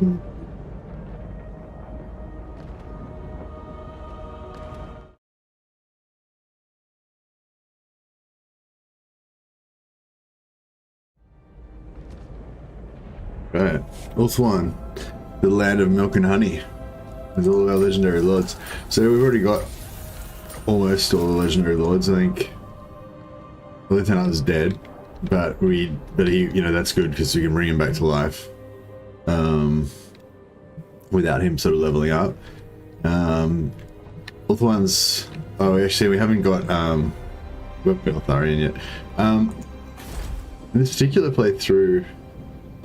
Right, ULTHUAN, the land of milk and honey, with all of our legendary lords. So we've already got almost all the legendary lords. I think Lieutenant is dead, but he, you know, that's good because we can bring him back to life, without him sort of leveling up. ULTHUAN's, oh, actually we haven't got PRAETORIAN yet. In this particular playthrough,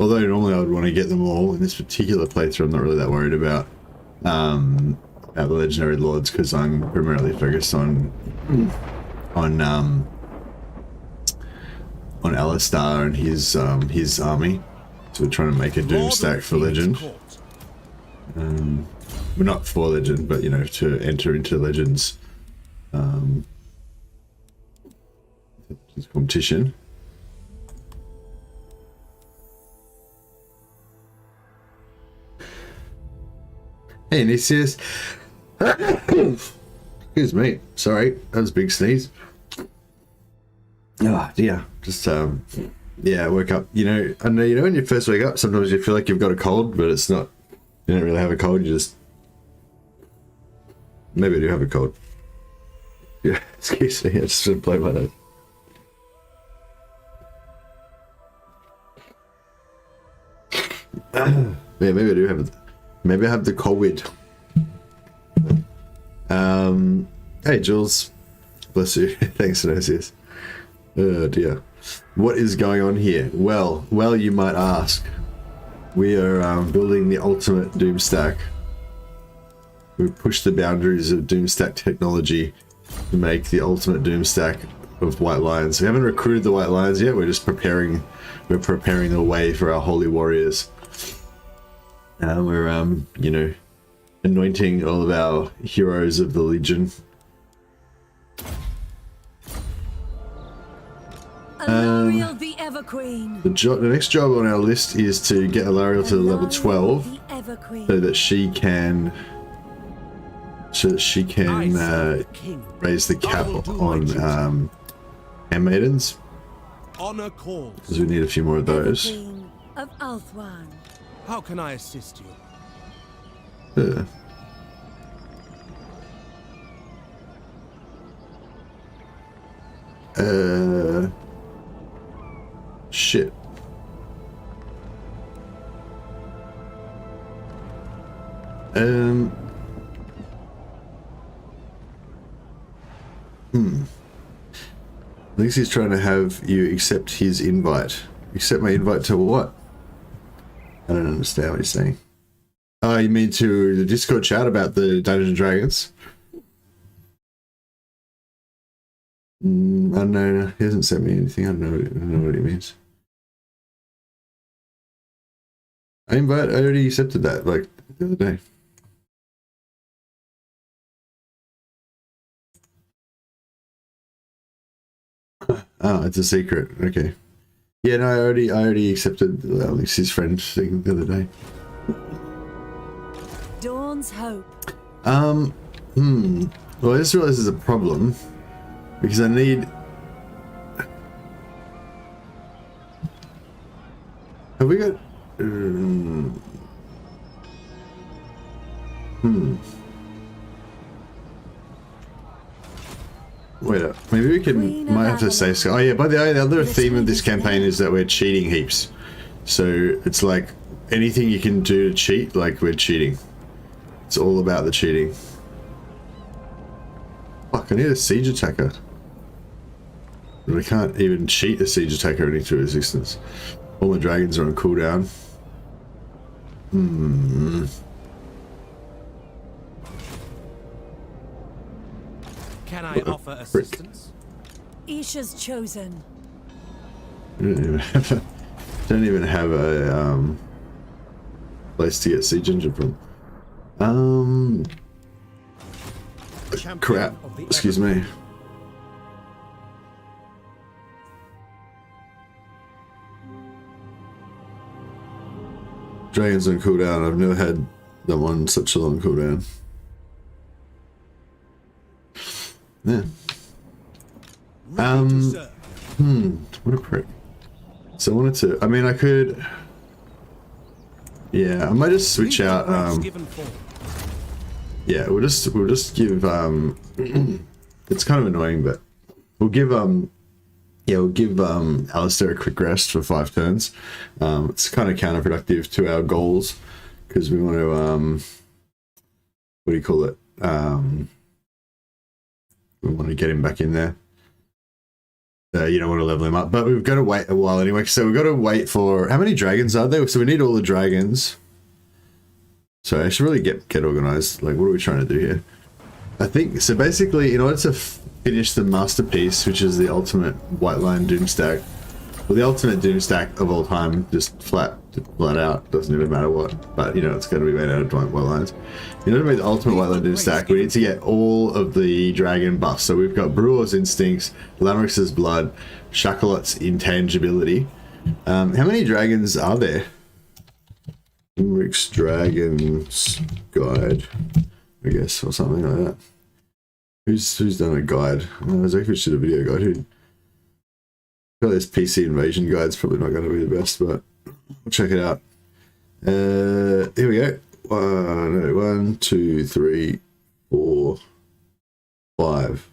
although normally I would want to get them all, in this particular playthrough I'm not really that worried about the legendary lords, because I'm primarily focused on Alastar and his army. So we're trying to make a doomstack for legend. We're not for legend, but you know, to enter into legends competition. Hey, Nicias. Excuse me. Sorry, that was a big sneeze. Oh dear. Just yeah, I woke up. You know, I know. You know, when you first wake up, sometimes you feel like you've got a cold, but it's not. You don't really have a cold. You just maybe I do have a cold. Yeah, excuse me. I just didn't blow my nose. Yeah, maybe I do have. Maybe I have the COVID. Hey, Jules. Bless you. Thanks, Nocias. Oh dear. What is going on here? Well, you might ask. We are building the ultimate Doomstack. We've pushed the boundaries of Doomstack technology to make the ultimate Doomstack of White Lions. We haven't recruited the White Lions yet. We're just preparing. We're preparing the way for our holy warriors. We're you know, anointing all of our heroes of the Legion. The next job on our list is to get Alariel to level 12, so that she can raise the cap on Handmaidens, because we need a few more of those. How can I assist you? Shit. I think he's trying to have you accept his invite. Accept my invite to what? I don't understand what he's saying. Oh, you mean to the Discord chat about the Dungeons and Dragons? I don't know. He hasn't sent me anything. I don't know what he means. I already accepted that like the other day. Oh, it's a secret. Okay. Yeah, no, I already accepted Alexi's friend thing the other day. Dawn's hope. Well, I just realized there's a problem because I need. Have we got? Wait up. Maybe we can. Might have to say. Oh yeah. By the way, the other theme of this campaign is that we're cheating heaps. So it's like anything you can do to cheat, like we're cheating. It's all about the cheating. Fuck! I need a siege attacker. We can't even cheat a siege attacker into existence. All the dragons are on cooldown. Can I offer assistance? Isha's chosen. Don't even have a place to get siege engine from. Crap. Excuse me. Dragons on cooldown. I've never had that one such a long cooldown. Yeah. What a prick. So I wanted to, I mean, I could, yeah, I might just switch out, yeah, we'll just give, it's kind of annoying, but we'll give, yeah, we'll give, Alastar a quick rest for 5 turns. It's kind of counterproductive to our goals, because we want to, what do you call it? We want to get him back in there. You don't want to level him up, but we've got to wait a while anyway. So we've got to wait for, how many dragons are there? So we need all the dragons. So I should really get organized. Like, what are we trying to do here? I think, so basically, in order to finish the masterpiece, which is the ultimate white line doomstack, well, the ultimate doomstack of all time, just flat out, doesn't even matter what, but you know, it's going to be made out of white lines. In order to make the ultimate white line doomstack, we need to get all of the dragon buffs. So we've got Brewer's Instincts, Lamarix's Blood, Shakalot's Intangibility. How many dragons are there? Imric's Dragons Guide, I guess, or something like that. Who's done a guide? Zach should a video guide. Who? Well, this PC invasion guide's probably not going to be the best, but we'll check it out. Here we go. 1, 2, 3, 4, 5.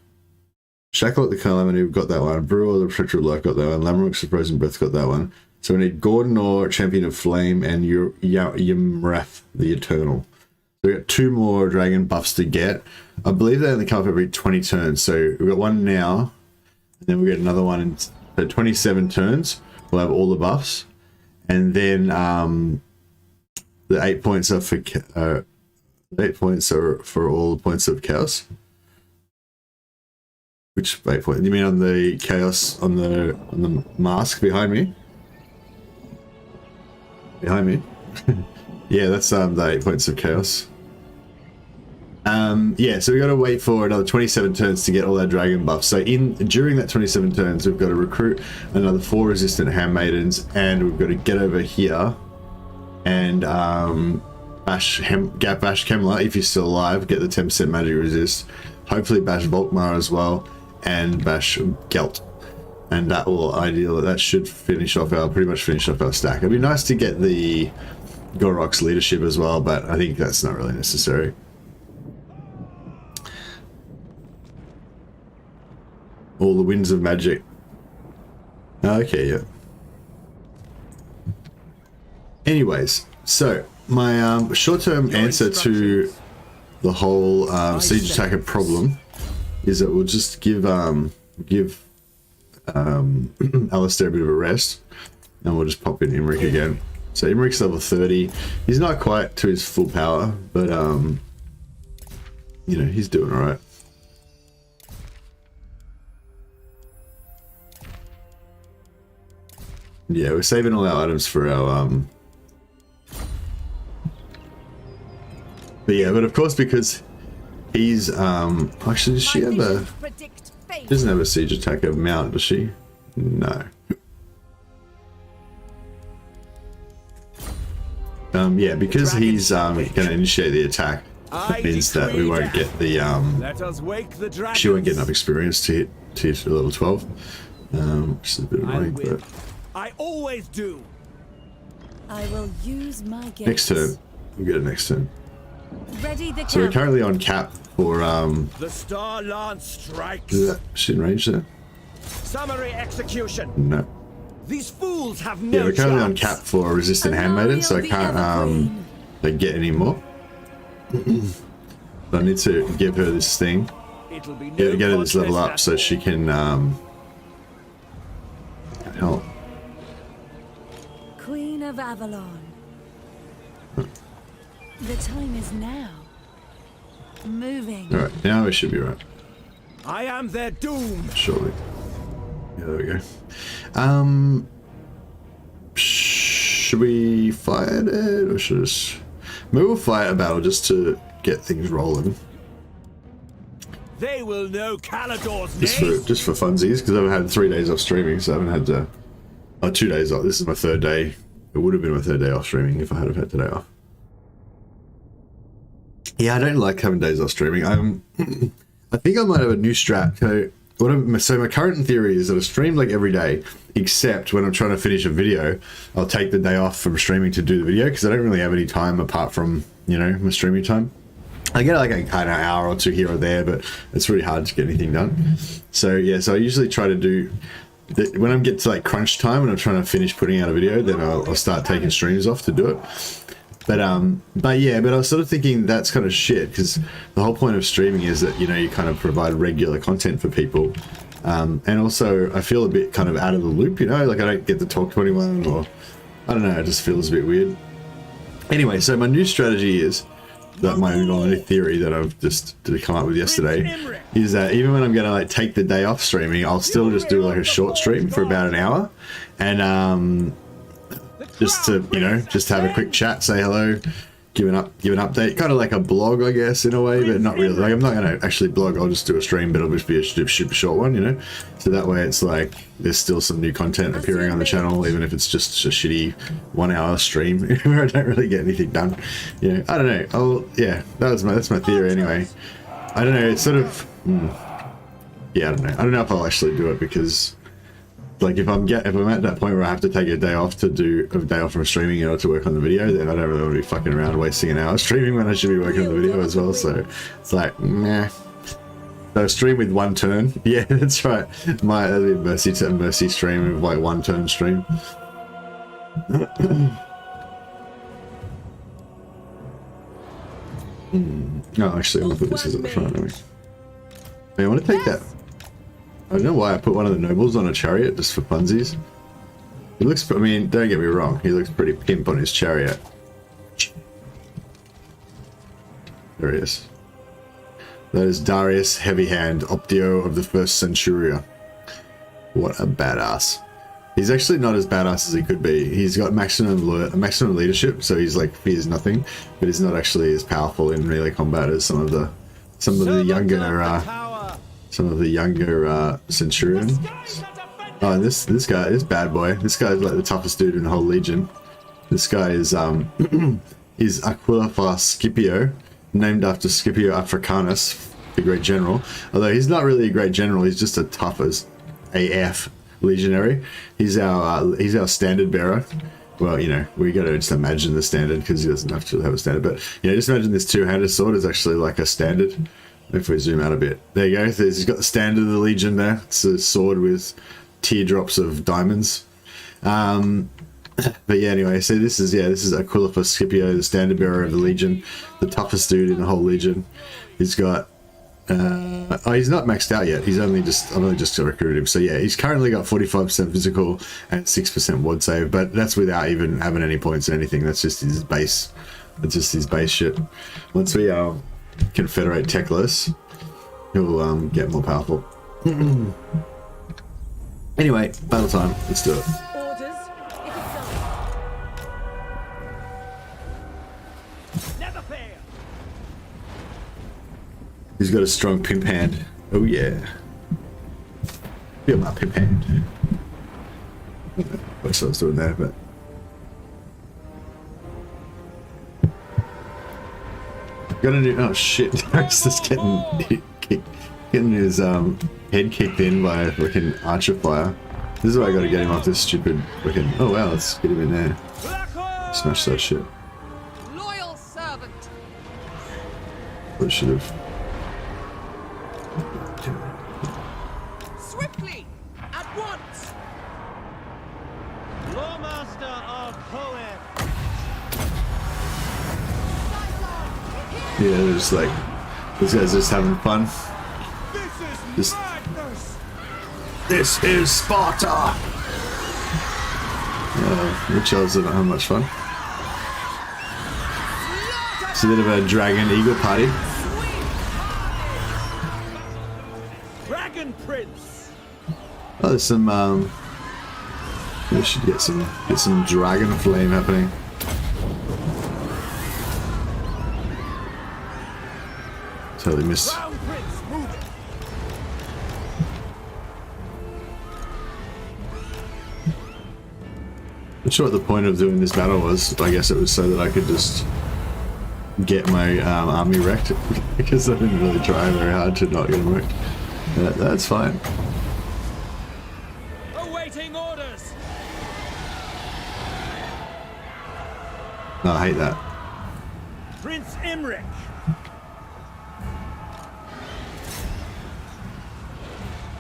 Shakalot the Calamity, we've got that one. Brewer the Protector of Light got that one. Lamarix the Frozen Breath got that one. So we need Gordon or Champion of Flame and Yimrath the Eternal. So we got 2 more dragon buffs to get. I believe they only come up every 20 turns. So we've got one now, and then we get another one in 27 turns. We'll have all the buffs, and then the 8 points are for 8 points are for all the points of chaos. Which 8 points? You mean on the chaos on the mask behind me? Behind me. Yeah, that's the 8 points of chaos. Yeah, so we got to wait for another 27 turns to get all our dragon buffs. So during that 27 turns, we've got to recruit another 4 resistant Handmaidens, and we've got to get over here and bash Kemler if he's still alive. Get the 10% magic resist. Hopefully bash Volkmar as well, and bash Gelt. And that should finish off pretty much finish off our stack. It'd be nice to get the Gorok's leadership as well, but I think that's not really necessary. All the winds of magic. Okay, yeah. Anyways, so my short-term answer to the whole siege attacker problem is that we'll just give Alastar a bit of a rest, and we'll just pop in Imric again. So Imric's level 30. He's not quite to his full power, but you know, he's doing all right. Yeah, we're saving all our items for our but yeah, but of course, because he's actually, does she have a, she doesn't have a siege attacker mount, does she? No. Yeah, because he's going to initiate the attack, that means that we won't get the she won't get enough experience to hit level 12, which is a bit annoying, but I always do. I will use my gaze. next turn we'll get it next turn. Ready the So we're currently on cap for the Star Lance strikes. is that shit in range there? Summary execution. No. These fools have no Yeah, we're currently on chance. cap for resistant Handmaiden, so I can't like, get any more. So I need to give her this thing. It'll be Get her this level up contest so she can help. Queen of Avalon. The time is now. Moving. Alright, now we should be right. I am their doom. Surely. Yeah, there we go. Should we fight it, or should just... Maybe we'll fight a battle just to get things rolling. They will know Calador's name. Just for funsies, because I've had 3 days off streaming, so I haven't had to... Oh, 2 days off. This is my 3rd day It would have been my third day off streaming if I had have had today off. Yeah, I don't like having days off streaming. I think I might have a new strat. So my current theory is that I stream like every day, except when I'm trying to finish a video, I'll take the day off from streaming to do the video because I don't really have any time apart from, you know, my streaming time. I get like an hour or two here or there, but it's really hard to get anything done. So yeah, so I usually try to do, when I get to like crunch time and I'm trying to finish putting out a video, then I'll start taking streams off to do it. But yeah, but I was sort of thinking that's kind of shit because the whole point of streaming is that, you know, you kind of provide regular content for people. And also I feel a bit kind of out of the loop, you know, like I don't get to talk to anyone, or I don't know, it just feels a bit weird. Anyway, so my new strategy is that my new theory that I've just come up with yesterday is that even when I'm going to like take the day off streaming, I'll still just do like a short stream for about an hour and just to, you know, just have a quick chat, say hello, give an update, kind of like a blog, I guess, in a way, but not really. Like I'm not going to actually blog, I'll just do a stream, but it'll just be a super short one, you know, so that way it's like there's still some new content appearing on the channel, even if it's just a shitty 1 hour stream where I don't really get anything done. You know, I don't know. Yeah, that's my theory anyway. I don't know, it's sort of yeah, I don't know if I'll actually do it because like if I'm at that point where I have to take a day off from streaming in order to work on the video, then I don't really want to be fucking around wasting an hour streaming when I should be working on the video as well. So it's like, meh. So stream with one turn. Yeah, that's right. That'd be a mercy stream with like one turn stream. No, actually, I'm gonna put this as at the front. I want to take that. I don't know why I put one of the nobles on a chariot just for funsies. He looks, I mean, don't get me wrong, he looks pretty pimp on his chariot. There he is. That is Darius Heavyhand, Optio of the 1st Centuria. What a badass. He's actually not as badass as he could be. He's got maximum leadership, so he's like fears nothing, but he's not actually as powerful in melee combat as some of the younger Centurion. Oh, this bad boy. This guy's like the toughest dude in the whole Legion. This guy is is Aquila Scipio, named after Scipio Africanus, the great general. Although he's not really a great general, he's just a tough as AF legionary. He's our standard bearer. Well, you know, we gotta just imagine the standard because he doesn't have to have a standard. But you know, just imagine this two-handed sword is actually like a standard. If we zoom out a bit, there you go. He's got the standard of the Legion there. It's a sword with teardrops of diamonds. But yeah, anyway, so this is Aquila Scipio, the standard bearer of the Legion, the toughest dude in the whole Legion. He's got he's not maxed out yet. I've only just recruited him. So yeah, he's currently got 45% physical and 6% ward save, but that's without even having any points or anything. That's just his base. That's just his base shit. Once we confederate Techless, he'll get more powerful. Anyway, battle time. Let's do it. Orders, if it's on. Never fail. He's got a strong pimp hand. Oh yeah. Feel my pimp hand. Wish I was doing that, but got a new. Oh shit! He's just getting his head kicked in by a freaking archer fire. This is why I got to get him off this stupid freaking. Oh wow! Let's get him in there. Smash that shit. Loyal servant. I should have. Swiftly, at once. Loremaster of Poet. Yeah, they're just like these guys are just having fun. Just this is Sparta. Which elves are not having much fun. It's a bit of a dragon eagle party. Dragon Prince. Oh, there's some we should get some dragon flame happening. Totally missed. Crown Prince moving. sure what the point of doing this battle was. I guess it was so that I could just get my army wrecked, because I didn't really try very hard to not get them wrecked. That's fine. Awaiting orders. No, I hate that. Prince Imric.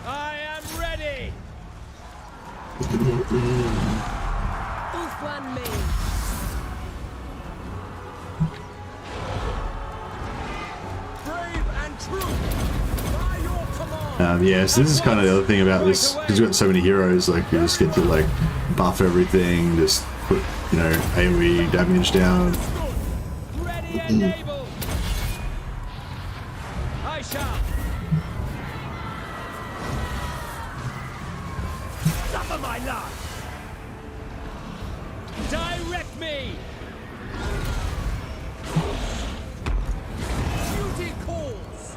I am ready. ULTHUAN me. Brave and true. By your command. Yeah, so this is kind of the other thing about this, because you've got so many heroes, like you just get to like buff everything, just put, you know, AoE damage down. Ready and able. I shall. Suffer my life. Direct me. Duty calls.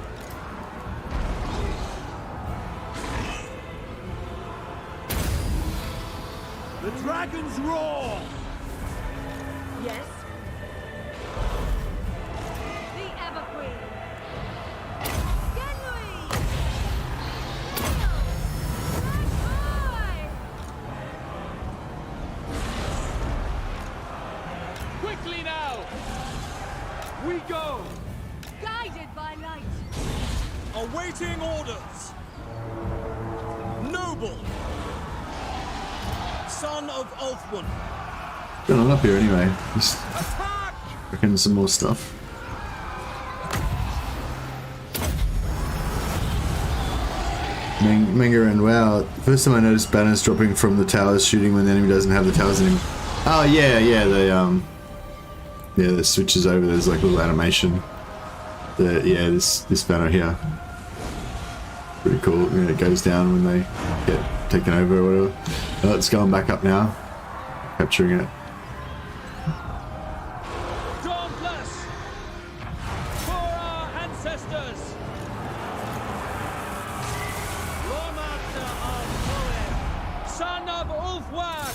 The dragons roar. Yes. The Everqueen. Genui. Quickly now. We go. Guided by light. Awaiting orders. Noble. Son of ULTHUAN. Going on up here anyway. Just Attack! freaking some more stuff. Mangaran, wow. First time I noticed banners dropping from the towers shooting when the enemy doesn't have the towers anymore. Oh yeah, the switches over, there's like a little animation. This banner here. Pretty cool. Yeah, it goes down when they get taken over or whatever. Oh, it's going back up now. Capturing it. Dauntless! For our ancestors! Loremaster of Poet, son of ULTHUAN!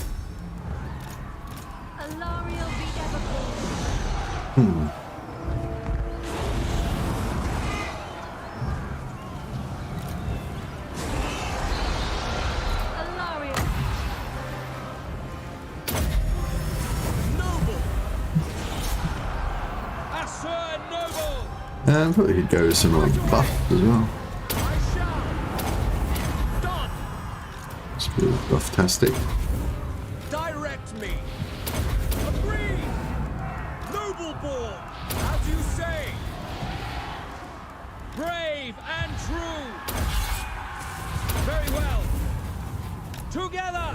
Alariel the Everqueen. Alariel. Noble! Assur Noble! Probably could go with some like buff as well. I shall! Done! It's pretty buff-tastic. Direct me! Agreed! Noble born! As you say! Brave and true! Very well! Together!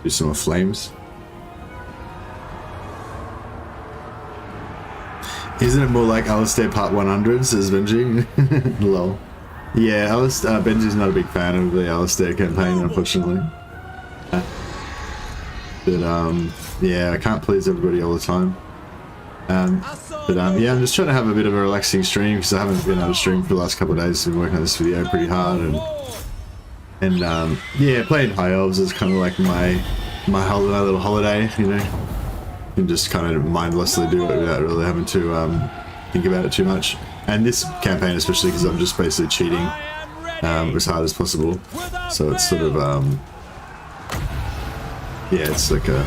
Do some more flames. Isn't it more like Alastar Part 100, says Benji? Lol. Yeah, Benji's not a big fan of the Alastar campaign, unfortunately. But yeah, I can't please everybody all the time. Yeah, I'm just trying to have a bit of a relaxing stream because I haven't been able to stream for the last couple of days. I've been working on this video pretty hard, and yeah, playing High Elves is kind of like my little holiday, you know. You can just kind of mindlessly do it without really having to think about it too much. And this campaign especially, because I'm just basically cheating as hard as possible. So it's sort of yeah, it's like a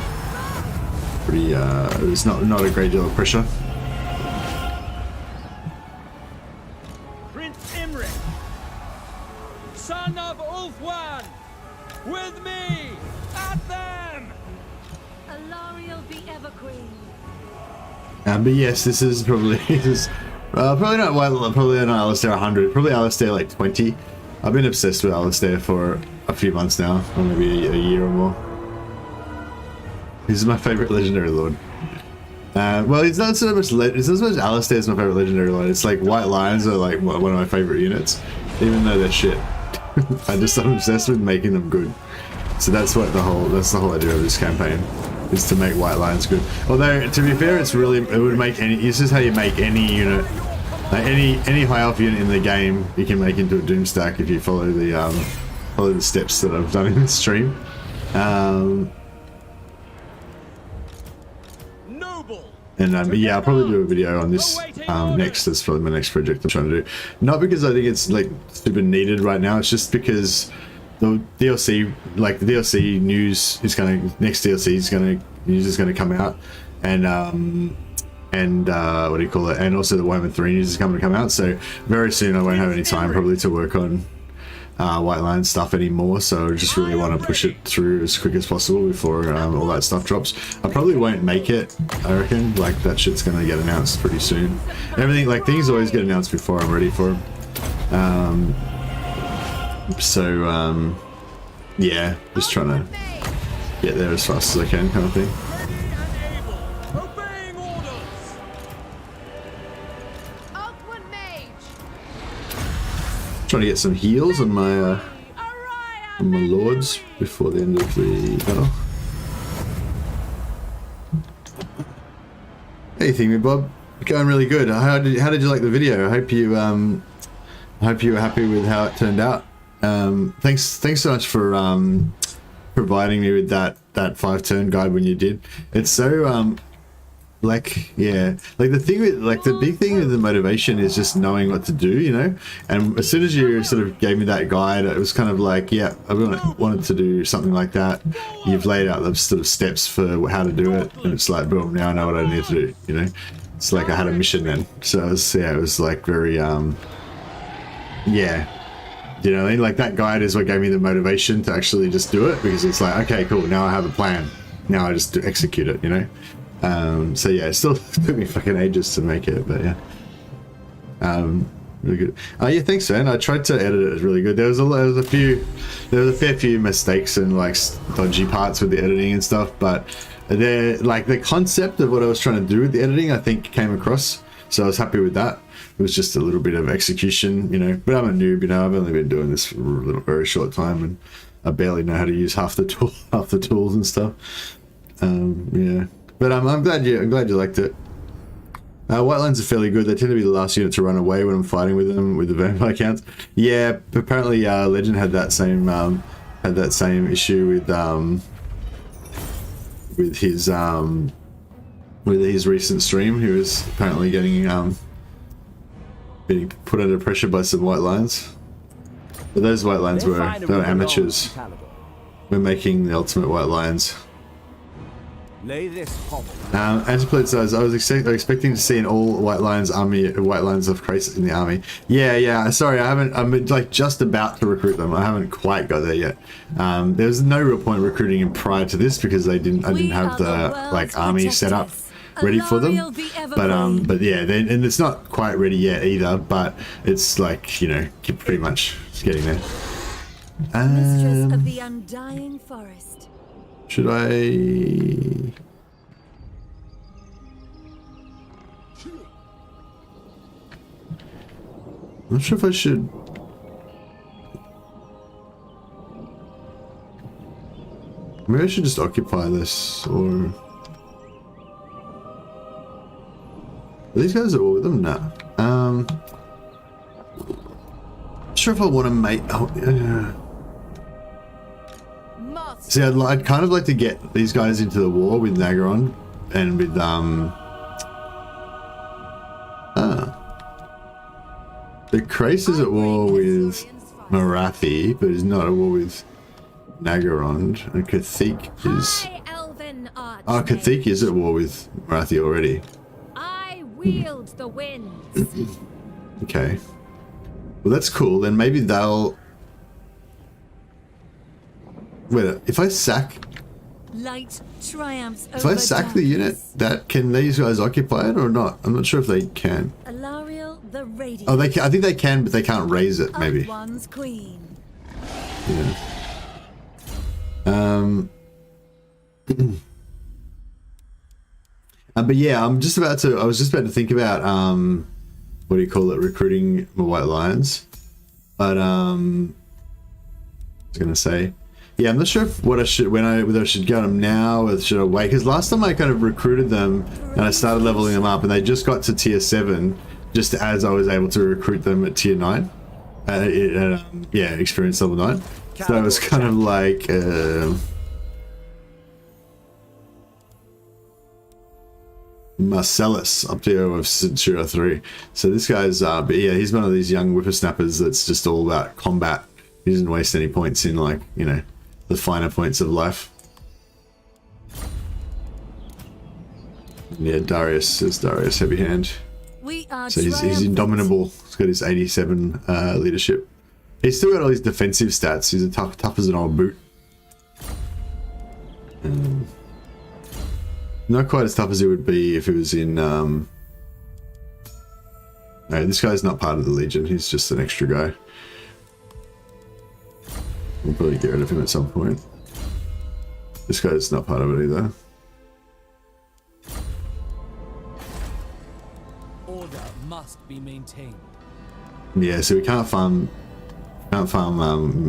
pretty it's not a great deal of pressure. Prince Imric, son of ULTHUAN, with me, at them! Alariel the Everqueen. But yes, this is probably probably not Alastar 100, probably Alastar like 20. I've been obsessed with Alastar for a few months now, or maybe a year or more. This is my favorite legendary lord. Well, it's not so much Alastar is my favorite legendary lord. It's like White Lions are like one of my favorite units, even though they're shit. I'm obsessed with making them good. So that's the whole idea of this campaign, is to make White Lions good. Although to be fair, it would make any. This is how you make any unit Like any high elf unit in the game, you can make into a Doomstack if you follow the steps that I've done in the stream. And yeah, I'll probably do a video on this next. That's probably my next project I'm trying to do. Not because I think it's like super needed right now. It's just because the DLC, like the DLC news is next DLC is gonna come out, and what do you call it? And also the Warhammer 3 news is coming to come out. So very soon I won't have any time probably to work on White Lion stuff anymore, so I just really want to push it through as quick as possible before all that stuff drops. I probably won't make it, I reckon. Like, that shit's gonna get announced pretty soon. Everything, like, things always get announced before I'm ready for them. Yeah, just trying to get there as fast as I can, kind of thing. Trying to get some heals on my lords before the end of the battle. Hey, Thingy Bob, going really good. How did you like the video? I hope you were happy with how it turned out. Thanks so much for providing me with that 5-turn guide when you did. It's so like, yeah, like the thing with, like, the big thing with the motivation is just knowing what to do, you know. And as soon as you sort of gave me that guide, it was kind of like, yeah, I wanted to do something like that. You've laid out the sort of steps for how to do it, and it's like, boom, now I know what I need to do, you know. It's like I had a mission then, so it was like very yeah, you know what I mean? Like, that guide is what gave me the motivation to actually just do it, because it's like, okay, cool, now I have a plan, now I just execute it, you know. So yeah, it still took me fucking ages to make it, but yeah, really good. Yeah, thanks, man. I tried to edit it really good. There was a fair few mistakes and like dodgy parts with the editing and stuff, but the concept of what I was trying to do with the editing, I think, came across. So I was happy with that. It was just a little bit of execution, you know. But I'm a noob, you know. I've only been doing this for a very short time, and I barely know how to use half the tools and stuff. Yeah. But I'm glad you liked it. White Lions are fairly good. They tend to be the last unit to run away when I'm fighting with them with the vampire counts. Yeah, apparently Legend had that same issue with his recent stream. He was apparently getting being put under pressure by some White Lions. But those White Lions were amateurs. We're making the ultimate White Lions. Lay this Antiplate says, I was expecting to see an all White Lions army, White Lions of Crisis in the army. Yeah, sorry, I'm like just about to recruit them. I haven't quite got there yet. There's no real point recruiting them prior to this, because I didn't have the like army set up ready for them. But yeah, and it's not quite ready yet either, but it's like, you know, pretty much getting there. Mistress of the undying forest. Should I? I'm not sure if I should. Maybe I should just occupy this, or are these guys are all with them now. Not sure if I want to make. Oh, yeah. See, I'd kind of like to get these guys into the war with Nagaron and with the Krace is at war with Morathi, but is not at war with Nagaron, and Cathik is Cathik is at war with Morathi already. I wield the winds. Okay, well that's cool. Then maybe they'll. Wait, if I sack Light triumphs if I sack the unit, that can these guys occupy it or not? I'm not sure if they can. Alariel the Radiant. Oh, they can. I think they can, but they can't raise it. Maybe. One's queen. Yeah. But yeah, I was just about to think about what do you call it? Recruiting more White Lions. But I was gonna say. Yeah, I'm not sure if whether I should get them now or should I wait, because last time I kind of recruited them and I started leveling them up and they just got to tier 7 just as I was able to recruit them at tier 9. Yeah, experience level 9. So it was kind of like Marcellus up there with Centura 3. So this guy's but yeah, he's one of these young whippersnappers that's just all about combat. He doesn't waste any points in, like, you know, the finer points of life. Yeah, Darius is Darius heavy hand. We are So he's indomitable. He's got his 87 leadership. He's still got all his defensive stats. He's tough as an old boot. Not quite as tough as he would be if he was in... No, this guy's not part of the Legion. He's just an extra guy. We'll probably get rid of him at some point. This guy's not part of it either. Order must be maintained. Yeah, so we can't farm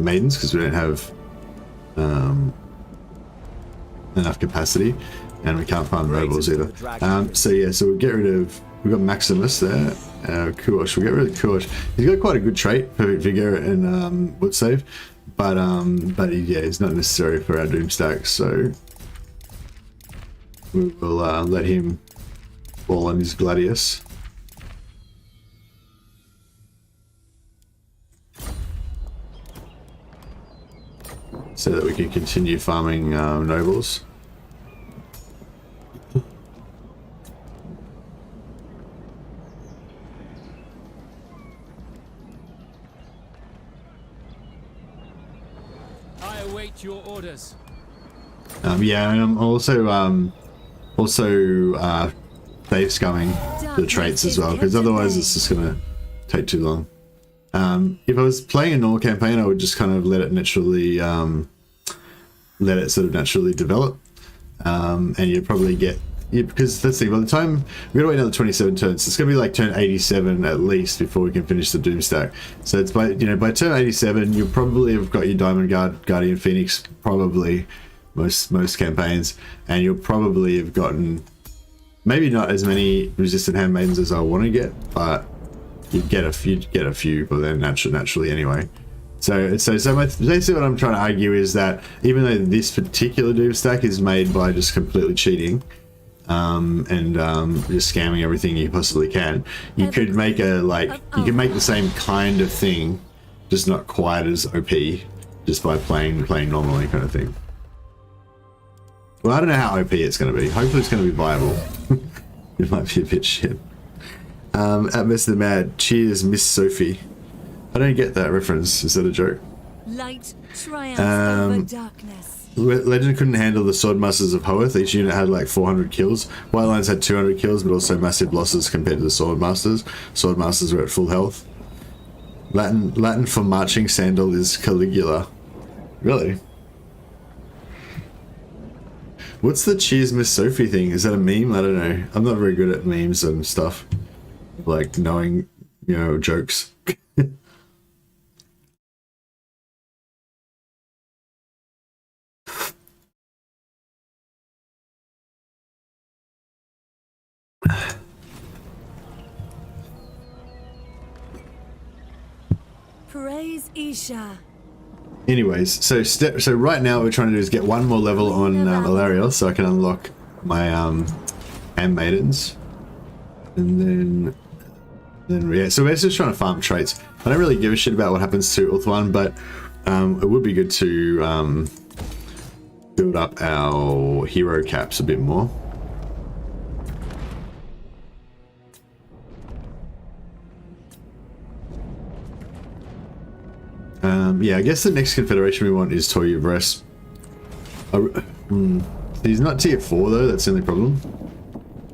maidens because we don't have enough capacity, and we can't farm nobles either. So yeah, so we'll get rid of, we've got Maximus there, Kuosh, we'll get rid of Kuosh. He's got quite a good trait, perfect vigor and wood save, but yeah, he's not necessary for our Doomstack, so we will let him fall on his Gladius. So that we can continue farming nobles. I await your orders. Yeah, and I'm also safe scumming the traits as well, because otherwise it's just gonna take too long. If I was playing a normal campaign, I would just kind of let it naturally, let it sort of naturally develop, and you'd probably get, because let's see, by the time we gotta wait another 27 turns, it's gonna be like turn 87 at least before we can finish the Doomstack. So it's by, you know, by turn 87, you'll probably have got your Diamond Guardian Phoenix, probably most campaigns, and you'll probably have gotten maybe not as many resistant handmaidens as I want to get, but you'd get a few, but then naturally anyway. So basically what I'm trying to argue is that even though this particular Doomstack is made by just completely cheating and just scamming everything you possibly can, you could make you can make the same kind of thing, just not quite as OP, just by playing normally, kind of thing. Well, I don't know how OP it's going to be. Hopefully it's going to be viable. It might be a bit shit. At MercytheMad, cheers, Miss Sophie. I don't get that reference. Is that a joke? Light triumphs over darkness. Legend couldn't handle the Swordmasters of Hoeth. Each unit had like 400 kills. White Lions had 200 kills, but also massive losses compared to the Swordmasters. Swordmasters were at full health. Latin for marching sandal is Caligula. Really? What's the cheers Miss Sophie thing? Is that a meme? I don't know. I'm not very good at memes and stuff. Like knowing, you know, jokes. Praise Isha. Anyways, so right now what we're trying to do is get one more level on Alariel, so I can unlock my Handmaidens, and then yeah. So we're just trying to farm traits. I don't really give a shit about what happens to ULTHUAN, but it would be good to build up our hero caps a bit more. Yeah, I guess the next confederation we want is Toy of Rest. He's not tier 4 though, that's the only problem.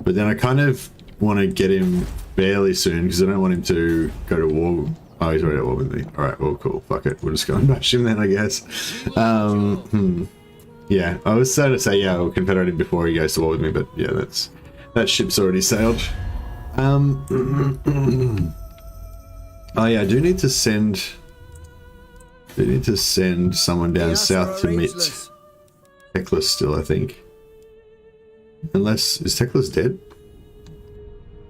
But then I kind of want to get him fairly soon because I don't want him to go to war. Oh, he's already at war with me. Alright, well cool, fuck it. We'll just go and bash him then, I guess. Yeah, I was starting to say, yeah, we'll confederate him before he goes to war with me, but yeah, that ship's already sailed. Oh yeah, I do need to send someone down south to meet Teclis still, I think. Unless, is Teclis dead?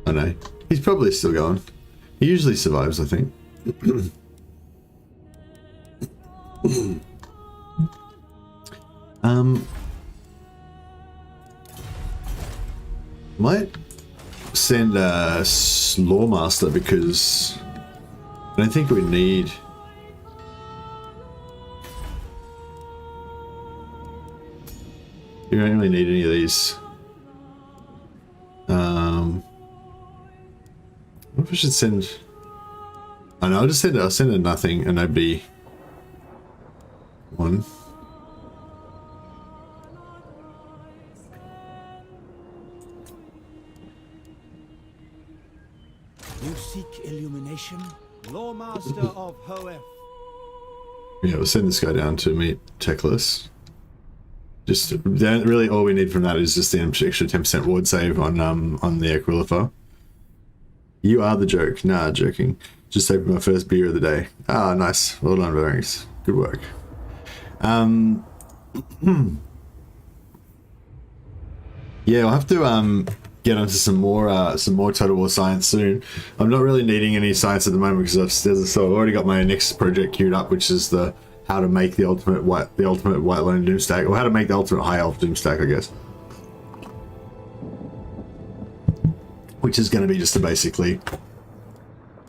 Oh no, He's probably still going. He usually survives, I think. Might send a Loremaster because I don't think we need. You don't really need any of these. What if I should send? Oh no, I'll send a nothing, an OB one. You seek illumination? Loremaster of Pfft. Yeah, we'll send this guy down to meet Techless. Just really all we need from that is just the extra 10% ward save on the Aquilifer. You are the joke. Nah, joking. Just opened my first beer of the day. Ah, nice. Well done, Varings. Good work. Yeah, I'll have to get onto some more Total War science soon. I'm not really needing any science at the moment because I've already got my next project queued up, which is the how to make the ultimate white lone doomstack, or how to make the ultimate high elf doomstack, I guess. Which is going to be just basically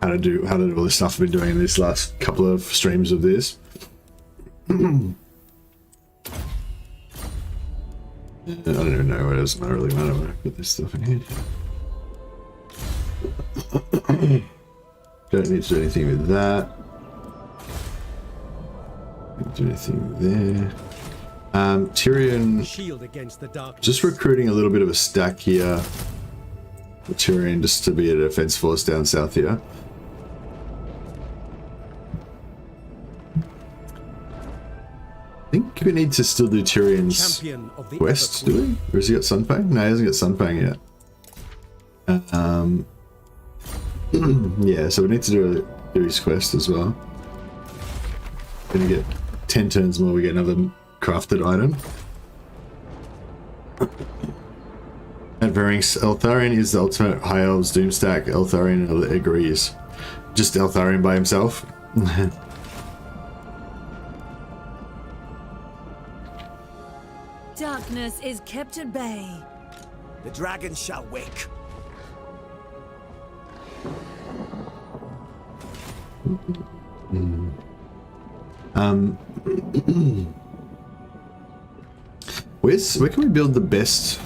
how to do all this stuff I've been doing in these last couple of streams of this. I don't even know what it is. I don't really matter when I put this stuff in here. Don't need to do anything with that. Don't do anything there. Tyrion, Shield against the darkness. just recruiting a little bit of a stack here. Tyrion just to be a defense force down south here. I think we need to still do Tyrion's quest, do we? Or has he got Sunfang? No, he hasn't got Sunfang yet. Yeah, so we need to do his quest as well. Gonna get 10 turns more, we get another crafted item. At Varings, Eltharion is the ultimate high elves doomstack. Eltharion agrees. Just Eltharion by himself. Darkness is kept at bay. The dragon shall wake. Where can we build the best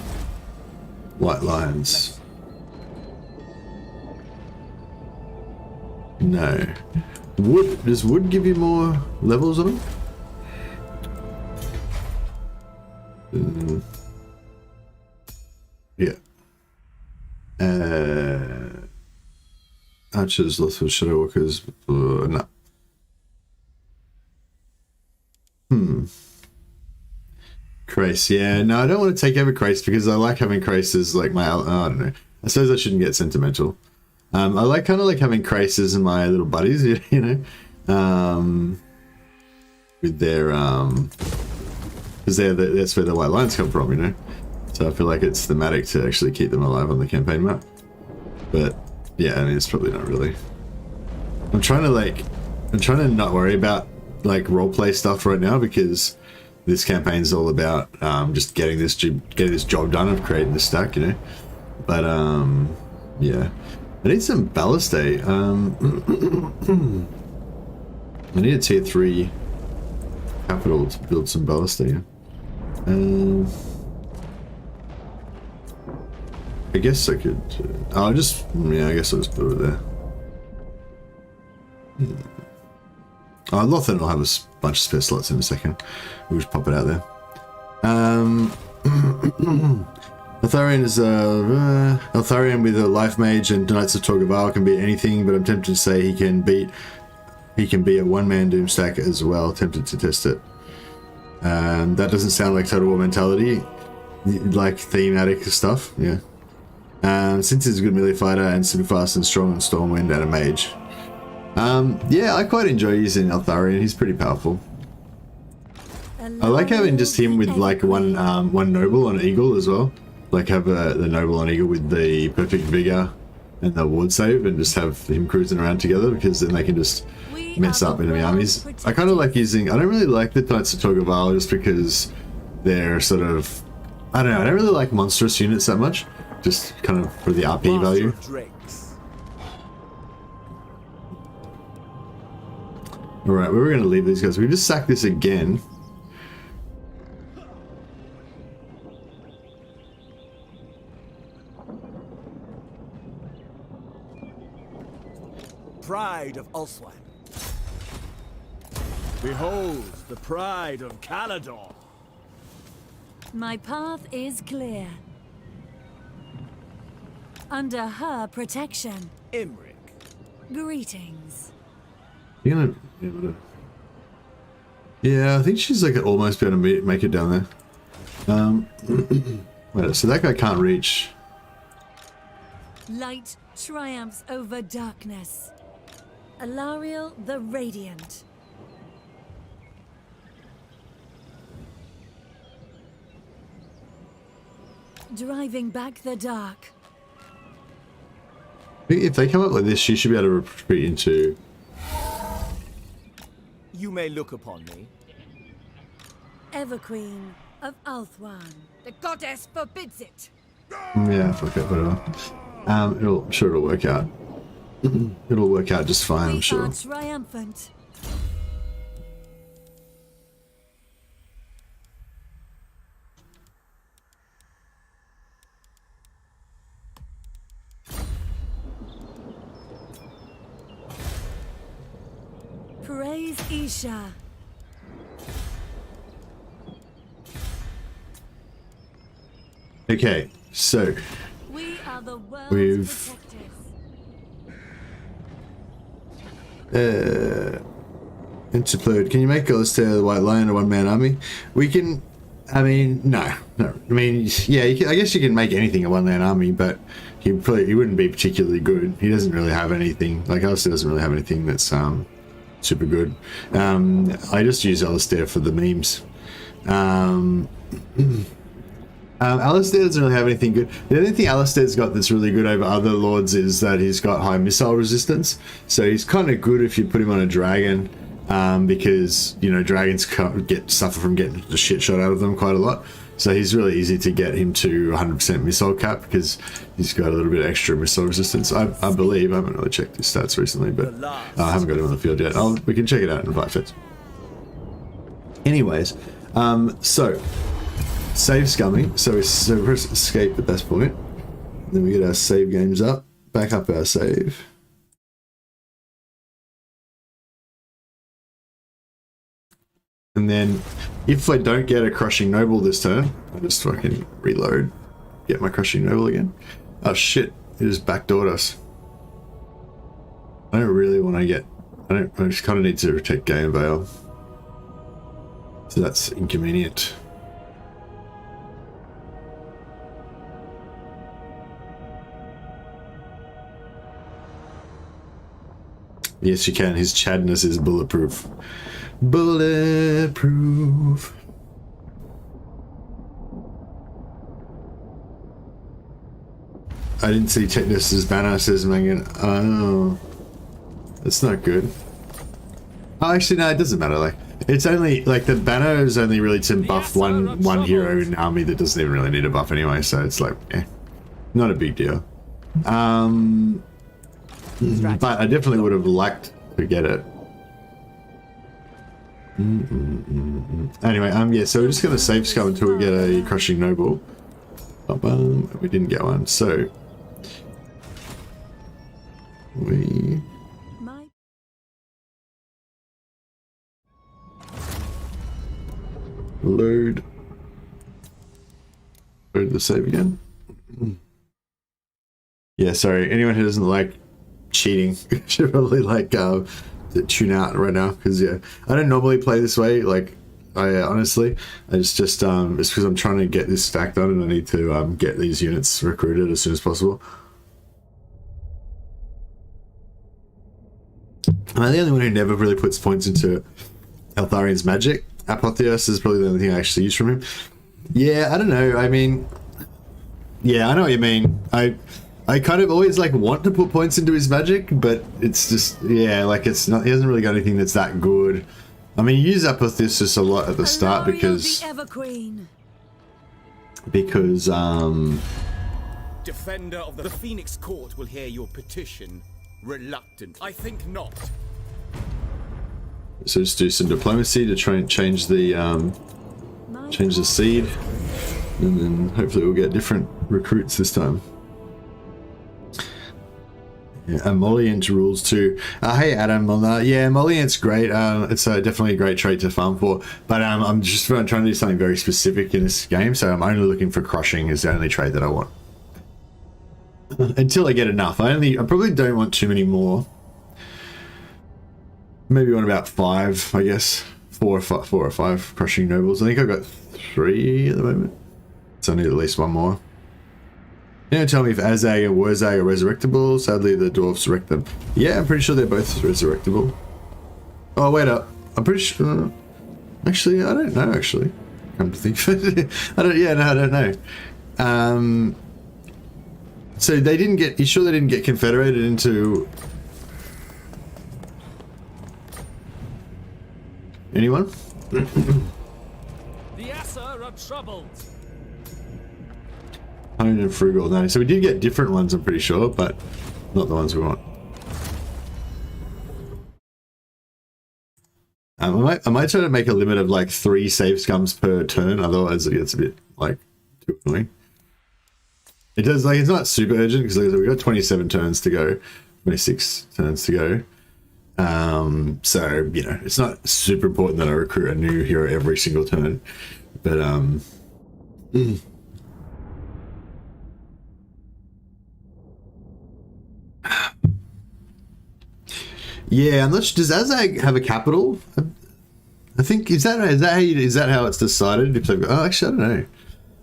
white lions? No. Wood, does wood give you more levels on them? Yeah. Archers, Lothful Shadow Walkers, no. Krace, yeah. No, I don't want to take over Krace because I like having Krace as like my, I don't know. I suppose I shouldn't get sentimental. I like kind of like having Krace as my little buddies, you know, with their, because that's where the white lions come from, you know. So I feel like it's thematic to actually keep them alive on the campaign map. But yeah, I mean, it's probably not really. I'm trying to not worry about like roleplay stuff right now because this campaign's all about just getting this job done of creating the stack, you know. But yeah, I need some ballistay. I need a tier 3 capital to build some ballistay. I guess I could. I guess I'll just put it there. Oh, Lothan will have a bunch of spare slots in a second. We'll just pop it out there. Eltharion is Eltharion with a life mage and Knights of Torgaval can beat anything, but I'm tempted to say he can be a one-man doomstack as well. Tempted to test it. That doesn't sound like Total War mentality, like thematic stuff. Yeah. Since he's a good melee fighter and super fast and strong on Stormwind and a mage. Yeah, I quite enjoy using Eltharion. He's pretty powerful. I like having just him with like one noble on Eagle as well. Like have the noble on Eagle with the perfect vigor and the ward save and just have him cruising around together, because then they can just mess up enemy armies. I kind of like using, I don't really like the Knights of Togaval just because they're sort of, I don't know, I don't really like monstrous units that much, just kind of for the RP value. Alright, we were going to leave these guys. We just sack this again. Pride of ULTHUAN. Behold the pride of Calador. My path is clear. Under her protection. Imric. Greetings. You're gonna be able to... Yeah, I think she's like almost be able to make it down there. Wait, so that guy can't reach. Light triumphs over darkness. Alariel the Radiant. Driving back the dark. If they come up like this, she should be able to retreat into... You may look upon me. Everqueen of ULTHUAN. The goddess forbids it. Yeah, fuck it, whatever. I'm sure it'll work out. It'll work out just fine, I'm sure. We are triumphant. Praise Isha. Okay, so We are the world's we've interplude. Can you make Alastar the White Lion a one-man army? We can. I mean, no. I mean, yeah. I guess you can make anything a one-man army, but he wouldn't be particularly good. He doesn't really have anything. Like Alastar doesn't really have anything that's super good. I just use Alastar for the memes. Alastar doesn't really have anything good. The only thing Alastar's got that's really good over other lords is that he's got high missile resistance. So he's kind of good if you put him on a dragon, because, you know, dragons suffer from getting the shit shot out of them quite a lot. So he's really easy to get him to 100% missile cap because he's got a little bit extra missile resistance. I believe. I haven't really checked his stats recently, but I haven't got him on the field yet. We can check it out in 5 minutes. Anyways, so save scumming. So we first escape at this point. Then we get our save games up. Back up our save. And then if I don't get a Crushing Noble this turn, I just fucking reload, get my Crushing Noble again. Oh shit, it just backdoored us. I don't really want to get, I just kind of need to protect Game Veil. So that's inconvenient. Yes, you can. His Chadness is bulletproof. Bulletproof. I didn't see Technus's banner, says Mangan. Oh, that's not good. Oh, actually, no, it doesn't matter. Like, it's only like the banner is only really to buff one hero in army that doesn't even really need a buff anyway. So it's like, not a big deal. But I definitely would have liked to get it. Anyway, yeah, so we're just going to save scum until we get a Crushing Noble. We didn't get one, so we load the save again. Yeah, sorry, anyone who doesn't like cheating should probably like tune out right now, because yeah, I don't normally play this way. Like, I honestly, it's just it's because I'm trying to get this stack done and I need to get these units recruited as soon as possible. I'm the only one who never really puts points into Eltharian's magic. Apotheos is probably the only thing I actually use from him. Yeah, I don't know. I mean, yeah, I know what you mean. I I kind of always like want to put points into his magic, but it's just, yeah, like it's not, he hasn't really got anything that's that good. I mean, you use Apotheosis a lot at the start because Defender of the Phoenix Court will hear your petition reluctant. I think not. So just do some diplomacy to try and change the seed, and then hopefully we'll get different recruits this time. Yeah, Emollient rules too. Hey Adam, yeah, Emollient's great. It's definitely a great trait to farm for, but I'm just trying to do something very specific in this game, so I'm only looking for crushing is the only trait that I want. Until I get enough. I probably don't want too many more. Maybe want about 5, I guess. 4 or 5 crushing nobles. I think I've got 3 at the moment. So I need at least 1 more. You know, tell me if Azag and Wurzag are resurrectable. Sadly, the dwarves wrecked them. Yeah, I'm pretty sure they're both resurrectable. Oh, wait up. I'm pretty sure... Actually, I don't know, actually. Come to think of it. I don't know. So they didn't get... You sure they didn't get confederated into... Anyone? The Assa are troubled. Hone and Frugal, no. So we did get different ones, I'm pretty sure, but not the ones we want. I might try to make a limit of like 3 save scums per turn, otherwise it gets a bit like too annoying. It does, like, it's not super urgent because like, we've got 27 turns to go, 26 turns to go. So, you know, it's not super important that I recruit a new hero every single turn, but yeah, I'm not sure. Does Azag have a capital? I think is that how it's decided? If they've got, oh, actually, I don't know.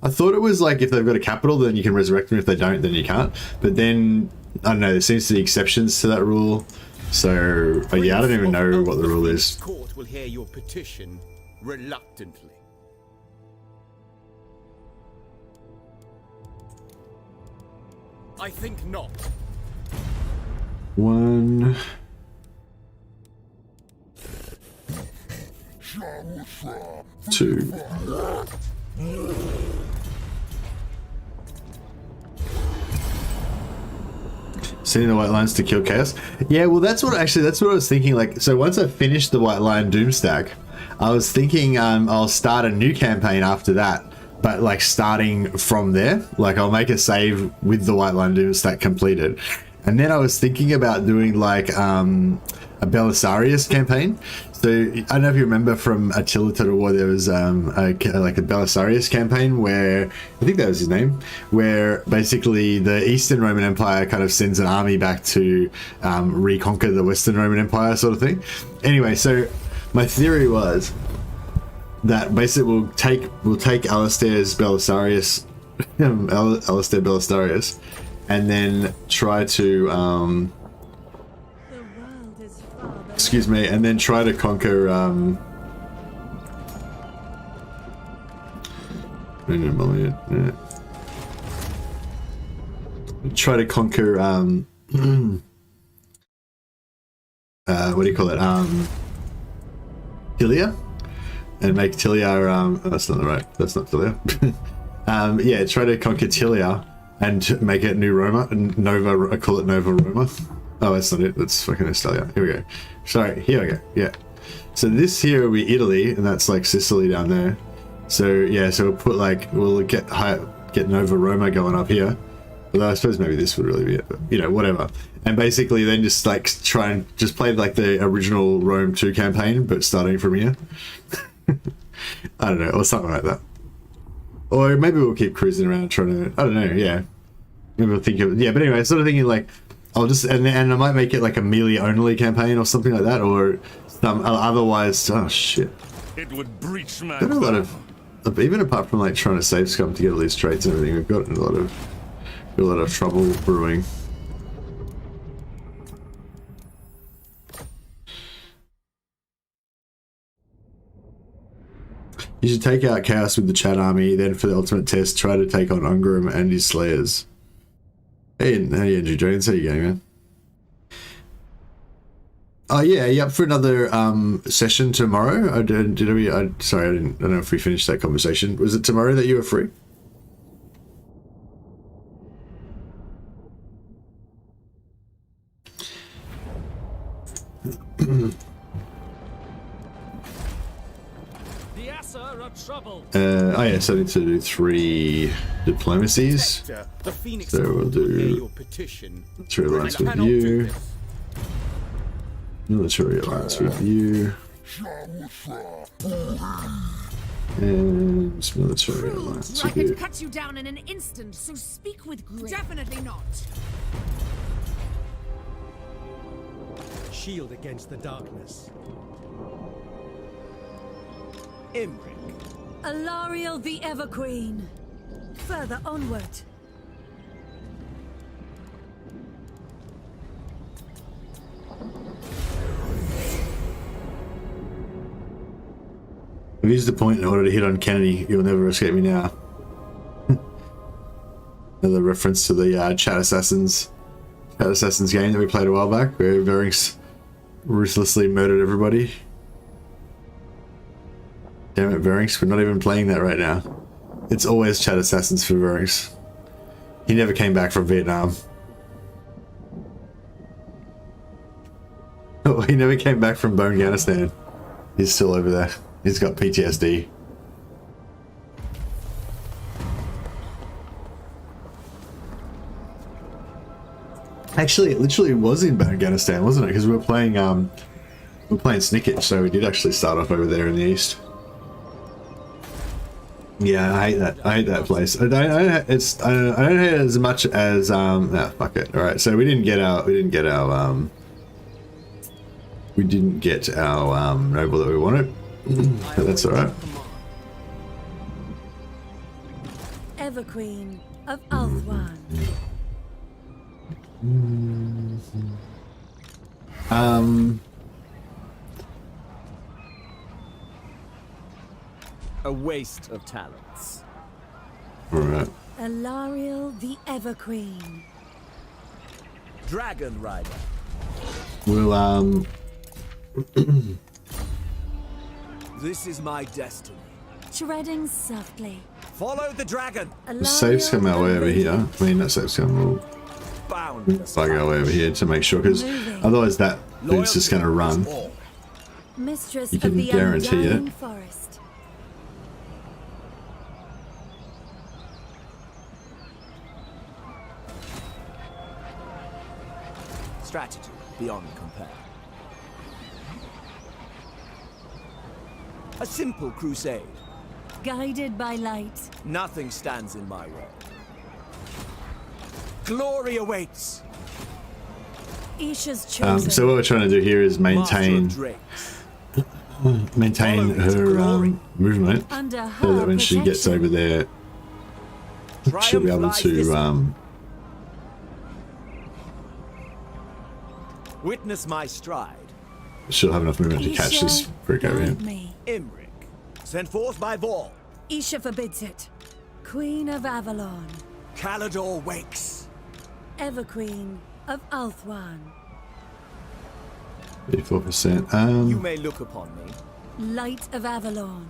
I thought it was like if they've got a capital, then you can resurrect them. If they don't, then you can't. But then I don't know. There seems to be exceptions to that rule. So yeah, I don't even know what the rule is. Court will hear your petition reluctantly. I think not. 1. Two. Setting the white lines to kill chaos. Yeah, well, that's what I was thinking. Like, so once I finish the white line Doomstack, I was thinking I'll start a new campaign after that. But like starting from there, like I'll make a save with the white line Doomstack completed, and then I was thinking about doing like a Belisarius campaign. So I don't know if you remember from Attila Total War, there was like a Belisarius campaign where I think that was his name, where basically the Eastern Roman Empire kind of sends an army back to reconquer the Western Roman Empire, sort of thing. Anyway, so my theory was that basically we'll take Alastar's Belisarius, Alastar Belisarius, and then try to excuse me, and then try to conquer try to conquer what do you call it, Tilia, and make Tilia that's not Tilia. Yeah, try to conquer Tilia and make it New Roma, Nova. I call it Nova Roma. Oh, that's not it. That's fucking Estalia. Here we go. Sorry, here we go. Yeah. So this here will be Italy, and that's like Sicily down there. So yeah, so we'll put like, we'll get Nova Roma going up here. Although I suppose maybe this would really be it, but you know, whatever. And basically then just like try and just play like the original Rome 2 campaign, but starting from here. I don't know, or something like that. Or maybe we'll keep cruising around trying to, I don't know, yeah. Maybe we'll think of, yeah, but anyway, sort of thinking like, I'll just, and I might make it like a melee only campaign or something like that, or some otherwise, oh shit. It would breach my Got a lot of, even apart from like trying to save scum to get all these traits and everything, we've got a lot of trouble brewing. You should take out Chaos with the Chat army, then for the ultimate test, try to take on Ungrim and his Slayers. Hey, Andrew Jones, how you going, man? Oh yeah, you up for another session tomorrow? Sorry, I don't know if we finished that conversation. Was it tomorrow that you were free? The Assa are trouble. Oh yeah, so I need to do 3 diplomacies. The Phoenix So we'll Court will hear do your petition. 3 alliance I with cannot do you. this. Military alliance with you. And military alliance I with could you. cut you down in an instant, so speak with grace. Definitely not. Shield against the darkness. Imric. Alariel the Everqueen. Further onward. I've used the point in order to hit on Kennedy. You'll never escape me now. Another reference to the Chat Assassins game that we played a while back, where Varys ruthlessly murdered everybody. Damn it, Varys, we're not even playing that right now. It's always Chat Assassins for Varys. He never came back from Vietnam. Oh, he never came back from Afghanistan. He's still over there. He's got PTSD. Actually, it literally was in Afghanistan, wasn't it? Because we were playing Snickage, so we did actually start off over there in the east. Yeah, I hate that. I hate that place. I don't hate it as much as fuck it. All right, so we didn't get our noble that we wanted. But that's all right. Everqueen of ULTHUAN. A waste of talents. All right. Alariel the Everqueen. Dragon Rider. We'll This is my destiny. Treading softly. Follow the dragon. the safes come our way over here. I mean, that safes come. We'll Boundless. bug our way over here to make sure, because otherwise that dude's just going to run. Mistress You of can the guarantee it. Undying Forest. Strategy beyond compare. A simple crusade. Guided by light. Nothing stands in my way. Glory awaits. Isha's chosen. So what we're trying to do here is maintain her movement, Under her so that when she gets protection. over there, she'll be able to witness my stride. she'll have enough movement to catch this freak over here. guide me. Imric, sent forth by Vol. Isha forbids it. Queen of Avalon. Calidor wakes. Everqueen of ULTHUAN. 84%. You may look upon me. Light of Avalon.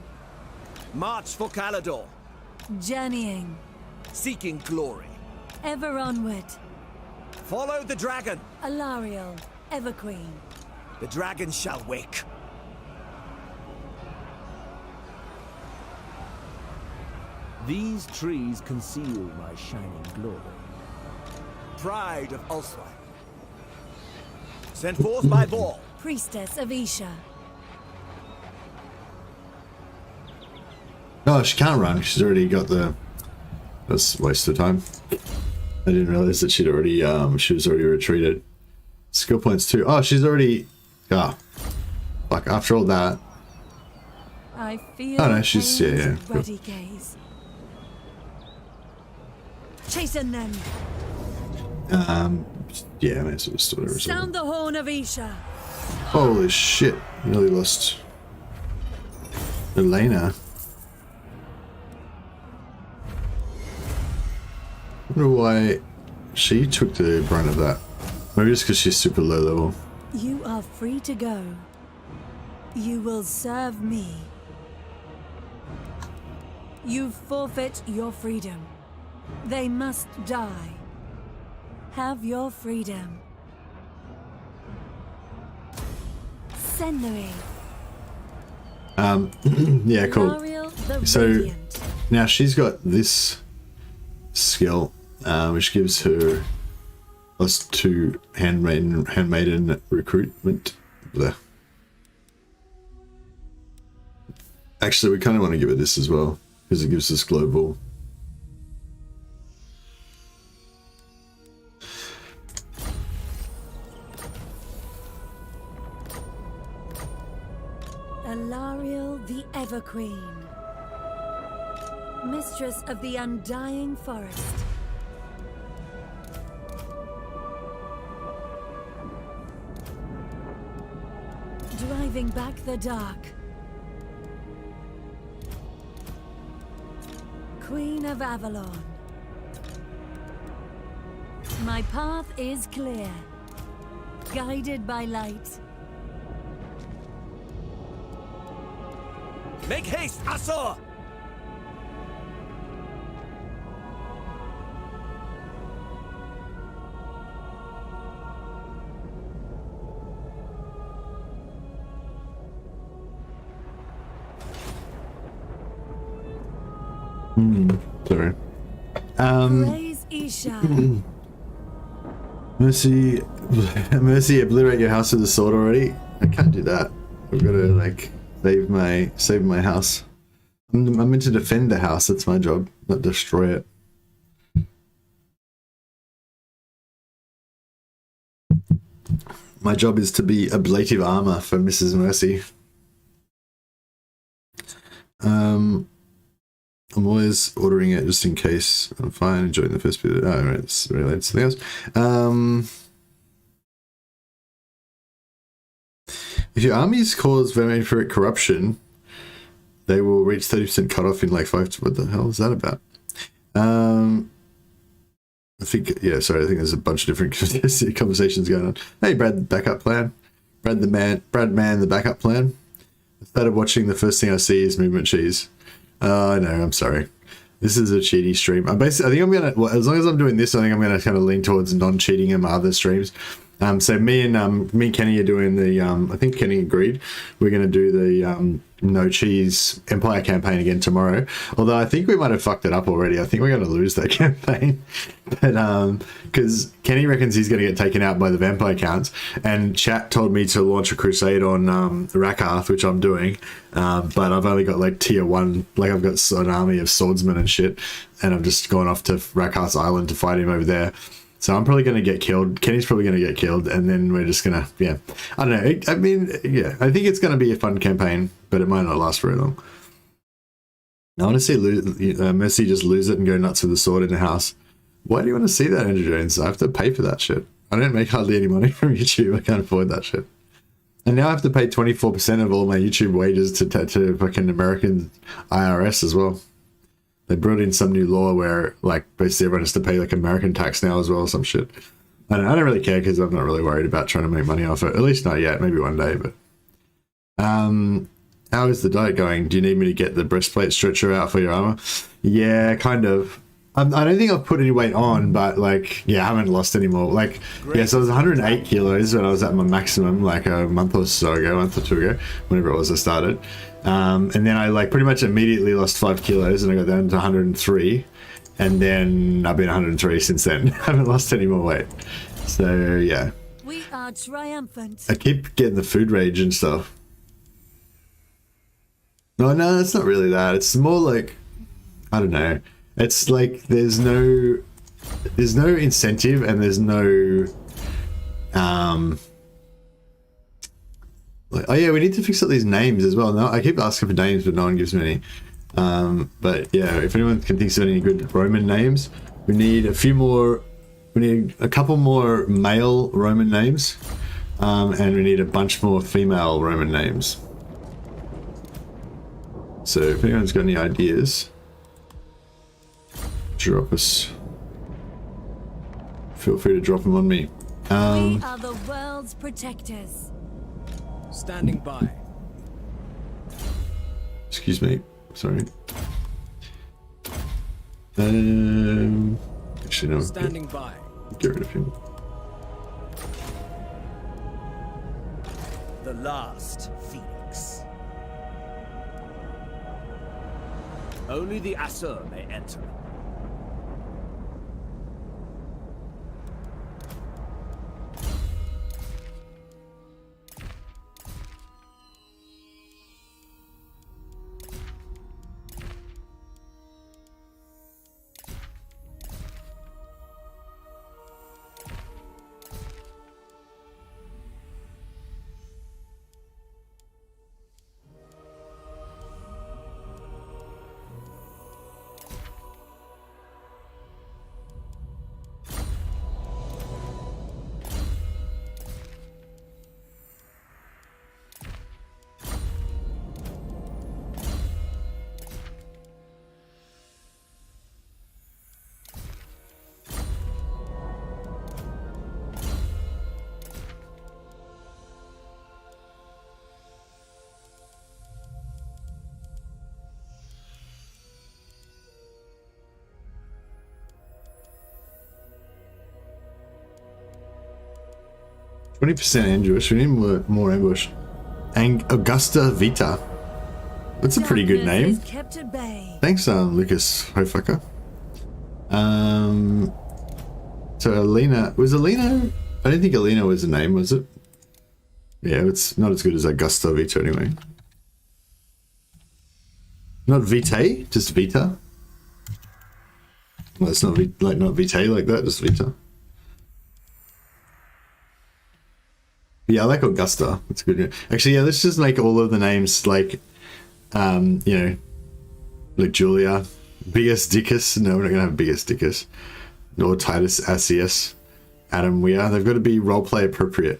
March for Calidor, Journeying. seeking glory. Ever onward. Follow the dragon. Alariel. Everqueen. The dragon shall wake. These trees conceal my shining glory. Pride of ULTHUAN. Sent forth by Vol. Priestess of Isha. No, she can't run. She's already got the. That's a waste of time. I didn't realize that she was already retreated. Skill points too. Oh, she's already. Ah, like after all that. I feel Oh no, she's yeah. Cool. ruddy gaze. Chasten them. Yeah, man, so it's whatever. Sound the horn of Isha. Holy shit! Nearly lost Elena. I wonder why She took the brunt of that. Maybe just because she's super low level. You are free to go. You will serve me. You forfeit your freedom. They must die. Have your freedom. Senlery. Yeah, cool. L'Ariel the So Radiant. now she's got this skill, which gives her +2 handmaiden recruitment. Blech. Actually, we kind of want to give it this as well because it gives us global. Alariel the Everqueen, mistress of the undying forest. Driving back the dark. Queen of Avalon. My path is clear, guided by light. Make haste, Asor! Sorry. Praise Isha. Mercy, Mercy, obliterate your house with the sword already. I can't do that. I've got to like save my house. I'm meant to defend the house. That's my job, not destroy it. My job is to be ablative armor for Mrs. Mercy. I'm always ordering it just in case. I'm fine, enjoying the first bit. Oh, right, it's related to something else. If your armies cause vampiric corruption, they will reach 30% cutoff in like 5 to... What the hell is that about? I think, yeah, sorry, I think there's a bunch of different conversations going on. Hey, Brad, the backup plan. Brad man, the backup plan. I started watching, the first thing I see is movement cheese. I know, I'm sorry. This is a cheaty stream. I think I'm gonna, well, as long as I'm doing this, I think I'm gonna kind of lean towards non-cheating in my other streams. So me and Kenny are doing the, I think Kenny agreed, we're gonna do the no cheese Empire campaign again tomorrow. Although I think we might have fucked it up already. I think we're gonna lose that campaign. But because Kenny reckons he's gonna get taken out by the vampire counts, and chat told me to launch a crusade on Rakarth, which I'm doing. But I've only got like tier 1, like I've got an army of swordsmen and shit, and I've just gone off to Rakarth's island to fight him over there. So I'm probably going to get killed. Kenny's probably going to get killed, and then we're just going to, yeah. I don't know. I mean, yeah, I think it's going to be a fun campaign, but it might not last very long. I want to see Mercy just lose it and go nuts with the sword in the house. Why do you want to see that, Andrew Jones? I have to pay for that shit. I don't make hardly any money from YouTube. I can't afford that shit. And now I have to pay 24% of all my YouTube wages to fucking American IRS as well. They brought in some new law where, like, basically everyone has to pay, like, American tax now as well or some shit. I don't really care because I'm not really worried about trying to make money off it. At least not yet. Maybe one day, but... how is the diet going? Do you need me to get the breastplate stretcher out for your armor? Yeah, kind of. I don't think I've put any weight on, but, like, yeah, I haven't lost any more. Like, yeah, so I was 108 kilos when I was at my maximum, like, a month or two ago, whenever it was I started. And then I like pretty much immediately lost 5 kilos and I got down to 103, and then I've been 103 since then. I haven't lost any more weight. So yeah. We are triumphant. I keep getting the food rage and stuff. No, it's not really that. It's more like, I don't know. It's like there's no incentive and there's no like, oh yeah, we need to fix up these names as well. No, I keep asking for names, but no one gives me any. But yeah, if anyone can think of any good Roman names, we need a few more. We need a couple more male Roman names, and we need a bunch more female Roman names. So if anyone's got any ideas, drop us. feel free to drop them on me. We are the world's protectors. Standing by. Excuse me. Sorry. Actually, no. Standing by. Get rid of him. The last phoenix. Only the Asur may enter. 20% ambush. We need more ambush. Augusta Vita. That's a pretty good name. Is kept at bay. Thanks, Lucas Hofucker. So Alina, was Alina? I don't think Alina was a name, was it? Yeah, it's not as good as Augusta Vita anyway. Not Vitae, just Vita. Well, it's not not Vitae like that, just Vita. Yeah, I like Augusta. It's a good name. Actually, yeah, let's just make all of the names like, you know, like Julia, Bias Dickus. No, we're not gonna have Bias Dickus. Nor Titus Asius, Adam Weir. They've got to be roleplay appropriate.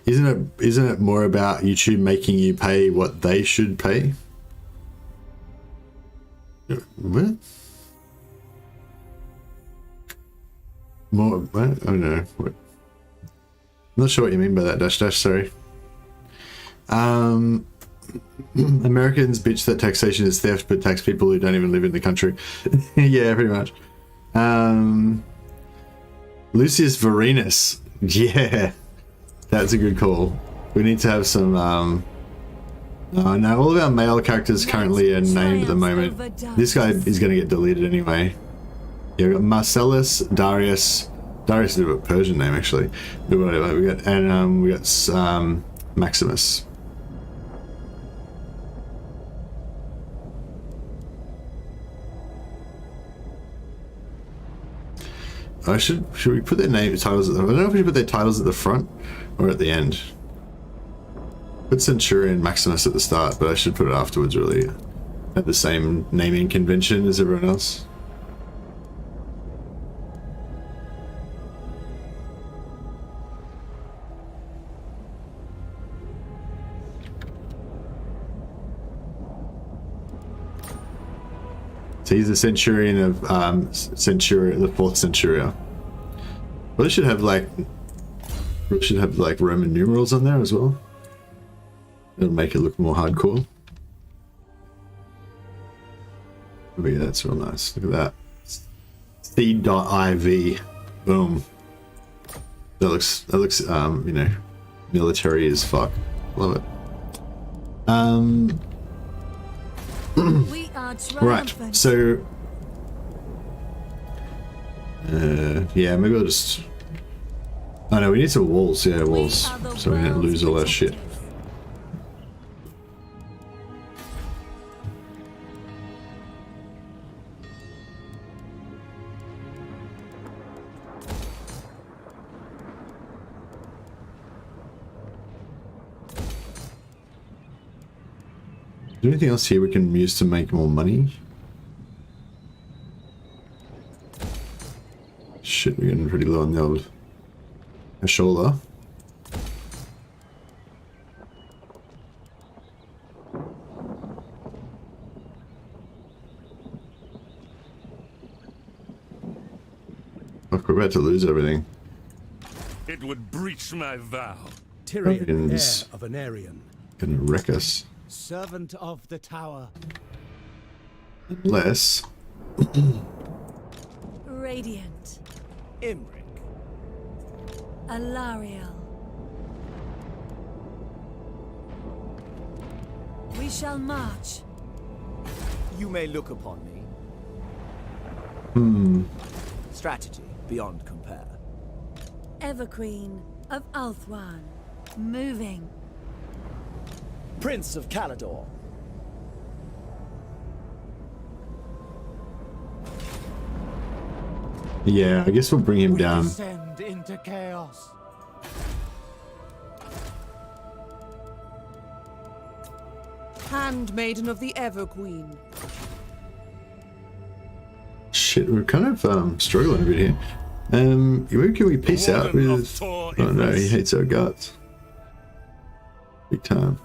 Isn't it more about YouTube making you pay what they should pay? What? More? What? I don't know. What? I'm not sure what you mean by that, dash dash, sorry. Americans bitch that taxation is theft, but tax people who don't even live in the country. Yeah, pretty much. Lucius Varenus. Yeah, that's a good call. We need to have some, no, all of our male characters currently are named at the moment. This guy is going to get deleted anyway. Yeah, we got Marcellus, Darius is a Persian name actually. But whatever, we got, and we got Maximus. Should we put their name titles at the, I don't know if we should put their titles at the front or at the end. Put Centurion Maximus at the start, but I should put it afterwards really. Have the same naming convention as everyone else. So he's the Centurion of the 4th Centuria. Well, it should have like Roman numerals on there as well. It'll make it look more hardcore. Oh yeah, that's real nice. Look at that. Seed.iv. Boom. That looks you know, military as fuck. Love it. We are right, triumphant. so yeah, maybe I'll just, oh no, we need some walls. Yeah, walls, so we don't lose all our shit. Is there anything else here we can use to make more money? Shit, we're getting pretty low on the old shoulder. fuck, we're about to lose everything. It would breach my vow. Tyrion, Dragons. heir of Anarion, Gonna wreck us. servant of the tower. Unless... Radiant. Imric, Alariel. We shall march. you may look upon me. Strategy beyond compare. Everqueen of ULTHUAN. Moving. Prince of Calador. Yeah, I guess we'll bring him We down. descend into chaos. Handmaiden of the Everqueen. Shit, we're kind of struggling a bit here. Where can we peace out Warden of with... Tor Oh no, he Ifis. hates our guts. Big time.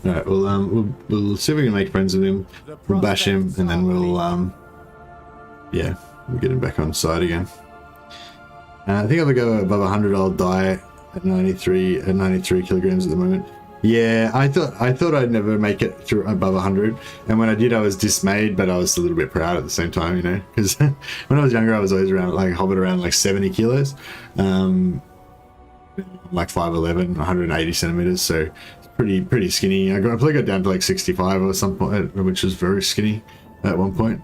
Alright, we'll see if we can make friends with him. We'll bash him, and then we'll yeah, we'll get him back on side again. I think if I go above 100, I'll die at 93 kilograms at the moment. Yeah, I thought I'd never make it through above 100, and when I did, I was dismayed, but I was a little bit proud at the same time, you know, because when I was younger, I was always around like hovered around like 70 kilos, like 5'11", 180 centimeters, so pretty skinny. I probably got down to like 65 or some point, which was very skinny at one point.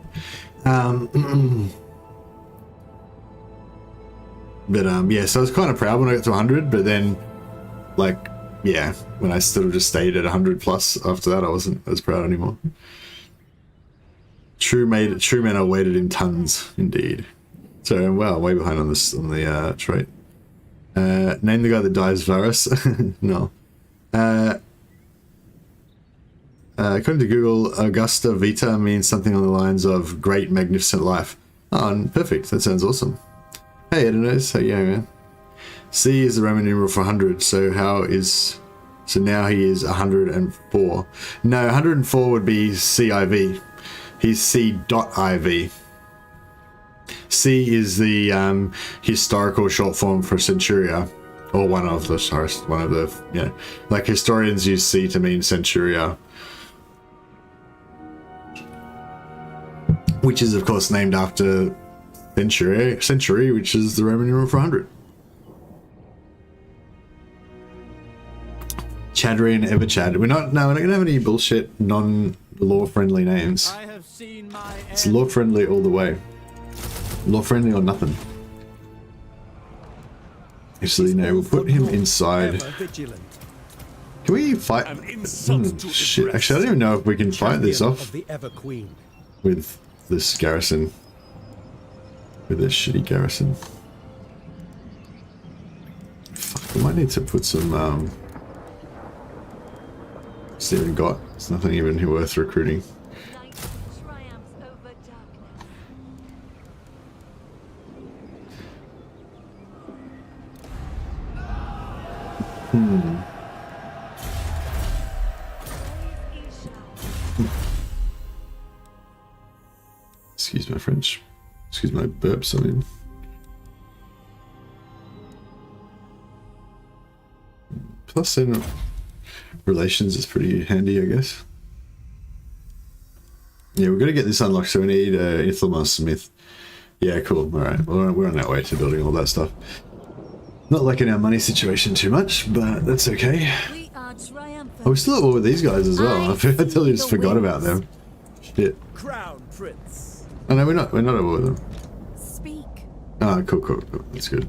But yeah, so I was kind of proud when I got to 100, but then like, yeah, when I sort of just stayed at 100 plus after that, I wasn't as proud anymore. True men are weighted in tons, indeed. So, well, way behind on this, on the trait. Name the guy that dies Varus. No. According to Google, Augusta Vita means something on the lines of great, magnificent life. Oh, perfect. That sounds awesome. Hey, Edinos. How you going, man? C is the Roman numeral for 100, so so now he is 104. No, 104 would be CIV. He's C.IV. C is the historical short form for Centuria, or one of the, yeah. Like historians use C to mean Centuria, which is of course named after century, which is the Roman numeral for 100. Chadrian Everchad. We're not gonna have any bullshit non-law friendly names. I have seen my It's law friendly all the way. Law friendly or nothing. Actually, no, we'll put him inside. vigilant. Can we fight? An insult to Shit. the Actually, I don't even know if we can fight this Champion off of the Everqueen. with this garrison. With this shitty garrison. Fuck, I might need to put some, it's even got. It's nothing even worth recruiting. Light triumphs over darkness. Excuse my French. Excuse my burps, I mean. Plus, then, relations is pretty handy, I guess. Yeah, we're going to get this unlocked, so we need Ithalmar Smith. Yeah, cool. Alright, well, we're on our way to building all that stuff. Not liking our money situation too much, but that's okay. We are triumphant. Oh, we're still at war with these guys as well. I totally just forgot about them. Shit. Crown Prince. Oh no, we're not at war with them. Speak. Ah, cool. That's good.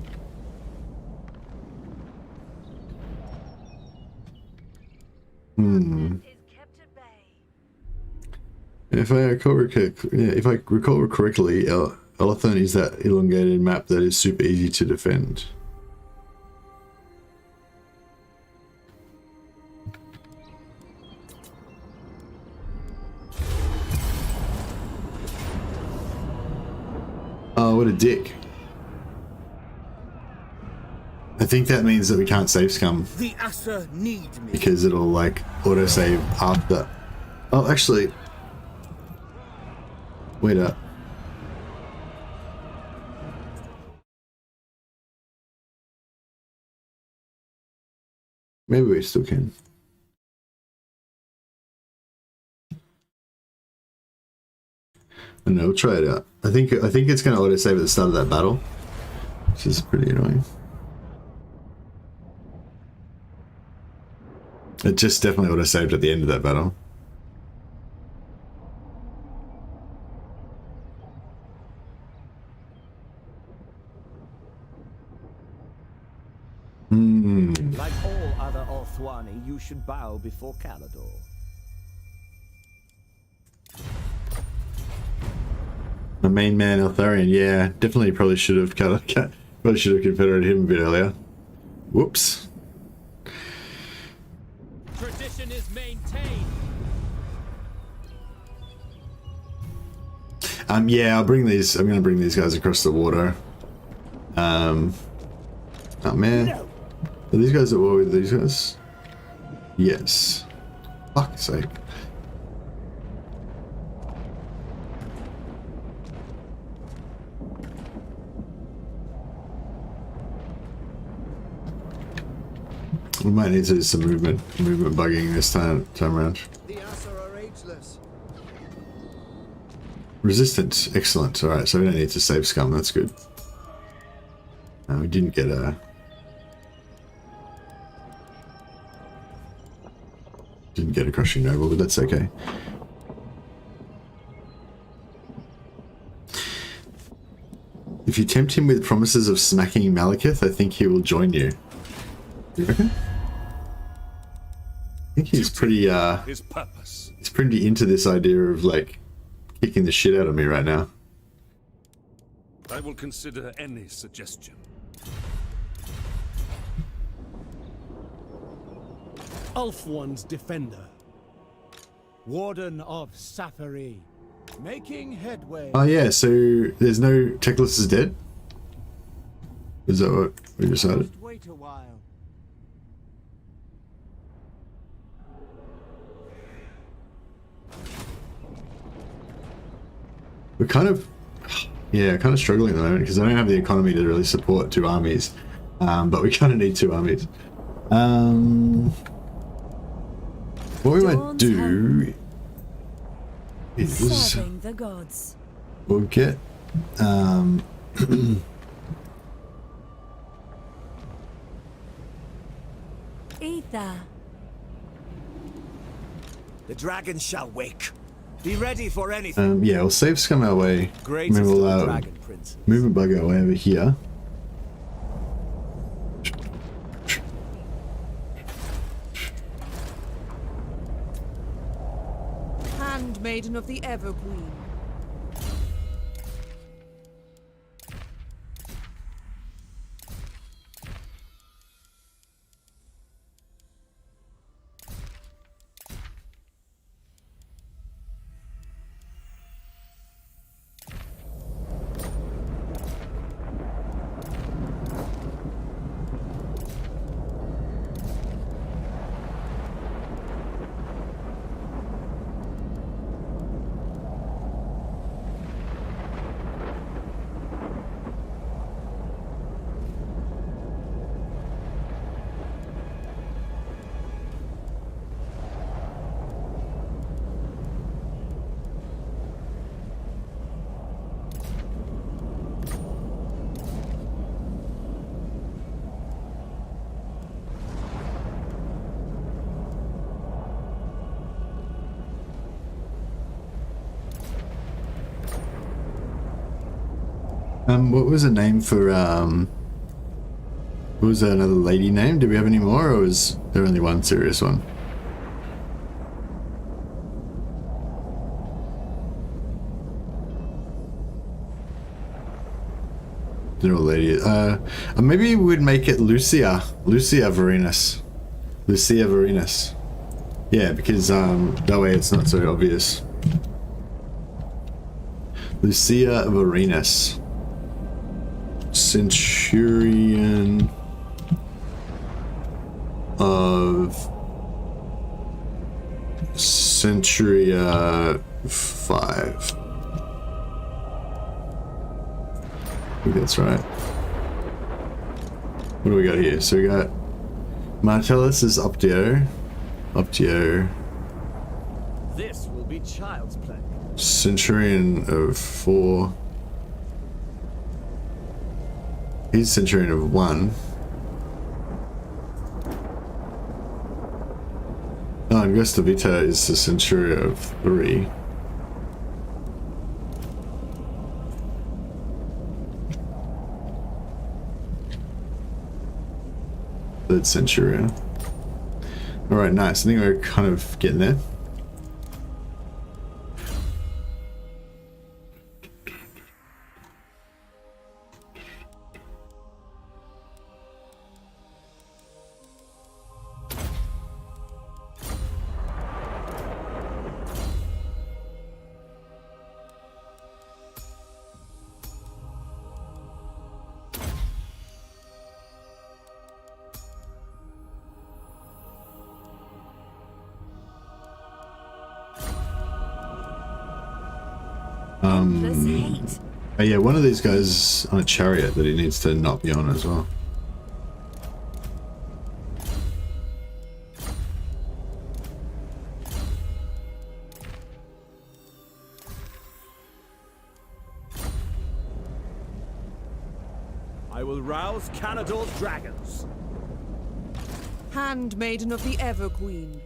Is kept at bay. If I recall correctly, Elthon is that elongated map that is super easy to defend. Oh, what a dick. I think that means that we can't save scum. The Asser need me. Because it'll like autosave after. Oh, actually. Wait up. Maybe we still can. I don't know, we'll try it out. I think it's gonna autosave at the start of that battle, which is pretty annoying. It just definitely autosaved at the end of that battle. Like all other ULTHUAN, you should bow before Calador. The main man, Eltharion, yeah, definitely probably should have confederated him a bit earlier. Whoops. Tradition is maintained. Yeah, I'm gonna bring these guys across the water. Oh man. Are these guys at war with these guys? Yes. Fuck's sake. We might need to do some movement bugging this time around. The Asser are ageless. Resistance, excellent. Alright, so we don't need to save scum, that's good. We didn't get a... Didn't get a crushing noble, but that's okay. If you tempt him with promises of smacking Malekith, I think he will join you. You reckon? I think he's pretty, His purpose. he's pretty into this idea of, like, kicking the shit out of me right now. I will consider any suggestion. ULTHUAN's defender. Warden of Safari. Making headway. Oh yeah, so there's no... Teclis is dead? Is that what we decided? Just wait a while. We're kind of... Yeah, kind of struggling at the moment because I don't have the economy to really support 2 armies. But we kind of need 2 armies. What we might do is Serving the gods. we'll get Ether. The dragon shall wake. Be ready for anything. yeah, we'll save scum our way. Greatest Maybe of we'll the dragon princes. movement bug our way over here. Handmaiden of the Everqueen. What was the name for, what was there another lady name? Do we have any more, or was there only one serious one? They're all lady. Maybe we'd make it Lucia Varenus. Lucia Varenus. Yeah, because, that way it's not so obvious. Lucia Varenus. Centurion of Centuria 5. I think that's right. What do we got here? So we got Martellus is Optio. This will be child's play. Centurion of 4. He's Centurion of 1. Oh, and Gustavita is the Centurion of 3. Third Centurion. Alright, nice. I think we're kind of getting there. Oh yeah, one of these guys is on a chariot that he needs to not be on as well. I will rouse Canador's dragons. Handmaiden of the Everqueen.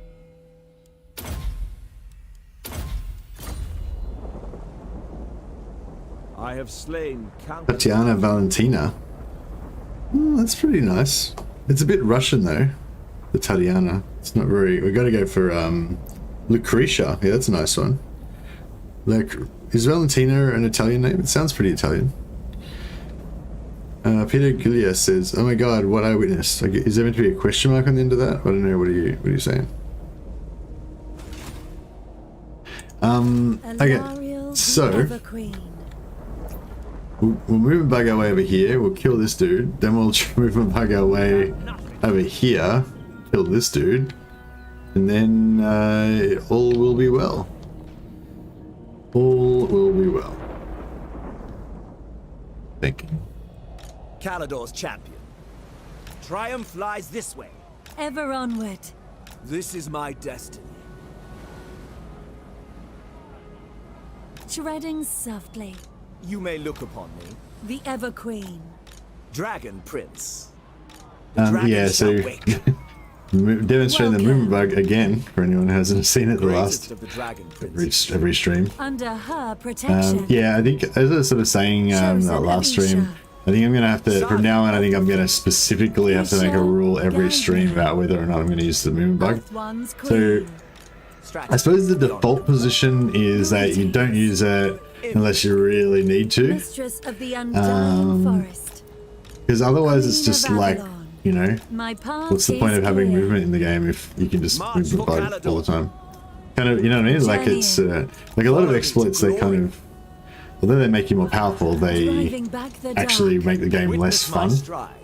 I have slain countless. Tatiana Valentina. Oh, that's pretty nice. It's a bit Russian though. The Tatiana. It's not very. We got to go for Lucretia. Yeah, that's a nice one. Like, is Valentina an Italian name? It sounds pretty Italian. Peter Gillias says, "Oh my God, what I witnessed." Like, is there meant to be a question mark on the end of that? I don't know. What are you saying? Okay. So. We'll move and bug our way over here, we'll kill this dude, then we'll move and bug our way over here, kill this dude, and then all will be well. All will be well. Thank you. Calador's champion. Triumph lies this way. Ever onward. This is my destiny. Treading softly. You may look upon me. The Everqueen. Dragon Prince. Yeah, so demonstrating the moon bug again for anyone who hasn't seen it the last every stream. Under her protection. Yeah, I think as I was sort of saying that last stream, I think I'm gonna have to from now on. I think I'm gonna specifically have to make a rule every stream about whether or not I'm gonna use the moon bug. So I suppose the default position is that you don't use it unless you really need to. Mistress of the Undying Forest. Because otherwise it's just like, you know, what's the point of having movement in the game if you can just move the bug all the time? Kind of, you know what I mean? Like it's like a lot of exploits, they kind of, although they make you more powerful, they actually make the game less fun.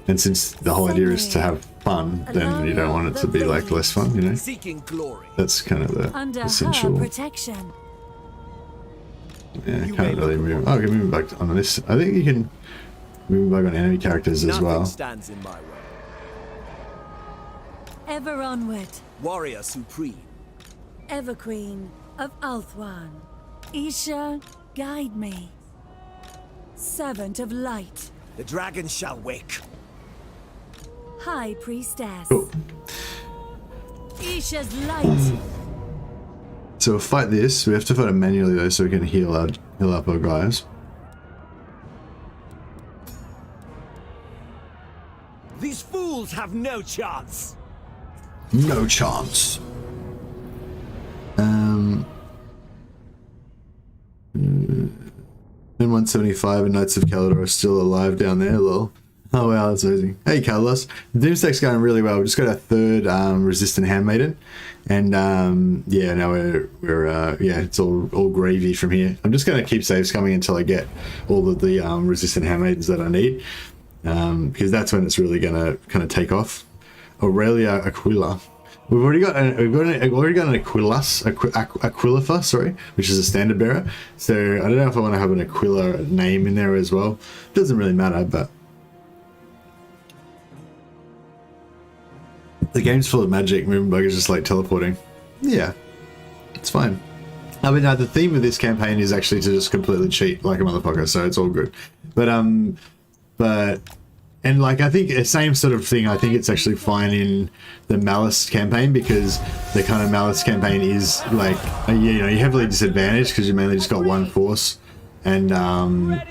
And since the whole idea is to have fun, then you don't want it to be like less fun, you know? That's kind of the essential. Yeah, I can't really move. Oh, I can move back on this. I think you can move back on enemy characters as well. Stands in my way. Ever onward. Warrior supreme. Everqueen of ULTHUAN. Isha, guide me. Servant of light. The dragon shall wake. High priestess. Cool. Isha's light. So we'll fight this. We have to fight it manually though, so we can heal up our guys. These fools have no chance. No chance. And 175 and Knights of Calador are still alive down there, lol. Oh wow, that's amazing. Hey Carlos, the Doomstack's going really well. We just got our third resistant handmaiden, and yeah, now we're yeah, it's all gravy from here. I'm just going to keep saves coming until I get all of the resistant handmaidens that I need. because that's when it's really gonna kind of take off. Aurelia Aquila. We've already got an Aquilifa, sorry, which is a standard bearer. So I don't know if I want to have an Aquila name in there as well. Doesn't really matter, but the game's full of magic. Moonbug is just like teleporting. Yeah, it's fine. I mean, the theme of this campaign is actually to just completely cheat like a motherfucker, so it's all good. And like, I think the same sort of thing, I think it's actually fine in the Malice campaign, because the kind of Malice campaign is like, you know, you're heavily disadvantaged because you mainly just got one force, and you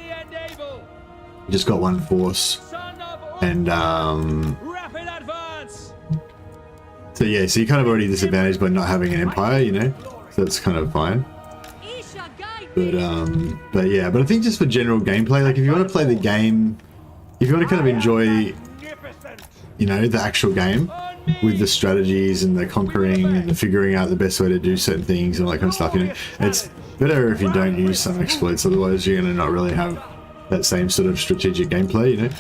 just got one force, and so yeah, so you're kind of already disadvantaged by not having an empire, you know, so that's kind of fine. But yeah, but I think just for general gameplay, like if you want to play the game, if you want to kind of enjoy, you know, the actual game with the strategies and the conquering and the figuring out the best way to do certain things and all that kind of stuff, you know, it's better if you don't use some exploits, otherwise you're going to not really have that same sort of strategic gameplay, you know.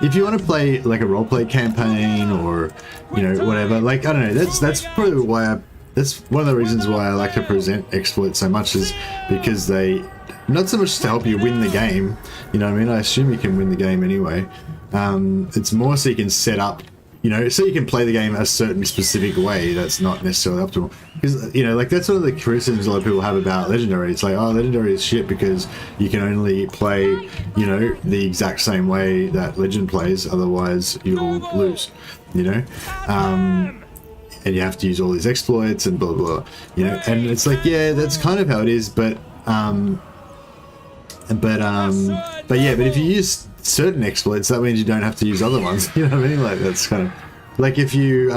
If you want to play like a roleplay campaign or, you know, whatever, like, I don't know, that's probably why that's one of the reasons why I like to present exploits so much, is because they, not so much to help you win the game, you know what I mean? I assume you can win the game anyway. It's more so you can set up, you know, so you can play the game a certain specific way that's not necessarily optimal. Because, you know, like that's one of the criticisms a lot of people have about Legendary. It's like, oh, Legendary is shit because you can only play, you know, the exact same way that Legend plays, otherwise you'll lose, you know? And you have to use all these exploits and blah, blah, blah, you know? And it's like, yeah, that's kind of how it is, but yeah, but if you use certain exploits, that means you don't have to use other ones. You know what I mean? Like that's kind of like if you,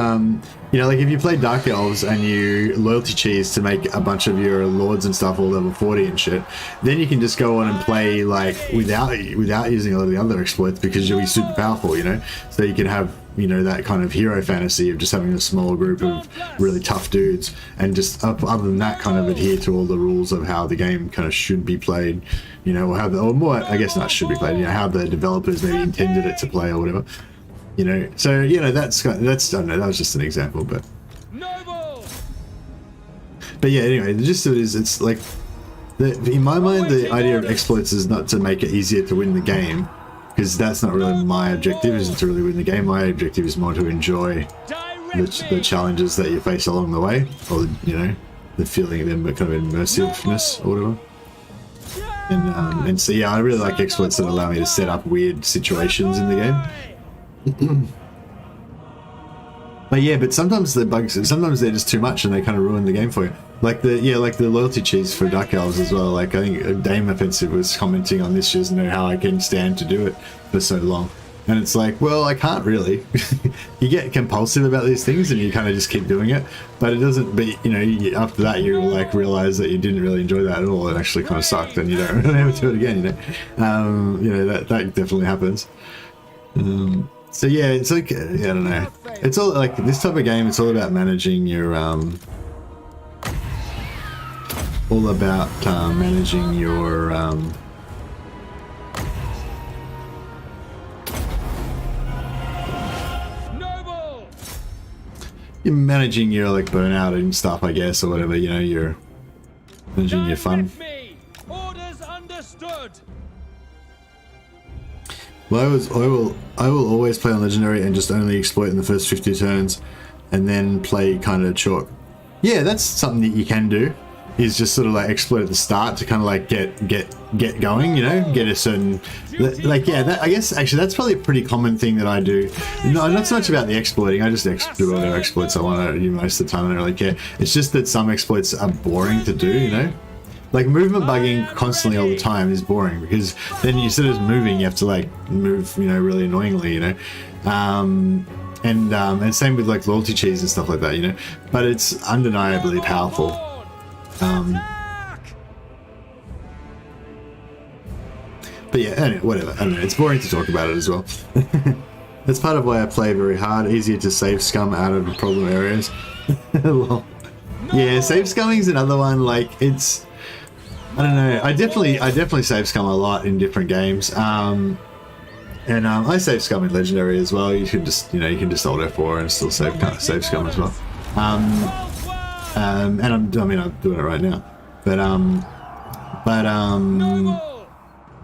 you know, like if you play Dark Elves and you loyalty cheese to make a bunch of your lords and stuff all level 40 and shit, then you can just go on and play like without using a lot of the other exploits, because you'll be super powerful, you know. So you can have, you know, that kind of hero fantasy of just having a small group of really tough dudes, and just other than that, kind of adhere to all the rules of how the game kind of should be played, you know, or how or more, I guess not should be played, you know, how the developers maybe intended it to play or whatever, you know. So, you know, that's I don't know, that was just an example, but yeah, anyway, the gist of it is, it's like, in my mind, the idea of exploits is not to make it easier to win the game, because that's not really my objective, isn't to really win the game. My objective is more to enjoy the challenges that you face along the way, or, you know, the feeling of them, kind of immersiveness or whatever. And so yeah, I really like exploits that allow me to set up weird situations in the game. But yeah, but sometimes the bugs, sometimes they're just too much and they kind of ruin the game for you. Like the loyalty cheese for Dark Elves as well. Like I think Dame Offensive was commenting on this, she doesn't know how I can stand to do it for so long. And it's like, well, I can't really. You get compulsive about these things and you kind of just keep doing it, but it doesn't, but you know, after that you like realize that you didn't really enjoy that at all. It actually kind of sucked and you don't really ever do it again, you know. You know, that definitely happens. So yeah, it's like, I don't know. It's all like this type of game, it's all about managing your, you're managing your like burnout and stuff, I guess, or whatever, you know, you're managing your fun. Orders understood. Well, I will always play on Legendary and just only exploit in the first 50 turns, and then play kind of chalk. Yeah, that's something that you can do. Is just sort of like exploit at the start to kind of like get going, you know, get a certain, like, yeah, that, I guess actually that's probably a pretty common thing that I do. No, not so much about the exploiting. I just do whatever exploits I want to do most of the time. I don't really care. It's just that some exploits are boring to do, you know. Like movement bugging constantly all the time is boring, because then instead of moving, you have to like move, you know, really annoyingly, you know. And same with like loyalty cheese and stuff like that, you know. But it's undeniably powerful. But yeah, anyway, whatever. I don't know. It's boring to talk about it as well. That's part of why I play very hard. Easier to save scum out of problem areas. Well, yeah, save scumming's another one. Like it's, I don't know. I definitely save scum a lot in different games. And I save scum in legendary as well. You can just, you can just hold F4 and still save scum as well. And I'm doing it right now. But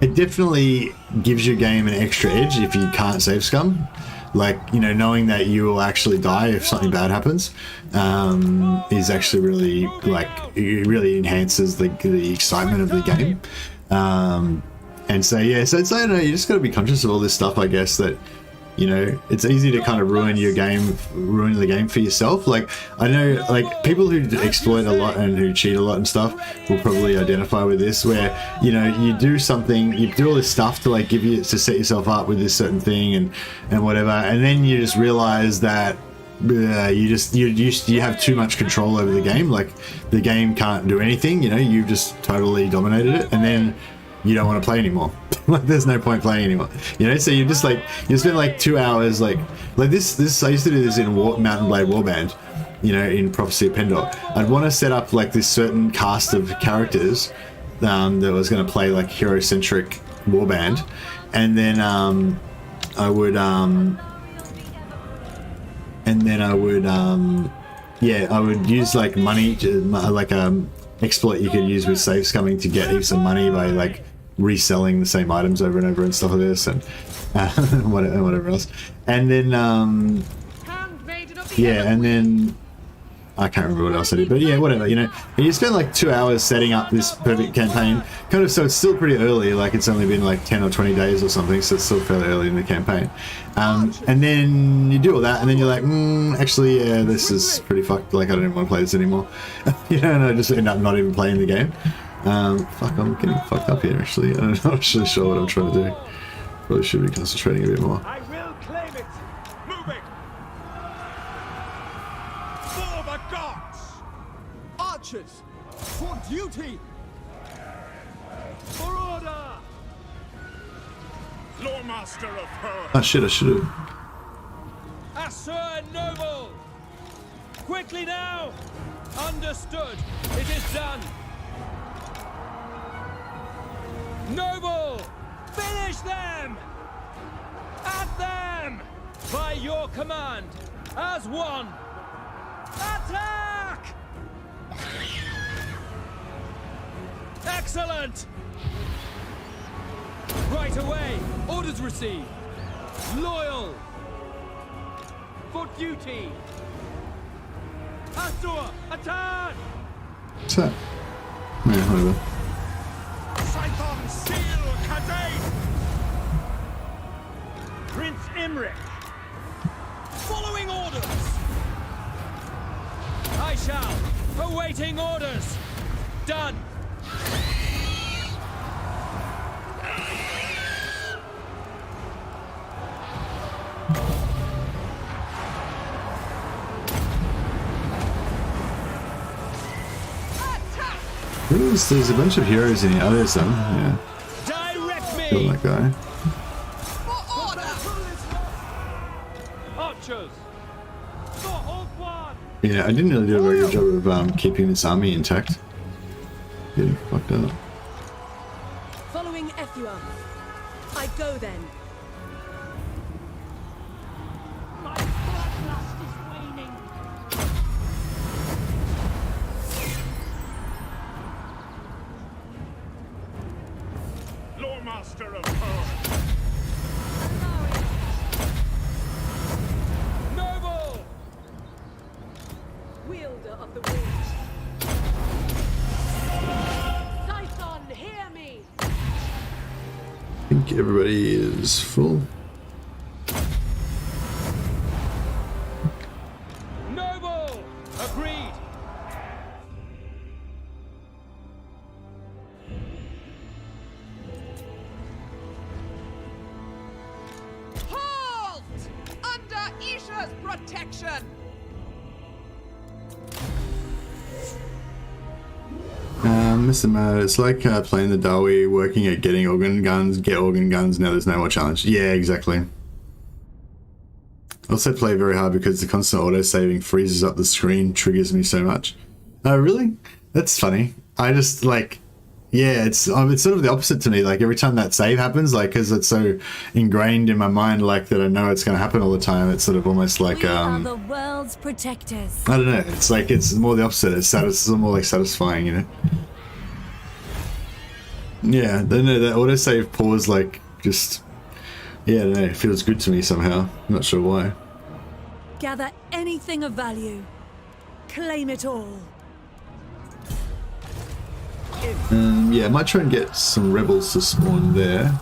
it definitely gives your game an extra edge if you can't save scum. Like, knowing that you will actually die if something bad happens, is actually really, like, it really enhances the excitement of the game. And so, yeah, so it's, I don't know, you just got to be conscious of all this stuff, I guess, that, it's easy to kind of ruin the game for yourself. Like, I know, like, people who exploit a lot and who cheat a lot and stuff will probably identify with this, where, you do something, you do all this stuff to, like, to set yourself up with this certain thing and whatever, and then you just realize that you have too much control over the game. Like, the game can't do anything, you've just totally dominated it, and then you don't want to play anymore. Like, there's no point playing anymore, so you just, like, you spend like 2 hours like this. I used to do this in Mountain Blade Warband, in Prophecy of Pendor. I'd want to set up like this certain cast of characters that was going to play like hero-centric warband, and then I would use like money to, like exploit you could use with save scumming to get heaps of money by like reselling the same items over and over and stuff like this, and whatever else. And then and then I can't remember what else I did, but yeah, whatever, and you spend like 2 hours setting up this perfect campaign, kind of, so it's still pretty early, like it's only been like 10 or 20 days or something, so it's still fairly early in the campaign. And then you do all that, and then you're like, actually, yeah, this is pretty fucked, like I don't even want to play this anymore. And I just end up not even playing the game. Fuck, I'm getting fucked up here, actually. I'm not actually sure what I'm trying to do. Probably should be concentrating a bit more. I will claim it. Moving. For the gods. Archers, for duty. For order. Loremaster of her. Ah, shit, I should have. Assur noble. Quickly now. Understood. It is done. Noble! Finish them! At them! By your command, as one! Attack! Excellent! Right away! Orders received! Loyal! For duty! Assur, attack! What's that? Yeah, whatever. Scython seal Cadane! Prince Imric! Following orders! I shall! Awaiting orders! Done! There's a bunch of heroes in here. Oh, there's some. Yeah. Direct me! Kill that guy. Archers! For ULTHUAN! Yeah, I didn't really do a very good job of keeping this army intact. Getting fucked up. Following ULTHUAN. I go then. My bloodlust is waning! Loremaster of her! Noble! Wielder of the wind. Scython, hear me! I think everybody is full. Noble! Agreed! Halt! Under Isha's protection! Mr. Mad, it's like playing the Dawi, working at getting organ guns, get organ guns, now there's no more challenge. Yeah, exactly. I also play very hard because the constant auto-saving freezes up the screen, triggers me so much. Oh, really? That's funny. I just, like, Yeah, it's sort of the opposite to me. Like every time that save happens, like because it's so ingrained in my mind, like that I know it's going to happen all the time. It's sort of almost like We are the world's protectors. I don't know. It's like it's more the opposite. It's more like satisfying, you know. Yeah, then that autosave pause, like just yeah, I don't know. It feels good to me somehow. I'm not sure why. Gather anything of value. Claim it all. Yeah, I might try and get some rebels to spawn there.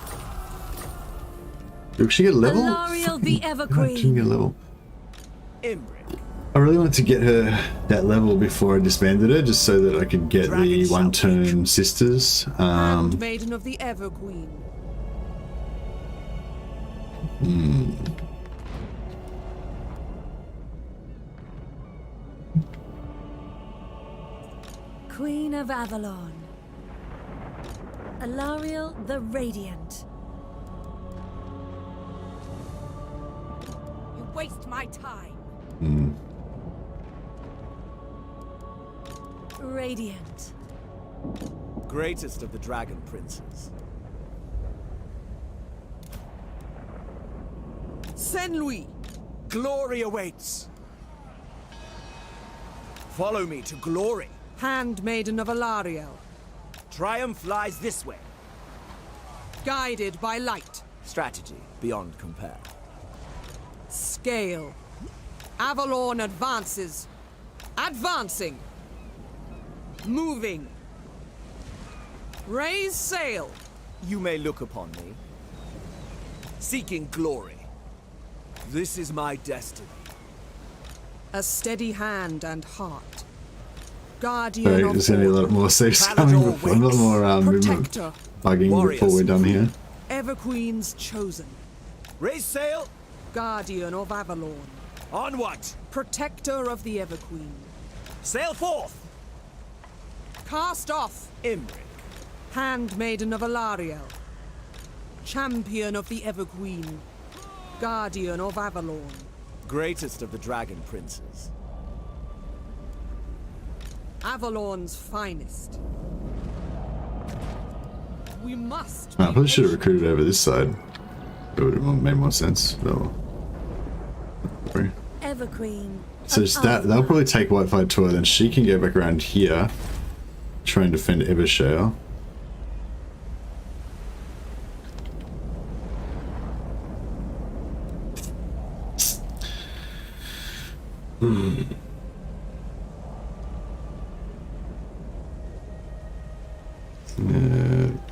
Did she get a level? Alariel the She didn't Everqueen. get a level. Imbric. I really wanted to get her that level before I disbanded her, just so that I could get the one-turn sisters. Handmaiden of the Everqueen. Queen of Avalon. Alariel the Radiant. You waste my time. Radiant. Greatest of the dragon princes. Saint Louis. Glory awaits. Follow me to glory. Handmaiden of Alariel. Triumph lies this way. Guided by light. Strategy beyond compare. Scale. Avalon advances. Advancing. Moving. Raise sail. You may look upon me. Seeking glory. This is my destiny. A steady hand and heart. Guardian Sorry, of there's going to be a lot more saves coming before, a lot more movement Protector. bugging Warriors. before we're done here. Everqueen's chosen. Raise sail. Guardian of Avalon. Onward. Protector of the Everqueen. Sail forth. Cast off. Imbric. Handmaiden of Alariel. Champion of the Everqueen. Guardian of Avalon. Greatest of the dragon princes. Avalon's finest. We must. I be probably should have patient. recruited over this side. It would have made more sense. No. Sorry. Everqueen. So just that, they'll probably take Whitefight Tour, then she can go back around here, try and defend Evershale.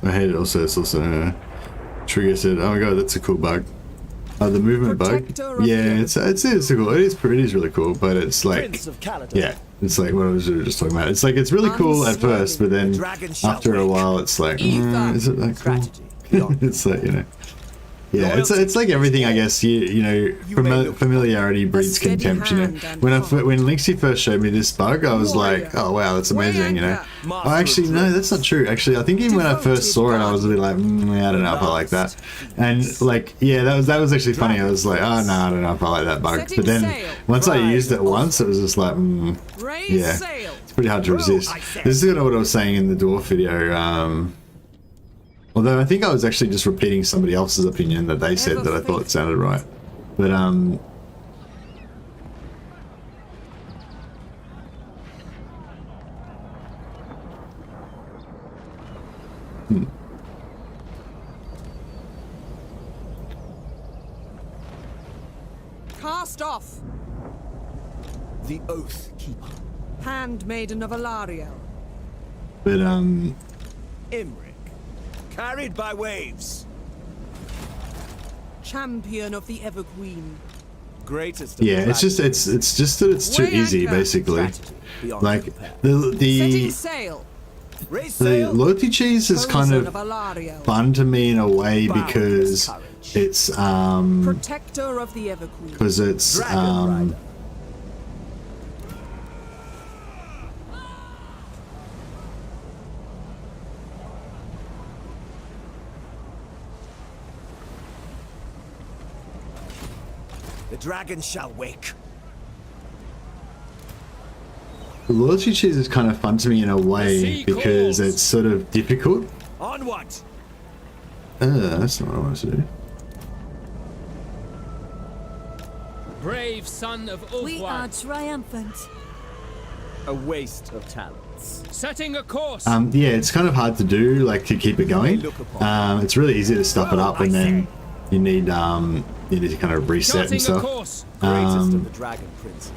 I hate it also, it's also Trigger said, oh my god, that's a cool bug. The movement Protector bug. of Yeah, the- it's cool. It is really cool, but it's like Prince of Caledon. yeah, it's like what I was just talking about. It's like it's really cool at first, but then Dragon shall after a wake. while, it's like, Ether. is it that cool? Strategy beyond It's like, you know, yeah, Loyalty. it's like everything, I guess. You know, may look- familiarity breeds steady contempt. You know, hand and when heart. when Linksy first showed me this bug, I was Warrior. like, oh wow, that's amazing. You know, Warrior. Master oh, actually, of no, Drift. that's not true. Actually, I think even when I first saw it, I was a bit like, I don't know if I like that. And like, yeah, that was actually funny. I was like, oh no, I don't know if I like that bug. Setting But then sail. once I Pride used it of once, it was just like, Raise yeah. sail. It's pretty hard to resist. I said. This is kind of what I was saying in the dwarf video. Although I think I was actually just repeating somebody else's opinion that they said that I thought sounded right. But Cast off. The Oath Keeper. Handmaiden of Alariel. Imric. Carried by waves. Champion of the Everqueen. Greatest of yeah, the it's just that it's too Weigh easy, anchor. basically. Strategy beyond Like compare. Setting the sail. Raise the sail. loyalty cheese is kind Chosen of Alariel. fun to me in a way Boundless because courage. it's Protector of the Everqueen. because it's Dragon Rider. The dragon shall wake. Loyalty cheese is kind of fun to me in a way because it's sort of difficult. Onward! That's not what I wanted to do. Brave son of We are ULTHUAN. triumphant. A waste of talents. Setting a course. Yeah, it's kind of hard to do, like to keep it going. It's really easy to stuff it up, and then you need to kind of reset and Charting a stuff. course. Greatest of the dragon princes.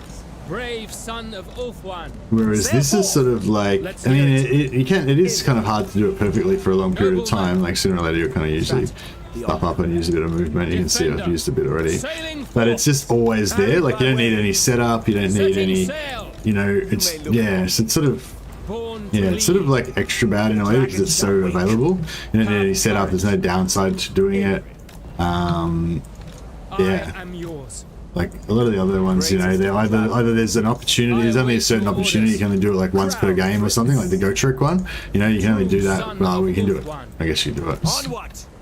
Brave son of ULTHUAN. Whereas this is sort of like, I mean, it is kind of hard to do it perfectly for a long period of time. Like sooner or later, you kind of usually stuff up and use a bit of movement. You can see I've used a bit already, but it's just always there. Like you don't need any setup, you don't need any, you know, it's so it's sort of. Yeah, it's sort of like extra bad in a way because it's so available. You don't need any setup. There's no downside to doing it. I Yeah, am yours. like a lot of the other ones, you know, they're either there's an opportunity, there's only a certain opportunity you can only do it like once per game or something, like the go trick one. You know, you can only do that. Well, we can do it. I guess you do it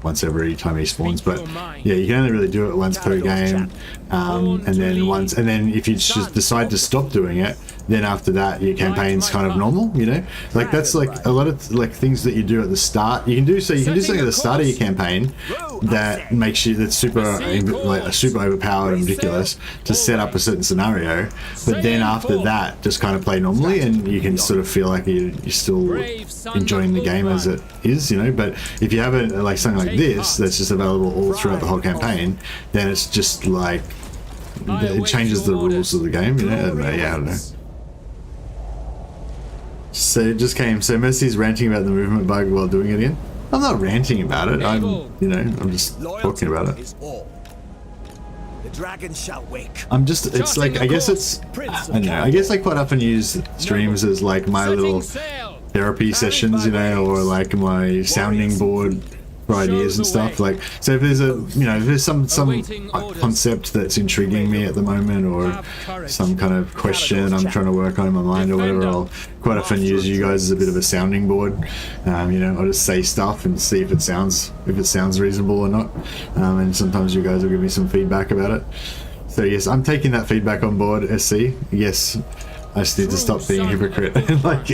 once every time he spawns, but yeah, you can only really do it once per game. And then if you just decide to stop doing it, then after that your campaign's kind of normal, you know, like that's like a lot of like things that you do at the start. You can do something at the start of your campaign that makes you that's super overpowered and ridiculous to set up a certain scenario, but then after that just kind of play normally and you can sort of feel like you're still enjoying the game as it is, you know. But if you have it like something like this that's just available all throughout the whole campaign, then it's just like it changes the rules of the game, you know. Yeah, I don't know. So it just came. So Mercy's ranting about the movement bug while doing it again. I'm not ranting about it. I'm just talking about it. Is all. The dragon shall wake. I'm just. It's like I guess it's. I don't know. I guess I quite often use streams as like my little therapy sessions, you know, or like my sounding board for ideas and stuff. Like, so if there's if there's some concept that's intriguing me at the moment, or some kind of question I'm trying to work on in my mind or whatever, I'll quite often use you guys as a bit of a sounding board. You know, I'll just say stuff and see if it sounds reasonable or not. And sometimes you guys will give me some feedback about it. So yes, I'm taking that feedback on board, SC. Yes, I just need to stop being a hypocrite and like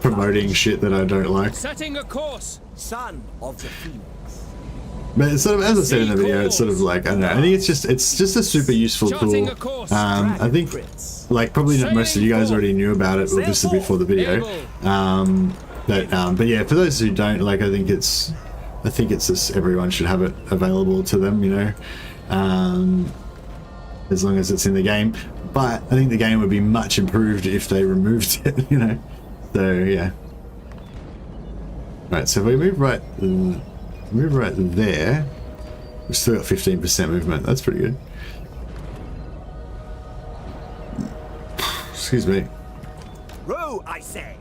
promoting shit that I don't like. Setting a course. Son of the Phoenix. But it's sort of, as I said in the video, it's sort of like, I don't know, I think it's just a super useful tool. I think like probably not most of you guys already knew about it, or this is before the video. But yeah, for those who don't, like, I think it's just everyone should have it available to them, you know, as long as it's in the game. But I think the game would be much improved if they removed it, you know. So yeah. Right, so if we move right there, we've still got 15% movement. That's pretty good. Excuse me. Row, I say.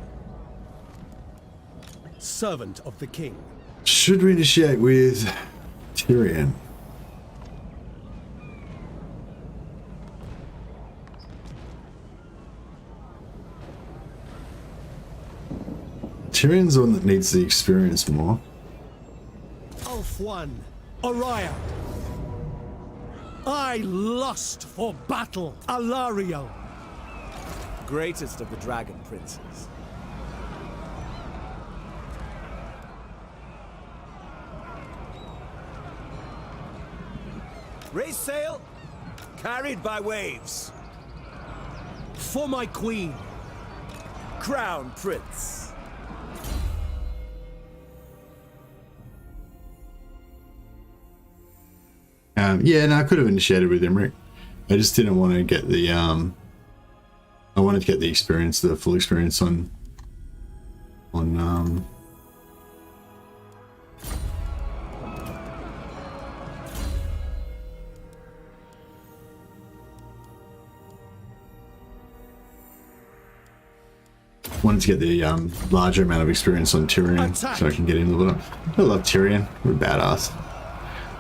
Servant of the king. Should we initiate with Tyrion? Tyrion's the one that needs the experience more. ULTHUAN, Orion. I lust for battle, Alariel. Greatest of the dragon princes. Raise sail, carried by waves. For my queen. Crown prince. Yeah, no, I could have initiated with Imric. I just didn't want to get the I wanted to get the experience, the full experience on wanted to get the larger amount of experience on Tyrion, so I can get him a little bit. I love Tyrion. We're badass.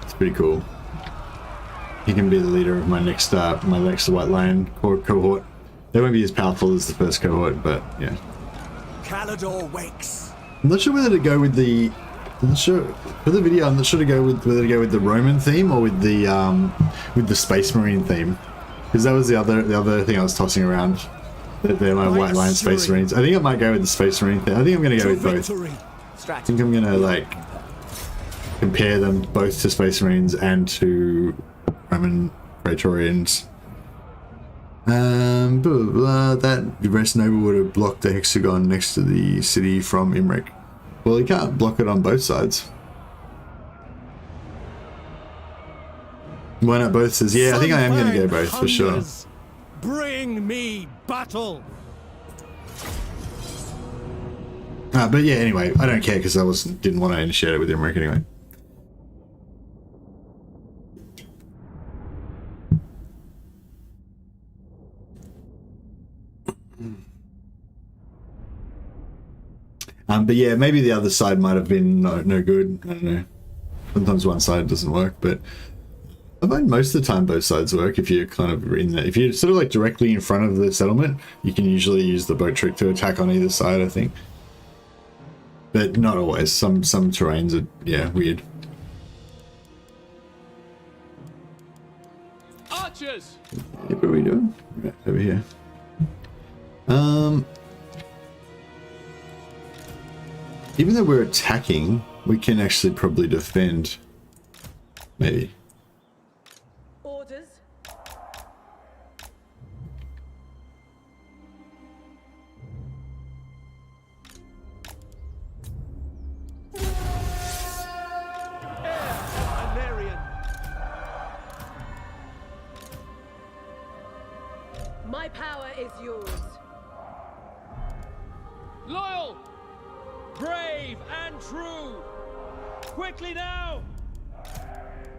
It's pretty cool. He can be the leader of my next White Lion cohort. They won't be as powerful as the first cohort, but yeah. Calador wakes. I'm not sure whether to go with the. I'm not sure for the video. I'm not sure to go with whether to go with the Roman theme or with the Space Marine theme, because that was the other thing I was tossing around. They're my White Lion Space Marines. I think I might go with the Space Marine thing. I think I'm going to go with both. I think I'm going to, like, compare them both to Space Marines and to Roman Praetorians. Blah, blah, blah. That rest noble would have blocked the hexagon next to the city from Imric. Well, you can't block it on both sides. Why not both? Says, yeah, I think I am going to go both for sure. Bring me battle. But yeah, anyway, I don't care because I didn't want to initiate it with Imric anyway. But yeah, maybe the other side might have been no good. I don't know. Sometimes one side doesn't work, but I find most of the time both sides work. If you're kind of in there, if you're sort of like directly in front of the settlement, you can usually use the boat trick to attack on either side, I think. But not always. Some terrains are, yeah, weird. Archers. What are we doing? Right, over here. Even though we're attacking, we can actually probably defend. Maybe. Orders. My power is yours. Loyal, brave, and true. Quickly now.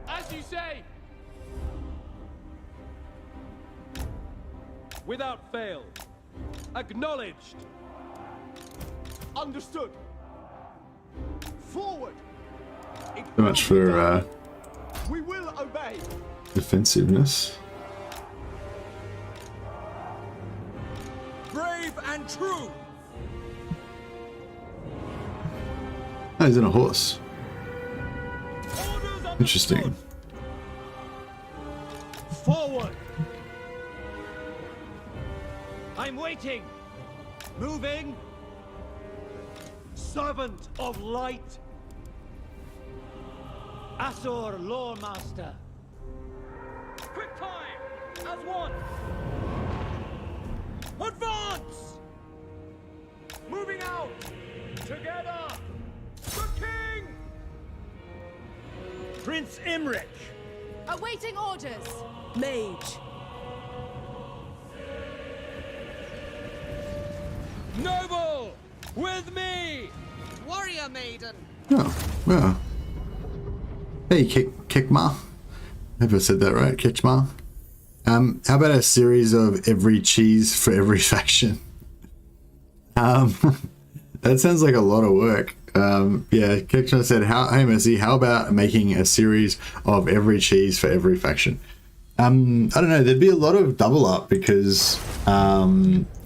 As you say. Without fail. Acknowledged. Understood. Forward. So much for We will obey. defensiveness. Brave and true. Oh, he's in a horse. Orders Interesting. understood. Forward. I'm waiting. Moving. Servant of light. Asur Loremaster. Quick time, as one. Advance! Moving out! Together! The king! Prince Imric! Awaiting orders. Mage. Noble! With me! Warrior maiden. Oh, well. Hey, Kikma. I hope I said that right, Kikma. How about a series of every cheese for every faction? That sounds like a lot of work. Yeah, Kikma said, hey Mercy, how about making a series of every cheese for every faction? I don't know, there'd be a lot of double up because a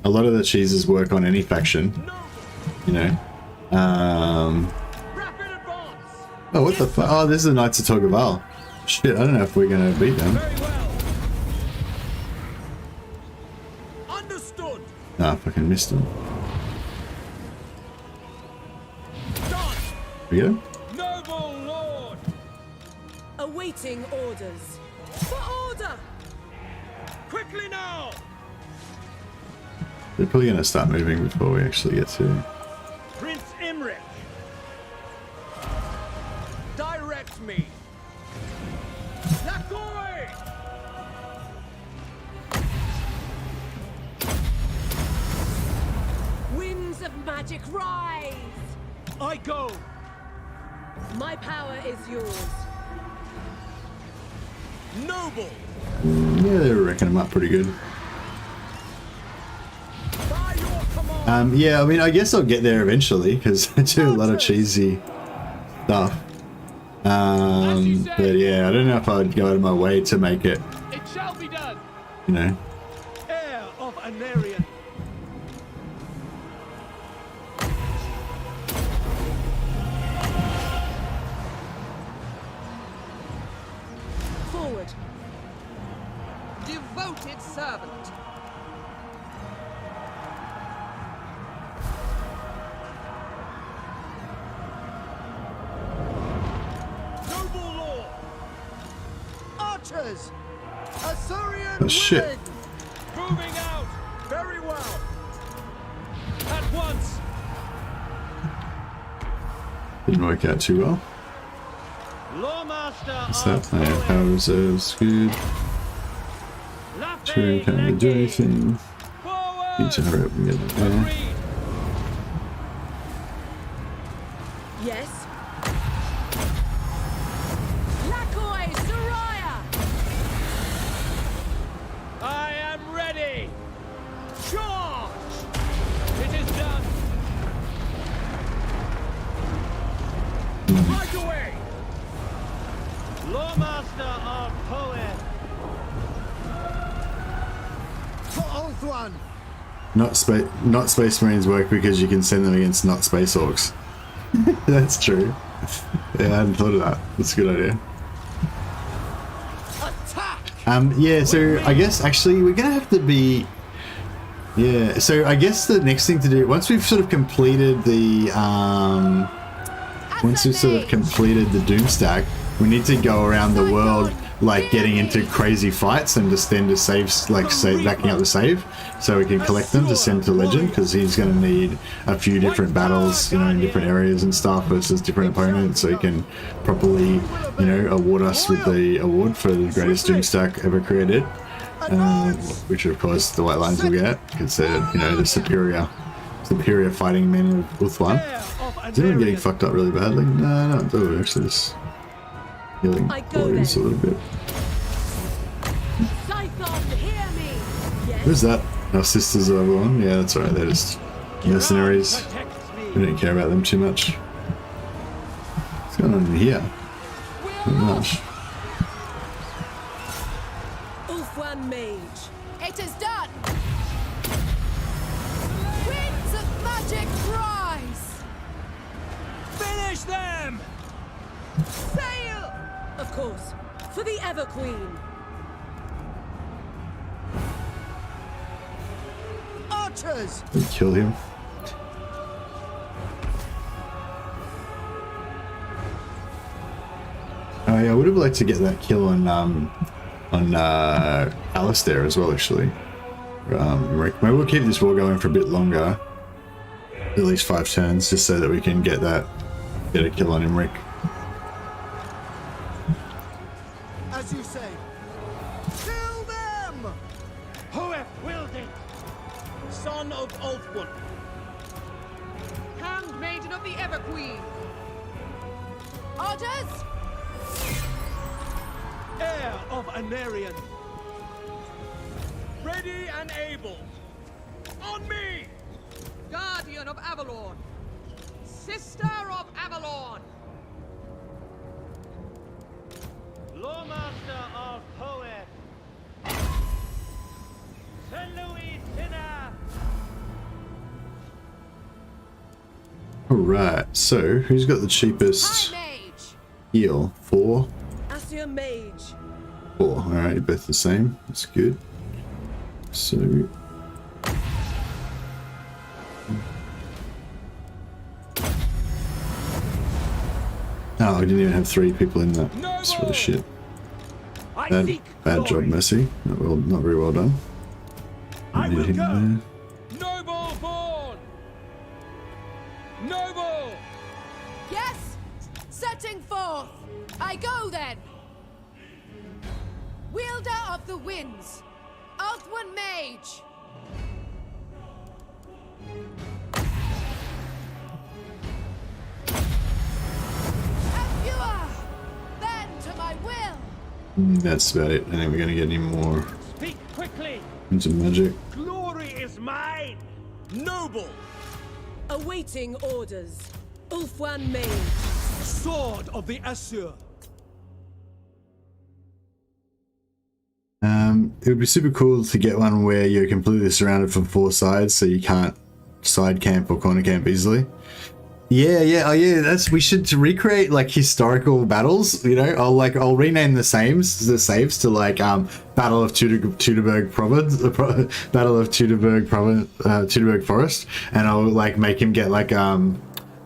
lot of the cheeses work on any faction, you know. Rapid advance! Oh, what the fuck? Oh, this is the Knights of Togaval. Shit, I don't know if we're gonna beat them. Very well. Understood. Ah, fucking missed them. Done. We get him? Noble lord. Awaiting orders. For order. Quickly now. They're probably gonna start moving before we actually get to. Prince Imric. Direct me. Lakoi. Winds of magic rise. I go. My power is yours. Noble. Yeah, they were wrecking them up pretty good. By your command. Yeah, I mean, I guess I'll get there eventually because I do a lot of cheesy stuff. But yeah, I don't know if I'd go out of my way to make it, It shall be done. you know. Heir of Anarian. Forward. Devoted servant. Archers! Assyrian Oh shit. Moving out. Very well. At once. Didn't work out too well. Loremaster What's that? I have power reserves. Good. True, can't really do anything. Need to hurry up and get it there. Yes. Lakoi Soraya! I am ready. Charge! It is done. Right away. Loremaster of Poet. For ULTHUAN! Not Space Marines work because you can send them against not Space Orcs. That's true. Yeah, I hadn't thought of that. That's a good idea. Attack! Yeah, so I guess actually we're gonna have to be. Yeah, so I guess the next thing to do once we've sort of completed the Doomstack, we need to go around the world like getting into crazy fights and just then to save, like backing up the save, so we can collect them to send to Legend, because he's going to need a few different battles, you know, in different areas and stuff versus different opponents, so he can properly, you know, award us with the award for the greatest Doomstack ever created, which of course the White Lines will get, because they're, you know, the superior fighting men of ULTHUAN. Is anyone getting fucked up really badly? No, not really, actually just healing warriors a little bit. Who's that? Our sisters of everyone? Yeah, that's right, they're just mercenaries. We don't care about them too much. What's going on in here? Not much. ULTHUAN Mage. It is done! Winds of magic rise! Finish them! Sail! Of course. For the Ever Queen. Archers! We kill him. Oh yeah, I would have liked to get that kill on Alastar as well, actually. Maybe we'll keep this war going for a bit longer, at least 5 turns, just so that we can get a kill on Imric. As you say. Kill them! Whoever willed it. Son of ULTHUAN. Handmaiden of the Ever Queen. Orders! Heir of Anarian. Ready and able. On me! Guardian of Avalon. Sister of Avalon. Loremaster of Poet. St. Louis Sinner. Alright, so who's got the cheapest High Mage! heal? 4? Assia Mage. 4. Alright, both the same. That's good. So oh, I didn't even have 3 people in that. That's really shit. Bad job, Mercy. Not very well done. I will him go. there. Noble born. Noble. Yes! Setting forth! I go then! Wielder of the winds! ULTHUAN Mage! And you are! Then to my will! That's about it. I think we're gonna get any more Speak quickly. into magic. Glory is mine. Noble. Awaiting orders. ULTHUAN Mage. Sword of the Assur. It would be super cool to get one where you're completely surrounded from 4 sides, so you can't side camp or corner camp easily. Yeah, oh yeah, we should recreate like historical battles, you know. I'll rename the saves to like Battle of Teutoburg Province, Battle of Teutoburg Province, Teutoburg Forest, and I'll like make him get like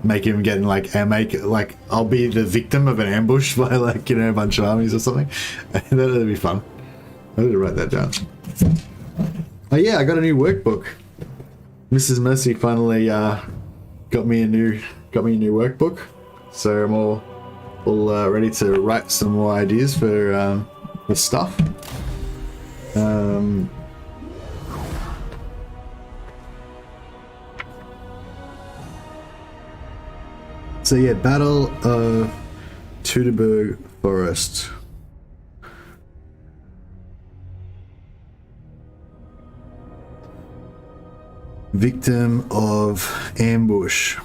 make him get in like I'll be the victim of an ambush by like, you know, a bunch of armies or something. That'd be fun. I need to write that down. Oh yeah, I got a new workbook. Mrs. Mercy finally got me a new workbook, so I'm all ready to write some more ideas for stuff. So yeah, Battle of Teutoburg Forest. Victim of ambush.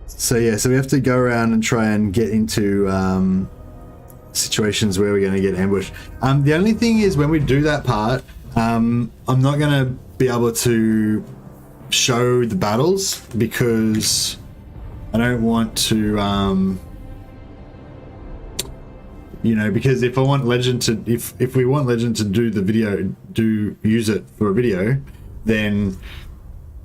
So yeah, so we have to go around and try and get into situations where we're going to get ambushed. The only thing is when we do that part, I'm not going to be able to show the battles because I don't want to, you know, because if I want Legend to, if we want Legend to do the video, use it for a video, then,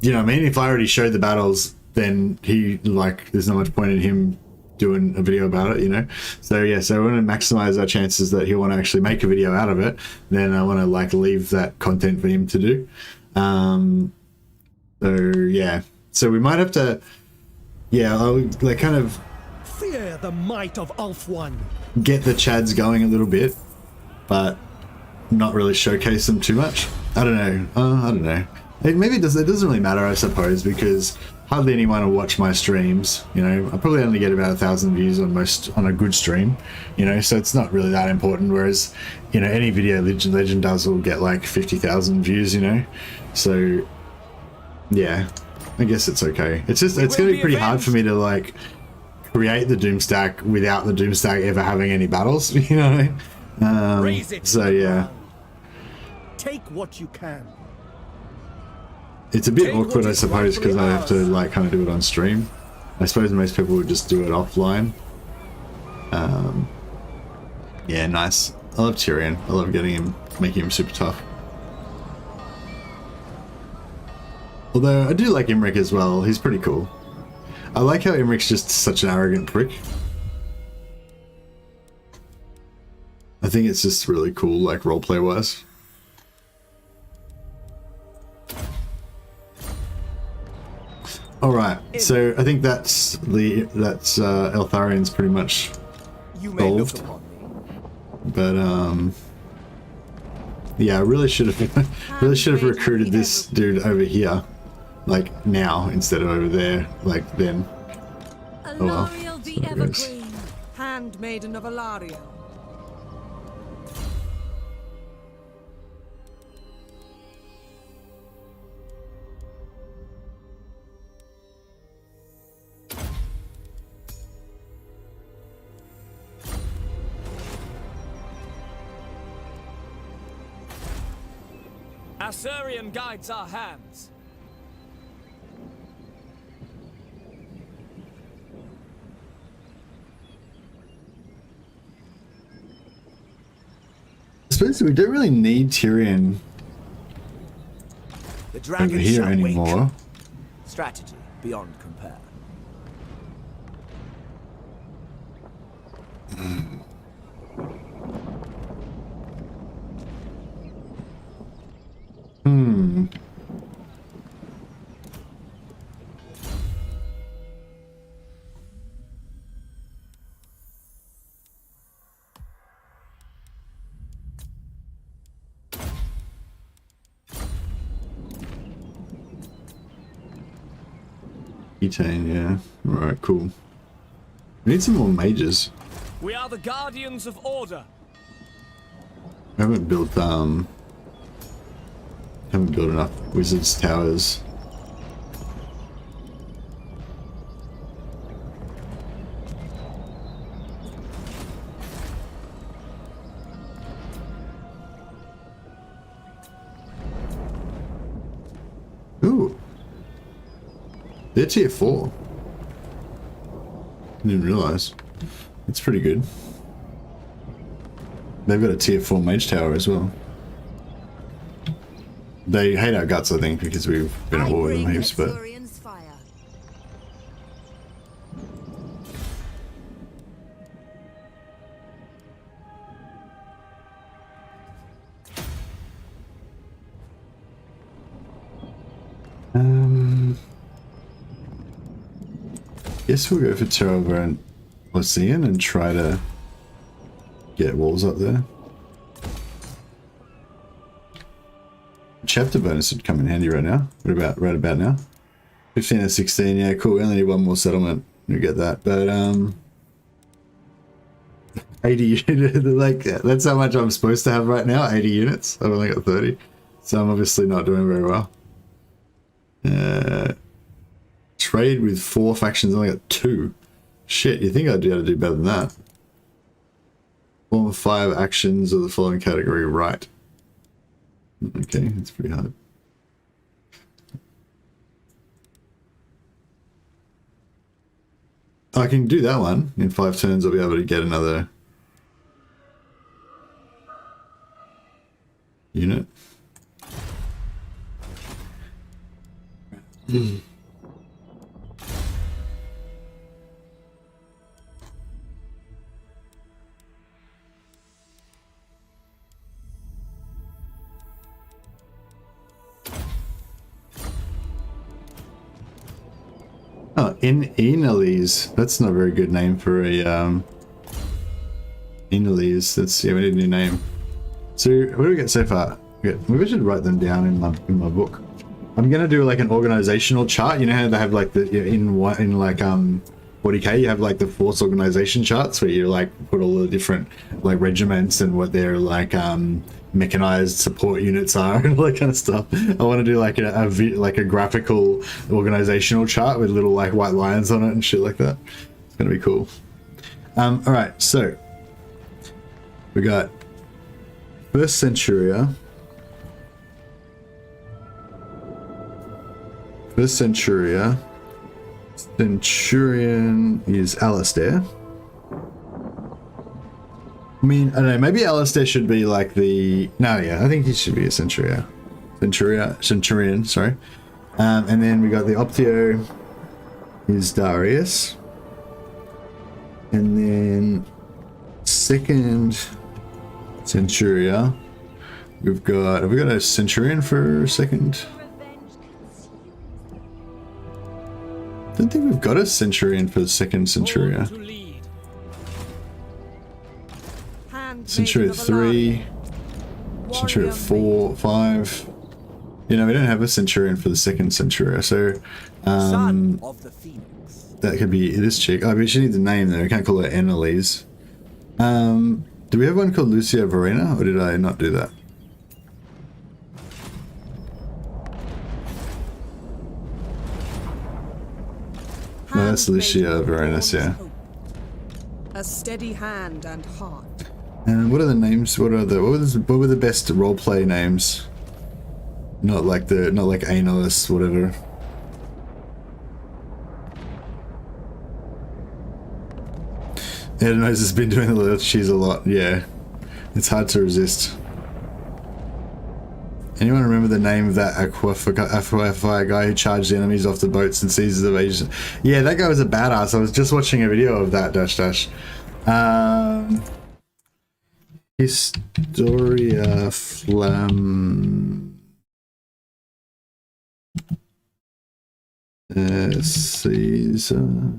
you know what I mean? If I already showed the battles, then he, like, there's not much point in him doing a video about it, you know? So yeah, so we want to maximize our chances that he'll want to actually make a video out of it. Then I want to like leave that content for him to do. So yeah, so we might have to, yeah, I'll like kind of Fear the might of ULTHUAN. Get the chads going a little bit, but not really showcase them too much. I don't know. I don't know. Maybe it doesn't really matter, I suppose, because hardly anyone will watch my streams. You know, I probably only get about 1,000 views on a good stream. You know, so it's not really that important. Whereas, you know, any video Legend does will get like 50,000 views. You know, so yeah, I guess it's okay. It's just it's going to be pretty hard for me to like create the Doomstack without the Doomstack ever having any battles. You know what I mean? So yeah, take what you can. It's a bit awkward, I suppose, because I have to like kind of do it on stream. I suppose most people would just do it offline. Yeah, nice. I love Tyrion. I love making him super tough. Although I do like Imric as well. He's pretty cool. I like how Imric's just such an arrogant prick. I think it's just really cool, like roleplay wise. Alright, so I think that's Eltharian's pretty much solved. But yeah, I really should have recruited this dude over here, like now instead of over there, like then. Oh well. The Evergreen, Handmaiden of Alaria. Asuryan guides our hands. I suppose we don't really need Tyrion over here anymore. Strategy beyond compare. Ketane, yeah. Alright, cool. We need some more mages. We are the guardians of order. I haven't built enough wizards towers. Ooh. They're tier 4. Didn't realise. That's pretty good. They've got a tier 4 mage tower as well. They hate our guts, I think, because we've been at war with them heaps, but... Guess we'll go for Terrova and Ocean and try to get walls up there. Chapter bonus would come in handy right now. Right about now. 15 and 16, yeah, cool. We only need one more settlement. We get that, but 80 units, like that's how much I'm supposed to have right now. 80 units. I've only got 30, so I'm obviously not doing very well. Trade with 4 factions. I only got 2. Shit, you think I'd be able to do better than that? 4 or 5 actions of the following category, right? Okay, that's pretty hard. I can do that one. In 5 turns I'll be able to get another unit. Oh, Enelise. That's not a very good name for a Enelise. That's, yeah, we need a new name. So what do we get so far? Maybe I should write them down in my book. I'm gonna do like an organizational chart. You know how they have like the in like 40k you have like the force organization charts where you like put all the different like regiments and what their like mechanized support units are and all that kind of stuff. I want to do like a graphical organizational chart with little like white lines on it and shit like that. It's gonna be cool. All right, so we got first Centuria. First Centuria. Centurion is Alastar. I mean, I don't know, maybe Alastar should be like the... No, yeah, I think he should be a Centurion, sorry. And then we got the Optio is Darius. And then second Centuria, we've got... Have we got a Centurion for second? I don't think we've got a Centurion for the second Centuria. Centuria 3, Centuria 4, 5. You know, we don't have a Centurion for the second Centuria, so that could be this chick. Oh, we should need the name though. We can't call her Enelise. Do we have one called Lucia Verena, or did I not do that? No, that's Lucia Verena, yeah. A steady hand and heart. And what are the names? What were the best roleplay names? Not like Analyst, whatever. Ed knows has been doing the cheese a lot. Yeah, it's hard to resist. Anyone remember the name of that Aquafire guy who charged the enemies off the boats and seizes the Asian? Yeah, that guy was a badass. I was just watching a video of that. Historia Flam Caesar.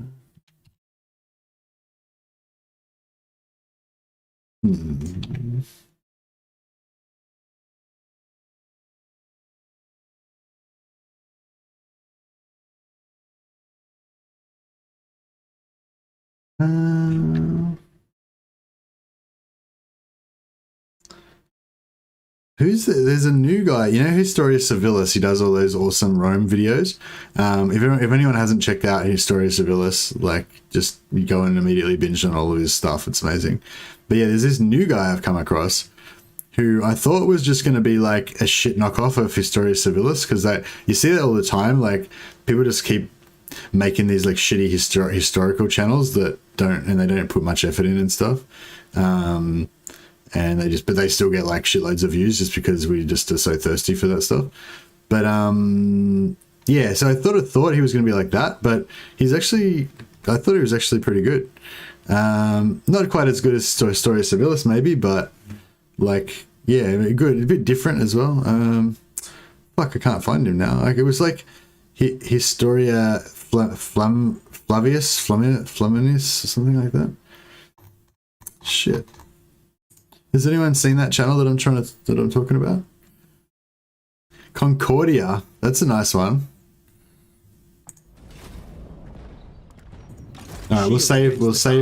There's a new guy, you know, Historia Civilis. He does all those awesome Rome videos. If anyone hasn't checked out Historia Civilis, like, just go and immediately binge on all of his stuff. It's amazing. But yeah, there's this new guy I've come across who I thought was just going to be like a shit knockoff of Historia Civilis, because you see that all the time. Like, people just keep making these like shitty historical channels that don't put much effort in and stuff. And but they still get like shitloads of views just because we just are so thirsty for that stuff. But yeah, so I thought he was going to be like that, but I thought he was actually pretty good. Not quite as good as Historia Civilis maybe, but like, yeah, good, a bit different as well. Fuck, I can't find him now. Like, it was like Historia Flaminus or something like that. Shit. Has anyone seen that channel that I'm talking about? Concordia. That's a nice one. All right, we'll save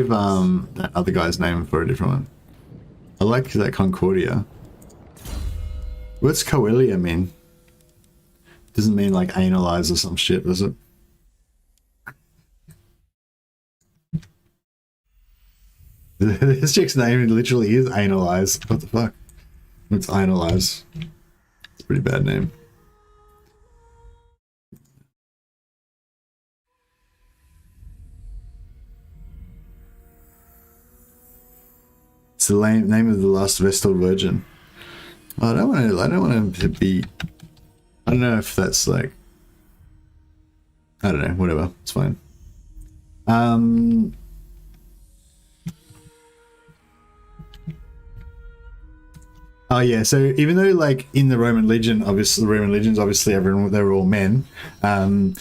that other guy's name for a different one. I like that Concordia. What's Coelia mean? Doesn't mean like analyze or some shit, does it? This chick's name literally is analyze. What the fuck? It's analyze. It's a pretty bad name. It's the name of the last Vestal Virgin. I don't want him to be. I don't know if that's like. I don't know. Whatever. It's fine. Oh yeah. So even though like in the Roman Legion, obviously everyone they're all men. I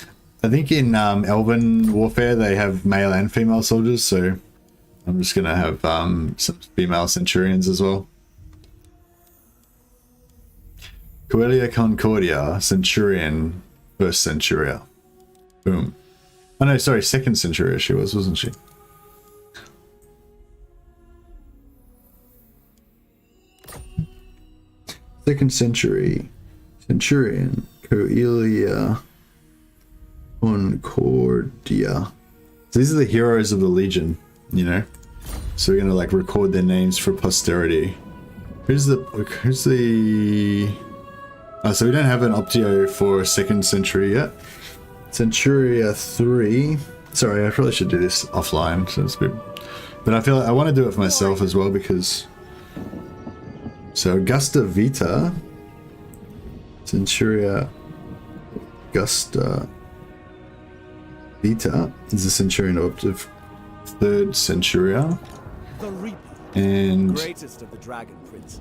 think in Elven warfare they have male and female soldiers. So I'm just gonna have some female centurions as well. Coelia Concordia, Centurion, First Centuria. Boom. Oh no, sorry, Second Centuria she was, wasn't she? Second Century, Centurion, Coelia Concordia. So these are the heroes of the Legion, you know? So we're gonna like record their names for posterity. Who's the oh, so we don't have an Optio for Second Century yet. Centuria 3. Sorry, I probably should do this offline. So it's a bit, but I feel like I want to do it for myself as well because. So Augusta Vita, Centuria Augusta Vita is the Centurion of Third Centuria, The Reaper, and greatest of the Dragon Princes.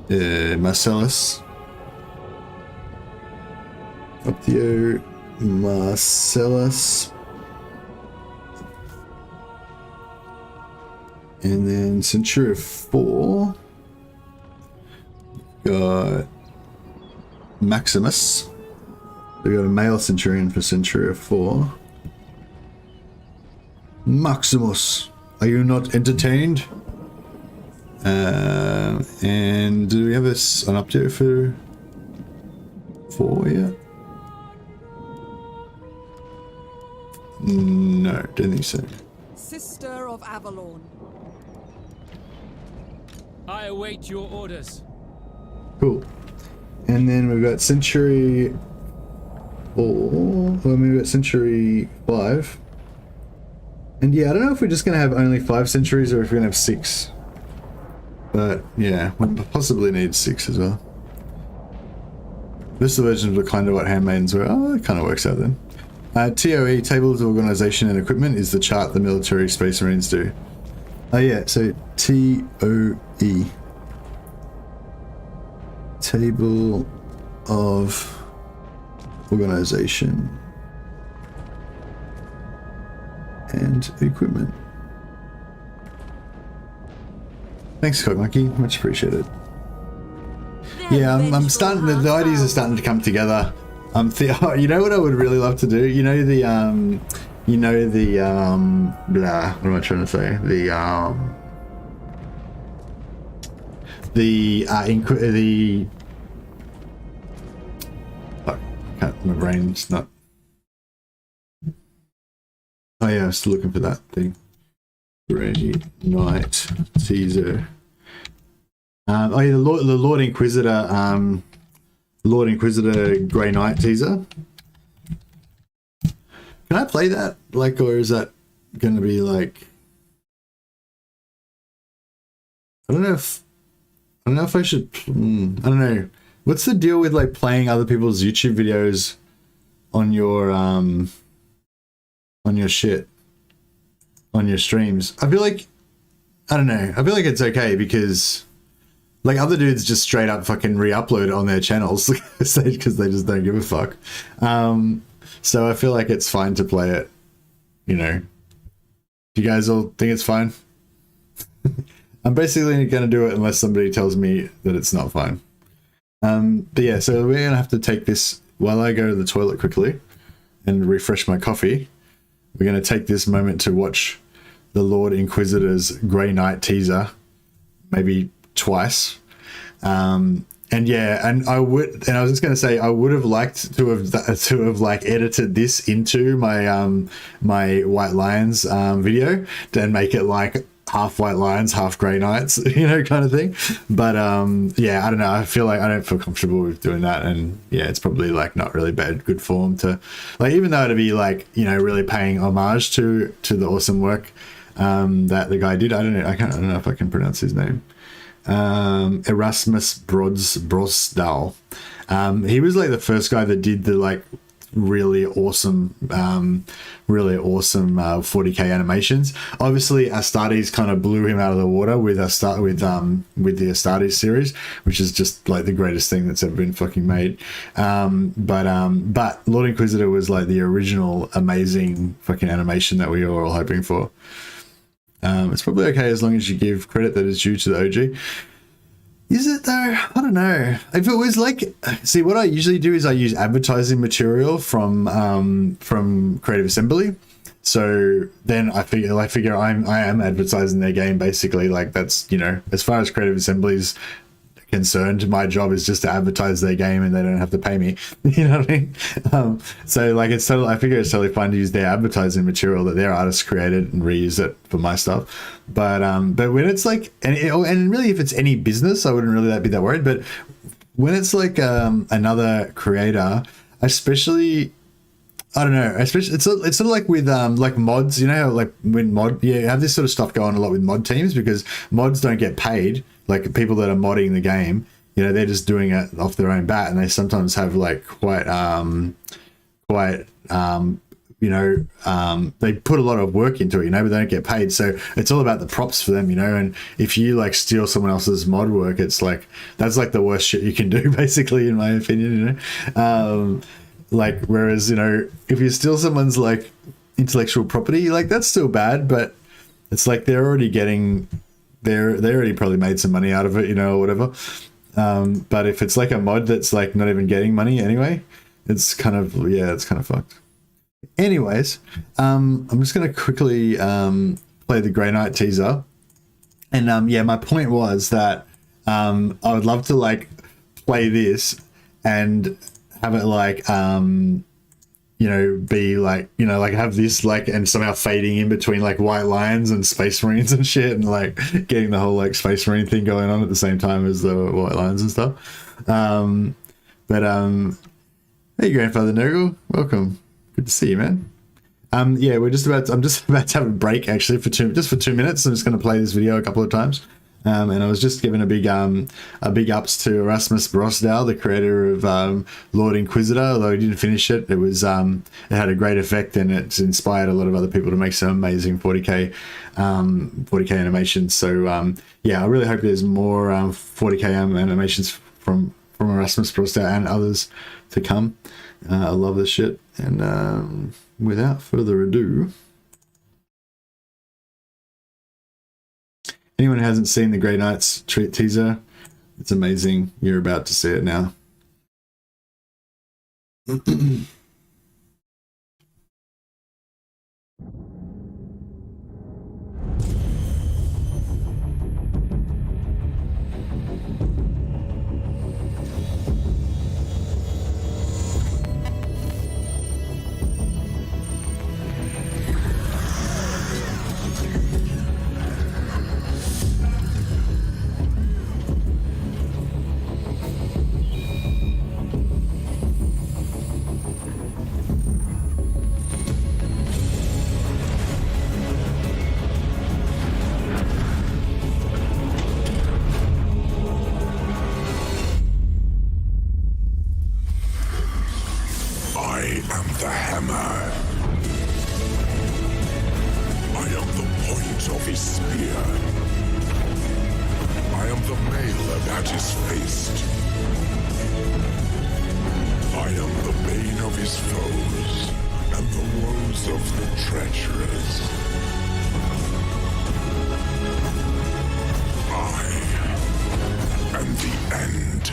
Marcellus. Optio Marcellus. And then Centuria 4. Got Maximus. We got a male Centurion for Centuria 4. Maximus, are you not entertained? And do we have an Optio for 4 yet? No, don't think so. Sister of Avalon. I await your orders. Cool. And then we've got Century 4. Well, we've got Century 5. And yeah, I don't know if we're just going to have only 5 centuries or if we're going to have 6. But yeah, we possibly need 6 as well. This is the version of kind of what Handmaidens were. Oh, it kind of works out then. TOE, Tables of Organization and Equipment, is the chart the military Space Marines do. Oh yeah, so TOE. Table of Organization and Equipment. Thanks, Cock Monkey. Much appreciated. Yeah, I'm starting. The ideas are starting to come together. You know what I would really love to do? You know the blah. What am I trying to say? Fuck, my brain's not. Oh yeah, I was still looking for that thing. Grey Knight teaser. Oh yeah, the Lord Inquisitor. Lord Inquisitor Grey Knight teaser. Can I play that? Like, or is that going to be like? I don't know if I should. I don't know. What's the deal with like playing other people's YouTube videos on your shit, on your streams? I feel like, I don't know. I feel like it's okay because like other dudes just straight up fucking re-upload it on their channels because they just don't give a fuck. So I feel like it's fine to play it, you know. Do you guys all think it's fine? I'm basically going to do it unless somebody tells me that it's not fine. But yeah, so we're going to have to take this while I go to the toilet quickly and refresh my coffee. We're going to take this moment to watch the Lord Inquisitor's Grey Knight teaser, maybe twice. And yeah, and I was just going to say, I would have liked to have like edited this into my my White Lions video and make it like half White Lions, half Grey Knights, you know, kind of thing. But yeah, I don't know. I feel like I don't feel comfortable with doing that, and yeah, it's probably like not really good form to like, even though it'd be like, you know, really paying homage to the awesome work that the guy did. I don't know if I can pronounce his name. Erasmus Brosdal. He was like the first guy that did the like really awesome 40k animations. Obviously Astartes kind of blew him out of the water with the Astartes series, which is just like the greatest thing that's ever been fucking made. But Lord Inquisitor was like the original amazing fucking animation that we were all hoping for. It's probably okay as long as you give credit that is due to the OG. Is it though? I don't know. If it was like, see, what I usually do is I use advertising material from Creative Assembly. So then I figure I am advertising their game basically. Like that's, you know, as far as Creative Assembly's concerned, my job is just to advertise their game and they don't have to pay me. You know what I mean? So like it's totally, I figure it's totally fine to use their advertising material that their artists created and reuse it for my stuff. But when it's like, and really if it's any business, I wouldn't really be that worried. But when it's like another creator, especially, I don't know, especially it's sort of like with like mods, you know, how like when you have this sort of stuff going a lot with mod teams, because mods don't get paid. Like people that are modding the game, you know, they're just doing it off their own bat, and they sometimes have like quite you know, they put a lot of work into it, you know, but they don't get paid. So it's all about the props for them, you know. And if you like steal someone else's mod work, it's like, that's like the worst shit you can do, basically, in my opinion, you know. Like, whereas, you know, if you steal someone's like intellectual property, like that's still bad, but it's like they're already getting, they already probably made some money out of it, you know, or whatever. But if it's like a mod that's like not even getting money anyway, it's kind of, yeah, it's kind of fucked. Anyways, I'm just going to quickly play the Grey Knight teaser. And yeah, my point was that I would love to like play this and have it like, you know, be like, you know, like have this like, and somehow fading in between like White Lions and Space Marines and shit, and like getting the whole like Space Marine thing going on at the same time as the White Lions and stuff. Hey, Grandfather Nurgle, welcome. Good to see you, man. Yeah, I'm just about to have a break actually for 2 minutes. I'm just going to play this video a couple of times. And I was just giving a big ups to Erasmus Brosdal, the creator of Lord Inquisitor. Although he didn't finish it, it was it had a great effect, and it's inspired a lot of other people to make some amazing 40k animations. So yeah, I really hope there's more 40k animations from Erasmus Brosdal and others to come. I love this shit, and without further ado, anyone who hasn't seen the Grey Knights teaser, it's amazing. You're about to see it now. I am the bane of his foes. and the woes of the treacherous. I am the end.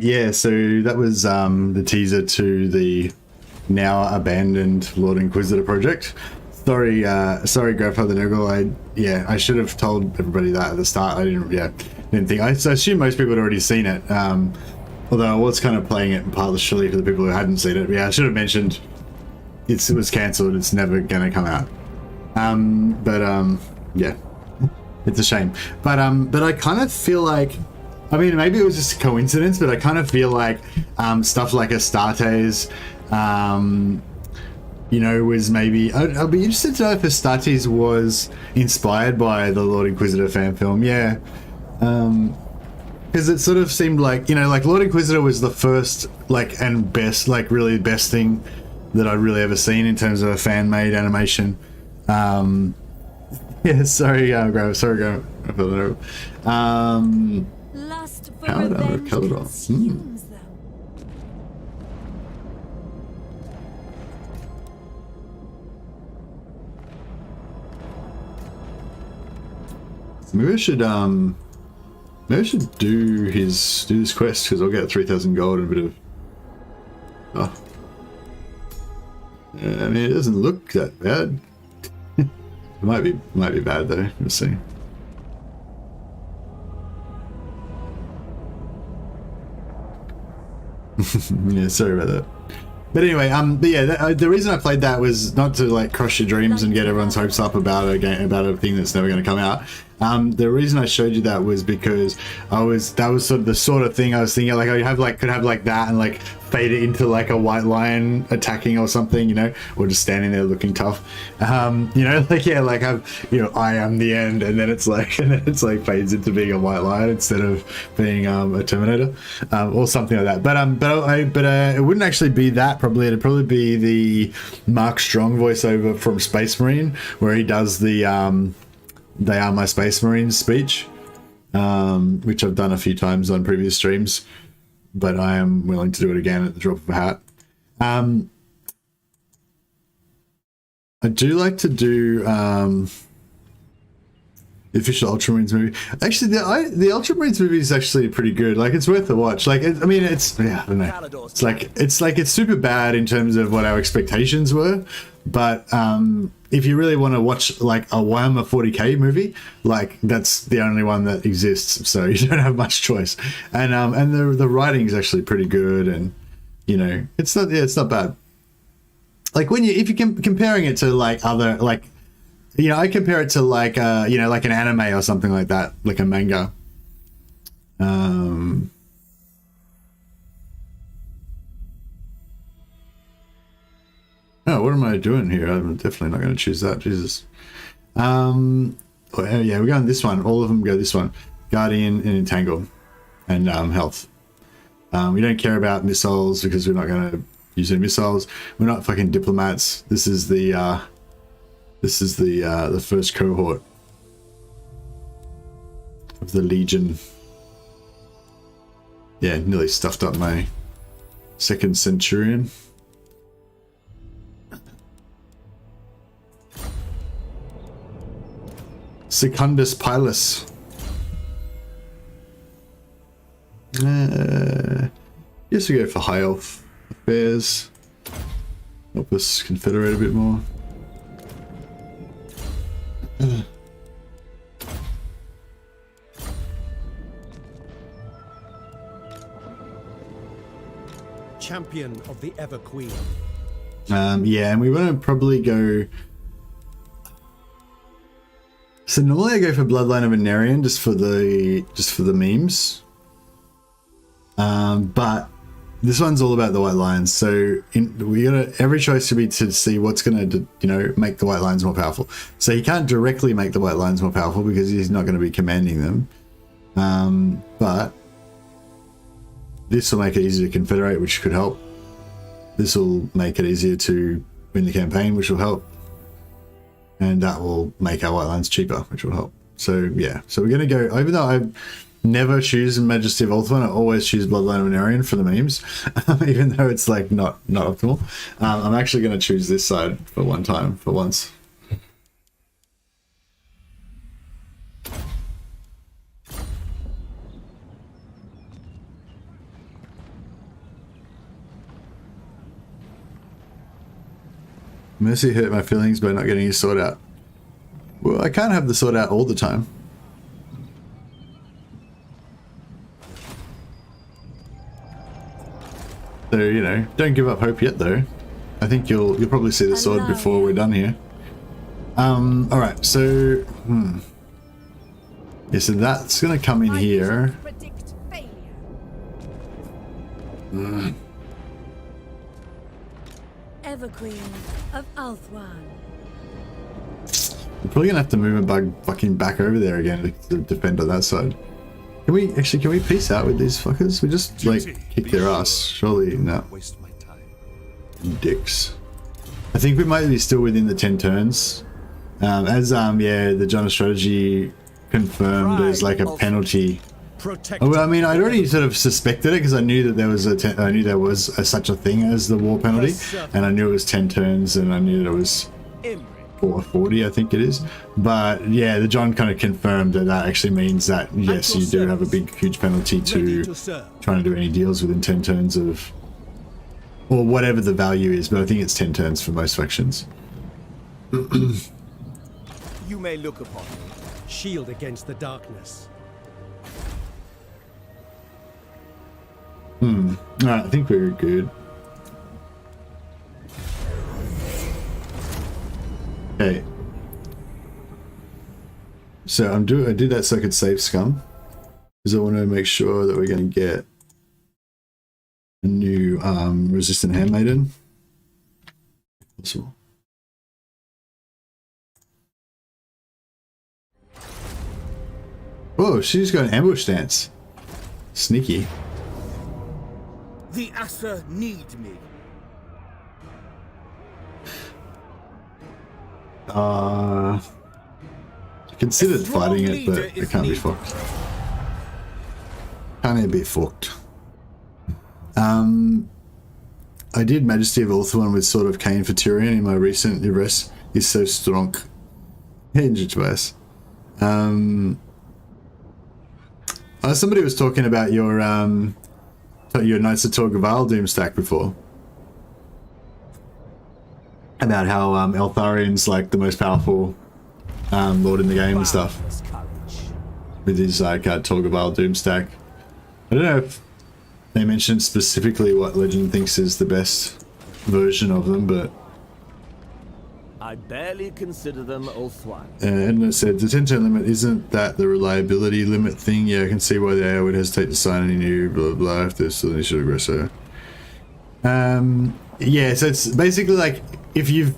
Yeah, so that was the teaser to the now abandoned Lord Inquisitor project. Sorry, Grandfather Nurgle. I should have told everybody that at the start. I didn't think. I assume most people had already seen it. Although I was kind of playing it partially for the people who hadn't seen it. Yeah, I should have mentioned it was cancelled. It's never going to come out. Yeah, it's a shame. But I kind of feel like. I mean, maybe it was just a coincidence, but I kind of feel like stuff like Astartes, was maybe... I'll be interested to know if Astartes was inspired by the Lord Inquisitor fan film. Yeah. Because it sort of seemed like, Lord Inquisitor was the first, and best, really best thing that I'd really ever seen in terms of a fan-made animation. Yeah, sorry, Grandfather. Lust for How would I revenge recover it all? consumes them. Maybe I should do this quest because I'll get 3,000 gold and a bit of. I mean, it doesn't look that bad. It might be bad though. We'll see. Yeah, sorry about that. But anyway, the reason I played that was not to crush your dreams and get everyone's hopes up about a game, about a thing that's never going to come out. The reason I showed you that was because that was sort of the sort of thing I was thinking, could have that and fade it into a white lion attacking or something, or just standing there looking tough. I am the end, and then it's fades into being a white lion instead of being a Terminator, or something like that. But it wouldn't actually be that. Probably it'd probably be the Mark Strong voiceover from Space Marine, where he does the "They are my Space Marines" speech, which I've done a few times on previous streams, but I am willing to do it again at the drop of a hat. I do like to do the official Ultramarines movie. Actually, the Ultramarines movie is actually pretty good. Like, it's worth a watch. Like, I mean, it's, yeah, I don't know. It's super bad in terms of what our expectations were, but if you really want to watch like a Warhammer 40k movie, like that's the only one that exists. So you don't have much choice. And the writing is actually pretty good, and you know, it's not bad. Like if you comparing it to like other, like, you know, I compare it to like you know, like an anime or something like that, like a manga. Oh, what am I doing here? I'm definitely not going to choose that. Jesus. Oh, yeah, we're going this one. All of them go this one. Guardian and Entangle, and health. We don't care about missiles because we're not going to use any missiles. We're not fucking diplomats. This is the first cohort of the Legion. Yeah, nearly stuffed up my second Centurion. Secundus Pilus. Guess we go for high elf affairs. Help us confederate a bit more. Champion of the Ever Queen. Yeah, and we want to probably go. So normally I go for Bloodline of Anarian just for the memes. But this one's all about the White Lions. So every choice should be to see what's going to, you know, make the White Lions more powerful. So he can't directly make the White Lions more powerful because he's not going to be commanding them. But this will make it easier to confederate, which could help. This will make it easier to win the campaign, which will help. And that will make our White Lions cheaper, which will help. So yeah, so we're going to go, even though I never choose Majesty of Ulthuan, I always choose Bloodline of Anarian for the memes, even though it's like not optimal. I'm actually going to choose this side for once. Mercy hurt my feelings by not getting his sword out. Well, I can't have the sword out all the time. So, you know, don't give up hope yet though. I think you'll probably see the sword before we're done here. Alright, so yeah, so that's gonna come in here. Everqueen of Ulthuan. We're probably gonna have to move a bug fucking back over there again to defend on that side. Can we peace out with these fuckers? We just like kick their ass. Surely no. Waste my time. Dicks. I think we might be still within the 10 turns. Yeah, the John strategy confirmed there's like a penalty. Well, I mean, I'd already sort of suspected it because I knew that there was such a thing as the war penalty, and I knew it was 10 turns, and I knew that it was 440, I think it is. But yeah, the John kind of confirmed that actually means that yes, you do have a big, huge penalty to trying to do any deals within 10 turns of, or whatever the value is. But I think it's 10 turns for most factions. You may look upon me. Shield against the darkness. Alright, I think we're good. Okay. So I did that so I could save scum, because I want to make sure that we're going to get a new resistant handmaiden. If possible. Oh, she's got an ambush stance. Sneaky. The Asa need me. I considered fighting it, but it can't be fucked. Can't be fucked. I did Majesty of Ulthuan with Sword of Cain for Tyrion in my recent is so strong. Injured. Somebody was talking about your Knights of Torgaval Doomstack before. About how Eltharian's like the most powerful lord in the game and stuff. With his like Torgaval Doomstack. I don't know if they mentioned specifically what Legend thinks is the best version of them, but I barely consider them ULTHUAN. Edna said, the 10-turn limit, isn't that the reliability limit thing? Yeah, I can see why the AI would hesitate to sign any new blah blah if there's still an initial aggressor. Yeah, so it's basically like if you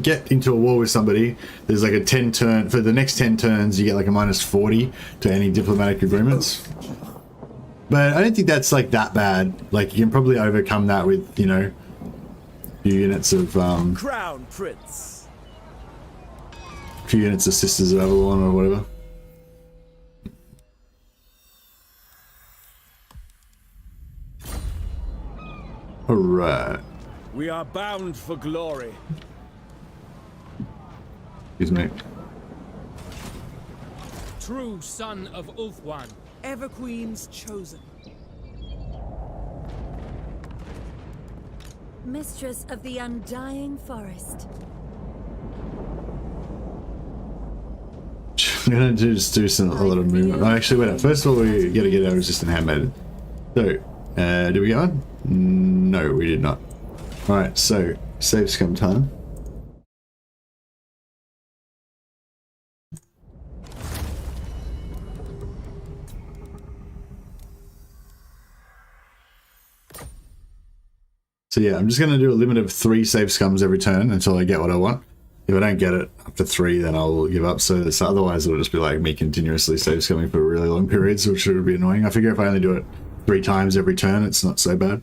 get into a war with somebody, there's like a 10 turn, for the next 10 turns you get like a -40 to any diplomatic agreements. But I don't think that's like that bad. Like you can probably overcome that with, you know, few units of Crown Prince. Few units of Sisters of Avalon or whatever. Alright. We are bound for glory. Excuse me. True son of ULTHUAN. Everqueen's chosen. Mistress of the undying forest. I'm gonna just do a lot of movement. Oh, actually, wait up. First of all, we gotta get our resistant handmaiden. So, did we get one? No, we did not. Alright, so, save scum time. So yeah, I'm just going to do a limit of 3 save scums every turn until I get what I want. If I don't get it after 3, then I'll give up. So this, otherwise it'll just be like me continuously save scumming for really long periods, which would be annoying. I figure if I only do it 3 times every turn, it's not so bad,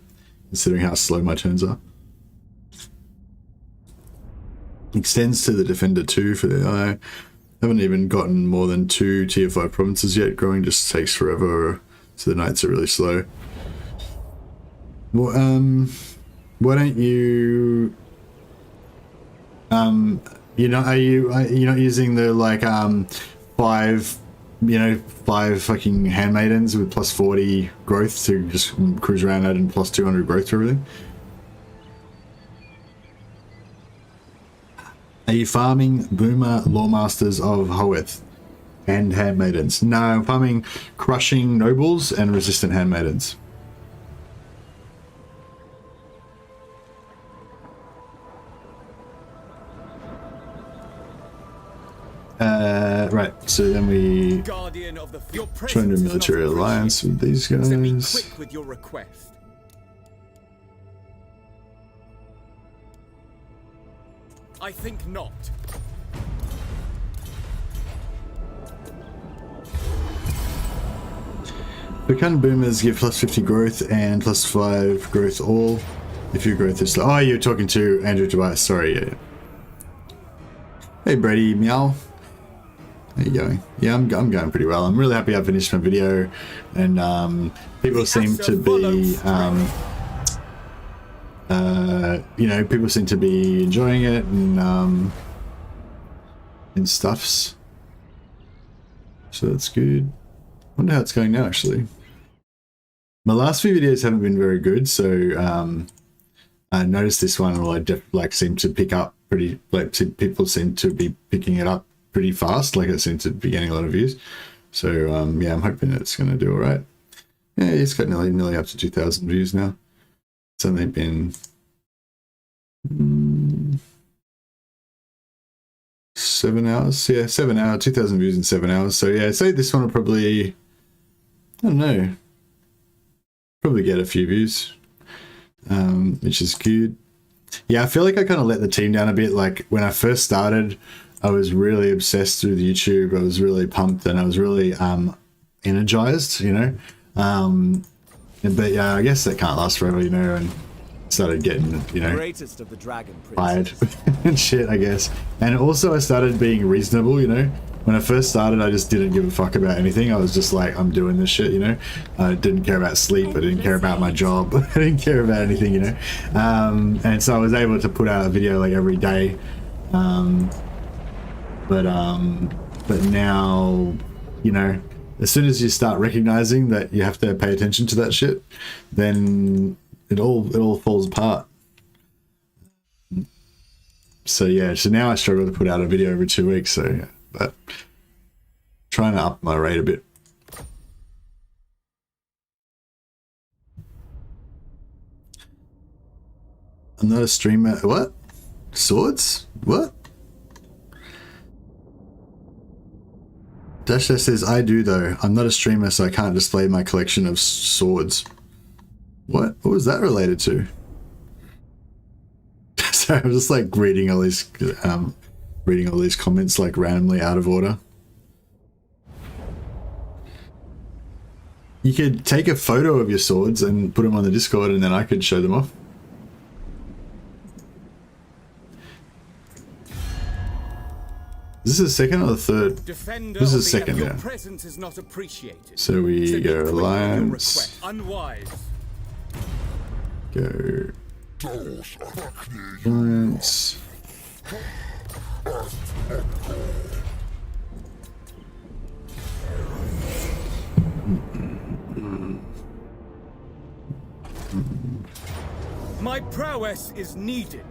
considering how slow my turns are. Extends to the Defender 2 for the eye. Haven't even gotten more than 2 tier 5 provinces yet. Growing just takes forever, so the knights are really slow. Well, why don't you, you're not using the like 5 fucking handmaidens with +40 growth to just cruise around adding +200 growth to everything? Are you farming Boomer Loremasters of Hoeth and handmaidens? No, I'm farming crushing nobles and resistant handmaidens. Right, so then we join a military alliance with these guys. Quick with your request. I think not. Become boomers give +50 growth and +5 growth all. If your growth is slow. Oh, you're talking to Andrew Tobias. Sorry, yeah. Hey, Brady, meow. How you going? Yeah, I'm going pretty well. I'm really happy I finished my video, and people seem to be, people seem to be enjoying it and stuffs. So that's good. Wonder how it's going now, actually. My last few videos haven't been very good, so I noticed this one will seem to pick up pretty. People seem to be picking it up pretty fast. Like it seems to be getting a lot of views. So yeah, I'm hoping it's going to do all right. Yeah, it's got nearly up to 2,000 views now. It's only been 7 hours. Yeah, 7 hours. 2,000 views in 7 hours. So yeah, I'd say this one will probably, I don't know, probably get a few views, which is good. Yeah, I feel like I kind of let the team down a bit. Like when I first started, I was really obsessed with YouTube. I was really pumped and I was really energized, you know. But yeah, I guess that can't last forever, you know. And started getting, you know, Greatest of the dragon fired princes. and shit, I guess. And also I started being reasonable, you know. When I first started, I just didn't give a fuck about anything. I was just like, I'm doing this shit, you know. I didn't care about sleep. I didn't care about my job. I didn't care about anything, you know. And so I was able to put out a video like every day. But now, you know, as soon as you start recognizing that you have to pay attention to that shit, then it all falls apart. So yeah, so now I struggle to put out a video every 2 weeks. So yeah, but trying to up my rate a bit. I'm not a streamer. What? Swords? What? Dash says, I do though. I'm not a streamer, so I can't display my collection of swords. What? What was that related to? Sorry, I'm just like reading all these comments like randomly out of order. You could take a photo of your swords and put them on the Discord, and then I could show them off. Is this the second or the third? Defender this is the of second, your yeah. presence is not appreciated. So we go decline your Alliance. request. Unwise. Go Alliance. My prowess is needed.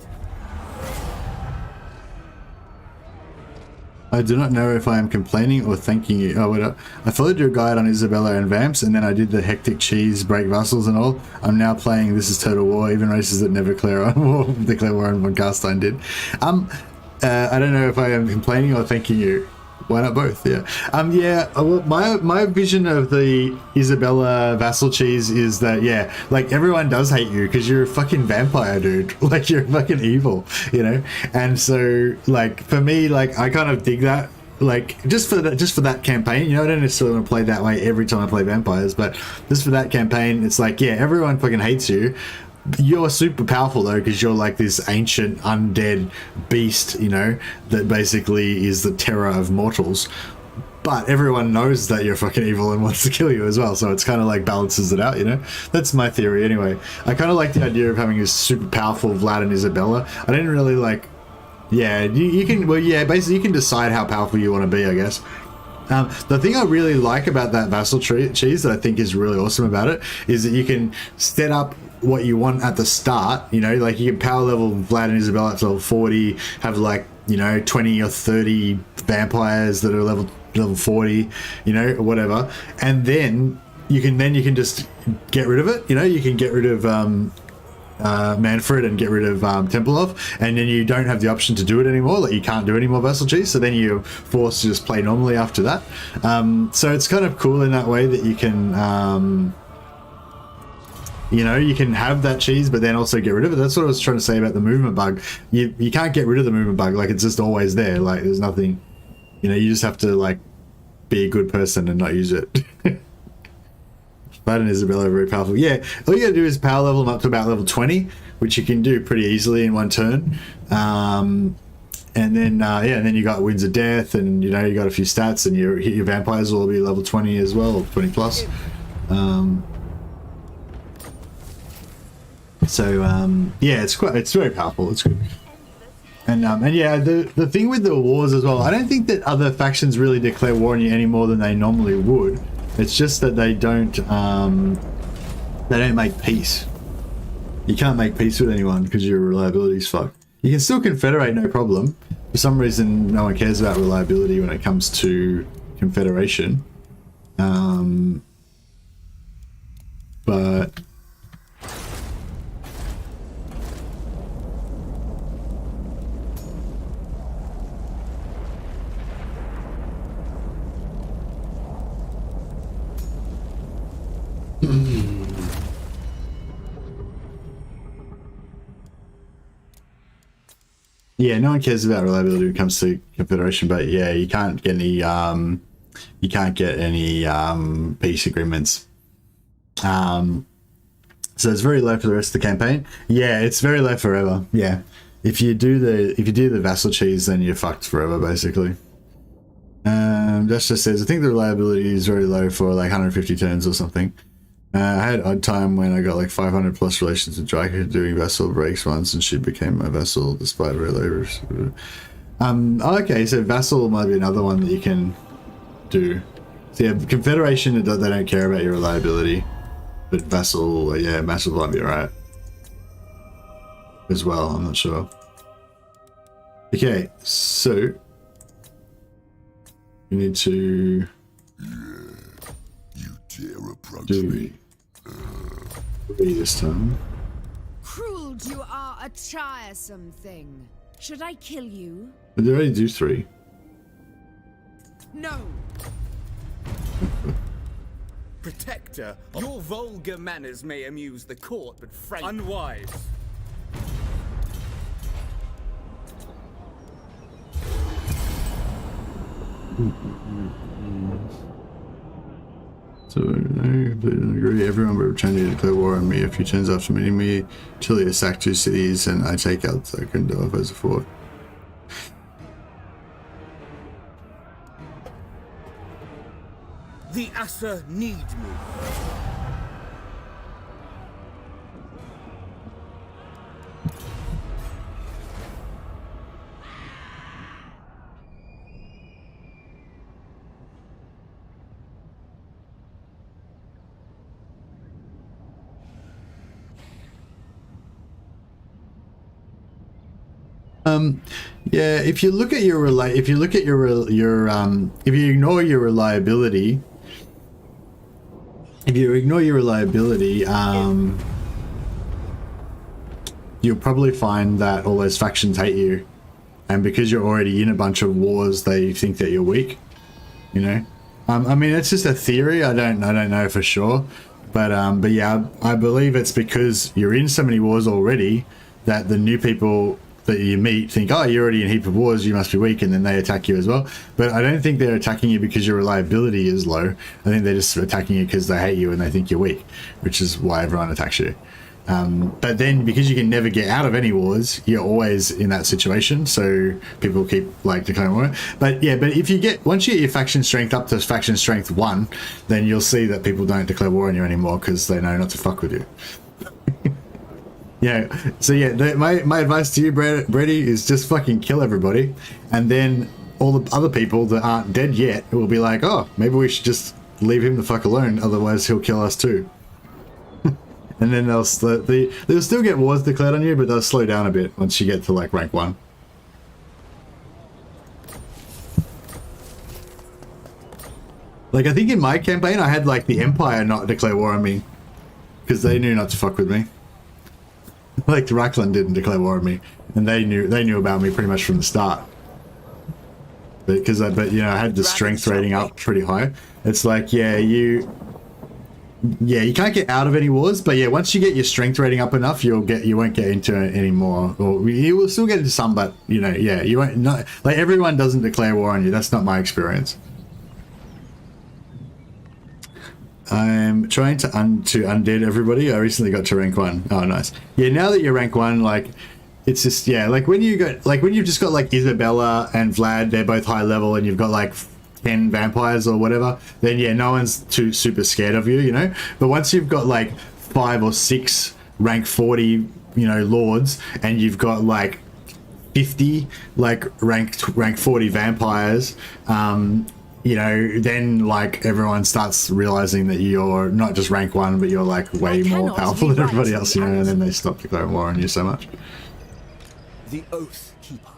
I do not know if I am complaining or thanking you. Oh, wait, I followed your guide on Isabella and Vamps, and then I did the hectic cheese, break vassals and all. I'm now playing This is Total War, even races that never declare war on what Garstein did. I don't know if I am complaining or thanking you. Why not both? Yeah. Yeah. Well, my vision of the Isabella vassal cheese is that, yeah, like everyone does hate you because you're a fucking vampire, dude. Like you're fucking evil, you know. And so, like for me, like I kind of dig that. Like just for that campaign, you know, I don't necessarily want to play that way every time I play vampires, but just for that campaign, it's like, yeah, everyone fucking hates you. You're super powerful though, because you're like this ancient undead beast, you know, that basically is the terror of mortals. But everyone knows that you're fucking evil and wants to kill you as well, so it's kind of like balances it out, you know. That's my theory anyway. I kind of like the idea of having a super powerful Vlad and Isabella. I didn't really like, yeah, you can, well, yeah, basically you can decide how powerful you want to be, I guess. The thing I really like about that vassal cheese that I think is really awesome about it is that you can set up what you want at the start, you know, like you can power level Vlad and Isabella up to level 40, have like, you know, 20 or 30 vampires that are level 40, you know, or whatever, and then you can just get rid of it, you know, you can get rid of Manfred and get rid of Tempelhof, and then you don't have the option to do it anymore, like you can't do any more vassal cheese, so then you're forced to just play normally after that. So it's kind of cool in that way that you can you know, you can have that cheese but then also get rid of it. That's what I was trying to say about the movement bug. You can't get rid of the movement bug, like it's just always there, like there's nothing, you know, you just have to like be a good person and not use it. Vlad and Isabella are very powerful. Yeah, all you gotta do is power level them up to about level 20, which you can do pretty easily in one turn. And then yeah, and then you got Winds of Death, and you know, you got a few stats, and your vampires will be level 20 as well, 20 plus. Yeah, it's very powerful. It's good. And yeah, the thing with the wars as well, I don't think that other factions really declare war on you any more than they normally would. It's just that they don't make peace. You can't make peace with anyone because your reliability's fucked. You can still confederate, no problem. For some reason, no one cares about reliability when it comes to confederation. But yeah, no one cares about reliability when it comes to confederation, but yeah, you can't get any peace agreements. So it's very low for the rest of the campaign. Yeah, it's very low forever. Yeah, if you do the vassal cheese, then you're fucked forever basically. That just says I think the reliability is very low for like 150 turns or something. I had odd time when I got like 500 plus relations with Draika doing vassal breaks once, and she became my vassal despite very low. Okay, so vassal might be another one that you can do. So yeah, Confederation, they don't care about your reliability, but vassal, yeah, vassal might be alright as well. I'm not sure. Okay, so we need to do 3 this time. Cruel, you are a tiresome thing. Should I kill you? But they already do 3. No. Protector, your vulgar manners may amuse the court, but frankly Unwise. So I completely agree. Everyone will return to declare war on me a few turns after meeting me. Tilly sack 2 cities and I take out Zakendorf as a fort. the Asa need me. Yeah, if you look at your if you ignore your reliability, you'll probably find that all those factions hate you, and because you're already in a bunch of wars, they think that you're weak. You know, I mean, it's just a theory. I don't know for sure, but yeah, I believe it's because you're in so many wars already that the new people that you meet think, oh, you're already in a heap of wars, you must be weak, and then they attack you as well. But I don't think they're attacking you because your reliability is low. I think they're just attacking you because they hate you and they think you're weak, which is why everyone attacks you. But then because you can never get out of any wars, you're always in that situation, so people keep like declaring war. But yeah, but if you get, once you get your faction strength up to faction strength 1, then you'll see that people don't declare war on you anymore because they know not to fuck with you. Yeah, so yeah, my advice to you, Brady, is just fucking kill everybody, and then all the other people that aren't dead yet will be like, oh, maybe we should just leave him the fuck alone, otherwise he'll kill us too. And then they'll still get wars declared on you, but they'll slow down a bit once you get to like rank 1. Like, I think in my campaign I had like the Empire not declare war on me because they knew not to fuck with me. Like Raklan didn't declare war on me, and they knew about me pretty much from the start. But you know, I had the strength rating up pretty high. It's like, yeah, you can't get out of any wars, but yeah, once you get your strength rating up enough, you won't get into it anymore, or you will still get into some, but you know, yeah, you won't. Not like everyone doesn't declare war on you. That's not my experience. I'm trying to undead everybody. I recently got to rank 1. Oh, nice. Yeah, now that you're rank 1, like, it's just, yeah, like when you've just got like Isabella and Vlad, they're both high level, and you've got like 10 vampires or whatever, then yeah, no one's too super scared of you, you know? But once you've got like 5 or 6 rank 40, you know, lords, and you've got like 50 like rank 40 vampires, you know, then like everyone starts realizing that you're not just rank 1, but you're like way more powerful than everybody else, you know, and then they stop declaring war on you so much. The Oath Keeper.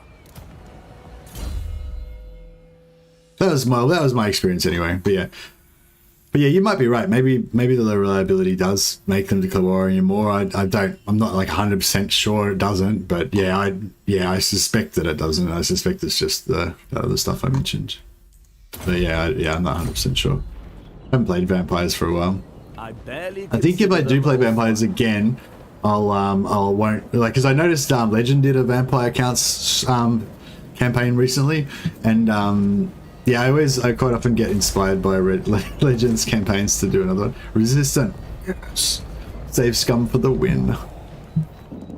That was my experience anyway. But yeah, you might be right. Maybe the low reliability does make them declare war on you more. I'm not like 100% sure it doesn't, but yeah, I suspect that it doesn't. I suspect it's just the other stuff I mentioned. But yeah, I'm not 100% sure. I haven't played vampires for a while. I think if I do play vampires again, because I noticed Legend did a vampire counts campaign recently, and yeah, I quite often get inspired by Legend's campaigns to do another one. Resistant, yes. Save scum for the win.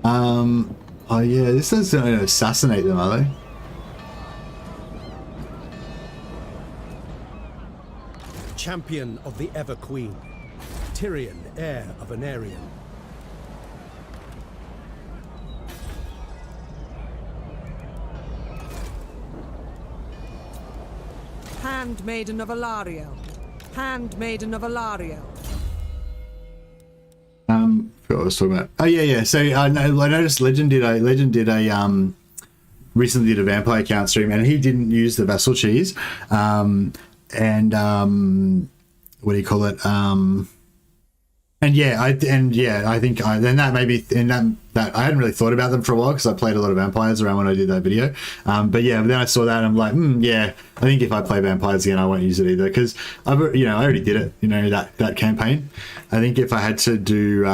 Oh yeah, this is going to assassinate them, are they? Champion of the Ever Queen. Tyrion, heir of an Aryan. Handmaiden of Alariel. Handmaiden of Alariel. Forgot what I was talking about. Oh yeah. So I noticed Legend did a recently did a vampire count stream, and he didn't use the vessel cheese. What do you call it? I think that I hadn't really thought about them for a while because I played a lot of vampires around when I did that video. But then I saw that and I'm like, I think if I play vampires again, I won't use it either because I already did it. That campaign. I think if I had to do,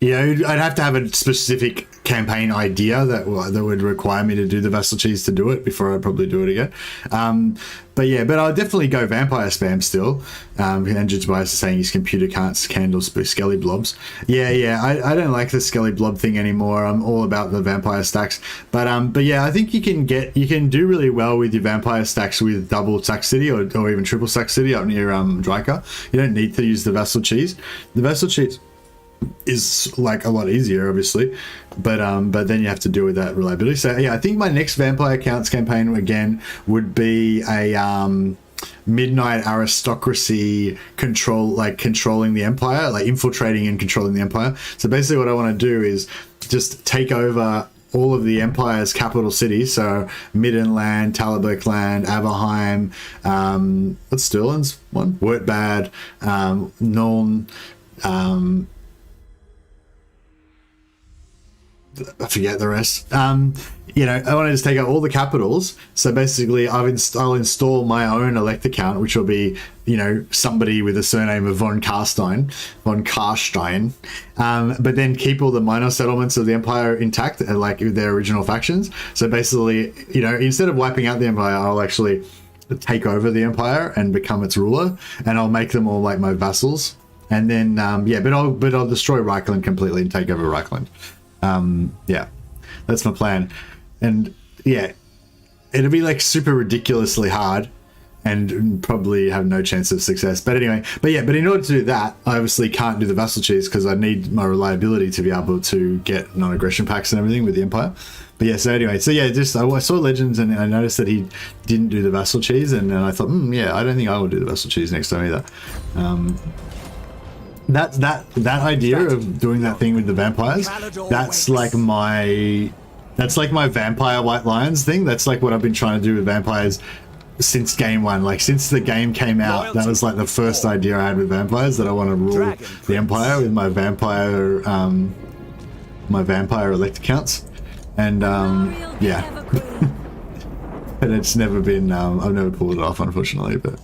I'd have to have a specific campaign idea that would require me to do the vessel cheese to do it before I'd probably do it again. But I'll definitely go vampire spam still. And Tobias is saying his computer can't handle skelly blobs. I don't like the skelly blob thing anymore. I'm all about the vampire stacks. But I think you can do really well with your vampire stacks with double Sack City or even triple Sack City up near Dryka. You don't need to use the vessel cheese. The vessel cheese is like a lot easier, obviously, but then you have to deal with that reliability. So I think my next vampire counts campaign again would be a midnight aristocracy controlling the empire, like infiltrating and controlling the empire. So basically what I want to do is just take over all of the empire's capital cities, so Middenland, Talabherkland, Averheim, what's Stirland's one? Wurtbad, Nuln, I forget the rest. I want to just take out all the capitals. So basically, I'll install my own elect account, which will be, somebody with the surname of von Karstein. But then keep all the minor settlements of the empire intact, like their original factions. So basically, instead of wiping out the empire, I'll actually take over the empire and become its ruler, and I'll make them all like my vassals. And then, but I'll destroy Reichland completely and take over Reichland. That's my plan. And it'll be like super ridiculously hard and probably have no chance of success. But anyway, but in order to do that, I obviously can't do the vassal cheese because I need my reliability to be able to get non-aggression packs and everything with the empire. But I saw Legends and I noticed that he didn't do the vassal cheese, and then I thought, I don't think I will do the vassal cheese next time either. That idea of doing that thing with the vampires, that's like my vampire white lions thing. That's like what I've been trying to do with vampires since game one. Like since the game came out, that was like the first idea I had with vampires, that I want to rule the empire with my vampire elect accounts. And and it's never been I've never pulled it off, unfortunately, but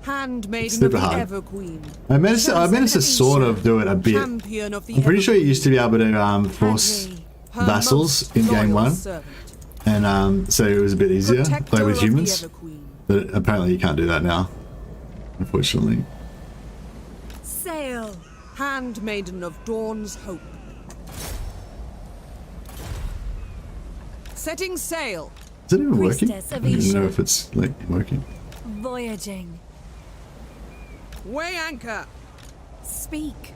Handmaiden of the Everqueen. I managed to sort of do it a bit. I'm pretty sure you used to be able to force vassals in game one, and so it was a bit easier play with humans. But apparently you can't do that now, unfortunately. Sail, Handmaiden of Dawn's Hope. Setting sail. Is it even working? I don't even know if it's like working. Voyaging. Weigh anchor. Speak.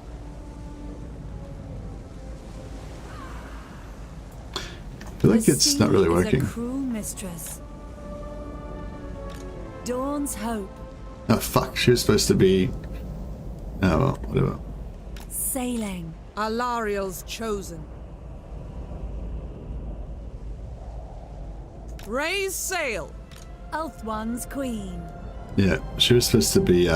I feel like it's not really working. A cruel mistress. Dawn's Hope. Oh fuck, she was supposed to be... Oh well, whatever. Sailing. Alariel's chosen. Raise sail. Ulthuan's queen. Yeah, she was supposed to be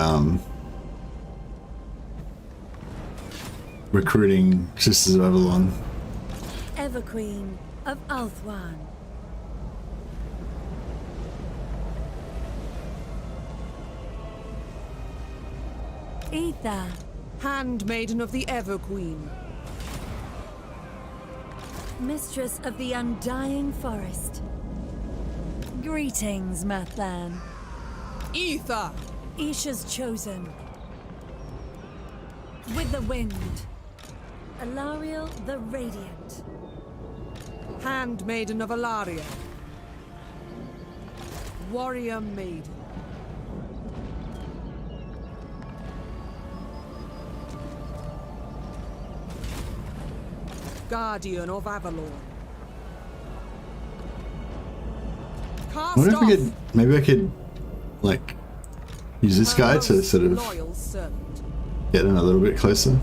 recruiting Sisters of Avalon. Everqueen of Ulthuan. Ether. Handmaiden of the Everqueen. Mistress of the Undying Forest. Greetings, Mathlan. Ether. Isha's chosen. with the wind. Alariel the Radiant. Handmaiden of Alaria. Warrior Maiden. Guardian of Avalon. I Cast wonder if off. we could, maybe I could, like, use this guy to sort of Loyal servant. get him a little bit closer.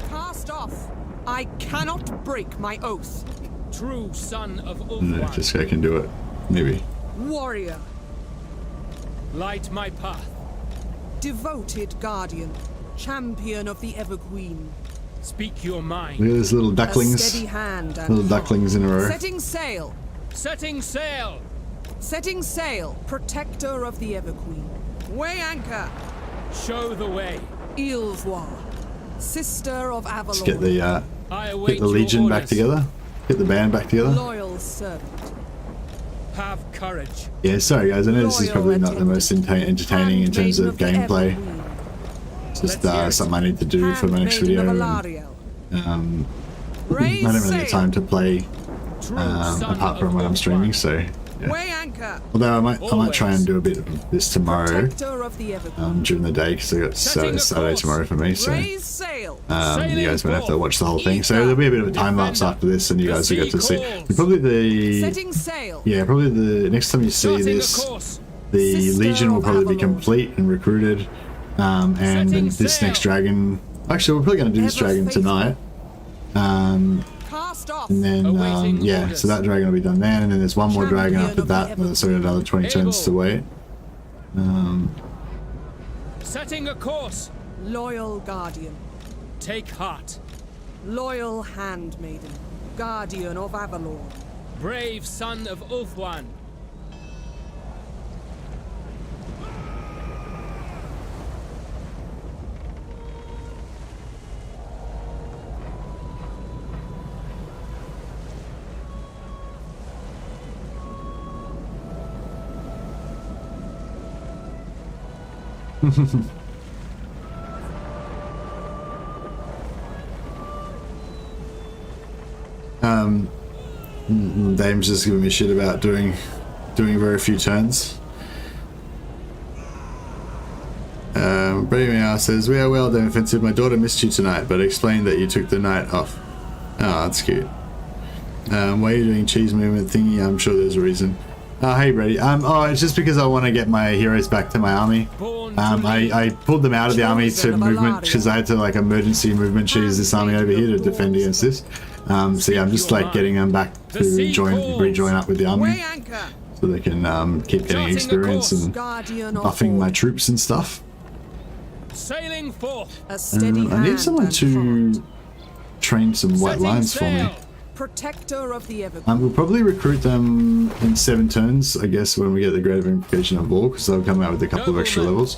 Cast off. I cannot break my oath. True son of I don't know if ULTHUAN. this guy can do it. Maybe. Warrior. Light my path. Devoted guardian. Champion of the Everqueen. Speak your mind. Look at those little A ducklings. steady hand and Little heart. ducklings in a row. Setting sail. Setting sail. Setting sail. Protector of the Everqueen. Weigh anchor. Show the way. ULTHUAN. Sister of Avalon. Let's get the I await get the your Legion back orders. together. Get the band back together. Loyal servant. Have courage. Yeah, sorry guys, I know this is Loyal probably not the attendant. most entertaining in terms Handmaiden of the gameplay. Everqueen. It's just Let's hear it. something I need to do for my next Handmaiden video. of And, Alariel. I Raise don't really sail. get time to play True son apart from of when I'm ULTHUAN. streaming, so yeah. Weigh anchor. Although I might try and do a bit of this tomorrow Protector of the Everqueen. during the day because I got Setting a Saturday course. tomorrow for me, so Raise sail. you guys won't have to forth. watch the whole thing. So there'll be a bit of a time lapse after this, and you guys will get to see. Probably the Setting sail. probably the next time you see Charting a this, course. the Sister Legion will of probably be Avalon. complete and recruited, and Setting then this sail. next dragon. Actually, we're probably going to do this Ever dragon faithful. tonight. Cast off. And then, Awaiting yeah, orders. so that dragon will be done then, and then there's one more dragon Champion after of the that, Everqueen. so we got another 20 turns to Able. wait. Setting a course. Loyal guardian. Take heart. Loyal handmaiden. Guardian of Avalon. Brave son of ULTHUAN. Dame's just giving me shit about doing very few turns. Brady Meow says, "We are well done, offensive. My daughter missed you tonight, but explained that you took the night off." Oh, that's cute. Why are you doing cheese movement thingy? I'm sure there's a reason. Hey Brady. Oh, it's just because I want to get my heroes back to my army. I pulled them out of the army to movement because I had to like emergency movement choose this army over here to defend against this. So yeah, I'm just like getting them back to rejoin up with the army Weigh anchor. so they can keep getting experience and Guardian of buffing my Horde. troops and stuff. Sailing forth. A steady I need hand someone and to heart. train some white Setting lions for me. sail. Protector of the Everqueen. We'll probably recruit them in 7 turns, I guess, when we get the Greater Invocation of War, because they'll come out with a couple of extra levels.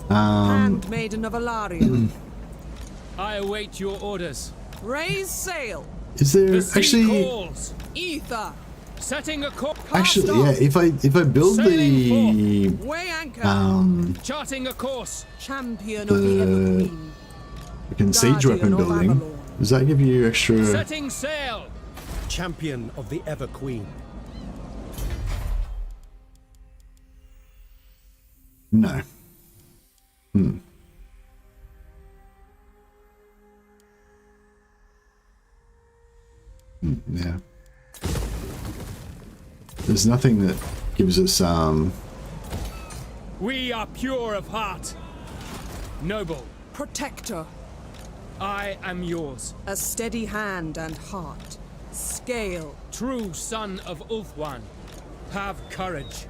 Handmaiden of Alaria. I await your orders. Raise sail. Is there The sea actually? calls. Ether. Setting a course. Actually, yeah. If I build the Weigh anchor. Charting a course. Champion of the Everqueen. siege weapon Guardian of building, Avalon. does that give you extra? Setting sail. Champion of the Everqueen. No. Yeah. There's nothing that gives us We are pure of heart. Noble, Protector. I am yours. A steady hand and heart. Scale. True son of ULTHUAN. Have courage.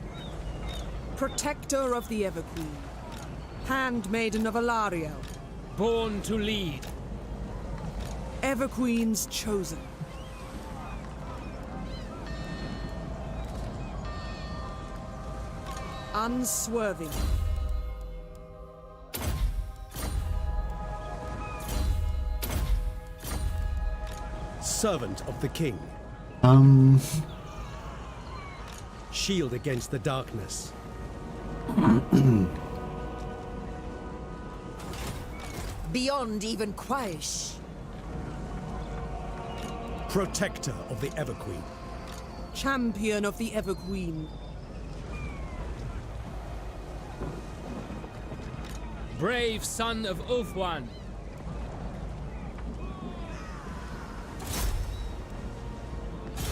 Protector of the Everqueen. Handmaiden of Alariel. Born to lead. Everqueen's chosen. Unswerving. Servant of the king. Shield against the darkness. beyond even Quaish. Protector of the Everqueen. Champion of the Everqueen. Brave son of ULTHUAN.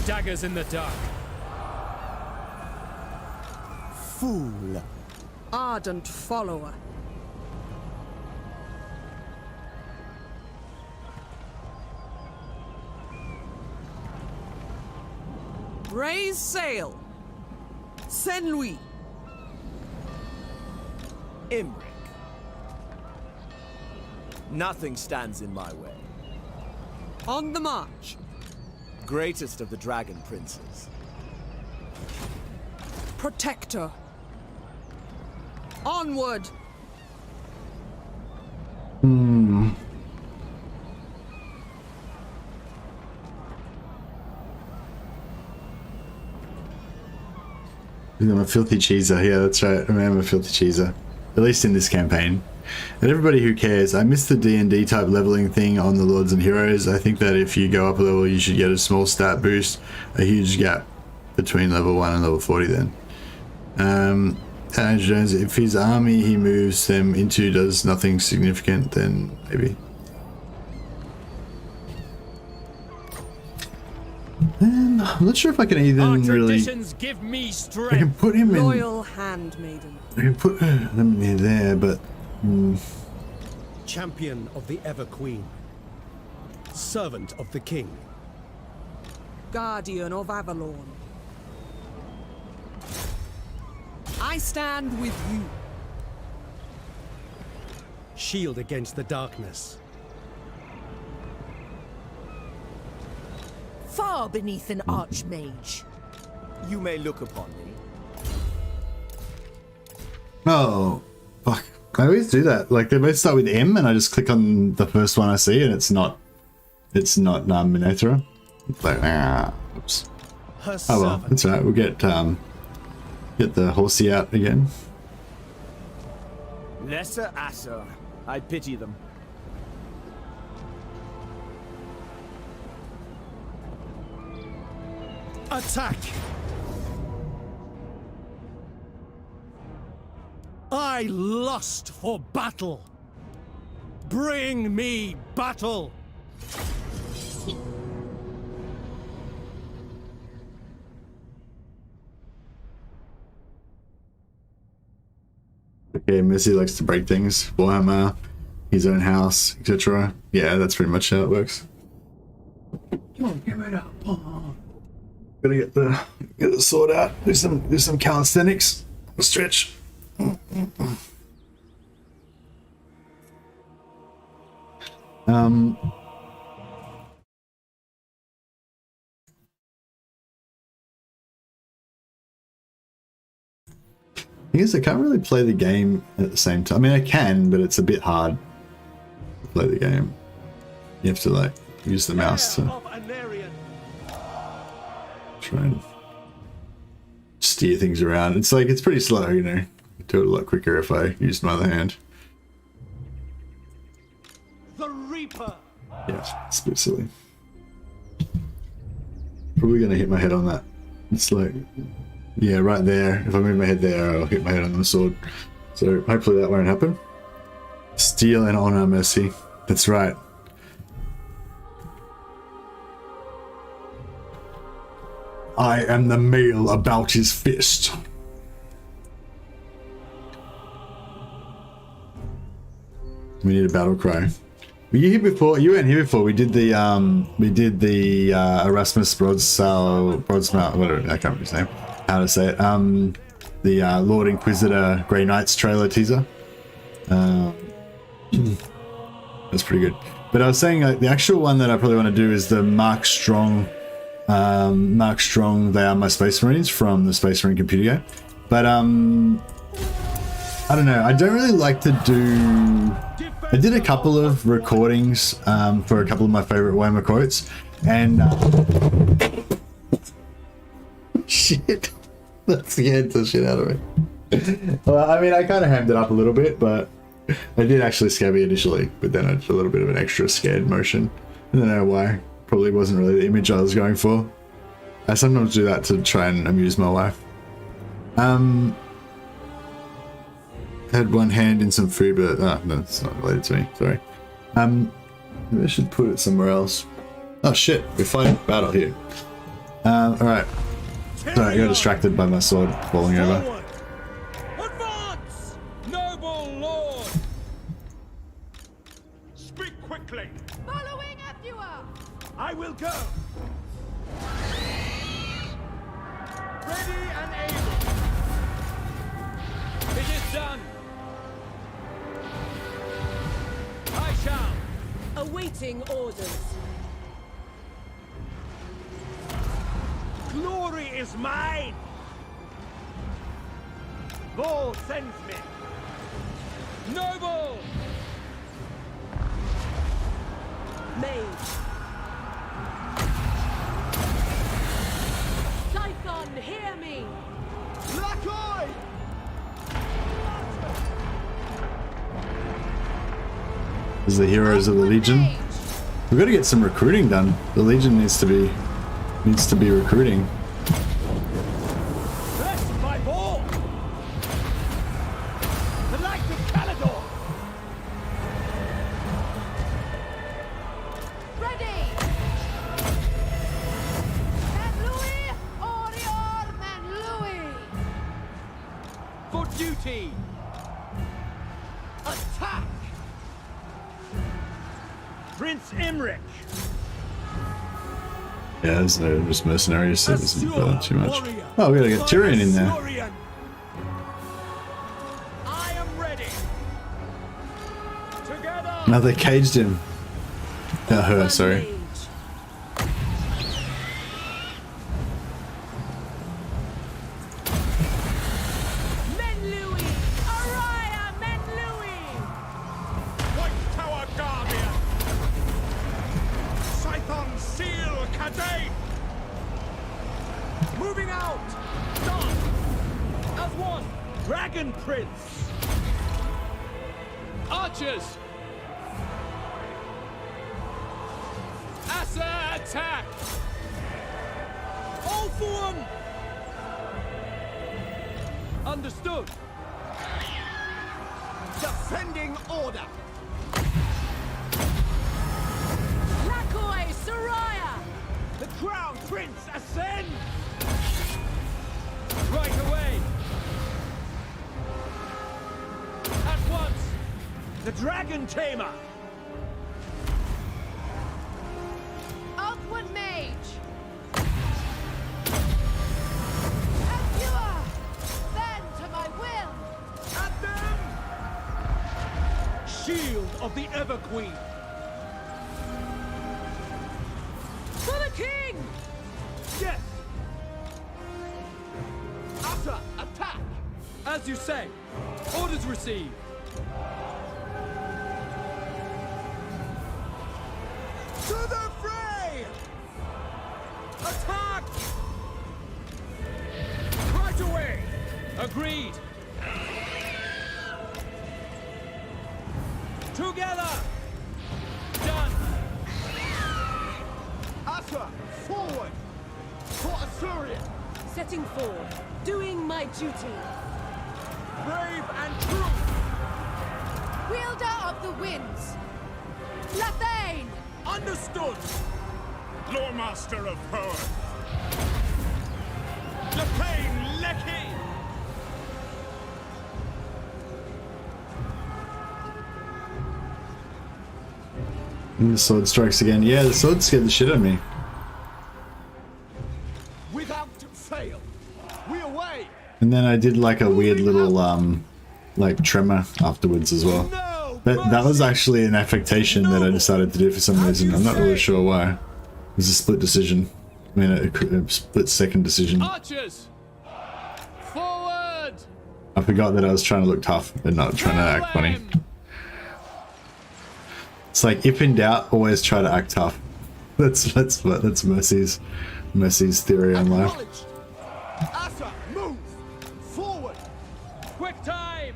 Daggers in the dark. Fool. Ardent follower. Raise sail. Saint Louis. Imric. Nothing stands in my way. On the march. Greatest of the dragon princes. Protector. Onward. I'm a filthy cheeser. Yeah, that's right. I mean, I'm a filthy cheeser. At least in this campaign. And everybody who cares, I missed the D&D type leveling thing on the Lords and Heroes. I think that if you go up a level, you should get a small stat boost. A huge gap between level 1 and level 40 then. Andrew Jones, if his army he moves them into does nothing significant, then maybe. And I'm not sure if I can even really. Give me strength. I can put him in. Loyal handmaiden. I can put them near there, but. Champion of the Everqueen. Servant of the King. Guardian of Avalon. I stand with you. Shield against the darkness. Far beneath an archmage. You may look upon me. Oh, fuck. I always do that. Like, they both start with M, and I just click on the first one I see, and it's not Minotaur. It's like, oops. Oh well, it's alright. We'll get the horsey out again. Lesser Asser. I pity them. Attack! I lust for battle. Bring me battle. Okay, Mercy likes to break things. Warhammer, his own house, etc. Yeah, that's pretty much how it works. Come on, give it up. Oh. Gotta get the sword out. Do some calisthenics. Stretch. Thing is, I can't really play the game at the same time. I mean, I can, but it's a bit hard to play the game. You have to like use the mouse to try and steer things around. It's like, it's pretty slow, you know. Do it a lot quicker if I used my other hand. The Reaper. Yeah, it's a bit silly. Probably gonna hit my head on that. It's like, yeah, right there. If I move my head there, I'll hit my head on the sword. So hopefully that won't happen. Steel and honor, Mercy. That's right. I am the mail about his fist. We need a battle cry. Were you here before? You weren't here before. We did the Erasmus Broadsmouth, whatever, I can't remember his name. How to say it? The Lord Inquisitor Grey Knights trailer teaser. That's pretty good. But I was saying, like, the actual one that I probably want to do is the Mark Strong. Mark Strong, They Are My Space Marines from the Space Marine computer game. But I don't know. I don't really like to do. I did a couple of recordings for a couple of my favorite Warhammer quotes, and shit, that scared the shit out of me. Well, I mean, I kind of hammed it up a little bit, but I did actually scabby initially, but then I did a little bit of an extra scared motion. I don't know why. Probably wasn't really the image I was going for. I sometimes do that to try and amuse my wife. Had one hand in some food, but no, it's not related to me. Sorry. Maybe I should put it somewhere else. Oh shit, we're fighting battle here. Alright. Sorry, I got distracted by my sword falling over. Advance, noble lord. Speak quickly. Following Ephua. I will go. Ready and able. It is done. I shall. Awaiting orders. Glory is mine. Maul sends me. Noble. Mage. Scython, hear me. Lakoi. As the heroes of the Legion. We've got to get some recruiting done. The Legion needs to be recruiting. Bless my ball. The light of Calador. Ready. Manliest, Orior, Manliest. For duty. Attack. Prince Imrich. Yeah, there's no just mercenaries, so it doesn't feel too much. Oh, we gotta get Tyrion in there. I am ready. Together. Now they caged him. Her, sorry. Moving out! Done! As one! Dragon Prince! Archers! Asa attack! All for one! Understood! Defending order! Lakoi, Soraya! The Crown Prince ascend! Right away! At once! The Dragon Tamer! Outward Mage! Ephua! Bend to my will! At them! Shield of the Everqueen! For the King! Yes! Asa, attack! As you say. Orders received. To the fray! Attack! Right away! Agreed! Together! Done! Asa, forward! For Assyria! Setting forth, doing my duty. Brave and true! Wielder of the winds! Lathane! Understood! Loremaster of power. Lathane Lecky! And the sword strikes again. Yeah, the sword scared the shit out of me. Without fail! We away! And then I did like a weird little like tremor afterwards as well. No! That was actually an affectation that I decided to do for some reason. I'm not really sure why. It was a split decision. I mean, a split second decision. Archers! Forward! I forgot that I was trying to look tough and not trying to act funny. It's like, if in doubt, always try to act tough. That's Mercy's theory on life. Asa, move! Forward! Quick time!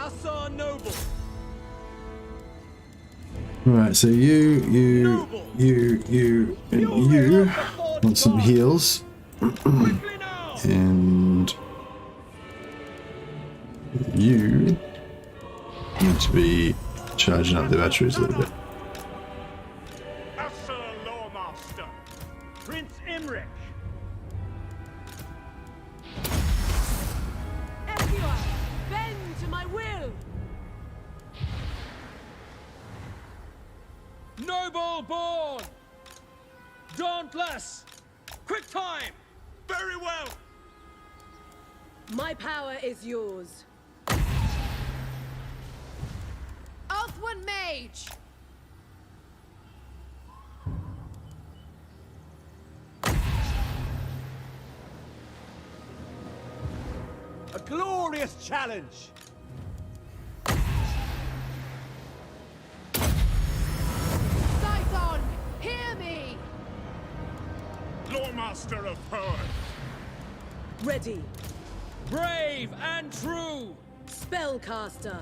Asa Noble. Alright, so you, and you want some heals. And you need to be charging up the batteries a little bit. Asa Loremaster. Prince Imric. Everyone, bend to my will. Noble born. Dauntless. Quick time. Very well. My power is yours. ULTHUAN Mage! A glorious challenge! Scython, hear me! Loremaster of Poet. Ready. Brave and true. Spellcaster.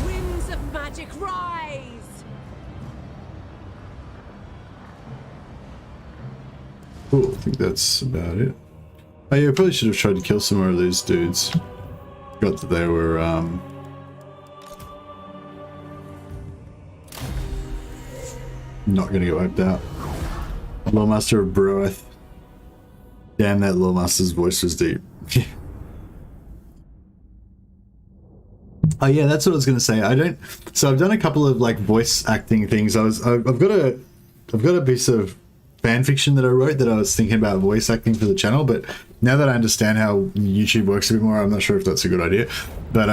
Winds of magic rise! Cool, I think that's about it. Oh yeah, I probably should have tried to kill some more of these dudes. Forgot that they were, not gonna get wiped out. Loremaster of Broeth. Damn, that Loremaster's voice was deep. Oh yeah, that's what I was gonna say. So I've done a couple of like voice acting things. I've got a piece of fan fiction that I wrote that I was thinking about voice acting for the channel, but now that I understand how YouTube works a bit more, I'm not sure if that's a good idea. But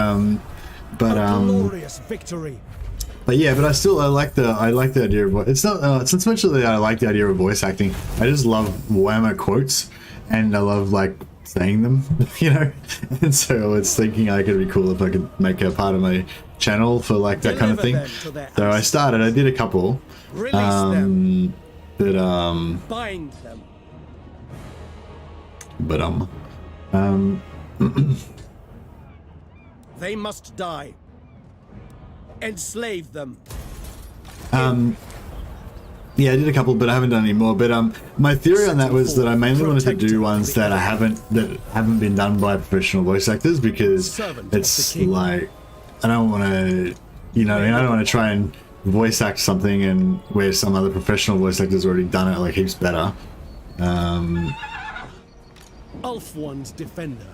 Glorious victory. But yeah, but I like the idea of it's not so much that I like the idea of voice acting. I just love Warhammer quotes, and I love like saying them, you know. And so I was thinking like it'd be cool if I could make a part of my channel for like that kind of thing. So I did a couple. Release them. Bind them. They must die. Enslave them. Yeah, I did a couple, but I haven't done any more. But my theory on that was that I mainly wanted to do ones that haven't been done by professional voice actors, because it's like I don't want to, you know, I don't want to try and voice act something and where some other professional voice actor's already done it like heaps better. ULTHUAN's Defender.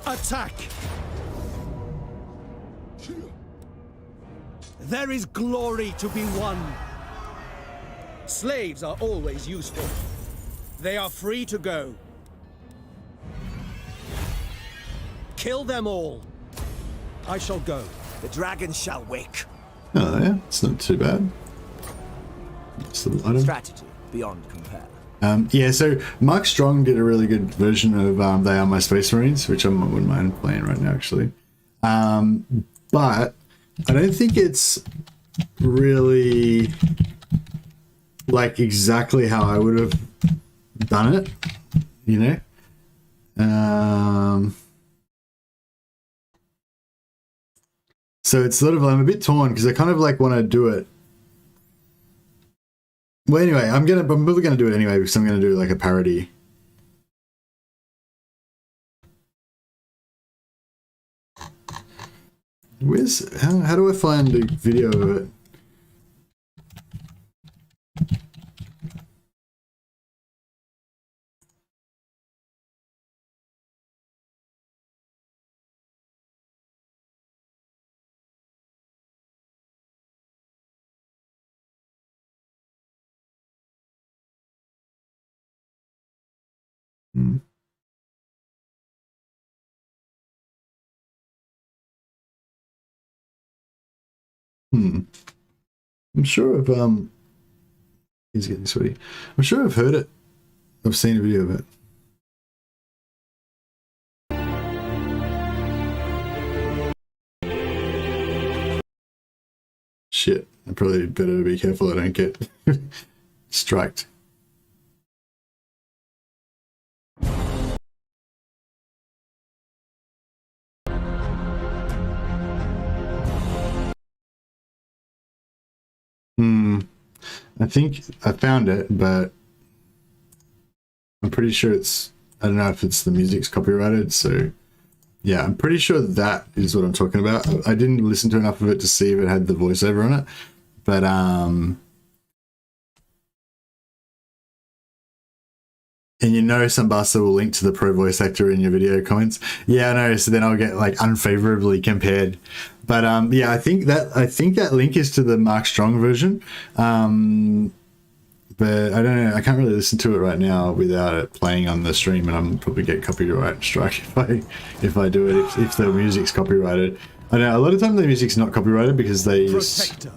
Attack! There is glory to be won. Slaves are always useful. They are free to go. Kill them all. I shall go. The dragon shall wake. Oh yeah, it's not too bad. It's a little item. Strategy beyond compare. Yeah, so Mark Strong did a really good version of They Are My Space Marines, which I wouldn't mind playing right now, actually. But I don't think it's really like exactly how I would have done it, you know? So it's sort of, I'm a bit torn because I kind of like want to do it. Well, anyway, I'm probably gonna do it anyway because I'm gonna do like a parody. How do I find a video of it? I'm sure he's getting sweaty. I'm sure I've heard it. I've seen a video of it. Shit, I probably better be careful I don't get striked. I think I found it, but I'm pretty sure it's, I don't know if it's the music's copyrighted, so yeah, I'm pretty sure that is what I'm talking about. I didn't listen to enough of it to see if it had the voiceover on it, but and you know some bastard will link to the pro voice actor in your video comments. Yeah, I know, so then I'll get like unfavorably compared. But yeah, I think that link is to the Mark Strong version. But I don't know, I can't really listen to it right now without it playing on the stream, and I'm probably get copyright strike if I do it, if the music's copyrighted. I know a lot of time the music's not copyrighted because they just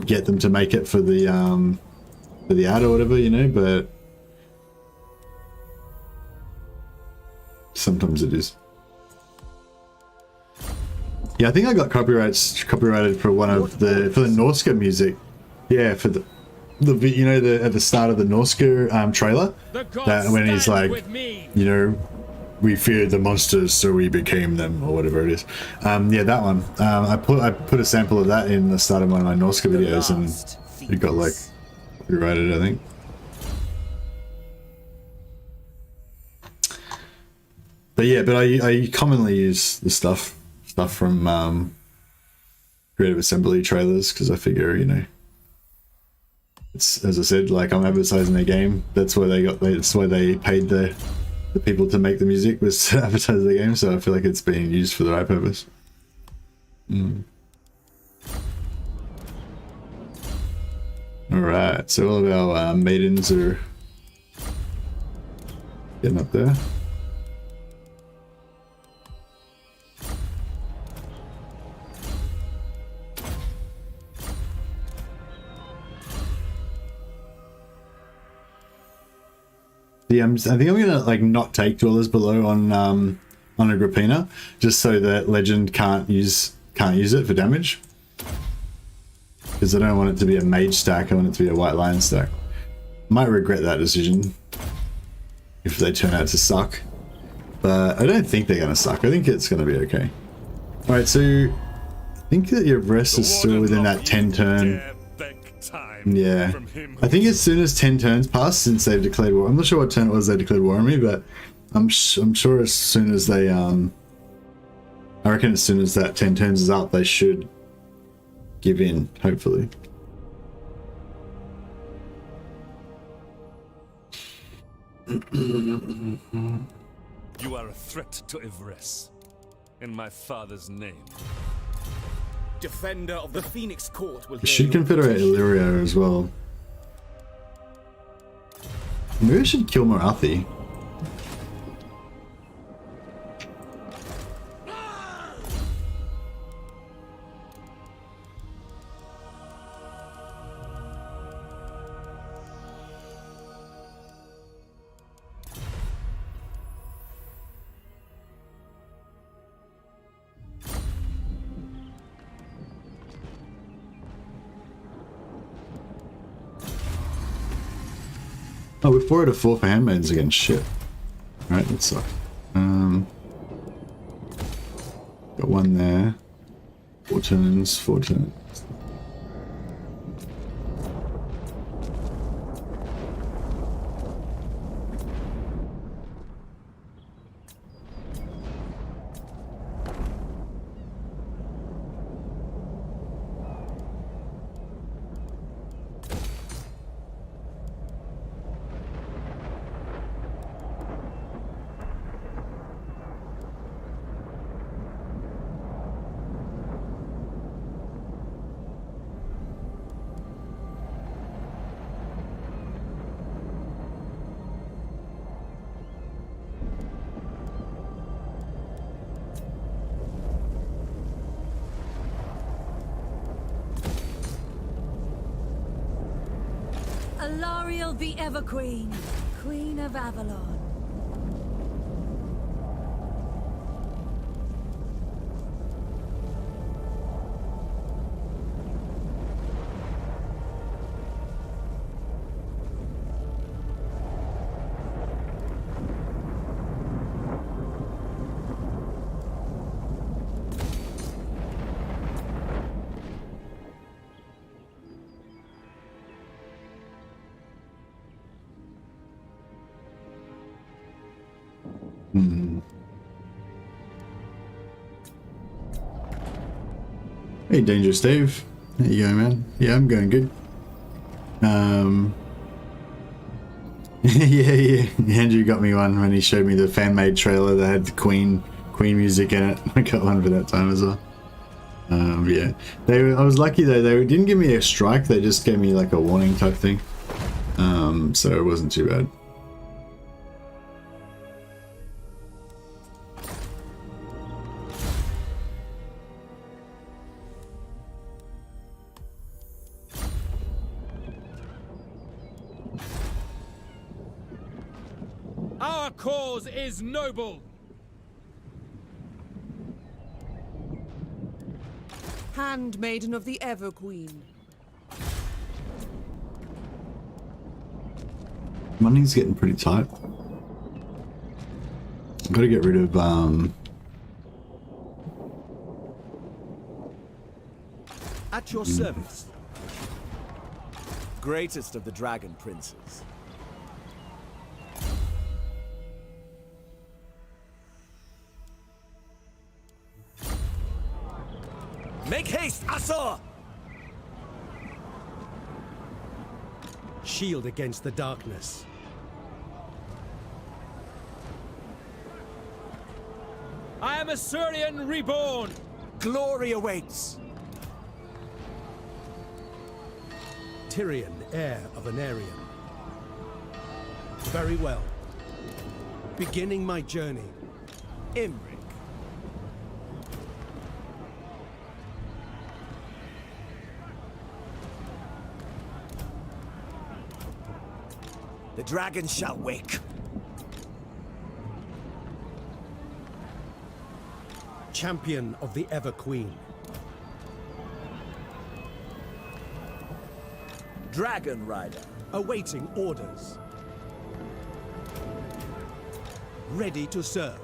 get them to make it for the ad or whatever, you know, but sometimes it is. Yeah, I think I got copyrighted for one of the Norska music. Yeah, for the you know, at the start of the Norska trailer, that when he's like, you know, we feared the monsters so we became them, or whatever it is. Yeah, that one. I put a sample of that in the start of one of my Norska videos, and it got like copyrighted, I think. But yeah, but I commonly use the stuff from Creative Assembly trailers, because I figure, you know, it's, as I said, like, I'm advertising their game. That's why they paid the people to make the music, was to advertise the game. So I feel like it's being used for the right purpose. All right, so all of our maidens are getting up there. I think I'm gonna like not take Dwellers Below on Agrippina, just so that Legend can't use it for damage. Because I don't want it to be a mage stack, I want it to be a white lion stack. Might regret that decision if they turn out to suck, but I don't think they're gonna suck. I think it's gonna be okay. All right, so I think that your rest is still within that 10 turn. Yeah, I think as soon as 10 turns pass since they've declared war, I'm not sure what turn it was they declared war on me, but I'm sure as soon as they I reckon as soon as that 10 turns is up, they should give in, hopefully. You are a threat to Ivres. In my father's name. Defender of the Phoenix Court will We should confederate Illyria as well. Maybe I should kill Morathi. Oh, we're 4 out of 4 for Handmaidens again. Shit. Alright, that sucks. Got one there. 4 turns, 4 turns. Alariel the Everqueen, Queen of Avalon. Hey, Dangerous Dave. How you going, man? Yeah, I'm going good. Yeah. Andrew got me one when he showed me the fan-made trailer that had the Queen music in it. I got one for that time as well. Yeah. I was lucky though. They didn't give me a strike. They just gave me like a warning type thing. So it wasn't too bad. Our cause is noble. Handmaiden of the Everqueen. Money's getting pretty tight. I've got to get rid of At your service. Greatest of the dragon princes. Make haste, Asur! Shield against the darkness. I am Asurian reborn. Glory awaits. Tyrion, heir of Anarion. Very well. Beginning my journey. Imric. The dragon shall wake. Champion of the Everqueen. Dragon Rider. Awaiting orders. Ready to serve.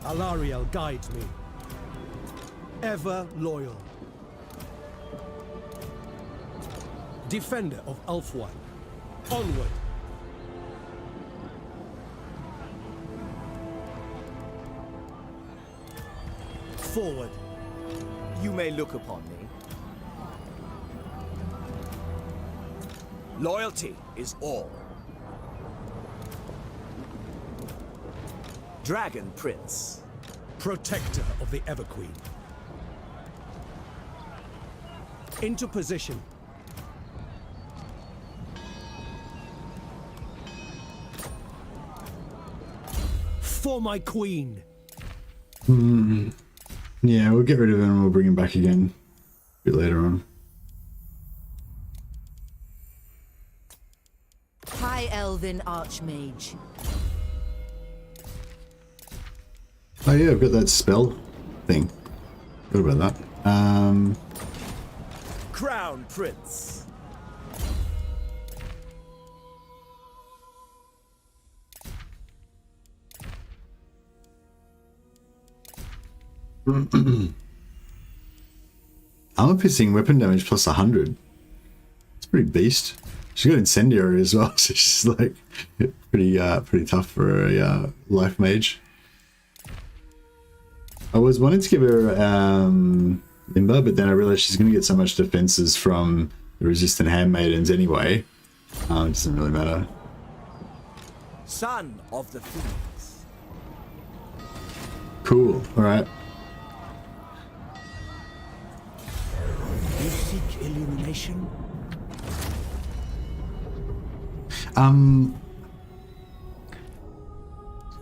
Alariel guides me. Ever loyal. Defender of ULTHUAN. Onward. Forward. You may look upon me. Loyalty is all. Dragon Prince. Protector of the Everqueen. Into position. For my queen. Yeah, we'll get rid of him and we'll bring him back again a bit later on. High Elven Archmage. Oh yeah, I've got that spell thing. Forgot about that. Crown Prince. Armor piercing weapon damage plus 100. It's pretty beast. She's got incendiary as well, so she's like pretty tough for a life mage. I was wanting to give her Limber, but then I realized she's going to get so much defenses from the resistant Handmaidens anyway. It doesn't really matter. Son of the Phoenix. Cool. All right. You seek illumination?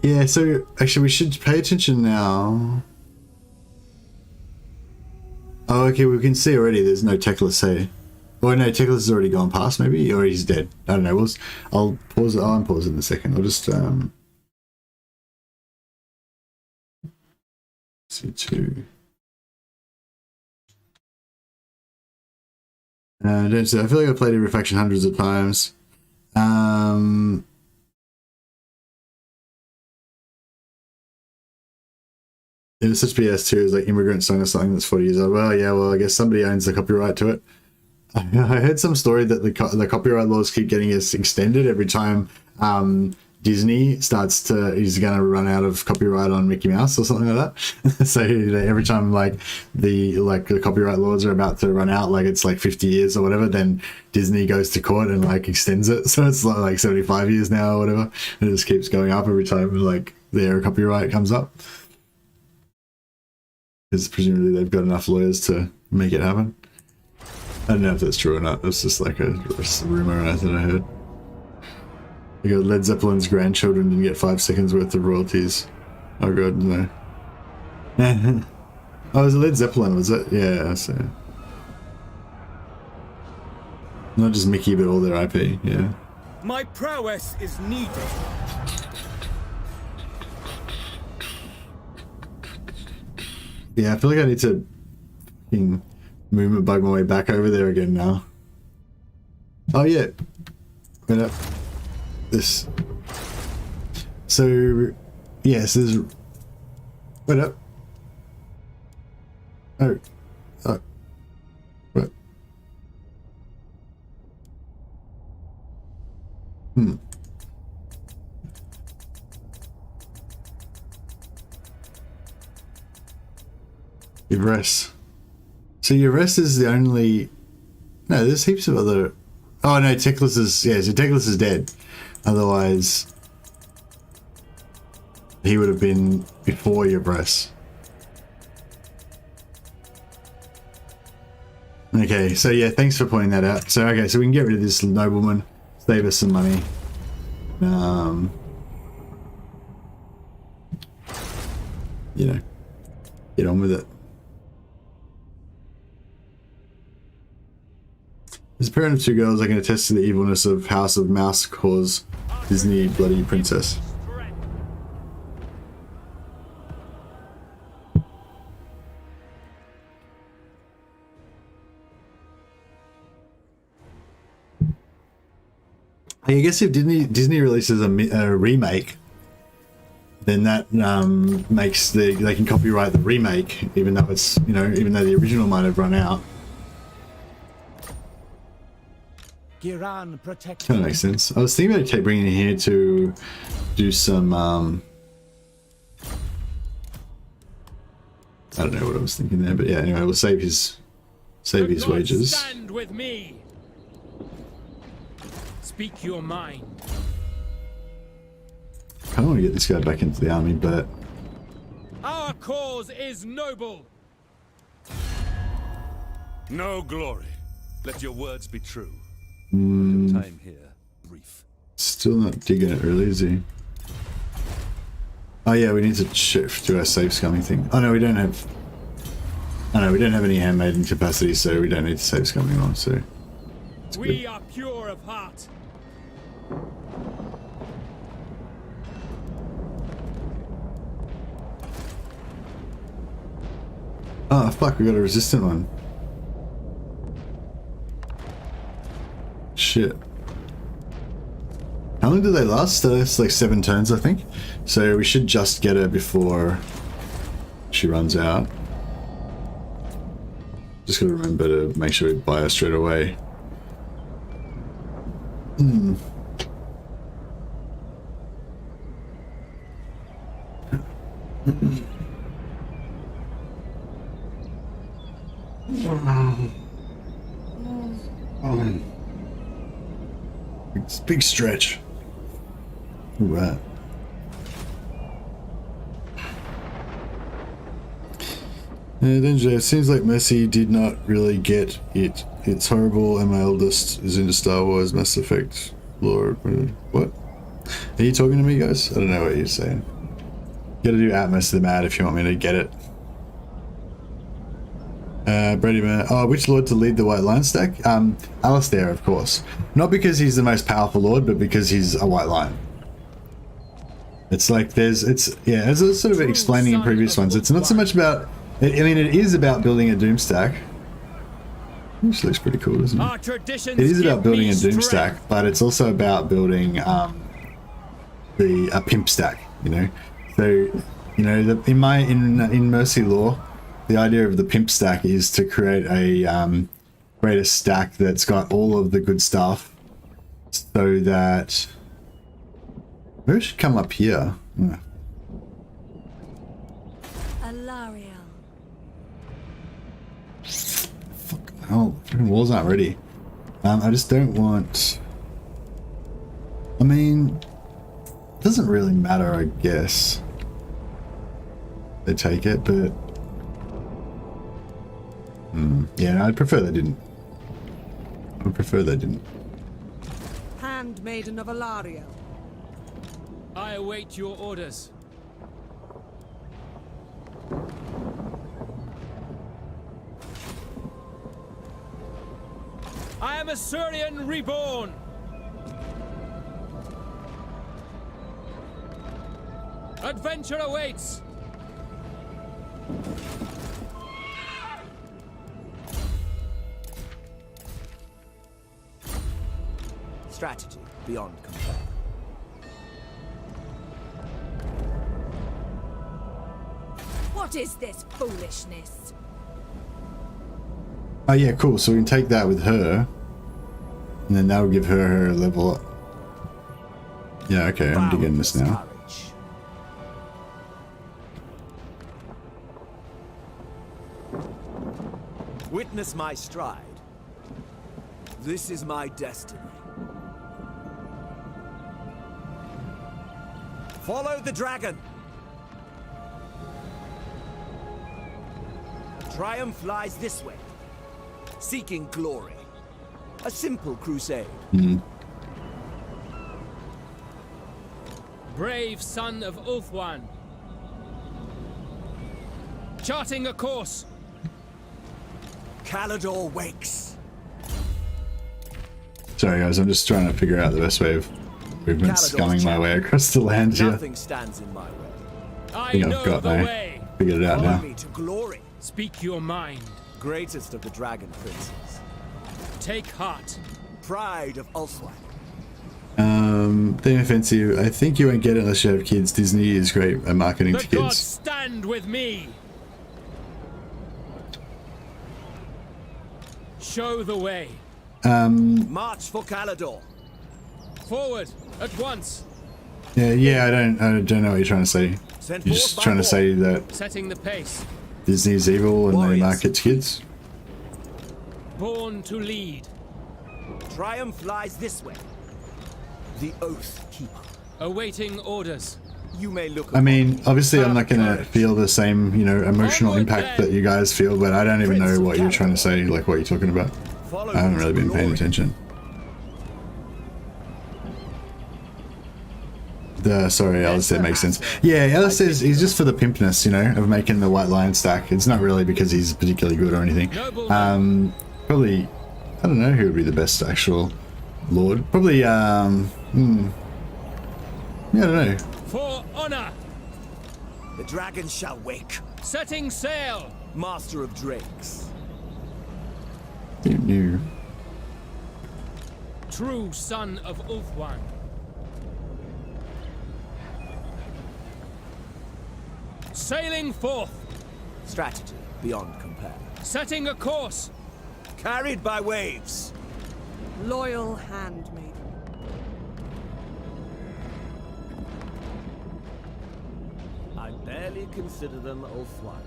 Yeah, so actually we should pay attention now. Oh, okay, we can see already there's no Teclis, hey? Oh no, Teclis has already gone past maybe, or he's dead. I don't know, I'll pause it. I'll unpause it in a second. I'll just C2. I feel like I've played every faction hundreds of times. It was such BS too. It was like immigrant song or something that's 40 years old. Well, yeah, well, I guess somebody owns the copyright to it. I heard some story that the copyright laws keep getting extended every time Disney is going to run out of copyright on Mickey Mouse or something like that. So every time the copyright laws are about to run out, like it's like 50 years or whatever, then Disney goes to court and like extends it. So it's like 75 years now or whatever. And it just keeps going up every time like their copyright comes up. Because presumably they've got enough lawyers to make it happen. I don't know if that's true or not. It's just like a rumor that I heard. You got Led Zeppelin's grandchildren didn't get 5 seconds worth of royalties. Oh god, no. Oh, it was Led Zeppelin, was it? Yeah, so. Not just Mickey, but all their IP, yeah. My prowess is needed. Yeah, I feel like I need to movement bug my way back over there again now. Oh yeah. Wait up. This. So, yes, there's. Wait up. Oh. Oh. What? Yvresse. So Yvresse is the only... No, there's heaps of other... Oh no, Teclis is... Yeah, so Teclis is dead. Otherwise... he would have been before Yvresse. Okay, so yeah, thanks for pointing that out. So, okay, so we can get rid of this nobleman. Save us some money. You know, get on with it. As a parent of 2 girls, I can attest to the evilness of House of Mouse cause Disney bloody princess. I guess if Disney releases a remake, then that makes they can copyright the remake, even though it's, you know, even though the original might have run out. Kind of makes sense. I was thinking about bringing it here to do some. I don't know what I was thinking there, but yeah. Anyway, we'll save his wages. Stand with me. Speak your mind. I don't want to get this guy back into the army, but our cause is noble. No glory. Let your words be true. Your time here brief. Still not digging it really, is he? Oh yeah, we need to shift to our safe scumming thing. Oh no, we don't have. Oh no, we don't have any handmaiden capacity, so we don't need to save scum anymore. So we are pure of heart. Oh fuck, we got a resistant one. Shit. How long do they last? It's like 7 turns, I think. So we should just get her before she runs out. Just gotta remember to make sure we buy her straight away. Big stretch. Right. It seems like Mercy did not really get it. It's horrible, and my eldest is into Star Wars, Mass Effect, Lord. What? Are you talking to me, guys? I don't know what you're saying. You gotta do @MercytheMad if you want me to get it. Brady Man. Oh, which lord to lead the white line stack? Alastar, of course. Not because he's the most powerful lord, but because he's a white line. It's like as I was sort of explaining in previous ones, it's not so much about. I mean, it is about building a doomstack. Which looks pretty cool, doesn't it? It is about building a doomstack, but it's also about building a pimp stack. You know, so You know, in Mercy lore, the idea of the pimp stack is to create a stack that's got all of the good stuff, so that maybe we should come up here. Fuck hell, freaking walls aren't ready. I just don't want. I mean, it doesn't really matter, I guess. They take it, but yeah, I'd prefer they didn't. I prefer they didn't. Handmaiden of Alaria. I await your orders. I am Assyrian reborn. Adventure awaits. Strategy beyond compare. What is this foolishness? Oh yeah, cool. So we can take that with her, and then that will give her level up. Yeah, okay, I'm digging this now. Witness my stride. This is my destiny. Follow the dragon. Triumph lies this way. Seeking glory. A simple crusade. Brave son of ULTHUAN. Charting a course. Calador wakes. Sorry guys, I'm just trying to figure out the best way of movement scumming my way across the land here. Nothing stands in my way. I think I've got figured it out now. Me to glory. Speak your mind. Greatest of the dragon princes. Take heart. Pride of ULTHUAN. Thing offensive. I think you won't get it unless you have kids. Disney is great at marketing to The gods kids. stand with me. Show the way. March for Calador. Forward at once. Yeah, I don't know what you're trying to say. You're just trying to say that Setting the pace. Disney's evil and they market to kids. Born to lead. Triumph lies this way. The Oath Keeper. Awaiting orders. You may look. I mean, obviously I'm not gonna feel the same, you know, emotional impact that you guys feel, but I don't even know what you're trying to say, like what you're talking about. I haven't really been paying attention. Sorry, Alastar makes sense. Yeah, Alastar he's just for the pimpness, you know, of making the white lion stack. It's not really because he's particularly good or anything. Probably, I don't know who would be the best actual lord. Probably, yeah, I don't know. For honor. The dragon shall wake. Setting sail. Master of drakes. Who knew? True son of ULTHUAN. Sailing forth. Strategy beyond compare. Setting a course. Carried by waves. Loyal handmaiden. I barely consider them ULTHUAN.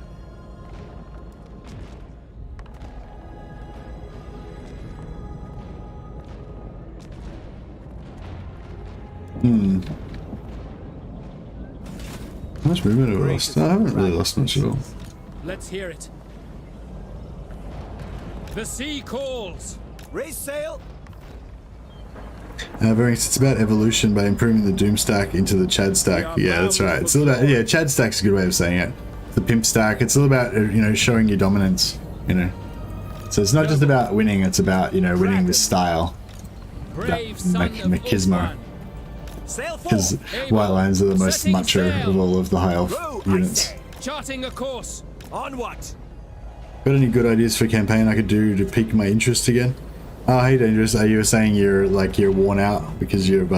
How much movement have I lost? I haven't really lost much at all. Let's hear it. The sea calls. Raise sail. Variance, it's about evolution by improving the Doom stack into the Chad stack. Yeah, that's right. It's all about, yeah, Chad stack's a good way of saying it. The Pimp stack, it's all about, you know, showing your dominance, you know. So it's not just about winning, it's about, you know, winning with style. Machismo. Because White Lions are the most macho of all of the high elf units. Charting a course. On what? Got any good ideas for a campaign I could do to pique my interest again? Oh, hey Dangerous, you were saying you're worn out because you've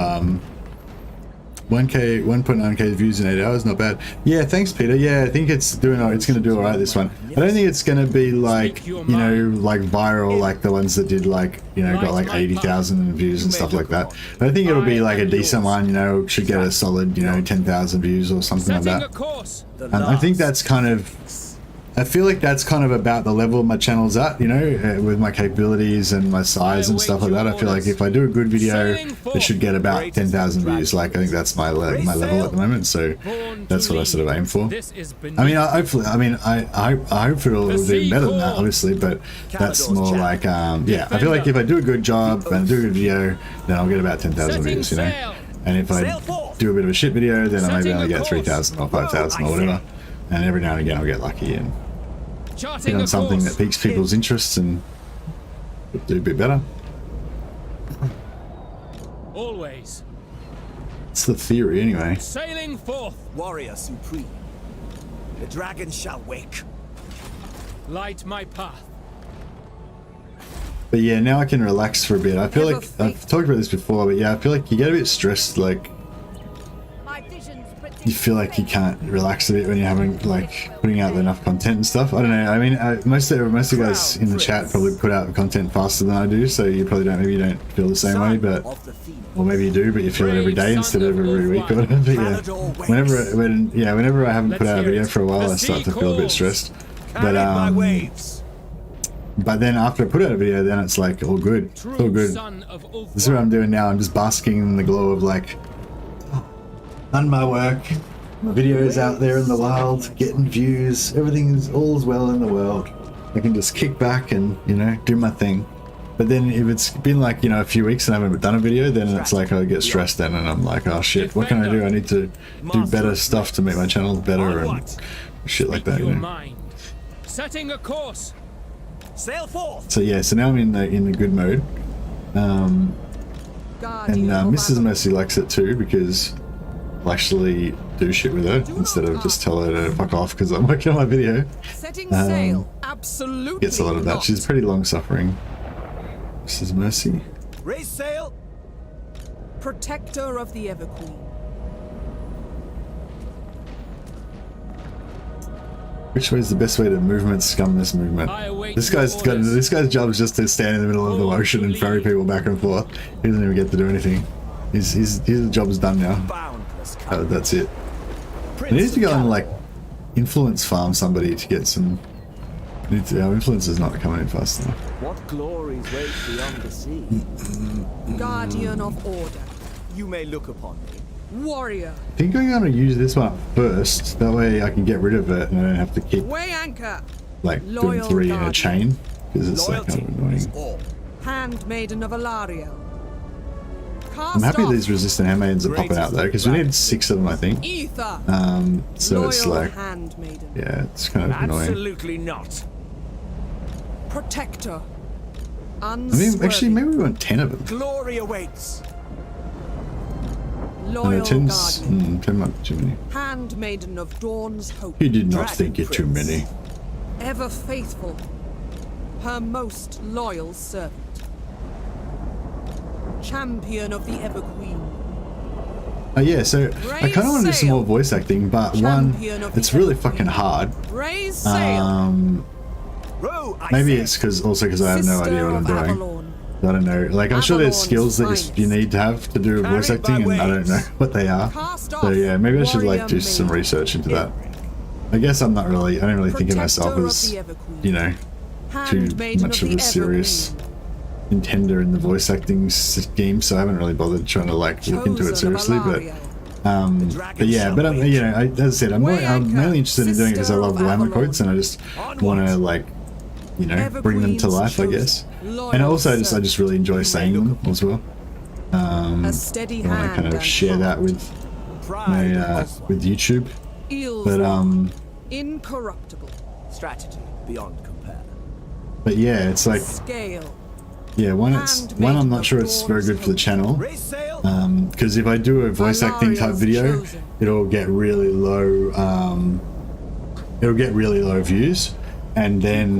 1.9k views in 8 hours, not bad. Yeah, thanks Peter. Yeah, I think it's going to do alright this one. I don't think it's going to be like, you know, like viral like the ones that did like, you know, got like 80,000 views and stuff like that. I think it'll be like a decent one, you know, should get a solid, you know, 10,000 views or something like that. I think that's kind of, I feel like that's kind of about the level my channel's at, you know, with my capabilities and my size and stuff like that. I feel like if I do a good video, it should get about 10,000 views. Like, I think that's my level at the moment, so that's what I sort of aim for. I mean, hopefully, I hope it'll do better than that, obviously, but that's more like, yeah, I feel like if I do a good job and do a good video, then I'll get about 10,000 views, you know. And if I do a bit of a shit video, then I maybe only get 3,000 or 5,000 or whatever. And every now and again I'll get lucky and hit on something that piques people's interests and do a bit better. Always. It's the theory anyway. Sailing forth, warrior supreme. The dragon shall wake. Light my path. But yeah, now I can relax for a bit. I feel like I've talked about this before, but yeah, I feel like you get a bit stressed, like you feel like you can't relax a bit when you haven't like putting out enough content and stuff. I don't know. I mean, most of you guys in the chat probably put out content faster than I do, so you probably don't. Maybe you don't feel the same way, but or maybe you do, but you feel it every day instead of every week or whatever. But yeah, whenever I haven't put out a video for a while, I start to feel a bit stressed. But then after I put out a video, then it's like all good, all good. This is what I'm doing now. I'm just basking in the glow of like, done my work, my videos out there in the wild, getting views, everything's all's well in the world. I can just kick back and, you know, do my thing. But then if it's been like, you know, a few weeks and I haven't done a video, then it's like I get stressed then and I'm like, oh shit, what can I do? I need to do better stuff to make my channel better and shit like that, you know. Setting a course. Sail forth. So yeah, so now I'm in the good mode. And Mrs. Mercy likes it too because I'll actually do shit with her instead of just tell her to fuck off because I'm working on my video. Setting sail. Absolutely. Gets a lot of that. She's pretty long suffering. Mrs. Mercy. Raise sail. Protector of the Everqueen. Which way is the best way to scum this movement? This guy's job is just to stand in the middle of the ocean and ferry people back and forth. He doesn't even get to do anything. His job is done now. That's it. I need to go and like influence farm somebody to get some. Our influence is not coming in fast enough. What glories wait beyond the sea? Guardian of order. You may look upon me. Warrior. I think I'm gonna use this one first. That way I can get rid of it and I don't have to keep Weigh anchor. like doing 3 in a chain because it's like kind of annoying. Handmaiden of Alariel. I'm happy these resistant handmaidens are popping out though because we need 6 of them, I think. Ether. So it's like, handmaiden. yeah, it's kind of annoying. Absolutely not. Protector. I mean, actually, maybe we want 10 of them. Glory awaits. Loyal 10 guardian. 10 might be too many. Handmaiden of Dawn's hope. You did not think it too many. Ever faithful. Her most loyal servant. Champion of the Everqueen. Oh yeah, so I kind of want to do some more voice acting, but one, it's really fucking hard. Raise sail. Maybe it's because I have no idea what I'm doing. I don't know. Like I'm sure there's skills that you need to have to do voice acting, and I don't know what they are. So yeah, maybe I should like do some research into that. I guess I don't really think of myself as, you know, too much of a serious contender in the voice acting scheme, so I haven't really bothered trying to like look into it seriously. But yeah, but you know, as I said, I'm mainly interested in doing it because I love Warhammer quotes and I just want to like, you know, bring them to life, I guess. And also I just really enjoy saying them as well. I want to kind of share that with my with YouTube. But incorruptible strategy beyond compare. But yeah, it's like yeah, one I'm not sure it's very good for the channel, because if I do a voice acting type video, it'll get really low views. and then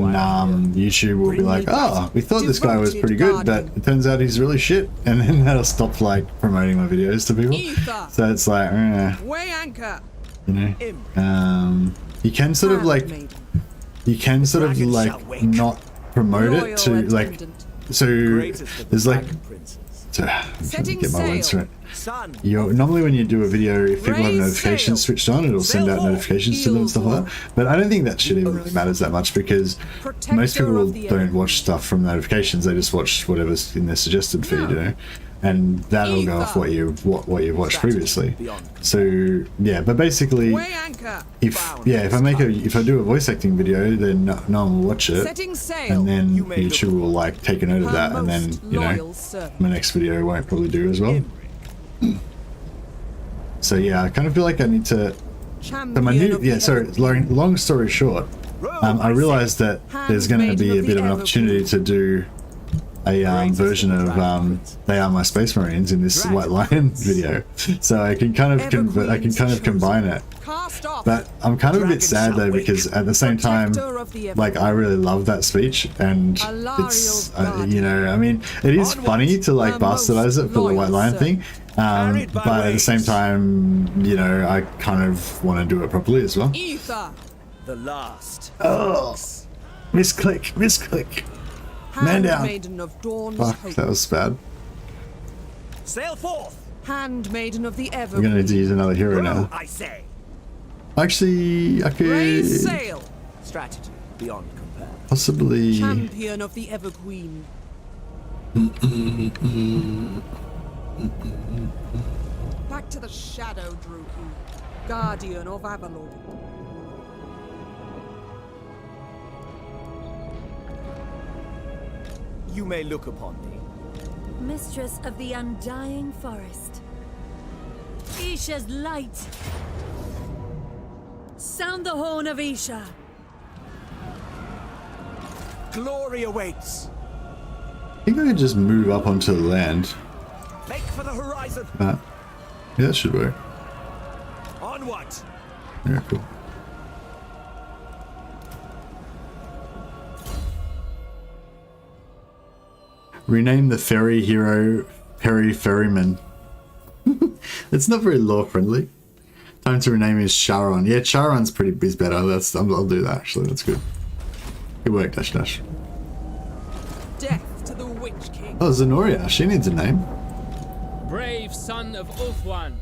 YouTube will be like, oh, we thought this guy was pretty good, but it turns out he's really shit, and then that'll stop like promoting my videos to people. So it's like, Weigh anchor. you know, you can sort of like, not promote it to like, so there's like, so I'm trying to get my words right. Normally when you do a video, if people have notifications switched on, it'll send out notifications to them and stuff like that. But I don't think that shit even really matters that much, because most people don't watch stuff from notifications. They just watch whatever's in their suggested feed, you know, and that'll go off what you've watched previously. So yeah, but basically, if I do a voice acting video, then no one will watch it, and then YouTube will like take a note of that, and then you know my next video won't probably do as well. So yeah, I kind of feel like I need to. So my new, long story short, I realized that there's going to be a bit of an opportunity to do a version of They Are My Space Marines in this White Lion video, so I can kind of combine it. But I'm kind of a bit sad though, because at the same time, like, I really love that speech, and it's you know, I mean, it is funny to like bastardize it for the White Lion thing, but at the same time, you know, I kind of want to do it properly as well. The last. Oh, misclick. Man down. Fuck, that was bad. Sail forth. Handmaiden of the We're gonna need to use another hero now. I say. Actually, I could raise sail. Strategy beyond compare. Possibly. Champion of the Ever Queen. Back to the shadow, Druki. Guardian of Avalon. You may look upon me. Mistress of the undying forest. Isha's light. Sound the horn of Isha. Glory awaits. I think I could just move up onto the land. Make for the horizon. Yeah, that should work. Onward. Yeah, cool. Rename the ferry hero Perry Ferryman. It's not very law friendly. Time to rename is Sharon. Yeah, Sharon's is better. I'll do that actually. That's good. Good work, Dash. Death to the Witch King. Oh, Zenoria. She needs a name. Brave son of ULTHUAN.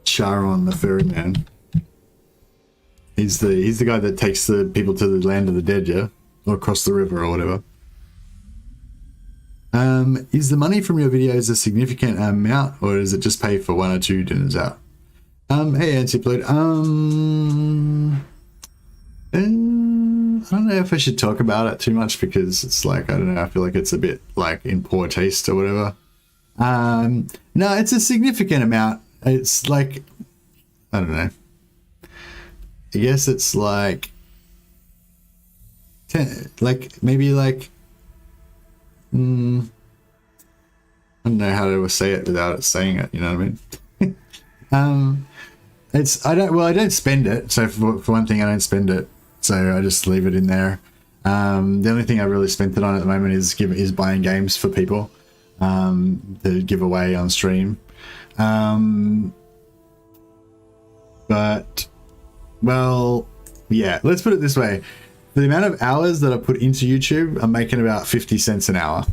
Sharon the ferryman. He's the guy that takes the people to the land of the dead, yeah, or across the river or whatever. Is the money from your videos a significant amount, or does it just pay for 1 or 2 dinners out? Hey, Antiplate. I don't know if I should talk about it too much, because it's like, I don't know, I feel like it's a bit like in poor taste or whatever. No, it's a significant amount. It's like, I don't know. I guess it's like 10, like maybe like, I don't know how to say it without it saying it, you know what I mean? I don't spend it. So for one thing, I don't spend it. So I just leave it in there. The only thing I really spent it on at the moment is buying games for people to give away on stream. But, well, yeah, let's put it this way. For the amount of hours that I put into YouTube, I'm making about 50 cents an hour.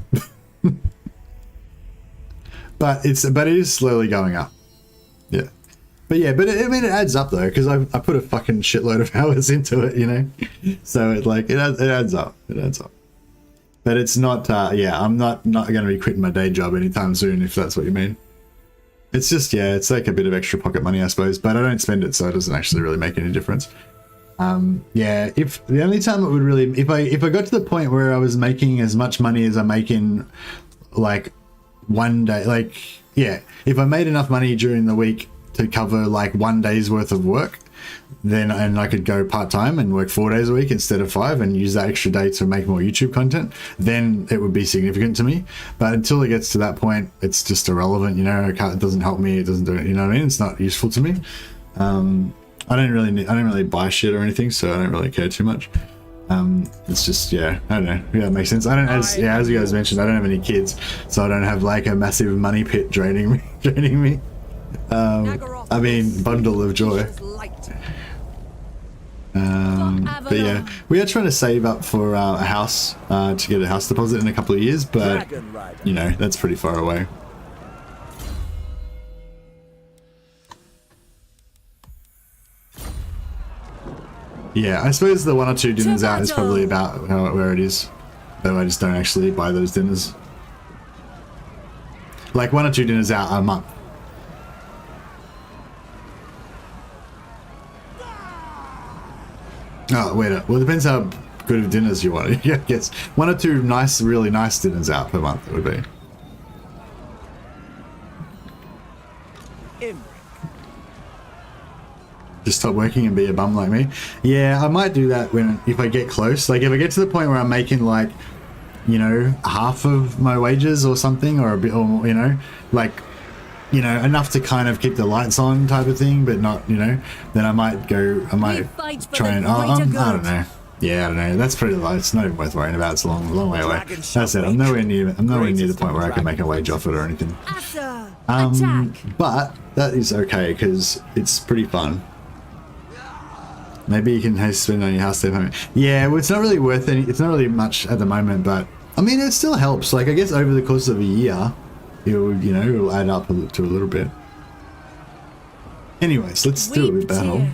But it is slowly going up. Yeah. But yeah, but I mean, it adds up though, because I put a fucking shitload of hours into it, you know? So it adds up. It adds up. But it's not, yeah, I'm not going to be quitting my day job anytime soon, if that's what you mean. It's just, yeah, it's like a bit of extra pocket money, I suppose, but I don't spend it, so it doesn't actually really make any difference. Yeah, if the only time it would really, if I got to the point where I was making as much money as I make in like one day, like, yeah, if I made enough money during the week to cover like 1 day's worth of work, then, and I could go part-time and work 4 days a week instead of 5 and use that extra day to make more YouTube content, then it would be significant to me. But until it gets to that point, it's just irrelevant, you know. It doesn't help me, it doesn't do it, you know what I mean? It's not useful to me. I don't really buy shit or anything, so I don't really care too much. It's just, yeah, I don't know. Yeah, it makes sense. I don't, as you guys mentioned, I don't have any kids, so I don't have like a massive money pit draining me. I mean, bundle of joy. But yeah, we are trying to save up for a house to get a house deposit in a couple of years, but you know, that's pretty far away. Yeah, I suppose the 1 or 2 dinners out is probably about where it is, though I just don't actually buy those dinners. Like 1 or 2 dinners out a month. Oh, wait up. Well, it depends how good of dinners you want. Yeah, I guess 1 or 2 nice, really nice dinners out per month it would be. Just stop working and be a bum like me. Yeah, I might do that if I get close. Like if I get to the point where I'm making like, you know, half of my wages or something, or a bit, or you know, like, you know, enough to kind of keep the lights on type of thing, but not, you know, then I might try and I don't know. Yeah, I don't know. That's pretty low. It's not even worth worrying about. It's a long way away. That's it. I'm nowhere near the point where I can make a wage off it or anything. But that is okay because it's pretty fun. Maybe you can spend on your house there. Yeah, well, it's not really worth any. It's not really much at the moment, but I mean, it still helps. Like I guess over the course of a year, it'll add up to a little bit. Anyways, let's do a battle.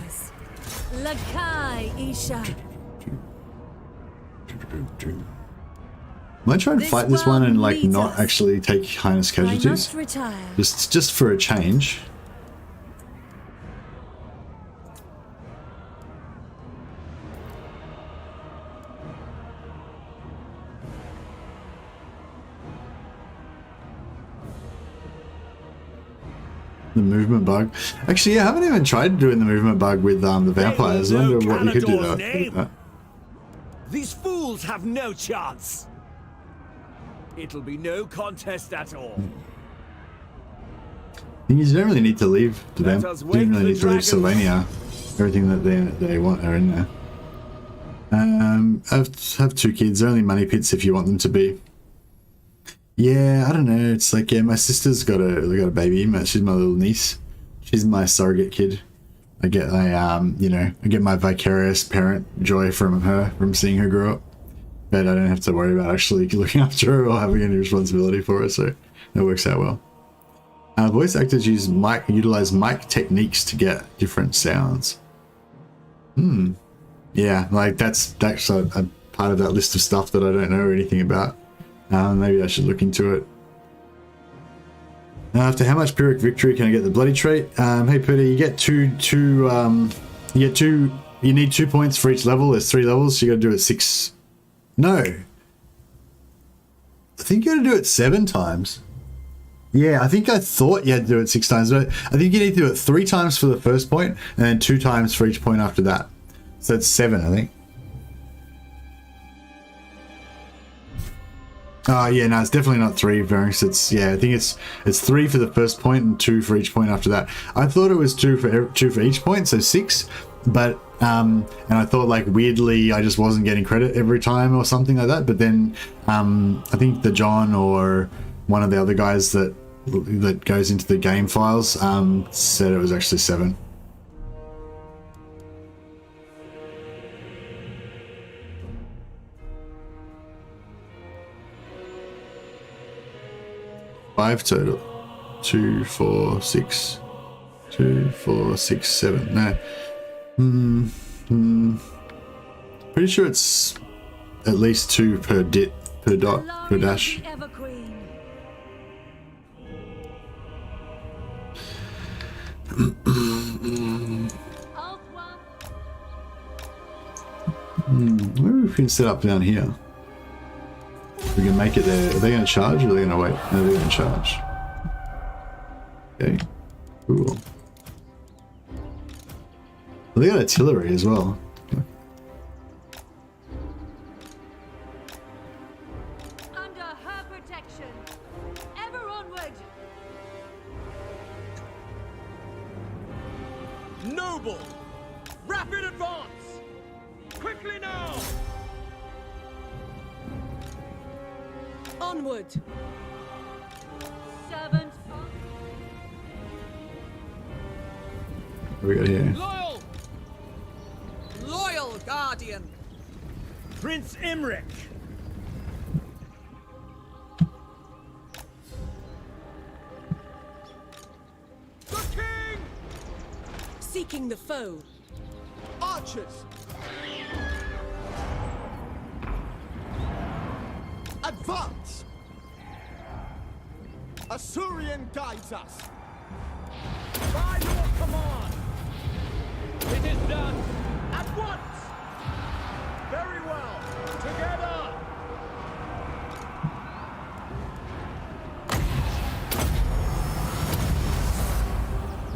Might try and fight this one and like not actually take heinous casualties, just for a change. The movement bug. Actually, yeah, I haven't even tried doing the movement bug with the vampires. I wonder what you could do that. These fools have no chance. It'll be no contest at all. You don't really need to leave the vampires. You don't really need to leave Sylvania. Everything that they want are in there. I have 2 kids. They're only money pits if you want them to be. Yeah, I don't know. It's like, yeah, my sister's got a baby. She's my little niece. She's my surrogate kid. I get my vicarious parent joy from seeing her grow up. But I don't have to worry about actually looking after her or having any responsibility for her, so it works out well. Voice actors utilize mic techniques to get different sounds. Yeah, like that's a part of that list of stuff that I don't know anything about. Maybe I should look into it. After how much Pyrrhic victory can I get the bloody trait? Hey Peter, you get you need 2 points for each level. There's 3 levels, so you gotta do it 6. No. I think you gotta do it 7 times. Yeah, I thought you had to do it 6 times, but I think you need to do it 3 times for the first point, and then 2 times for each point after that. So it's 7, I think. Oh yeah, no, it's definitely not 3 variants. I think it's 3 for the first point and 2 for each point after that. I thought it was 2 for each point, so 6. But and I thought like weirdly I just wasn't getting credit every time or something like that. But then I think the John or one of the other guys that goes into the game files said it was actually 7. Five total. 2, 4, 6. 2, 4, 6, 7. No. Pretty sure it's at least 2 per dot, per dash. Maybe we can set up down here. We can make it there. Are they going to charge or are they going to wait? No, they're going to charge. Okay. Cool. Well, they got artillery as well. Under her protection. Ever onward. Noble. Rapid advance! Quickly now! Onward! Servant What do we got here? Loyal! Loyal Guardian! Prince Imric! The king! seeking the foe. Archers! Advance! Assyrian guides us! By your command! It is done! At once! Very well! Together!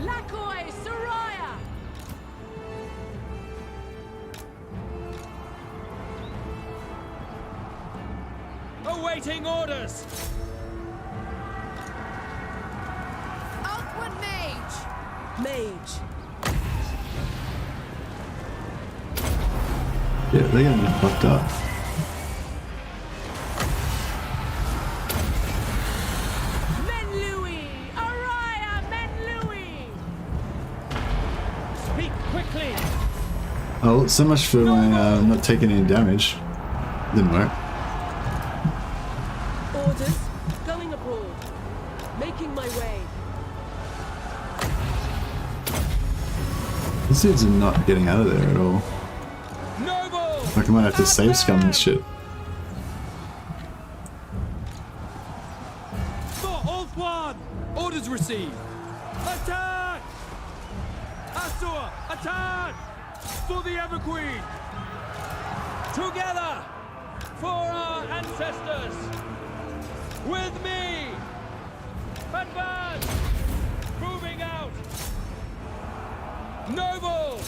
Lakoi Soraya! Awaiting orders! Outward mage! Mage. Yeah, they're gonna be fucked up. Menlui! Araya Menlui! Speak quickly! Oh, so much for my not taking any damage. Didn't work. Orders. Going abroad. Making my way. These dudes are not getting out of there at all. Noble! Like I might have to save scum this shit. For ULTHUAN! Orders received! Attack! Asur! Attack! For the Everqueen! Together! For our ancestors! With me! Advance! Moving out! Noble!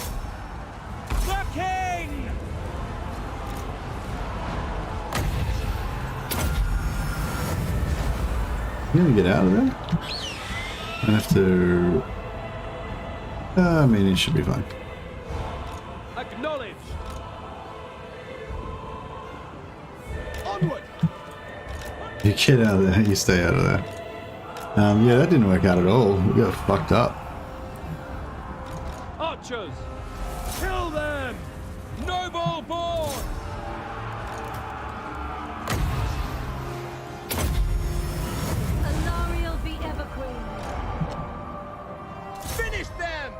The King! You gonna get out of there? I have to. I mean, it should be fine. Acknowledged! Onward! You get out of there, you stay out of there. Yeah, that didn't work out at all. We got fucked up. Archers! Kill them! Noble born! Alariel the Everqueen. Finish them!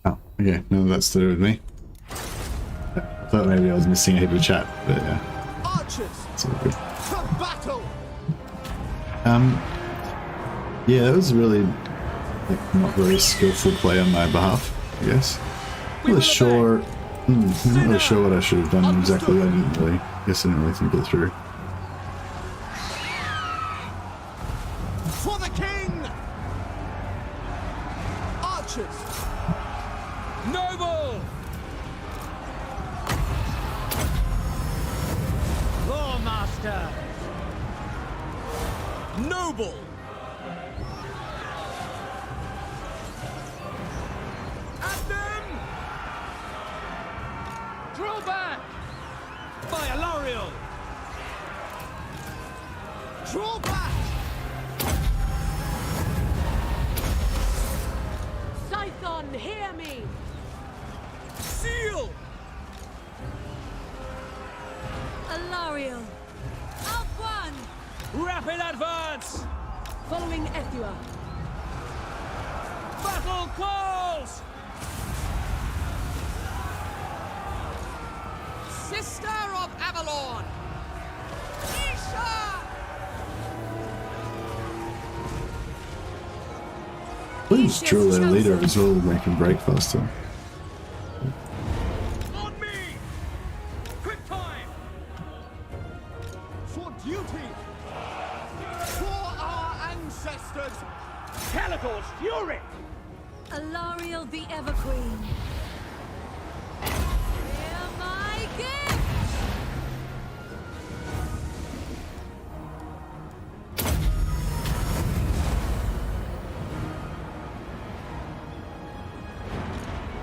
Oh, okay. No, that's to do with me. I thought maybe I was missing a heap of chat, but yeah, Archers! it's all good. To battle! Yeah, that was really like not very skillful play on my behalf, I guess. I'm not sure. I'm not really sure what I should have done exactly. I didn't really. Guess I didn't really think it through. For the King! Archers! Noble! Loremasters! Noble! At them! Draw back! By Alariel! Draw back! Scython, hear me! Seal! Alariel. Ulthuan. Rapid advance! Following Ethua. Battle calls! Sister of Avalon! Isha! Please drill their leader as well, make him break faster. On me! Quick time! For duty! For our ancestors! Calicor's fury! Alariel the Everqueen. Hear my gift!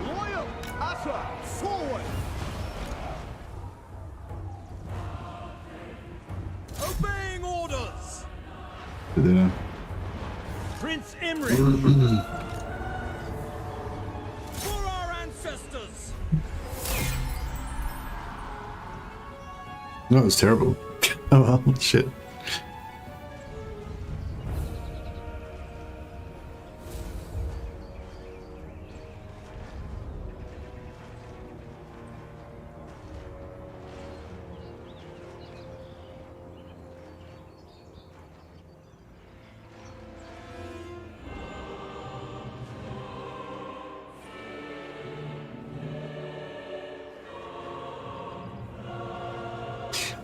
Loyal utter forward! Obeying orders! Prince Imri! For our ancestors! That was terrible. Oh well, shit.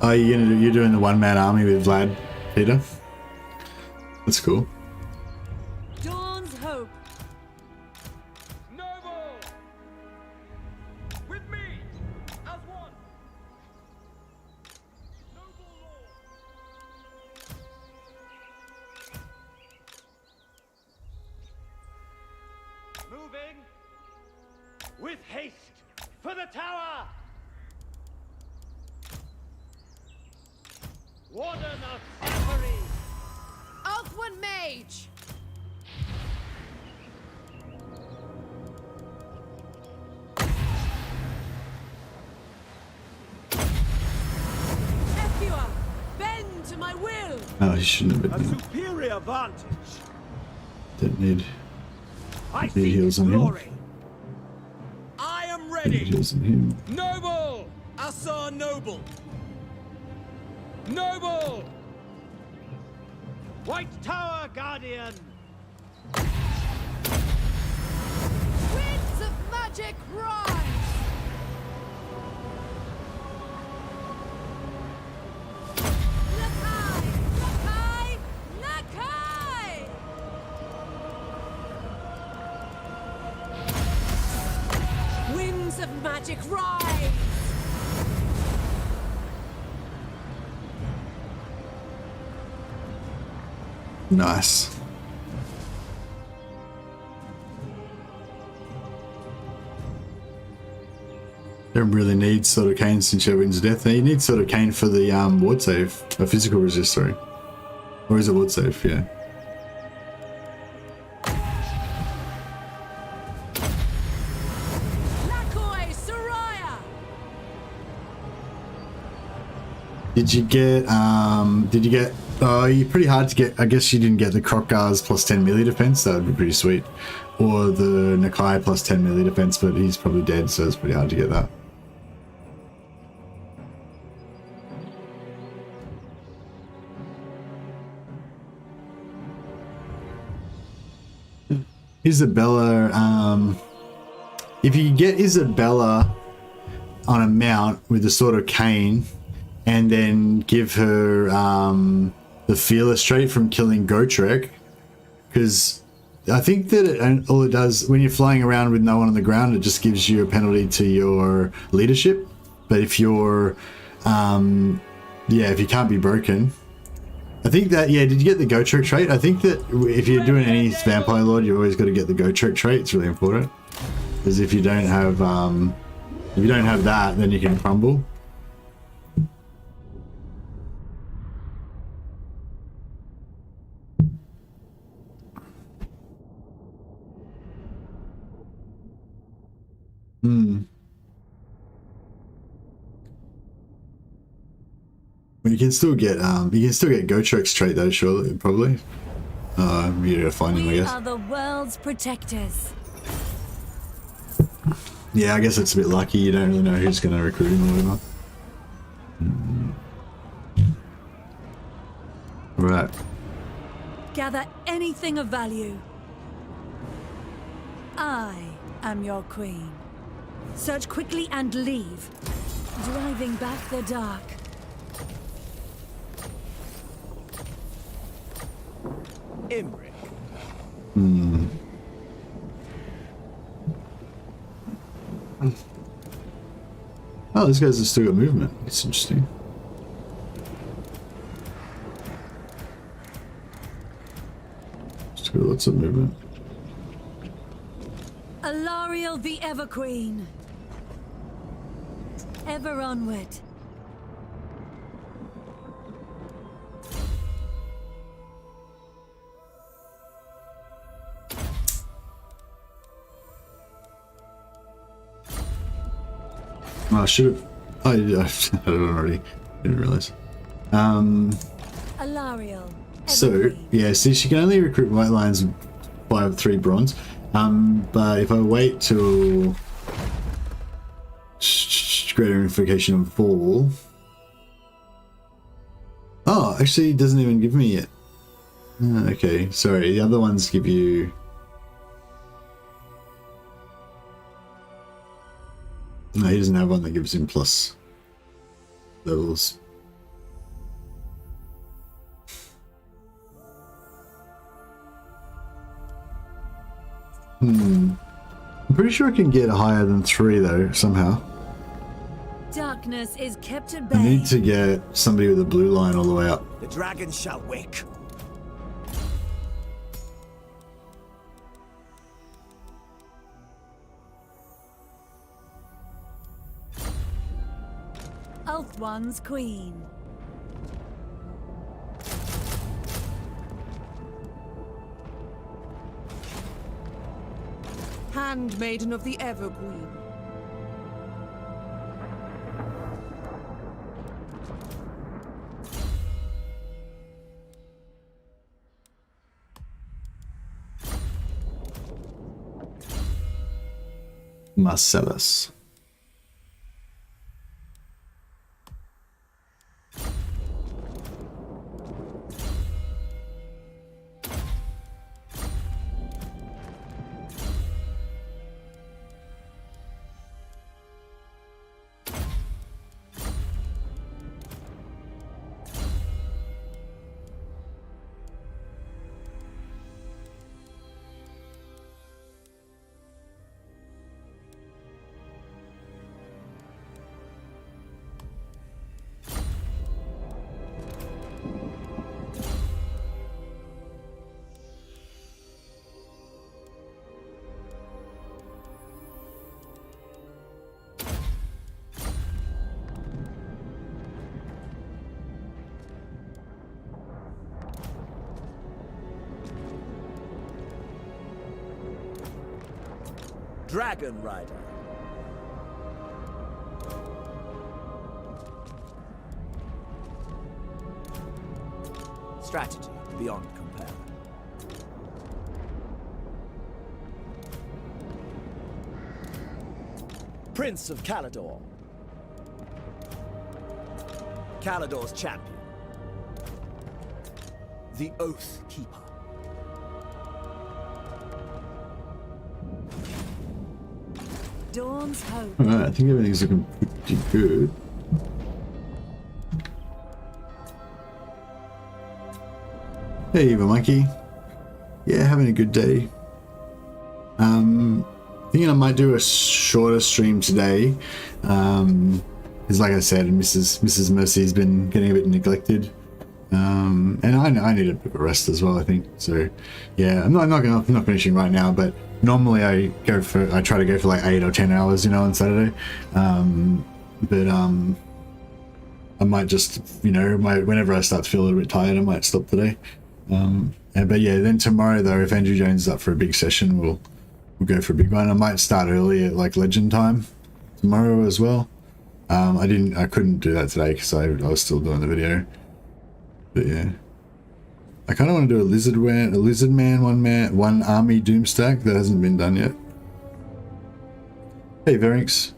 Oh, you're doing the one-man army with Vlad, Peter? That's cool. Dawn's hope. Noble! With me, as one! Noble lord! Moving with haste for the tower! Warden of Safari! ULTHUAN Mage! Ephua, bend to my will! Oh, he shouldn't have A been. superior vantage! Didn't need I need see heals on him. glory! I am Need ready! heals on him. Noble! Assar Noble! Noble! White Tower Guardian! Winds of magic rise! Lakai! Lakai! Lakai! Winds of magic rise! Nice. Don't really need Sword of Cain since you wins death. You need Sword of Cain for the ward save, a physical resist, sorry. Or is it ward save? Yeah. Lakoi Soraya! Did you get oh, you're pretty hard to get. I guess you didn't get the Krokgar's plus 10 melee defense. That would be pretty sweet. Or the Nakai plus 10 melee defense, but he's probably dead, so it's pretty hard to get that. Isabella, if you get Isabella on a mount with the Sword of Cain and then give her the Fearless trait from killing Gotrek, because I think that all it does when you're flying around with no one on the ground, it just gives you a penalty to your leadership. But if you're if you can't be broken, I think that, yeah, did you get the Gotrek trait? I think that if you're doing any Vampire Lord, you've always got to get the Gotrek trait. It's really important, because if you don't have that, then you can crumble. Well, you can still get Gotrek's trait though, surely, probably. You gotta find him, I We guess. are the world's protectors. Yeah, I guess it's a bit lucky. You don't really know who's gonna recruit him or whatever. Right. Gather anything of value. I am your queen. Search quickly and leave. Driving back the dark. Imric, Oh, these guys have still got movement. That's interesting. Still got lots of movement. Alariel the Ever Queen. Ever onward. Oh, I should have. I don't already. Didn't realize. Alariel. So yeah, see, she can only recruit white lions by 3 bronze. But if I wait till greater unification and fall. Oh, actually, it doesn't even give me it. Okay, sorry. The other ones give you. No, he doesn't have one that gives him plus levels. I'm pretty sure I can get higher than 3 though, somehow. Darkness is kept at bay. I need to get somebody with a blue line all the way up. The dragon shall wake. ULTHUAN's queen. Handmaiden of the Everqueen. Marcellus. Dragon Rider. Strategy beyond compare. Prince of Calador. Calador's champion. The Oath Keeper. Dawn's hope. Alright, I think everything's looking pretty good. Hey, Eva Monkey. Yeah, having a good day. Thinking I might do a shorter stream today. Because like I said, Mrs. Mercy's been getting a bit neglected. And I need a bit of a rest as well, I think. So yeah, I'm not finishing right now, but normally I try to go for like 8 or 10 hours, you know, on Saturday. But I might just, you know, whenever I start to feel a little bit tired, I might stop today. But yeah, then tomorrow though, if Andrew Jones is up for a big session, we'll go for a big one. I might start early at like Legend time tomorrow as well. I couldn't do that today because I was still doing the video. But yeah, I kind of want to do a lizard man, one army doomstack that hasn't been done yet. Hey Verinx.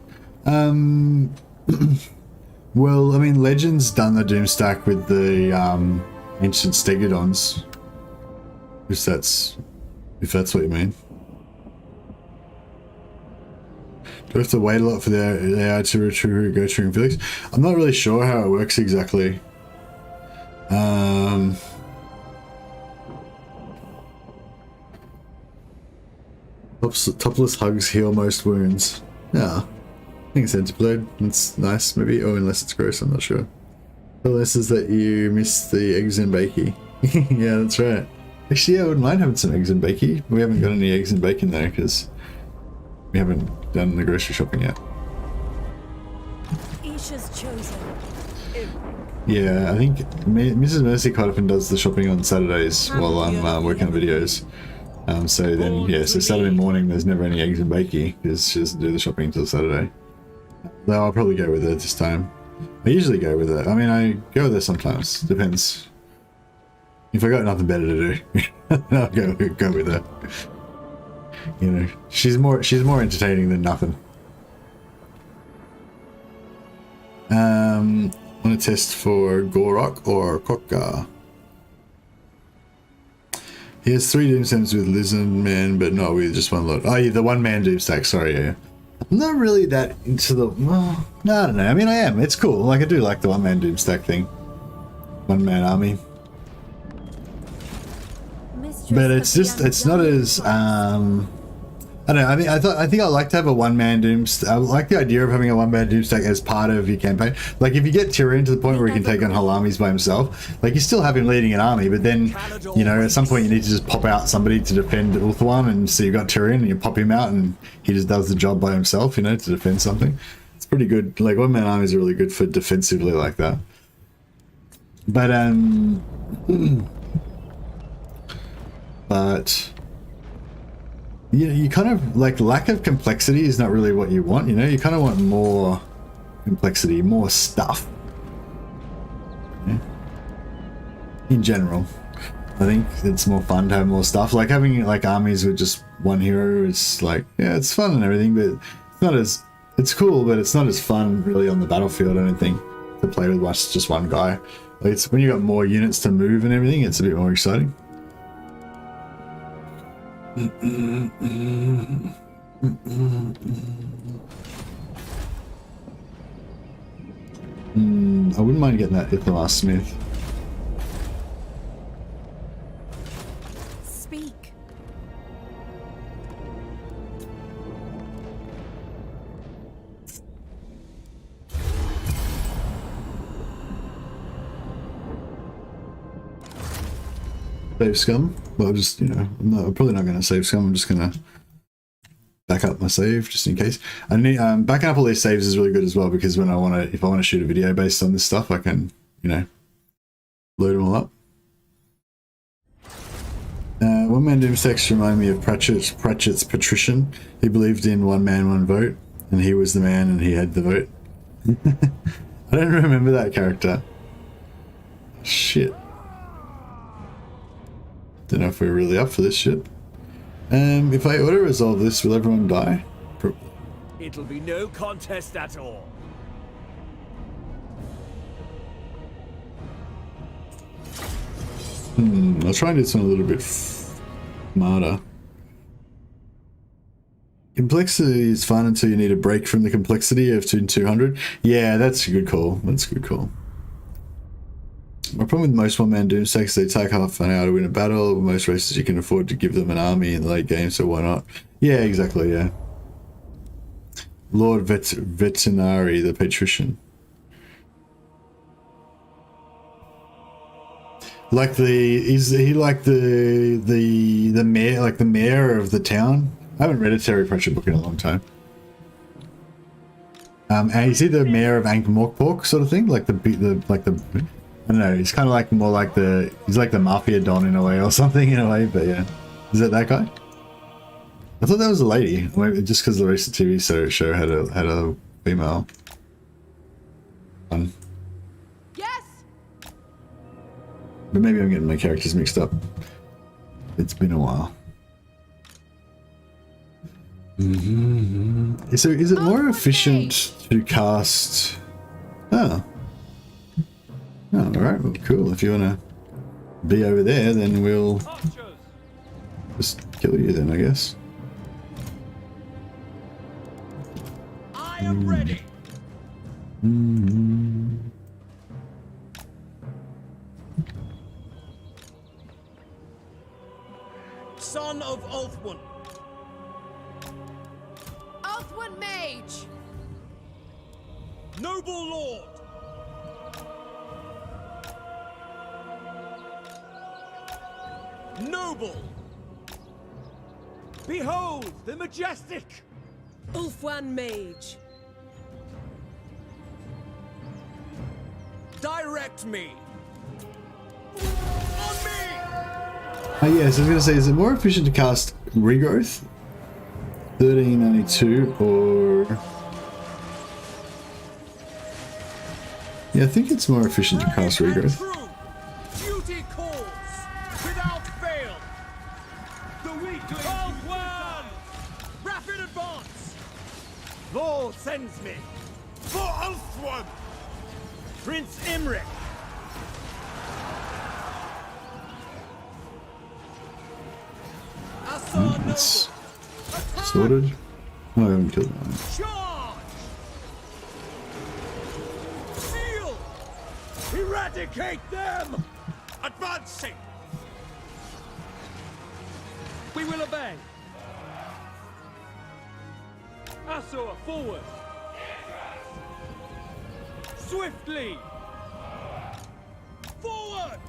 Well, I mean, Legend's done the doomstack with the ancient stegodons. If that's what you mean. Do I have to wait a lot for the AI to recruit Gertrude and Felix? I'm not really sure how it works exactly. Topless hugs heal most wounds. Yeah. I think it's Interblade. It's nice, maybe. Oh, unless it's gross, I'm not sure. Unless is that you missed the eggs and bakey. Yeah, that's right. Actually, yeah, I wouldn't mind having some eggs and bakey. We haven't got any eggs and bacon there because we haven't done the grocery shopping yet. Isha's chosen. Yeah, I think Mrs. Mercy quite often does the shopping on Saturdays while I'm working on videos. So then, yeah, so Saturday morning there's never any eggs and bakey because she doesn't do the shopping until Saturday. Though I'll probably go with her this time. I usually go with her. I mean, I go with her sometimes. Depends. If I got nothing better to do, I'll go with her. You know, she's more entertaining than nothing. Want to test for Gorok or Kokka? He has 3 Doomstacks with Lizard Man, but not with just one lot. Oh, yeah, the one-man Doomstack, sorry, yeah. I'm not really that into the... Well, no, I don't know. I mean, I am. It's cool. Like, I do like the one-man Doomstack thing. One-man army. But it's just, it's not as, I don't know, I mean, I think I like to have a one-man Doomstack. I like the idea of having a one-man Doomstack as part of your campaign. Like, if you get Tyrion to the point where he can take on whole armies by himself, like, you still have him leading an army, but then, you know, at some point you need to just pop out somebody to defend ULTHUAN, and so you've got Tyrion, and you pop him out, and he just does the job by himself, you know, to defend something. It's pretty good. Like, one-man armies are really good for defensively like that. But, you know, you kind of, like, lack of complexity is not really what you want, you know? You kind of want more complexity, more stuff. Yeah. In general. I think it's more fun to have more stuff. Like, having, like, armies with just one hero is, like, yeah, it's fun and everything, but it's not as... It's cool, but it's not as fun, really, on the battlefield, I don't think, to play with just one guy. Like, it's when you got more units to move and everything, it's a bit more exciting. I wouldn't mind getting that Ithamar Smith. Speak. Save scum? Well, just, you know, I'm probably not going to save scum. I'm just going to back up my save just in case. I need backing up all these saves is really good as well, because when if I want to shoot a video based on this stuff, I can, you know, load them all up. One-man Doomstacks remind me of Pratchett's Patrician. He believed in one man, one vote, and he was the man and he had the vote. I don't remember that character. Shit. Don't know if we're really up for this shit. If I auto-resolve this, will everyone die? It'll be no contest at all. I'll try and do something a little bit smarter. Complexity is fun until you need a break from the complexity of 200. Yeah, that's a good call. That's a good call. My problem with most one-man Doomstacks, they take half an hour to win a battle. Most races you can afford to give them an army in the late game, so why not? Yeah, exactly, yeah. Lord Veterinary, the Patrician. Like is he like the mayor, like the mayor of the town? I haven't read a Terry Pratchett book in a long time. And is he the mayor of Ankh-Morpork sort of thing? Like I don't know, he's kind of like more like he's like the mafia don in a way or something in a way, but yeah. Is it that guy? I thought that was a lady, maybe just because the recent TV show had a female one. Yes. But maybe I'm getting my characters mixed up. It's been a while. So is it more efficient to cast... Oh, alright, well cool. If you want to be over there, then we'll just kill you then, I guess. I am ready. Son of ULTHUAN, Noble lord! Noble! Behold the majestic! ULTHUAN mage. Direct me! On me! Yes, I was going to say, is it more efficient to cast Regrowth? 1392 or... Yeah, I think it's more efficient to cast Regrowth. Duty calls without fail. The weakling. ULTHUAN! Rapid advance. Lord sends me. For ULTHUAN! Prince Imric. It's sorted. Oh, I haven't killed one. Charge! Seal! Eradicate them! Advancing! We will obey. Asur, forward! Swiftly! Forward!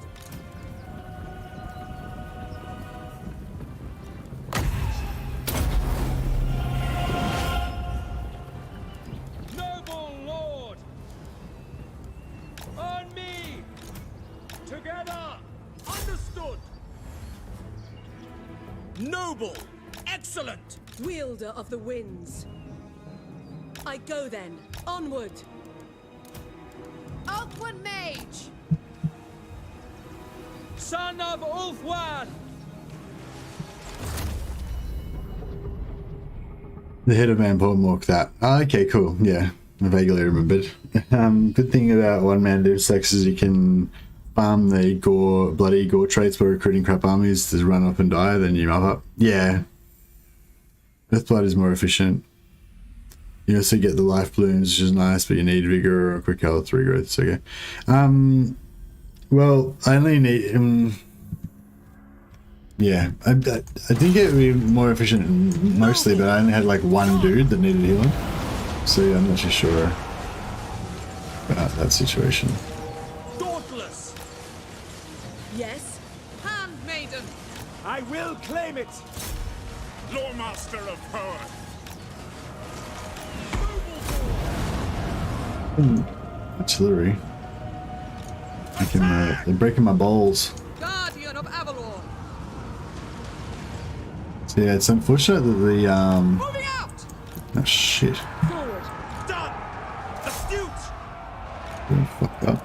Noble lord! On me! Together! Understood! Noble! Excellent! Wielder of the winds. I go then. Onward. ULTHUAN mage! Son of ULTHUAN! The head of man Bulwark that. Oh, okay, cool. Yeah, I vaguely remembered. Good thing about one-man Doomstacks is you can farm the bloody gore traits by recruiting crap armies to run up and die, then you mop up. Yeah. Earthblood is more efficient. You also get the life balloons, which is nice, but you need vigor or quick health regrowth. So okay. Well, I only need yeah, I think it would be more efficient mostly, but I only had like one dude that needed healing, so yeah, I'm not too sure about that situation. Dauntless! Yes. Handmaiden! I will claim it! Loremaster of power! Artillery. They're breaking my balls. Guardian of Avalon! So yeah, it's unfortunate that the Moving out! oh shit. Forward. Done! Astute! Getting fucked up.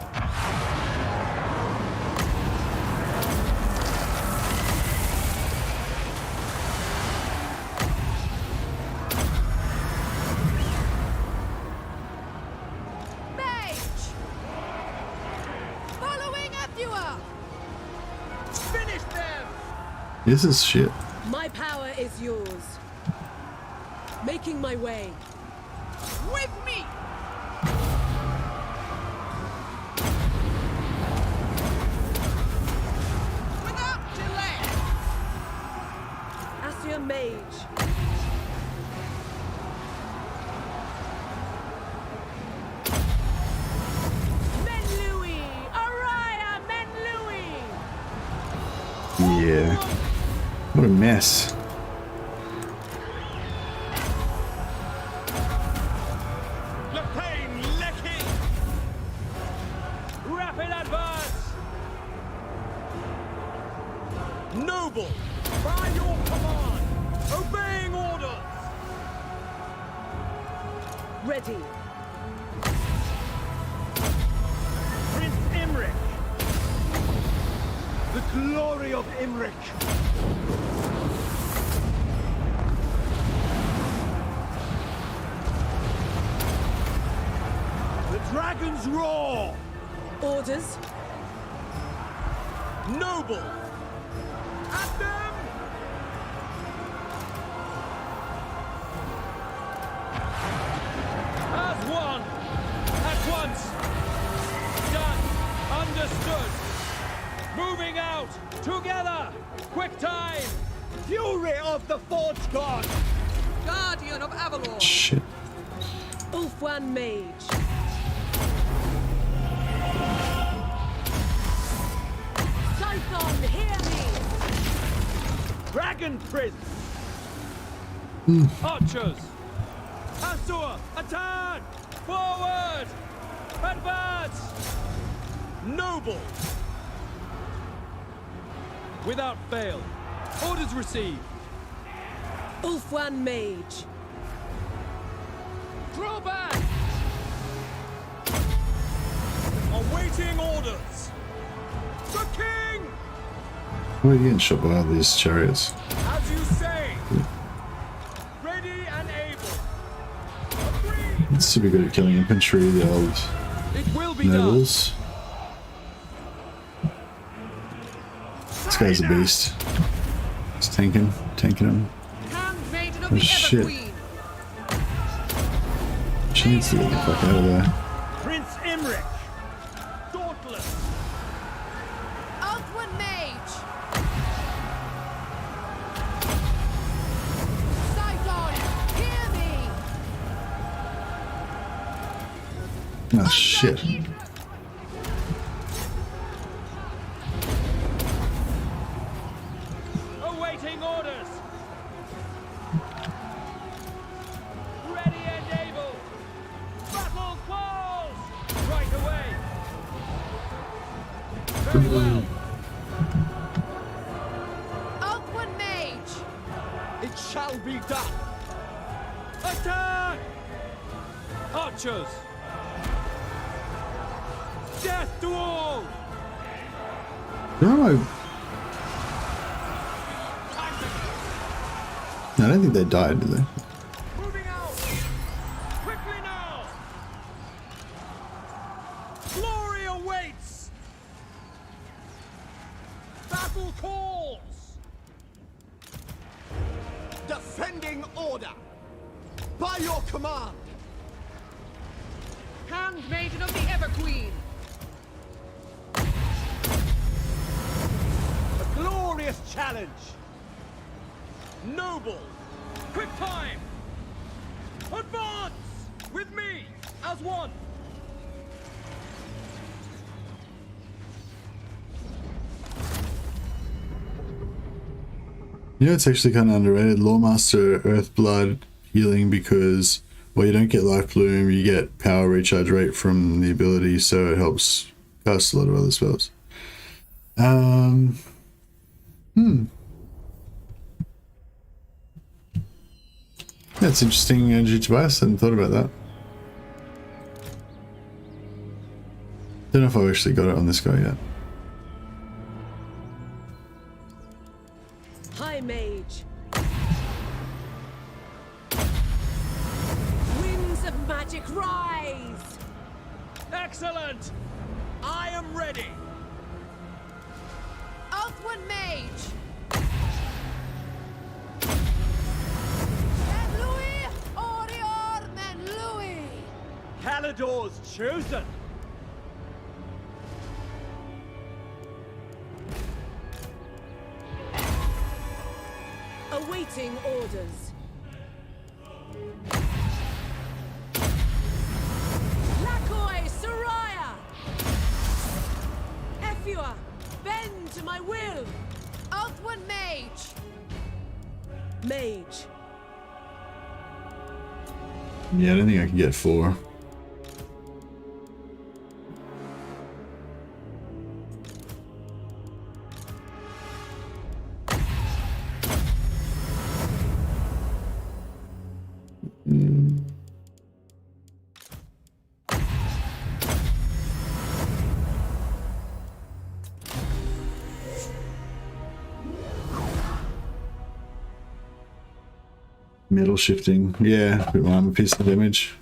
Mage! Following Ethua! Finish them! This is shit. My power is yours. Making my way. With me! Without delay! Asur mage. Menlui! Araya Menlui! Yeah. What a mess. Lepain Lecky! Rapid advance! Noble! By your command! Obeying orders! Ready. Prince Imric! The glory of Imric! The dragon's roar! Orders. Noble! At them! As one! At once! Done! Understood! Moving out! Together! Quick time! Fury of the Forge God! Guardian of Avalon! Shit. ULTHUAN mage. Python, hear me! Dragon Prince! Archers! Asur, attack! Forward! Advance! Noble! Without fail. Orders received. ULTHUAN mage. Draw back! Awaiting orders! The king! Why are you getting shot by all these chariots? As you say! Ready and able! Agreed! It's super good at killing infantry, the old It will be nobles. This guy's a beast. He's tanking him. Handmaiden of Oh the shit. Everqueen. She needs to get the fuck out of there. done! Prince Imric! Dauntless! ULTHUAN mage! Sidon, hear me! Oh shit. Awaiting orders! Ready and able! Battle falls! Right away! Very well! ULTHUAN mage! It shall be done! Attack! Archers! Death to all! No, I don't think they died, did they? Moving out! Quickly now! Glory awaits! Battle calls! Defending order! By your command! Handmaiden of the Everqueen. A glorious challenge! Noble! Quick time! Advance! With me! As one! You know, it's actually kind of underrated. Loremaster Earthblood healing because, well, you don't get life bloom, you get power recharge rate from the ability, so it helps cast a lot of other spells. That's interesting, Tobias. I hadn't thought about that. Don't know if I've actually got it on this guy yet. High mage. Winds of magic rise. Excellent! I am ready! ULTHUAN mage! Calidor's chosen! Awaiting orders. Lakoi Soraya! Ephua, bend to my will! ULTHUAN mage! Mage. Yeah, I don't think I can get 4. Metal shifting, yeah, a bit more armor piece of damage.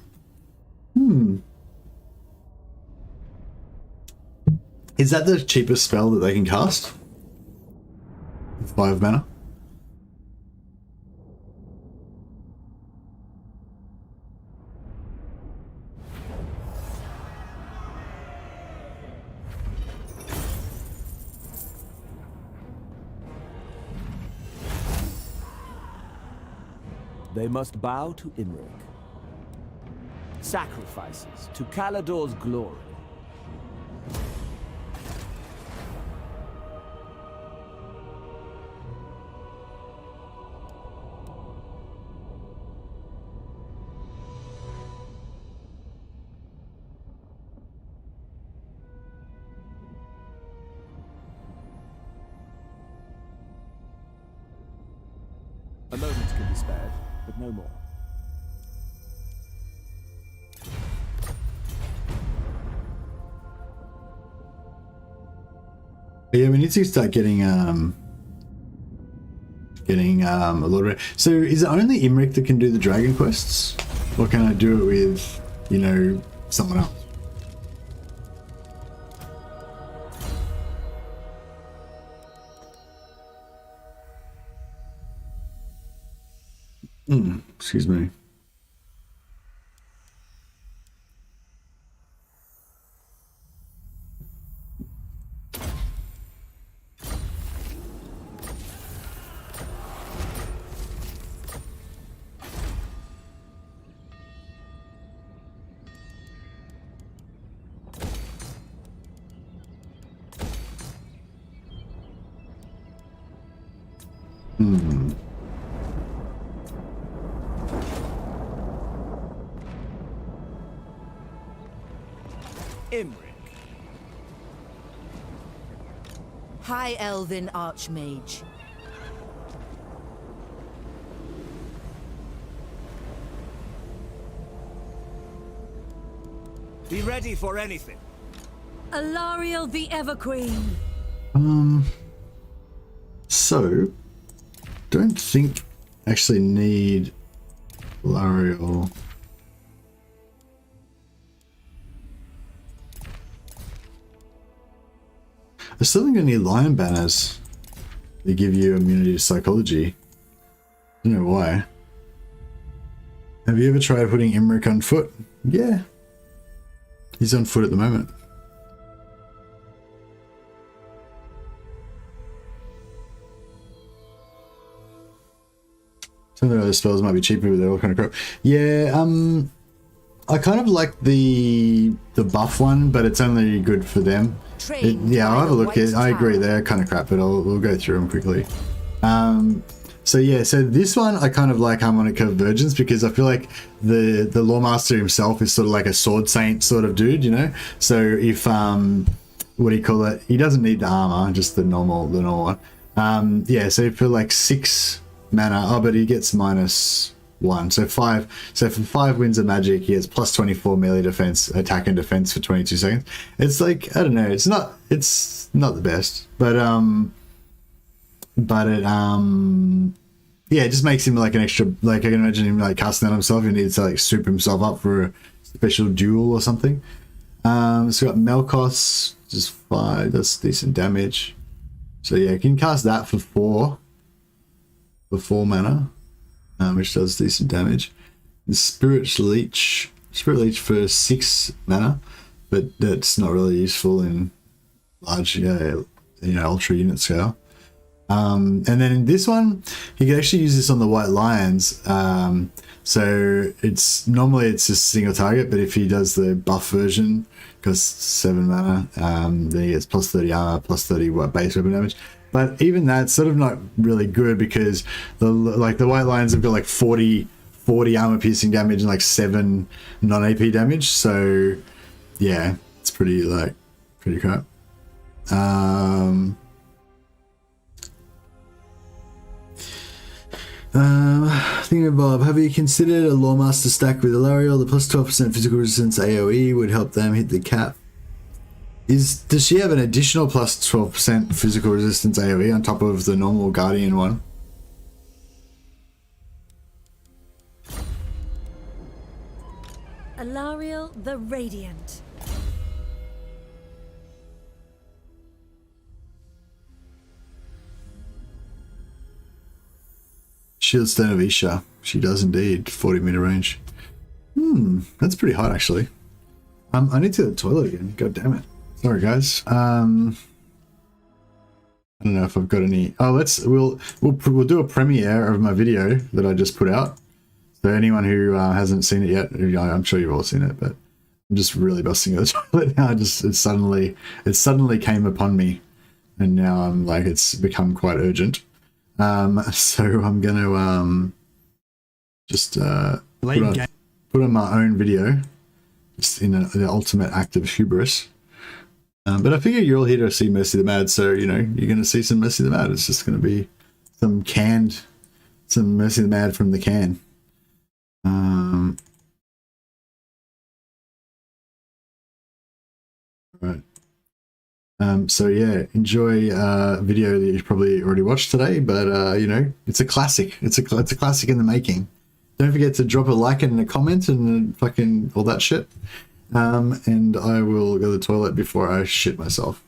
Is that the cheapest spell that they can cast? 5 mana? They must bow to Imric. Sacrifices to Calidor's glory. A moment can be spared, but no more. Yeah, we need to start getting a lot of. So is it only Imric that can do the dragon quests, or can I do it with, you know, someone else? Excuse me. Imric. High Elven Archmage. Be ready for anything. Alariel the Everqueen. So don't think actually need Alariel. I still think I need lion banners. They give you immunity to psychology. I don't know why. Have you ever tried putting Imric on foot? Yeah. He's on foot at the moment. Some of the other spells might be cheaper, but they're all kind of crap. Yeah, I kind of like the buff one, but it's only good for them. Yeah, I'll have a look at it. I agree, they're kind of crap, but we'll go through them quickly. So yeah, so this one I kind of like Harmonic Convergence because I feel like the Loremaster himself is sort of like a sword saint sort of dude, you know. So if what do you call it? He doesn't need the armor, just the normal one. Yeah, so for like 6 mana, oh, but he gets -1, so 5. So for 5 winds of magic, he has plus 24 melee defense, attack and defense for 22 seconds. It's like, I don't know, it's not the best, but it yeah, it just makes him like an extra, like I can imagine him like casting on himself. He needs to like soup himself up for a special duel or something. So we got Melkos, just 5, that's decent damage. So yeah, you can cast that for 4 mana, which does decent damage. The Spirit Leech for 6 mana, but that's not really useful in large, you know, ultra unit scale. And then in this one, you can actually use this on the White Lions. So it's just single target, but if he does the buff version, costs 7 mana, then he gets plus 30 armor, plus 30 base weapon damage. But even that's sort of not really good because the White Lions have got like 40 armor piercing damage and like 7 non-AP damage. So yeah, it's pretty crap. Thinking of Bob, have you considered a Loremaster stack with Alariel? The plus 12% physical resistance AoE would help them hit the cap. Does she have an additional plus 12% physical resistance AoE on top of the normal Guardian one? Alariel the Radiant. Shieldstone of Isha. She does indeed. 40 meter range. That's pretty hot actually. I need to go to the toilet again. God damn it. Sorry guys. I don't know if I've got any. Oh, we'll do a premiere of my video that I just put out. So anyone who hasn't seen it yet, I'm sure you've all seen it, but I'm just really busting at the toilet now. It suddenly came upon me, and now I'm like, it's become quite urgent. So I'm gonna just put on my own video, just in the ultimate act of hubris. But I figure you're all here to see Mercy the Mad, so you know you're gonna see some Mercy the Mad. It's just gonna be some canned Some MercytheMad from the can. Right. So yeah, enjoy a video that you've probably already watched today, but you know, it's a classic. It's a classic in the making. Don't forget to drop a like and a comment and fucking all that shit. And I will go to the toilet before I shit myself.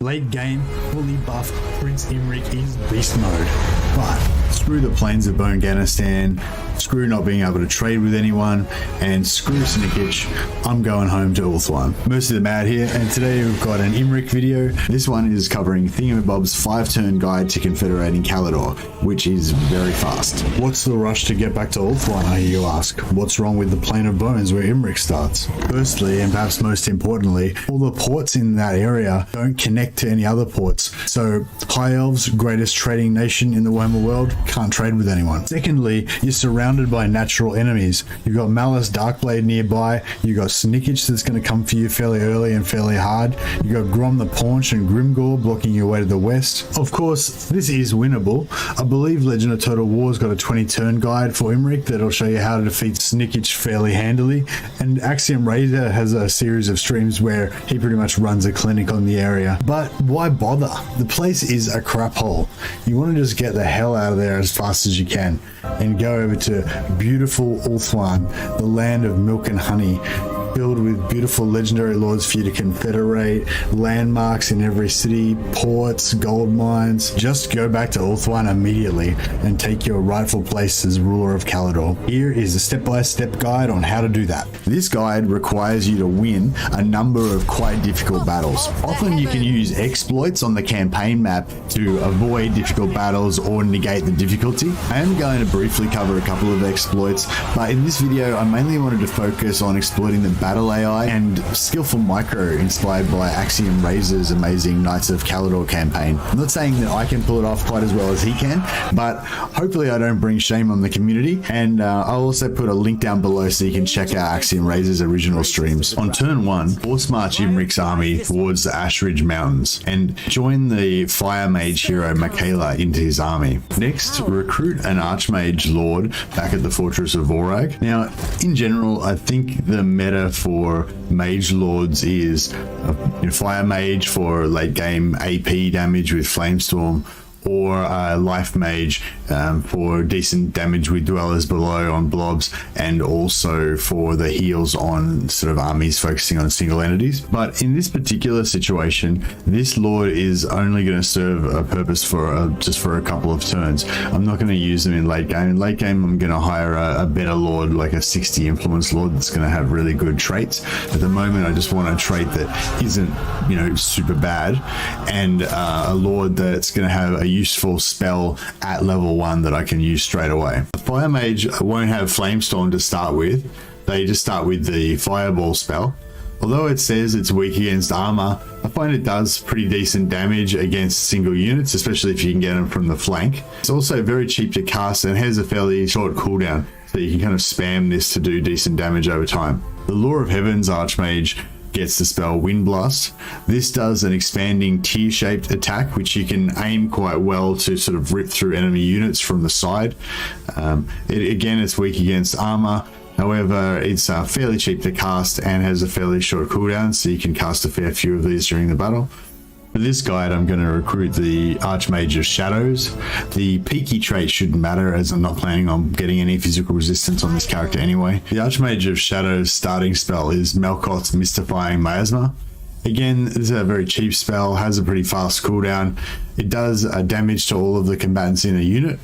Late game, fully buffed Prince Imric is beast mode, but screw the plains of Bone-Ganistan, screw not being able to trade with anyone, and screw Snickage. I'm going home to ULTHUAN. MercytheMad here, and today we've got an Imric video. This one is covering Thingamabob's 5-turn guide to Confederating Kalidor, which is very fast. What's the rush to get back to ULTHUAN, I hear you ask? What's wrong with the Plain of Bones where Imric starts? Firstly, and perhaps most importantly, all the ports in that area don't connect to any other ports. So High Elves, greatest trading nation in the Warhammer world, can't trade with anyone. Secondly, you're surrounded by natural enemies. You've got Manliest Darkblade nearby, you've got Snickage that's going to come for you fairly early and fairly hard, you've got Grom the Paunch and Grimgore blocking your way to the west. Of course, this is winnable. I believe Legend of Total War's got a 20-turn guide for Imric that'll show you how to defeat Snickage fairly handily, and Axiom Razor has a series of streams where he pretty much runs a clinic on the area. But why bother? The place is a crap hole. You want to just get the hell out of there as fast as you can and go over to beautiful ULTHUAN, the land of milk and honey, filled with beautiful legendary lords for you to confederate, landmarks in every city, ports, gold mines. Just go back to ULTHUAN immediately and take your rightful place as ruler of Kalidor. Here is a step-by-step guide on how to do that. This guide requires you to win a number of quite difficult battles. Often you can use exploits on the campaign map to avoid difficult battles or negate the difficulty. I am going to briefly cover a couple of exploits, but in this video I mainly wanted to focus on exploiting the battle AI and skillful micro inspired by Axiom Razor's amazing Knights of Kalidor campaign. I'm not saying that I can pull it off quite as well as he can, but hopefully I don't bring shame on the community, and I'll also put a link down below so you can check out Axiom Razor's original streams. On turn 1, force march Imric's army towards the Ashridge Mountains and join the Fire Mage hero Michaela into his army. Next, recruit an Archmage Lord back at the Fortress of Vorag. Now, in general, I think the meta for Mage Lords is Fire Mage for late game AP damage with Flamestorm, or Life Mage for decent damage with Dwellers Below on blobs, and also for the heals on sort of armies focusing on single entities. But in this particular situation, this Lord is only going to serve a purpose for just for a couple of turns. I'm not going to use them in late game. In late game, I'm going to hire a better Lord, like a 60 Influence Lord that's going to have really good traits. At the moment, I just want a trait that isn't, super bad, and a Lord that's going to have a useful spell at level 1 that I can use straight away. The Fire Mage won't have Flamestorm to start with. They just start with the Fireball spell. Although it says it's weak against armor, I find it does pretty decent damage against single units, especially if you can get them from the flank. It's also very cheap to cast and has a fairly short cooldown, so you can kind of spam this to do decent damage over time. The Lore of Heaven's Archmage gets the spell Wind Blast. This does an expanding tear-shaped attack, which you can aim quite well to sort of rip through enemy units from the side. Again, it's weak against armor. However, it's fairly cheap to cast and has a fairly short cooldown, so you can cast a fair few of these during the battle. For this guide, I'm going to recruit the Archmage of Shadows. The peaky trait shouldn't matter, as I'm not planning on getting any physical resistance on this character anyway. The Archmage of Shadows starting spell is Melkoth's Mystifying Miasma. Again, this is a very cheap spell, has a pretty fast cooldown. It does damage to all of the combatants in a unit,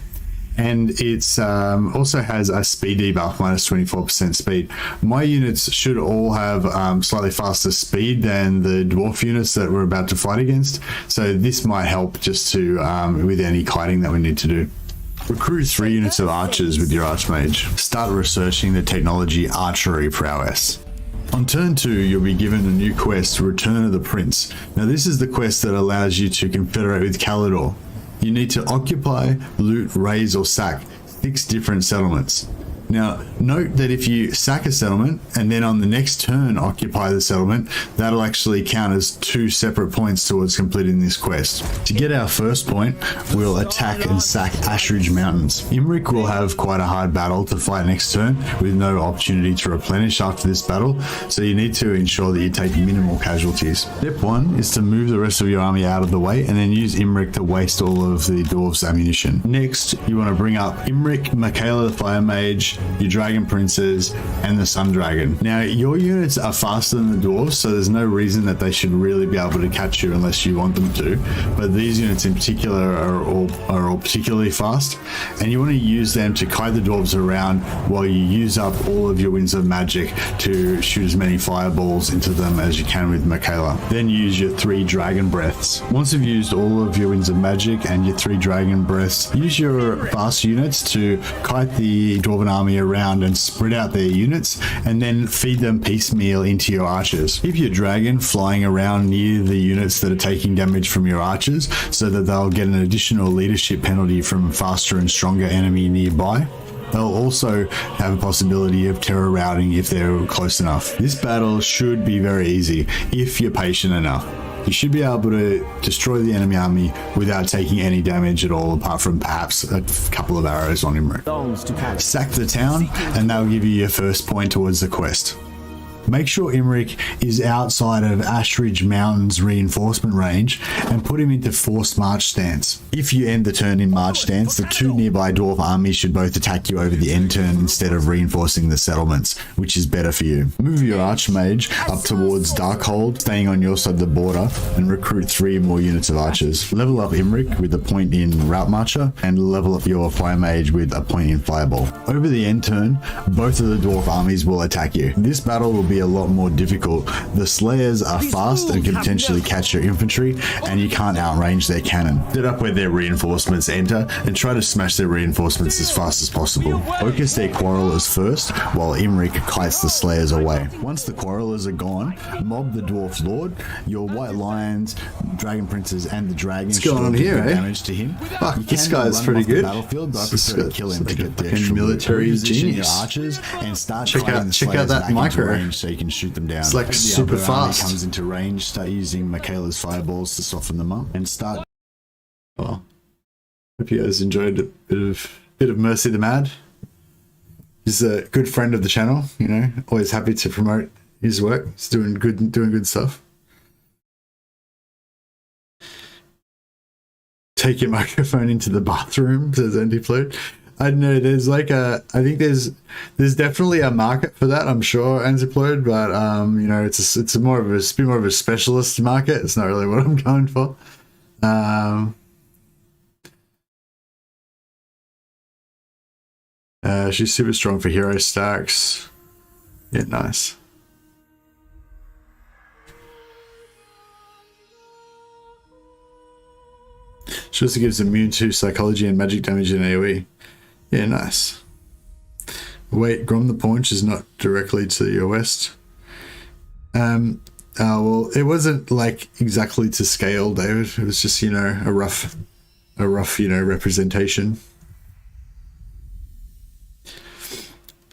and it's also has a speed debuff, minus 24% speed. My units should all have slightly faster speed than the dwarf units that we're about to fight against, so this might help just to with any kiting that we need to do. Recruit 3 units of archers with your Archmage. Start researching the technology Archery Prowess. On turn 2, you'll be given a new quest, Return of the Prince. Now this is the quest that allows you to confederate with Kalidor. You need to occupy, loot, raise or sack 6 different settlements. Now, note that if you sack a settlement and then on the next turn occupy the settlement, that'll actually count as 2 separate points towards completing this quest. To get our first point, we'll attack and sack Ashridge Mountains. Imric will have quite a hard battle to fight next turn with no opportunity to replenish after this battle, so you need to ensure that you take minimal casualties. Step 1 is to move the rest of your army out of the way and then use Imric to waste all of the dwarves' ammunition. Next, you want to bring up Imric, Michaela the Fire Mage, your Dragon Princes, and the Sun Dragon. Now, your units are faster than the dwarves, so there's no reason that they should really be able to catch you unless you want them to, but these units in particular are all particularly fast, and you want to use them to kite the dwarves around while you use up all of your Winds of Magic to shoot as many fireballs into them as you can with Michaela. Then use your 3 Dragon Breaths. Once you've used all of your Winds of Magic and your 3 Dragon Breaths, use your fast units to kite the Dwarven army around and spread out their units, and then feed them piecemeal into your archers. Keep your dragon flying around near the units that are taking damage from your archers so that they'll get an additional leadership penalty from faster and stronger enemy nearby. They'll also have a possibility of terror routing if they're close enough. This battle should be very easy if you're patient enough. You should be able to destroy the enemy army without taking any damage at all, apart from perhaps a couple of arrows on Imric. Sack the town, and that'll give you your first point towards the quest. Make sure Imric is outside of Ashridge Mountains reinforcement range and put him into forced march stance. If you end the turn in march stance, the 2 nearby dwarf armies should both attack you over the end turn instead of reinforcing the settlements, which is better for you. Move your Archmage up towards Darkhold, staying on your side of the border, and recruit 3 more units of archers. Level up Imric with a point in Route Marcher, and level up your Fire Mage with a point in Fireball. Over the end turn, both of the dwarf armies will attack you. This battle will be a lot more difficult. The Slayers are fast and can potentially catch your infantry, and you can't outrange their cannon. Set up where their reinforcements enter and try to smash their reinforcements as fast as possible. Focus their Quarrelers first, while Imric kites the Slayers away. Once the Quarrelers are gone, mob the Dwarf Lord. Your White Lions, Dragon Princes, and the Dragons What's going on here, eh? damage to him. Fuck, this guy's pretty good. Battlefield, but I prefer to kill him to get the extra military position your genius. archers and start Check out that micro. range so you can shoot them down. It's like The super other army fast. comes into range, start using Michaela's fireballs to soften them up, and start. Oh, hope you guys enjoyed a bit of Mercy the Mad. He's a good friend of the channel. You know, always happy to promote his work. He's doing good stuff. Take your microphone into the bathroom, says Anti-Flute. I don't know, there's like I think there's definitely a market for that, I'm sure, Anti-Flute, but you know, it's more of a specialist market. It's not really what I'm going for. She's super strong for hero stacks. Yeah, nice. She also gives immune to psychology and magic damage in AoE. Yeah, nice. Wait, Grom the Paunch is not directly to your west. Well, it wasn't like exactly to scale, David. It was just, you know, a rough, you know, representation.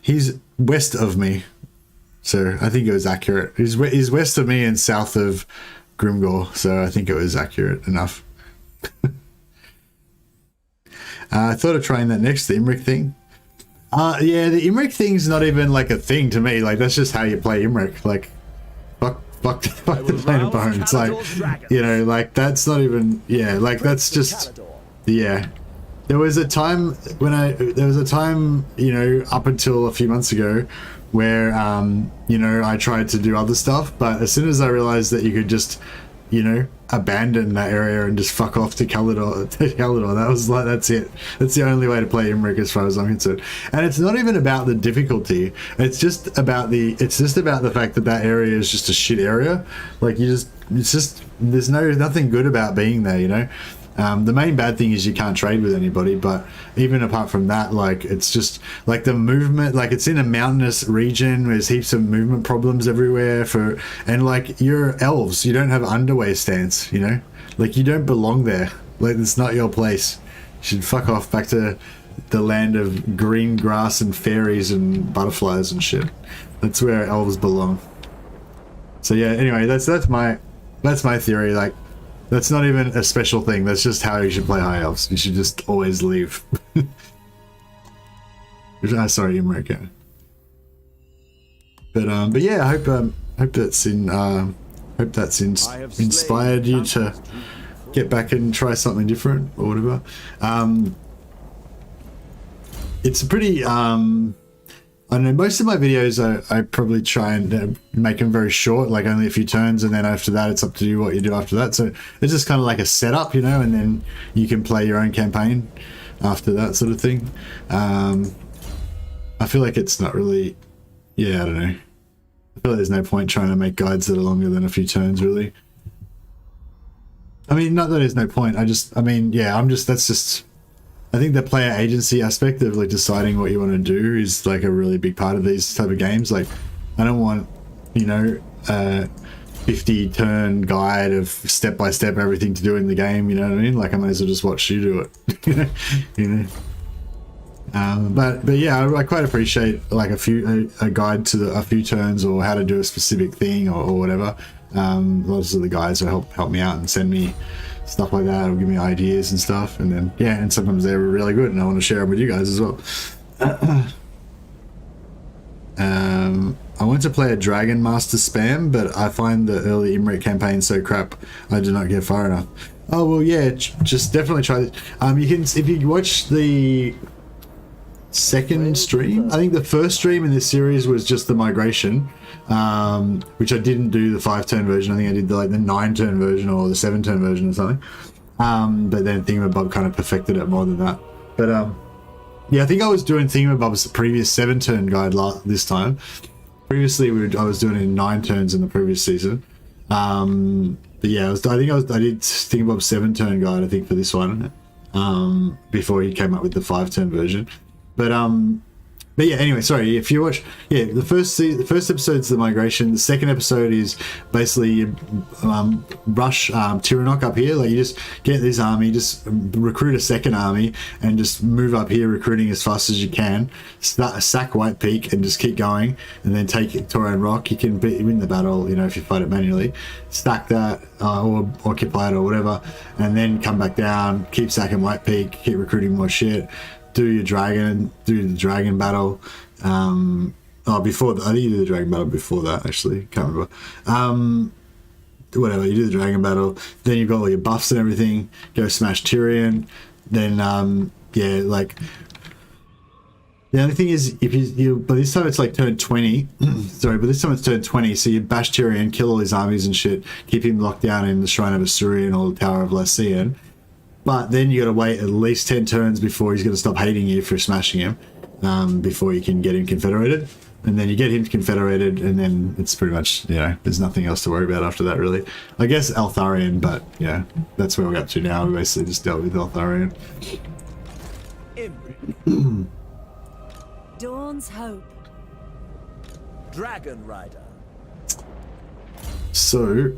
He's west of me, so I think it was accurate. He's west of me and south of Grimgore, so I think it was accurate enough. I thought of trying that next, the Imric thing. Yeah, the Imric thing's not even like a thing to me. Like, that's just how you play Imric. Like, fuck the Plane of Bones. Like, you know, like, that's not even, yeah, like, that's just, yeah. There was a time, you know, up until a few months ago where, you know, I tried to do other stuff, but as soon as I realized that you could just, you know, abandon that area and just fuck off to Kalador, that was like, that's it. That's the only way to play Imric as far as I'm concerned. And it's not even about the difficulty. It's just about the fact that area is just a shit area. Like, there's nothing good about being there, you know? The main bad thing is you can't trade with anybody, but even apart from that, like, it's just like the movement, like, it's in a mountainous region. There's heaps of movement problems everywhere and like, you're elves, you don't have underway stance, you know, like, you don't belong there. Like, it's not your place. You should fuck off back to the land of green grass and fairies and butterflies and shit. That's where elves belong. So yeah, anyway, that's my theory. Like, that's not even a special thing. That's just how you should play High Elves. You should just always leave. Sorry, America. But yeah, I hope that's inspired you to get back and try something different or whatever. It's a pretty I don't know, most of my videos I probably try and make them very short, like only a few turns, and then after that it's up to you what you do after that. So it's just kind of like a setup, you know, and then you can play your own campaign after that sort of thing. I feel like it's not really, yeah, I don't know. I feel like there's no point trying to make guides that are longer than a few turns, really. I mean, not that there's no point. I mean, yeah, that's just, I think the player agency aspect of like deciding what you want to do is like a really big part of these type of games. Like, I don't want, you know, 50 turn guide of step by step everything to do in the game, you know what I mean? Like, I might as well just watch you do it. you know. But yeah, I quite appreciate like a guide to a few turns or how to do a specific thing or whatever. Lots of the guys will help me out and send me stuff like that, or give me ideas and stuff, and then yeah, and sometimes they're really good and I want to share them with you guys as well. I want to play a Dragon Master spam, but I find the early Imrik campaign so crap I do not get far enough. Oh well, yeah, just definitely try it. You can, if you watch the second stream, I think the first stream in this series was just the migration, which I didn't do the 5-turn version. I think I did the 9-turn version or the 7-turn version or something. But then Thingamabob kind of perfected it more than that. But yeah, I think I was doing Thingamabob's previous 7-turn guide this time. Previously, I was doing it in 9 turns in the previous season. But yeah, I did Thingamabob's 7-turn guide, I think, for this one, before he came up with the 5-turn version. But yeah, anyway, sorry, if you watch, yeah, the first episode's the migration. The second episode is basically you rush Tyrannok up here. Like, you just get this army, just recruit a second army, and just move up here recruiting as fast as you can. Sack White Peak and just keep going, and then take Torian Rock. You can win the battle, you know, if you fight it manually. Stack that or occupy it or whatever, and then come back down, keep sacking White Peak, keep recruiting more shit. Do the dragon battle. Before that, I think you do the dragon battle before that, actually. Can't remember. Whatever, you do the dragon battle. Then you've got all your buffs and everything. Go smash Tyrion. Then, yeah, like... The only thing is, if you by this time it's like turn 20. Sorry, but this time it's turn 20, so you bash Tyrion, kill all his armies and shit, keep him locked down in the Shrine of Asturion or the Tower of Lycian. But then you got to wait at least 10 turns before he's going to stop hating you for smashing him, before you can get him confederated. And then you get him confederated, and then it's pretty much, you know, there's nothing else to worry about after that, really. I guess Eltharion, but yeah, that's where we're up to now. We basically just dealt with Eltharion. Dawn's Hope. Dragon Rider. So,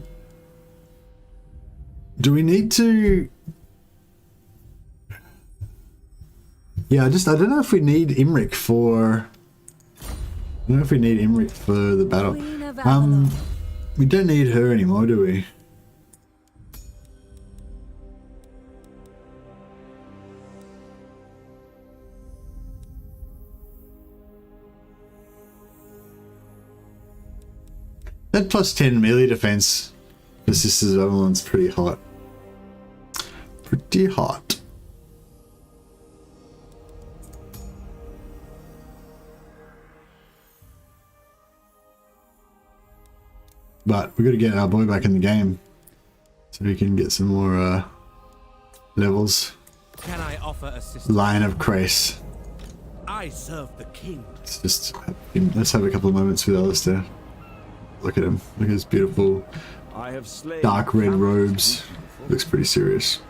do we need to... Yeah, I don't know if we need Imrik for... I don't know if we need Imrik for the battle. We don't need her anymore, do we? That plus 10 melee defense for Sisters of Avalon's pretty hot. Pretty hot. But we got to get our boy back in the game so we can get some more levels. Can I offer assistance? Lion of Crace. I serve the king. Let's have a couple of moments with Alastar. Look at him. Look at his beautiful dark red robes. Looks pretty serious.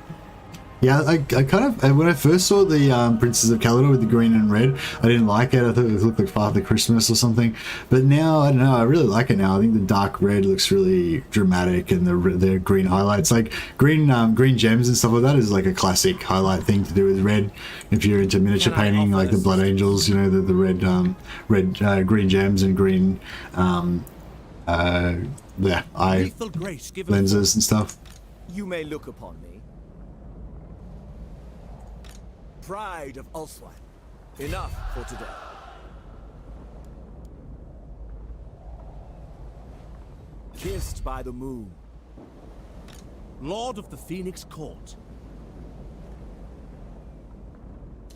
Yeah, I kind of, when I first saw the Princes of Caledor with the green and red, I didn't like it. I thought it looked like Father Christmas or something. But now, I don't know, I really like it now. I think the dark red looks really dramatic, and the green highlights, like green gems and stuff like that is like a classic highlight thing to do with red. If you're into miniature painting, like the Blood Angels, you know, the red, green gems and green, eye lenses and stuff. You may look upon me. Pride of ULTHUAN. Enough for today. Kissed by the moon. Lord of the Phoenix Court.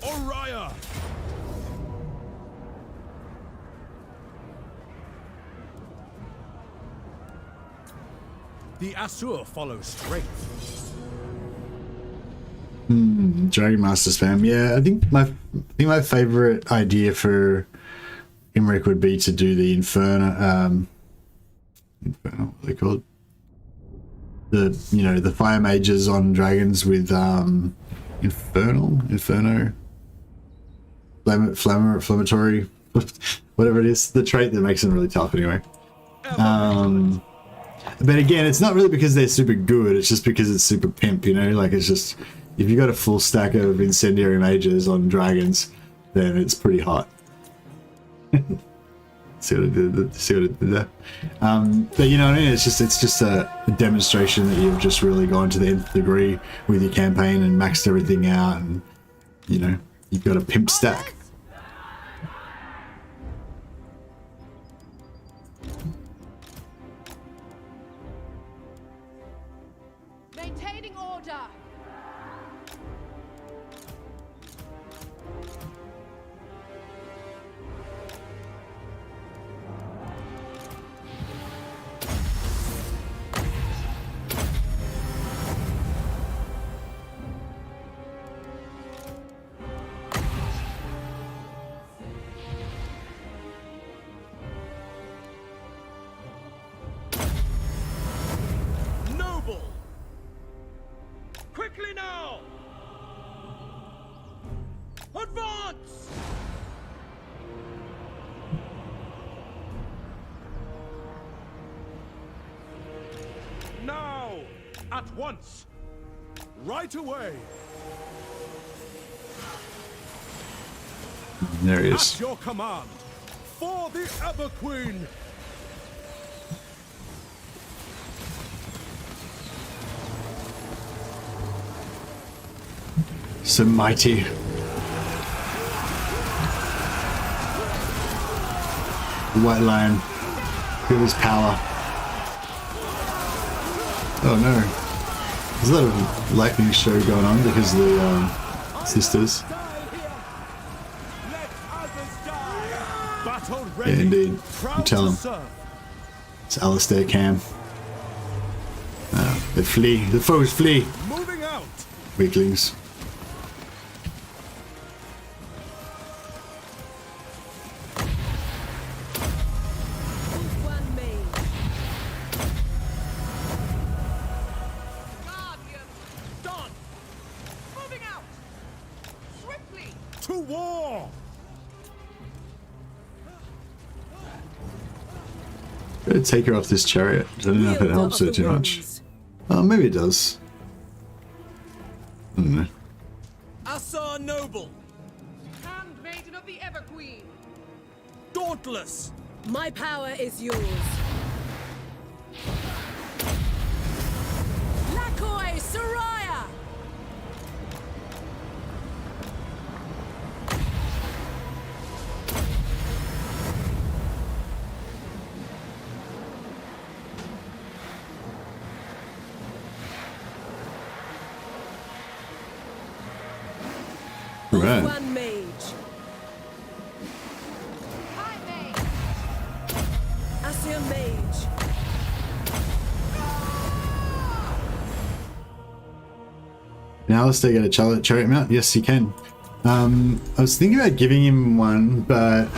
Oriah! The Asur follow straight. Dragon Master spam. Yeah, I think my favorite idea for Imric would be to do the Inferno, what are they called? The fire mages on dragons with inflammatory, whatever it is, the trait that makes them really tough anyway. But again, it's not really because they're super good, it's just because it's super pimp, you know, like it's just, if you got a full stack of incendiary mages on dragons, then it's pretty hot. See what I did there? But you know what I mean? It's just a demonstration that you've just really gone to the nth degree with your campaign and maxed everything out, and you know, you've got a pimp stack. Maintaining order. Quickly now! Advance! Now! At once! Right away. There he is. At your command, for the Ever Queen. So mighty. The White Lion. Feel his power. Oh no. There's a lot of lightning show going on because of the sisters. Yeah, indeed. You tell them. It's Alastar Cam. They flee. The foes flee. Moving out. Weaklings. To war! Gotta take her off this chariot. I don't know if it helps her too much. Oh, maybe it does. I don't know. Asur Noble! Handmaiden of the Ever Queen! Dauntless! My power is yours. Lakoi Soraya! Right. One mage. Asur mage. Can Alastar get a chariot mount? Yes, he can. I was thinking about giving him one, but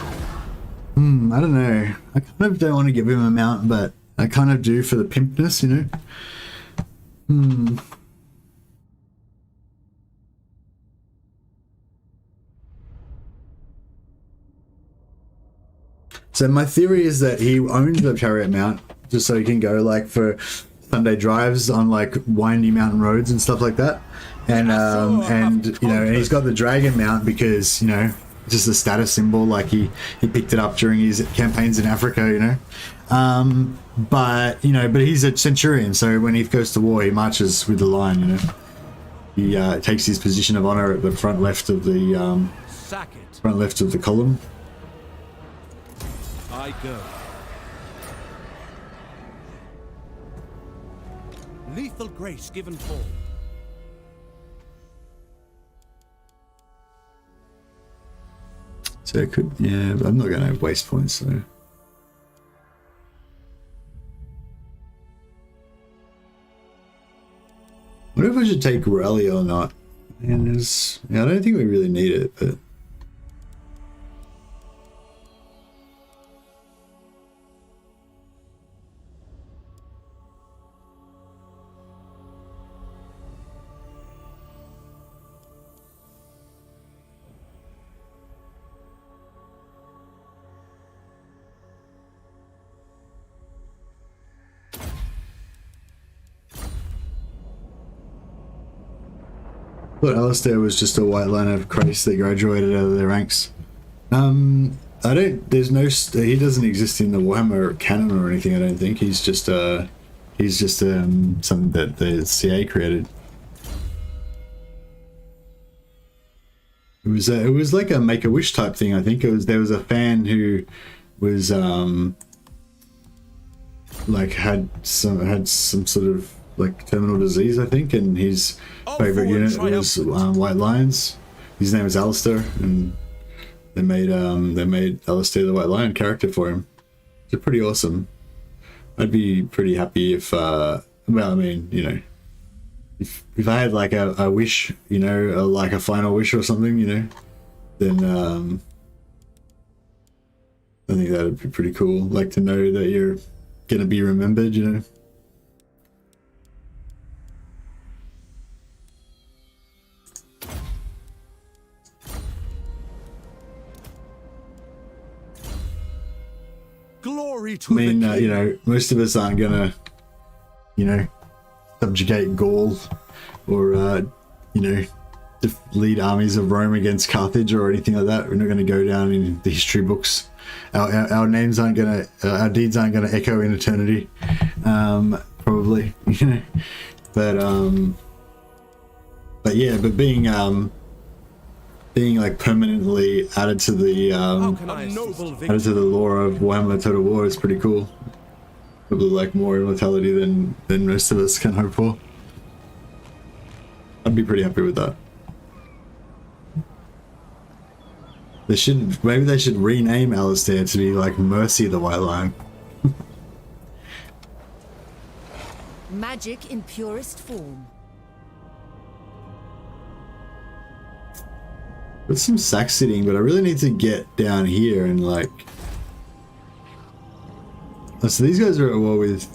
I don't know. I kind of don't want to give him a mount, but I kind of do for the pimpness, you know. So my theory is that he owns the chariot mount just so he can go like for Sunday drives on like windy mountain roads and stuff like that. And you know, and he's got the dragon mount because, you know, just a status symbol, like he picked it up during his campaigns in Africa, you know. But you know, but he's a centurion, so when he goes to war, he marches with the line, you know. He takes his position of honor at the front left of the column. I go. Lethal grace given form. So it could, yeah, but I'm not going to have waste points, so. I wonder if I should take rally or not. And yeah, I don't think we really need it, but. But Alastar was just a white line of Christ that graduated out of their ranks. There's no, he doesn't exist in the Warhammer canon or anything, I don't think. He's just something that the CA created. It was like a Make-A-Wish type thing, I think. There was a fan who was like had some sort of like terminal disease, I think, and his favorite unit was White Lions. His name is Alastar, and they made Alastar the White Lion character for him. It's pretty awesome. I'd be pretty happy if well, I mean, you know, if I had like a wish, you know, like a final wish or something, you know, then I think that would be pretty cool. Like to know that you're gonna be remembered, you know. Glory to I mean, you know, most of us aren't gonna, you know, subjugate Gaul or, you know, lead armies of Rome against Carthage or anything like that. We're not going to go down in the history books. Our names aren't going to, our deeds aren't going to echo in eternity, probably, you know. But yeah, but being like permanently added to the lore of Warhammer Total War is pretty cool. Probably like more immortality than most of us can hope for. I'd be pretty happy with that. Maybe they should rename Alastar to be like Mercy the White Lion. Magic in purest form. There's some sack sitting, but I really need to get down here and like. Oh, so these guys are at war with.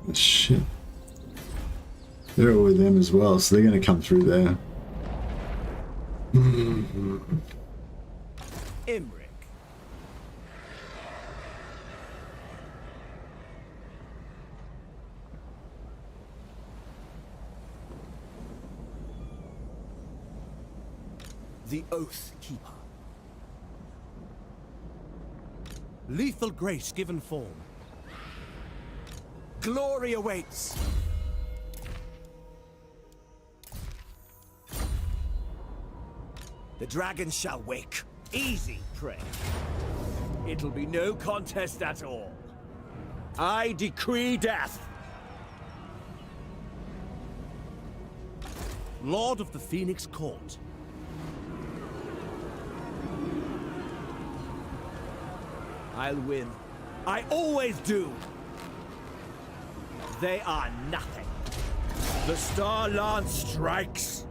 Oh, shit. They're at war with them as well, so they're going to come through there. Imric. The Oath Keeper. Lethal grace given form. Glory awaits. The dragon shall wake. Easy, prey. It'll be no contest at all. I decree death. Lord of the Phoenix Court. I'll win. I always do. They are nothing. The Star Lance strikes.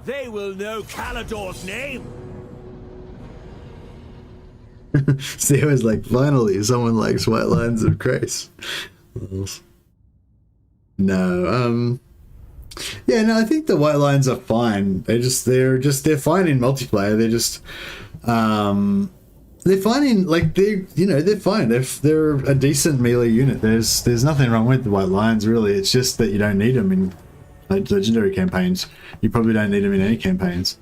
They will know Calador's name. See, I was like, finally, someone likes White Lines of Grace. No, Yeah, no, I think the white lions are fine. They're fine in multiplayer. They're fine in, like, they're fine. They're a decent melee unit. There's nothing wrong with the white lions, really. It's just that you don't need them in like legendary campaigns. You probably don't need them in any campaigns.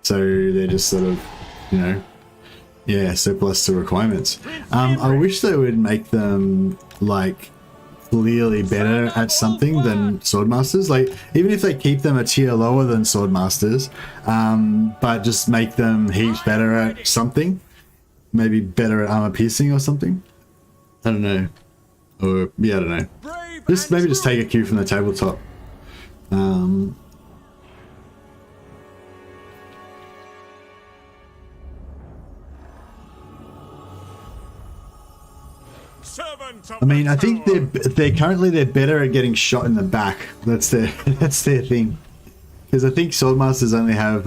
So they're just sort of, you know, yeah, surplus to requirements. I wish they would make them like clearly better at something than swordmasters. Like, even if they keep them a tier lower than swordmasters, but just make them heaps better at something. Maybe better at armor piercing or something. I don't know. Or yeah, I don't know. Maybe just take a cue from the tabletop. I mean, I think they're currently better at getting shot in the back. That's their thing. Because I think swordmasters only have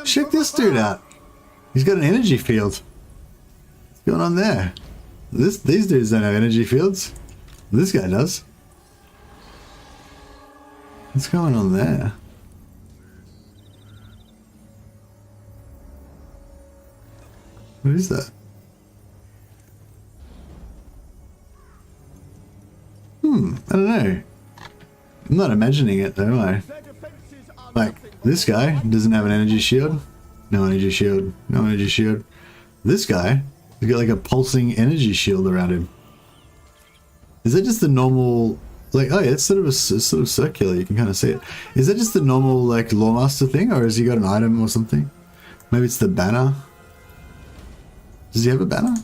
check this dude out. He's got an energy field. What's going on there? These dudes don't have energy fields. This guy does. What's going on there? What is that? I don't know. I'm not imagining it though, am I? Like, this guy doesn't have an energy shield. No energy shield. No energy shield. This guy has got like a pulsing energy shield around him. Is that just the normal, like, oh yeah, it's sort of circular, you can kind of see it. Is that just the normal like Loremaster thing, or has he got an item or something? Maybe it's the banner. Does he have a banner?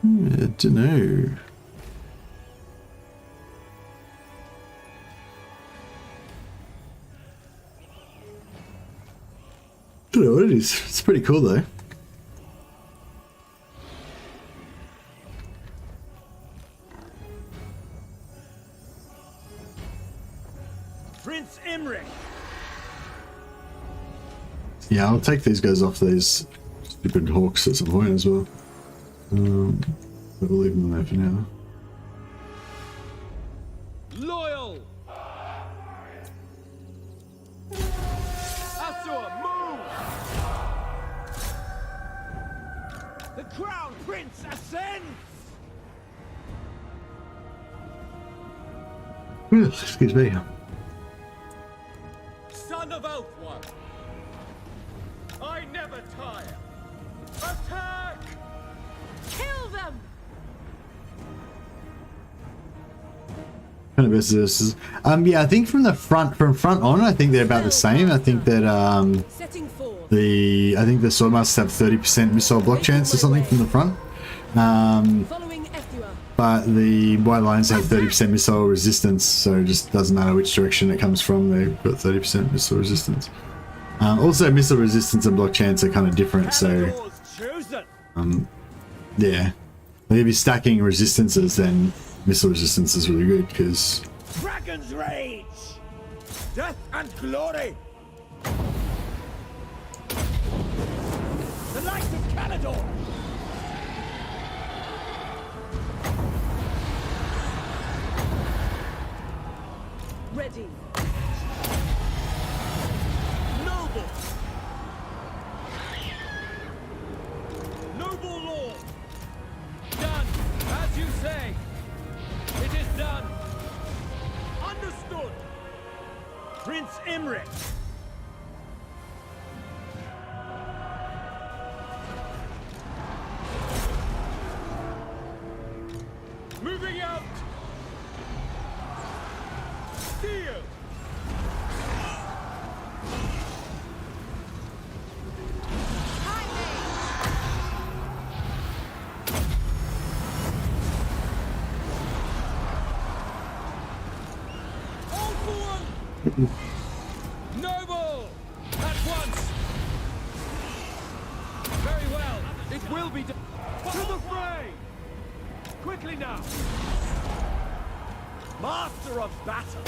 I don't know. I don't know what it is. It's pretty cool though. Prince Imric. Yeah, I'll take these guys off these stupid hawks at some point as well. But we'll leave them there for now. Loyal. Asur, move. The crown prince ascends. Excuse me. Son of ULTHUAN. I never tire. Attack! Kill them! Kind of versus. Yeah, I think from front on, I think they're about the same. I think that Setting forth. I think the swordmasters have 30% missile block chance or something from the front. Following Ethua. But the white lions have 30% missile resistance, so it just doesn't matter which direction it comes from. They've got 30% missile resistance. Also, missile resistance and block chance are kind of different, so yeah. Like if you're stacking resistances, then missile resistance is really good because Dragon's Rage! Death and glory! The light of Caledor! Ready. Noble! Noble Lord! Done, as you say. It is done. Understood! Prince Imric! Moving out. Steel. Noble! At once! Very well. It will be done. To the fray! Quickly now! Master of battle!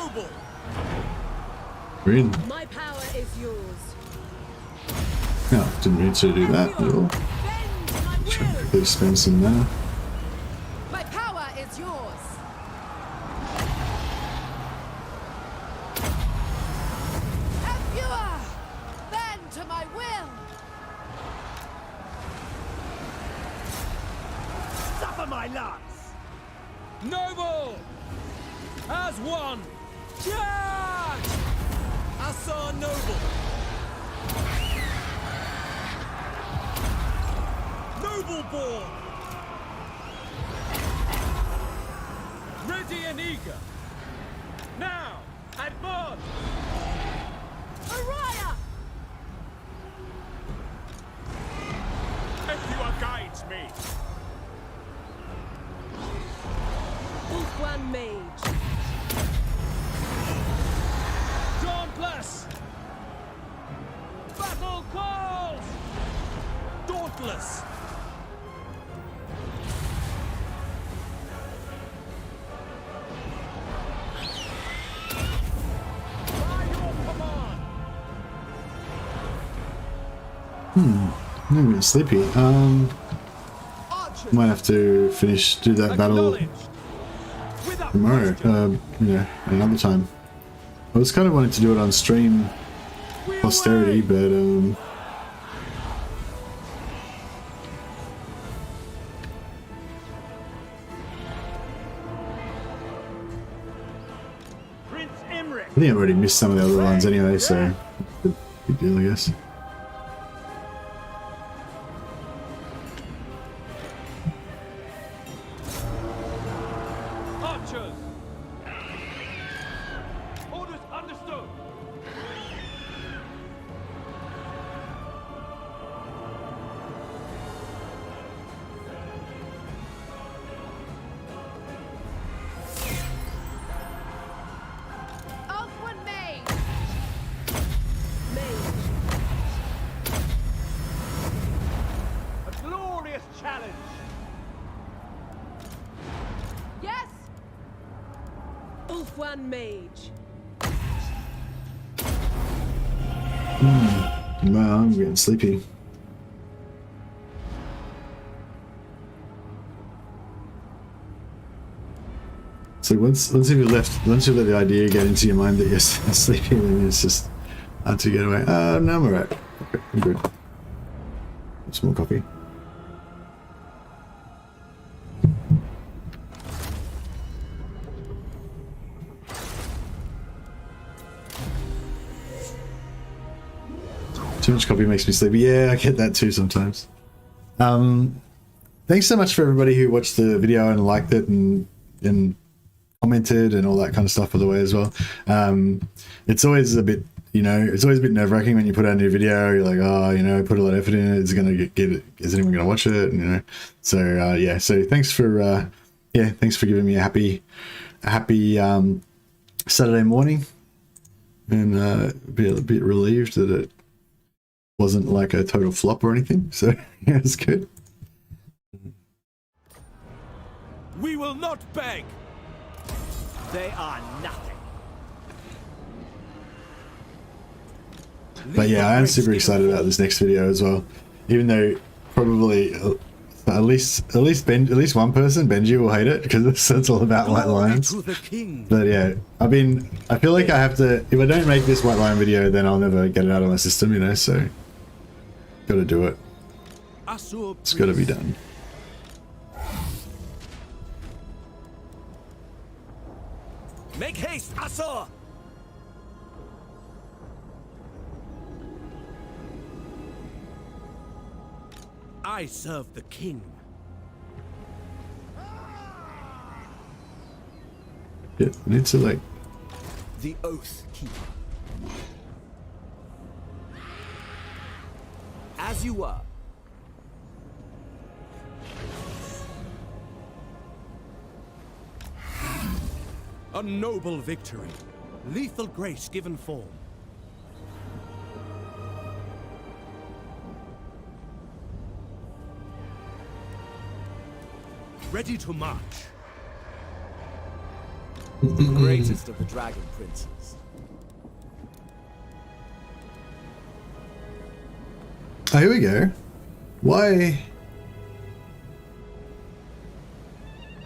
noble. We're in. My power is yours. No, didn't need to do that at all. Try to quickly spend some mana. My power is yours. Have you bend to my will? Suffer my lance! Noble! As one! Charge! Alastar noble. Noble born. Ready and eager! Now! Advance! Araya! If guides me! ULTHUAN mage. Dauntless! Battle calls! Dauntless. By your command! I'm getting sleepy. Might have to do that battle tomorrow, you know, another time. I was kind of wanting to do it on stream posterity, but Prince Imric! I think I've already missed some of the other ones anyway, so big deal, I guess. Archers! Orders understood! ULTHUAN mage. Mage. A glorious challenge! Yes. ULTHUAN mage. Wow, I'm getting sleepy. So once you let the idea get into your mind that you're sleepy, then it's just hard to get away. No, I'm alright. Okay, I'm good. Some more coffee. Too much coffee makes me sleepy. Yeah, I get that too sometimes. Thanks so much for everybody who watched the video and liked it and commented and all that kind of stuff, by the way, as well. It's always a bit, you know, it's always a bit nerve-wracking when you put out a new video. You're like, oh, you know, put a lot of effort in it. Is it gonna get it? Is anyone gonna watch it? And, you know, so yeah. So thanks for thanks for giving me a happy Saturday morning, and be a bit relieved that it wasn't like a total flop or anything. So yeah, it's good. We will not beg. They are nothing. But yeah, I am super excited about this next video as well. Even though probably at least one person, Benji, will hate it because it's all about white lions. But yeah, I feel like I have to. If I don't make this white lion video, then I'll never get it out of my system, you know. So got to do it. It's got to be done. Make haste, Asur! I serve the king. Yeah, I need to like. The Oath Keeper. As you were. A noble victory. Lethal grace given form. Ready to march. The greatest of the dragon princes. Oh, here we go. Why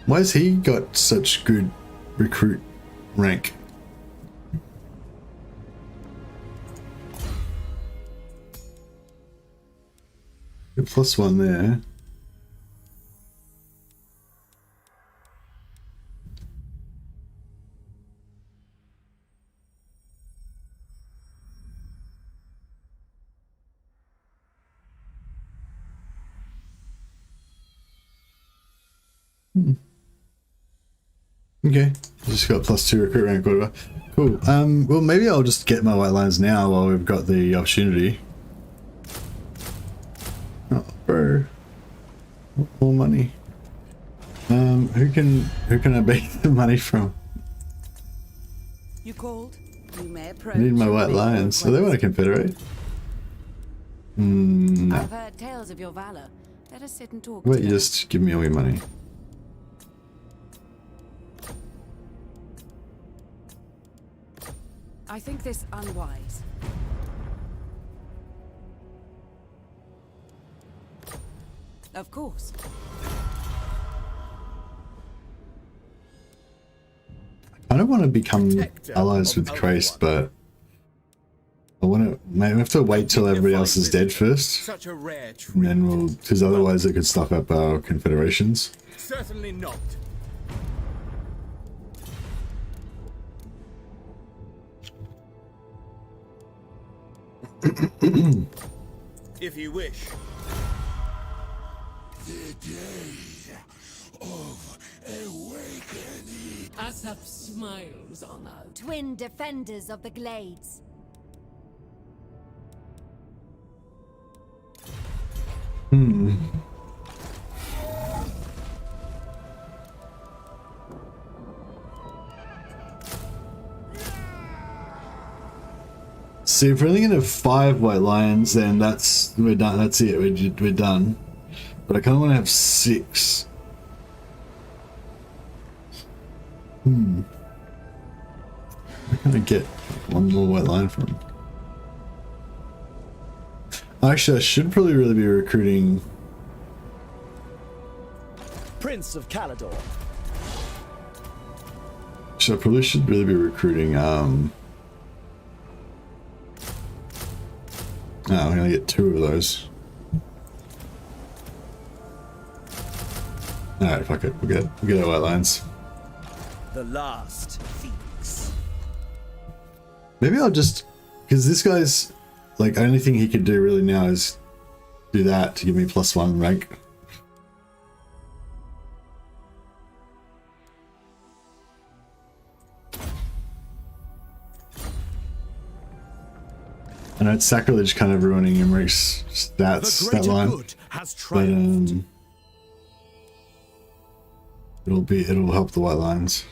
has he got such good recruit rank? +1 there. Okay, just got +2 recruit rank, whatever. Cool. Well, maybe I'll just get my white lines now while we've got the opportunity. Oh, bro, more money. Who can I beg the money from? You called? You may approach. I need my white lions. So they want to confederate. No. I've heard tales of your valor. Let us sit and talk. Wait, you just give me all your money. I think this unwise. Of course. I don't want to become allies with Christ, but I want to. Maybe we have to wait till everybody else is dead first, Such a rare treat. and then we'll. Because otherwise, it could stock up our confederations. Certainly not. If you wish. The day of awakening. Asap smiles on us. Twin defenders of the glades. See, if we're only gonna have 5 white lions, then we're done. That's it. We're done. But I kind of want to have 6. Where can I get one more white lion from? Actually, I should probably really be recruiting Prince of Caledor. So I probably should really be recruiting, oh, I'm gonna get 2 of those. Alright, fuck it, we'll get our white lines. The last Phoenix. Maybe I'll just, because this guy's, like, only thing he could do really now is do that to give me +1 rank. I know it's sacrilege kind of ruining Imric's stats, that line, but it'll help the white lines.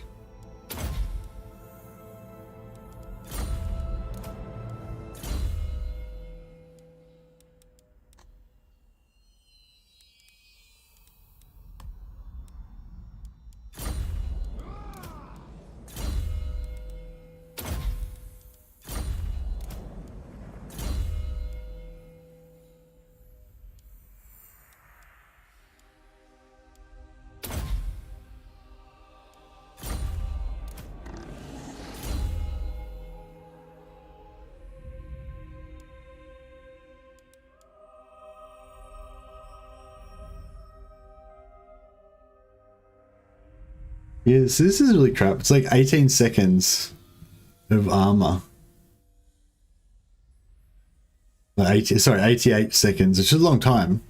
Yeah, so this is really crap. It's like 18 seconds of armor. 88 seconds, which is a long time.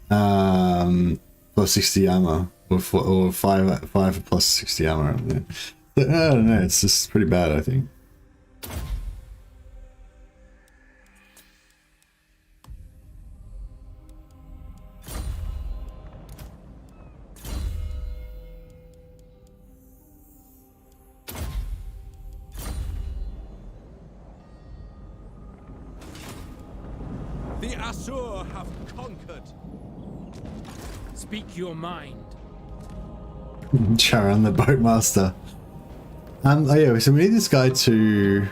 Plus 60 armor, or 5 plus 60 armor. But I don't know, it's just pretty bad, I think. The Asur have conquered. Speak your mind. Charon the boatmaster. Oh yeah, so we need this guy to...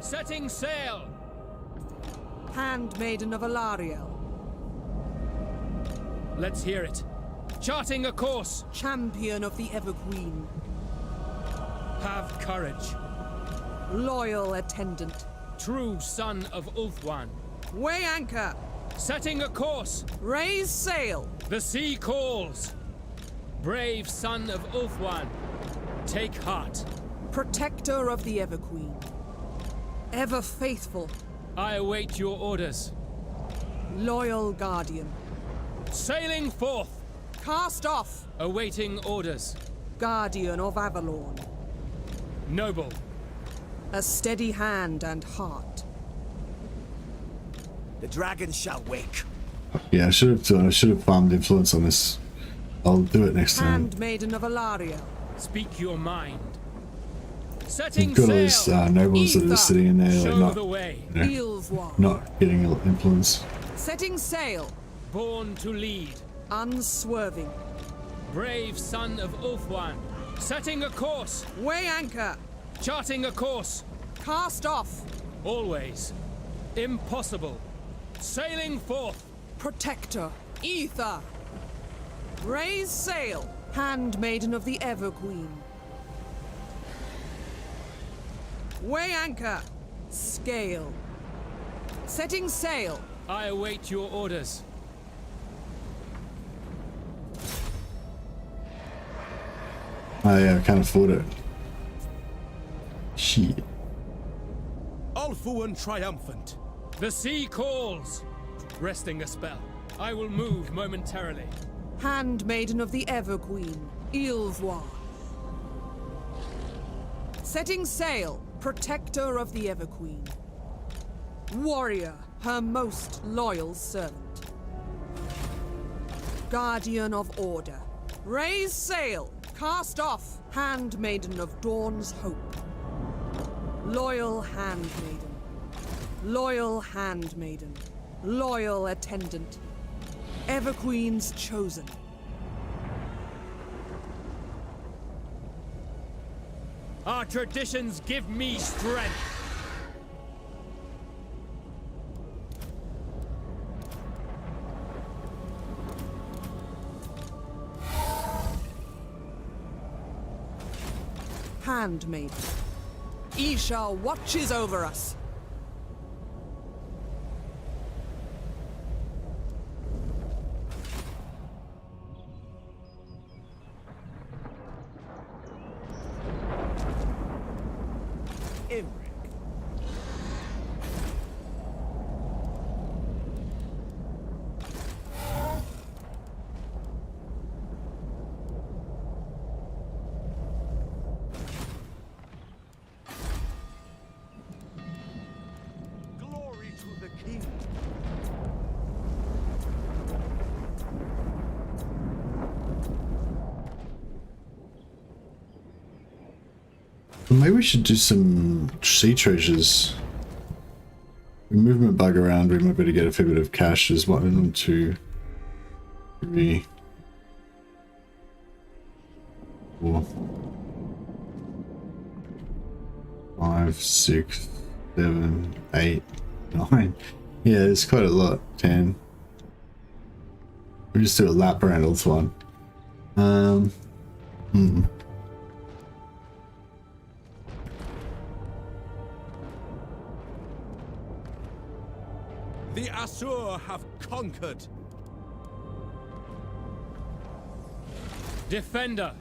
Setting sail! Handmaiden of Alariel. Let's hear it. Charting a course. Champion of the Everqueen. Have courage. Loyal attendant. True son of ULTHUAN. Weigh anchor. Setting a course. Raise sail. The sea calls. Brave son of ULTHUAN. Take heart. Protector of the Everqueen. Ever faithful. I await your orders. Loyal guardian. Sailing forth. Cast off. Awaiting orders. Guardian of Avalon. Noble. A steady hand and heart. The dragon shall wake. Yeah, I should have farmed influence on this. I'll do it next time. Handmaiden of Alariel. Speak your mind. Setting You've got all sail. these nobles that are just sitting in there, Show like the way. not getting influence. Setting sail. Born to lead. Unswerving. Brave son of ULTHUAN. Setting a course. Weigh anchor. Charting a course. Cast off. Always. Impossible. Sailing forth. Protector. Ether. Raise sail. Handmaiden of the Everqueen. Weigh anchor. Scale. Setting sail. I await your orders. I can't afford it. Shit. ULTHUAN triumphant. The sea calls. Resting a spell. I will move momentarily. Handmaiden of the Everqueen. ULTHUAN. Setting sail. Protector of the Everqueen. Warrior. Her most loyal servant. Guardian of order. Raise sail. Cast off. Handmaiden of Dawn's hope. Loyal handmaiden. Loyal handmaiden. Loyal attendant. Everqueen's chosen. Our traditions give me strength. Handmaiden. Isha watches over us. Maybe we should do some sea treasures. We movement bug around, we might be able to get a fair bit of cash. There's 1, 2, 3, 4, 5, 6, 7, 8, 9. Yeah, it's quite a lot. 10. We just do a lap around ULTHUAN. The Asur have conquered. Defender.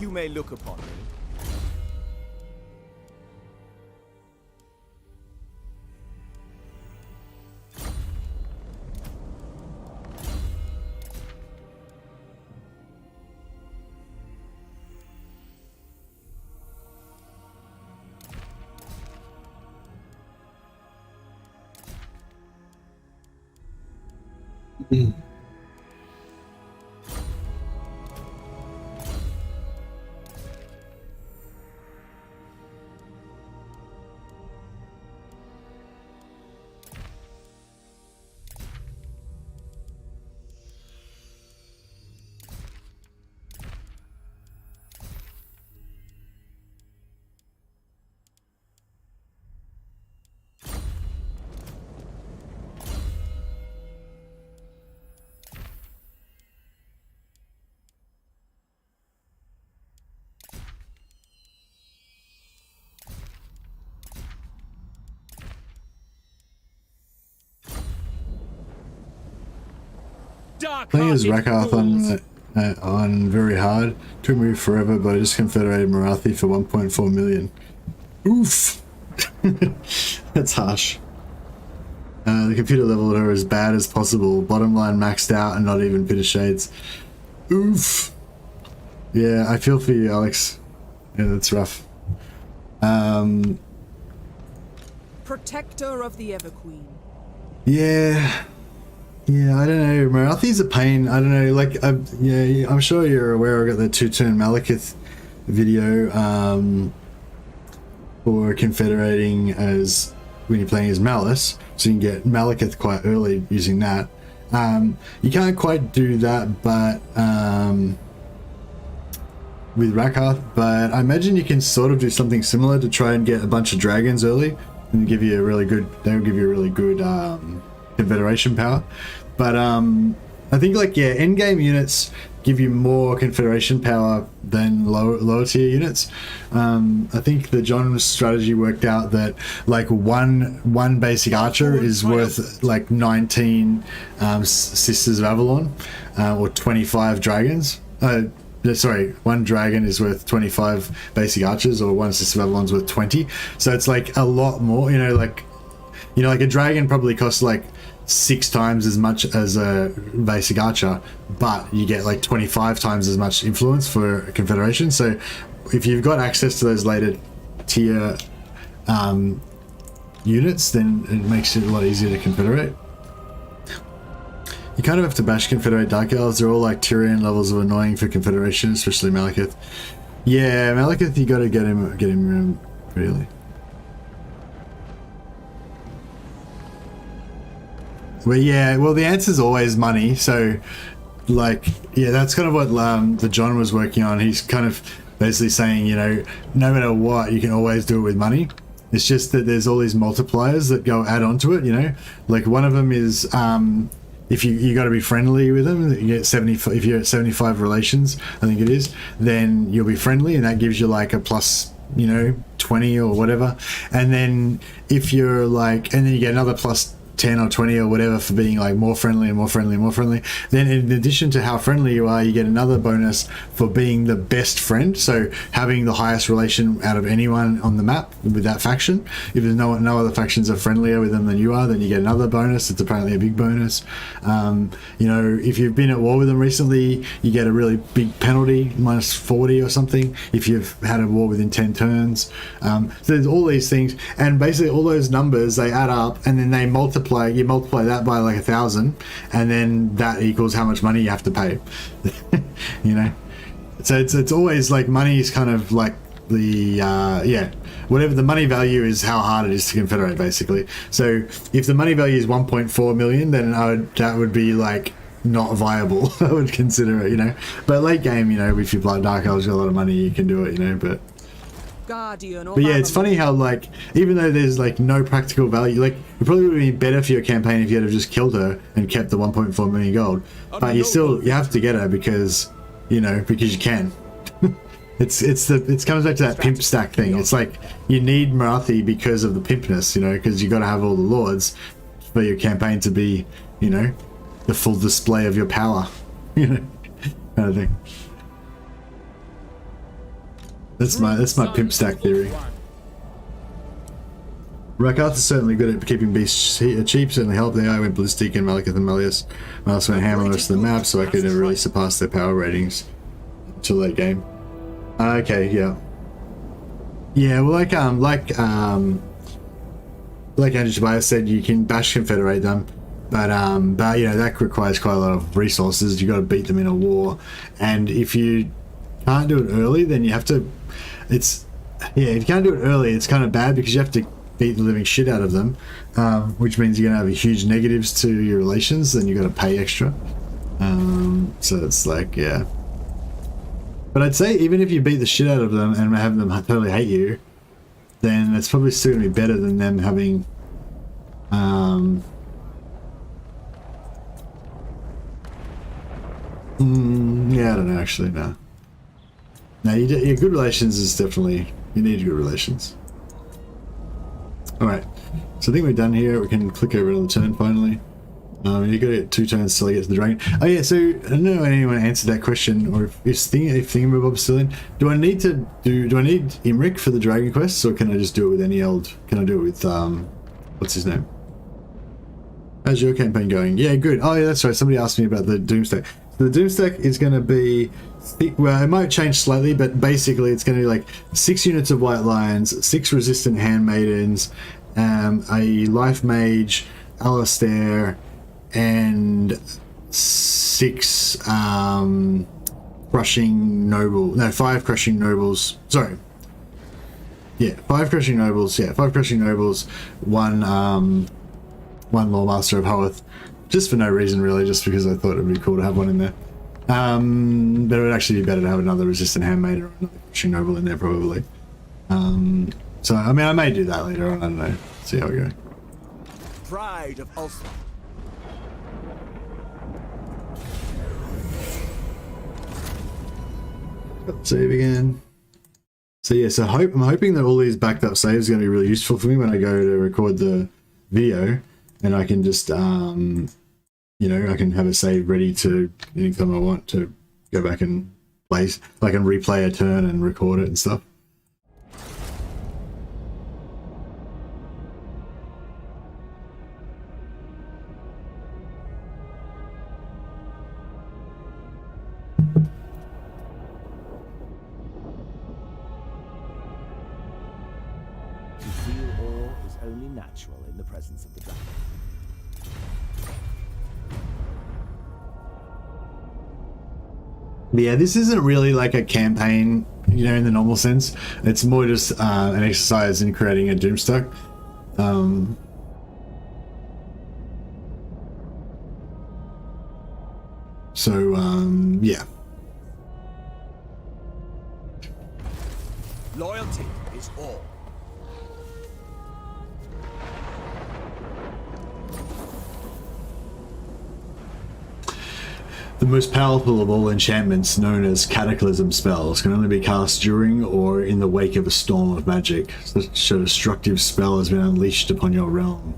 You may look upon me. Playing as dark-hearted fools. Rakath on very hard. Took me forever, but I just confederated Morathi for 1.4 million. Oof! That's harsh. The computer leveled her as bad as possible. Bottom line maxed out and not even bit of shades. Oof! Yeah, I feel for you, Alex. Yeah, that's rough. Protector of the Everqueen. Yeah. Yeah, I don't know. Morathi's a pain. I don't know. Like, yeah, I'm sure you're aware. I got the 2-turn Malekith video for confederating as when you're playing as Malice, so you can get Malekith quite early using that. You can't quite do that, but with Rakath, but I imagine you can sort of do something similar to try and get a bunch of dragons early and give you a really good. They'll give you a really good confederation power. But I think, like, yeah, endgame units give you more confederation power than lower tier units. I think the John's strategy worked out that like one basic archer is worth like 19 Sisters of Avalon or 25 dragons. Sorry, one dragon is worth 25 basic archers, or one Sister of Avalon's worth 20. So it's like a lot more, like a dragon probably costs like 6 times as much as a basic archer, but you get like 25 times as much influence for a confederation. So if you've got access to those later tier units, then it makes it a lot easier to confederate. You kind of have to bash confederate Dark Elves. They're all like Tyrion levels of annoying for confederation, especially Malekith. Yeah, Malekith, you gotta get him really. Well, yeah, well, the answer is always money. So, like, yeah, that's kind of what the John was working on. He's kind of basically saying, no matter what, you can always do it with money. It's just that there's all these multipliers that go add on to it, Like, one of them is if you got to be friendly with them. You get 75. If you're at 75 relations, I think it is, then you'll be friendly, and that gives you like a plus, 20 or whatever. And then if you're like, and then you get another plus 10 or 20 or whatever for being like more friendly and more friendly and more friendly. Then in addition to how friendly you are, you get another bonus for being the best friend, so having the highest relation out of anyone on the map with that faction. If there's no other factions are friendlier with them than you are, then you get another bonus. It's apparently a big bonus. If you've been at war with them recently, you get a really big penalty, minus 40 or something, if you've had a war within 10 turns. So there's all these things, and basically all those numbers, they add up, and then they multiply. You multiply that by like 1,000, and then that equals how much money you have to pay. So it's always like money is kind of like the whatever the money value is, how hard it is to confederate, basically. So if the money value is 1.4 million, then that would be like not viable. I would consider it, But late game, if you play Dark Elves, you got a lot of money, you can do it, but yeah, it's funny how, like, even though there's like no practical value, like, it probably would be better for your campaign if you had just killed her and kept the 1.4 million gold, but you have to get her because you can. it comes back to that pimp stack thing. It's like you need Morathi because of the pimpness, because you got to have all the lords for your campaign to be, the full display of your power, kind of thing. That's my pimp stack theory. Rakath is certainly good at keeping beasts cheap, certainly helped. The AI went ballistic and Malekith and Manliest. Manliest went ham on the rest of the map, so I could never really surpass their power ratings till late game. Okay, yeah. Yeah, well, like Andrew Tobias said, you can bash confederate them, but that requires quite a lot of resources. You got to beat them in a war, and if you can't do it early, then you have to. If you can't do it early, it's kind of bad because you have to beat the living shit out of them, which means you're gonna have huge negatives to your relations. Then you got to pay extra. So it's like, yeah. But I'd say even if you beat the shit out of them and have them totally hate you, then it's probably still gonna be better than them having. Yeah, I don't know. Actually, no. No, your good relations is definitely, you need good relations. Alright, so I think we're done here. We can click over on the turn finally. You got to get 2 turns till I get to the dragon. Oh yeah, so I don't know if anyone answered that question, or if Thingamabob's still in. Do I need Imric for the dragon quests, or can I just do it with any old? Can I do it with what's his name? How's your campaign going? Yeah, good. Oh yeah, that's right. Somebody asked me about the Doomstack. So the Doomstack is going to be, well, it might change slightly, but basically it's going to be like 6 units of White Lions, 6 resistant Handmaidens, a Life Mage, Alastar, and 6 crushing noble. No, 5 crushing nobles. Sorry. Yeah, 5 crushing nobles. Yeah, 5 crushing nobles. 1 Loremaster of Hoeth. Just for no reason, really. Just because I thought it would be cool to have one in there. But it would actually be better to have another resistant handmaid or another crushing noble in there, probably. So I mean, I may do that later on. I don't know. See how we go. Pride of Ulster. Save again. So yeah, so I'm hoping that all these backed up saves are going to be really useful for me when I go to record the video, and I can just you know, I can have a save ready to anytime I want to go back and play. I can replay a turn and record it and stuff. Yeah, this isn't really like a campaign, you know, in the normal sense. It's more just an exercise in creating a Doomstack. Yeah. Loyalty is all. The most powerful of all enchantments, known as cataclysm spells, can only be cast during or in the wake of a storm of magic. Such a destructive spell has been unleashed upon your realm.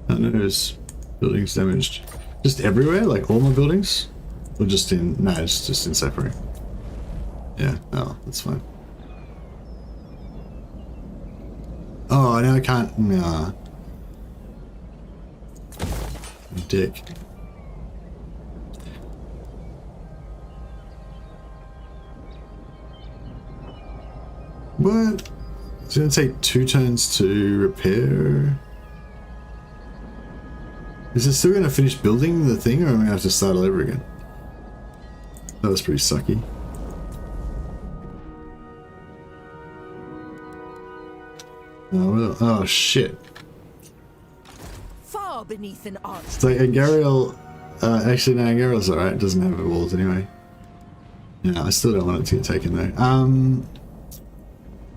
I don't know, there's buildings damaged. Just everywhere? Like all my buildings? Or just in... No, it's just in Sapphire. Yeah, oh, that's fine. Oh, now I can't... Nah. Dick. What? It's gonna take 2 turns to repair. Is it still gonna finish building the thing, or am I gonna have to start all over again? That was pretty sucky. Oh shit. Far beneath an arch. It's like Angariel. Actually, no, Angariel's alright. It doesn't have walls anyway. Yeah, I still don't want it to get taken though.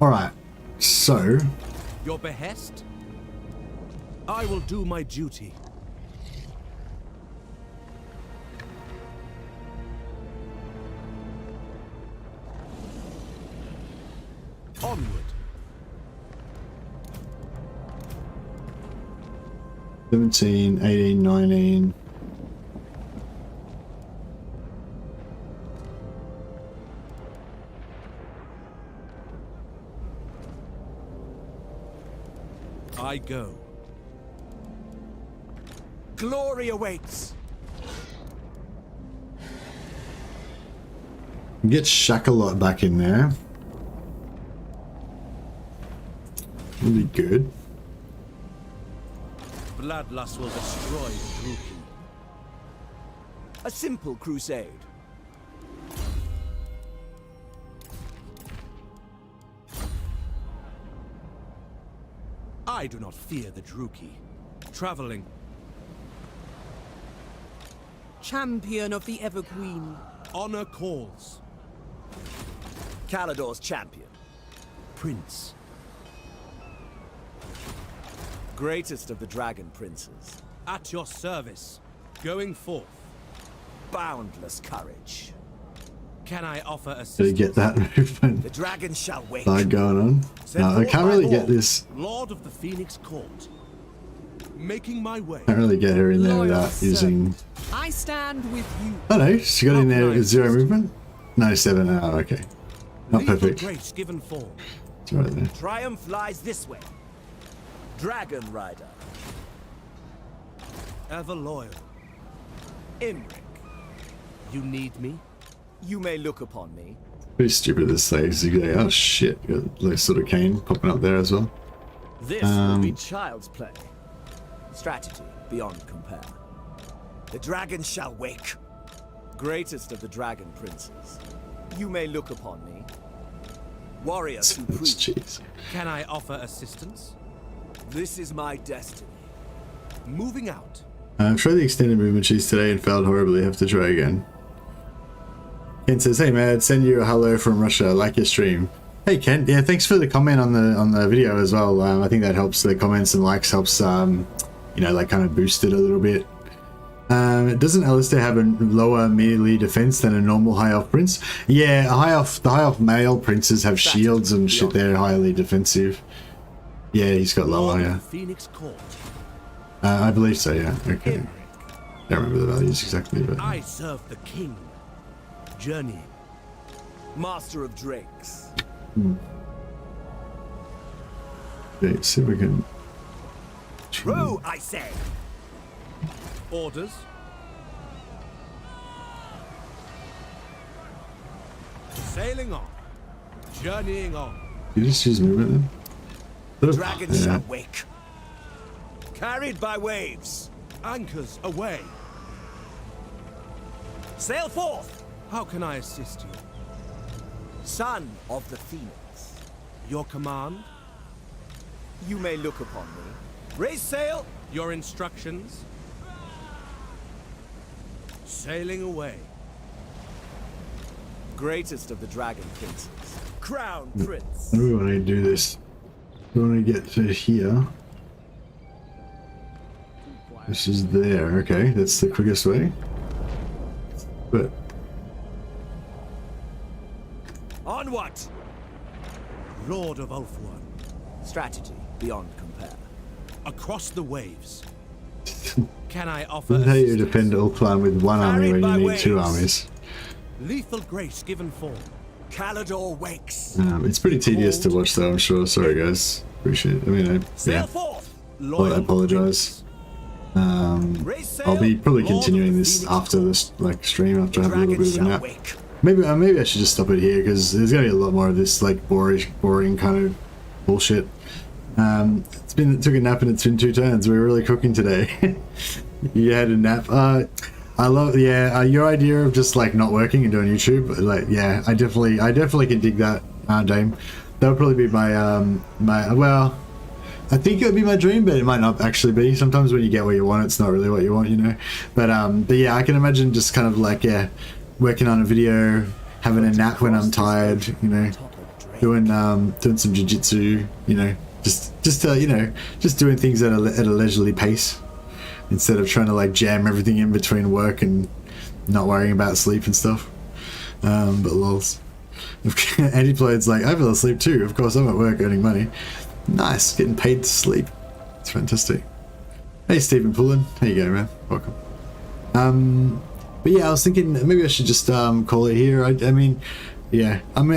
Alright, so... Your behest? I will do my duty. Onward. 17, 18, 19... I go. Glory awaits. Get Shakalot back in there. Will be good. Bloodlust will destroy the grouping. A simple crusade. I do not fear the Druki. Traveling. Champion of the Everqueen. Honor calls. Calador's champion. Prince. Greatest of the dragon princes. At your service. Going forth. Boundless courage. Can I offer assistance? Did he get that movement? The dragon shall wait. Going on. No, I can't really get this. Lord of the Phoenix Court. Making my way. Can't really get her in there without using... I stand with you. Oh no, she got in there with 0 movement? 97, oh okay. Not perfect. Grace given form. It's right there. Triumph lies this way. Dragon Rider. Ever loyal. Imric. You need me? You may look upon me. Pretty stupid this thing. You go, oh shit, you got like sort of cane popping up there as well. This will be child's play. Strategy beyond compare. The dragon shall wake. Greatest of the dragon princes. You may look upon me. Warrior supreme. Jeez. Can I offer assistance? This is my destiny. Moving out. I've tried the extended movement cheese today and failed horribly. Have to try again. Ken says, "Hey Mad, send you a hello from Russia. Like your stream." Hey Ken, yeah, thanks for the comment on the video as well. I think that helps. The comments and likes helps, you know, like kind of boost it a little bit. Doesn't Alastar have a lower melee defense than a normal high elf prince? Yeah, the high elf male princes have shields and shit. They're highly defensive. Yeah, he's got lower. Yeah. Phoenix Court. I believe so. Yeah. Okay. Don't remember the values exactly, but I serve the king. Journeying. Master of drakes. Okay, see if we can. Row, I say. Orders. Sailing on. Journeying on. You just use movement then? Dragon shall wake. Carried by waves. Anchors away. Sail forth. How can I assist you? Son of the Phoenix. Your command? You may look upon me. Raise sail. Your instructions? Sailing away. Greatest of the dragon princes. Crown prince. How do we want to do this? We want to get to here. This is there. Okay, that's the quickest way. But on what? Lord of ULTHUAN. Strategy beyond compare. Across the waves. Can I offer? This is how you defend ULTHUAN with one army when you need 2 armies. Lethal grace given form. Calidor wakes. It's pretty tedious to watch though, I'm sure. Sorry guys. Appreciate it. I mean, yeah. I apologize. I'll be probably continuing this after this stream after I have a little bit of a nap. Maybe I should just stop it here because there's gonna be a lot more of this like boring kind of bullshit. It took a nap and it's been 2 turns. We're really cooking today. You had a nap. I love your idea of just like not working and doing YouTube. Like yeah, I definitely can dig that, Dame. That would probably be my well. I think it would be my dream, but it might not actually be. Sometimes when you get what you want, it's not really what you want, you know. But yeah, I can imagine just kind of like working on a video, having a nap when I'm tired, you know, doing some jiu-jitsu, you know, just doing things at a leisurely pace instead of trying to like jam everything in between work and not worrying about sleep and stuff. But lols. Antiploid's like, I fell asleep too. Of course, I'm at work earning money. Nice, getting paid to sleep. It's fantastic. Hey, Stephen Pullen. How you going, man? Welcome. But yeah, I was thinking maybe I should just call it here. I mean, yeah, I'm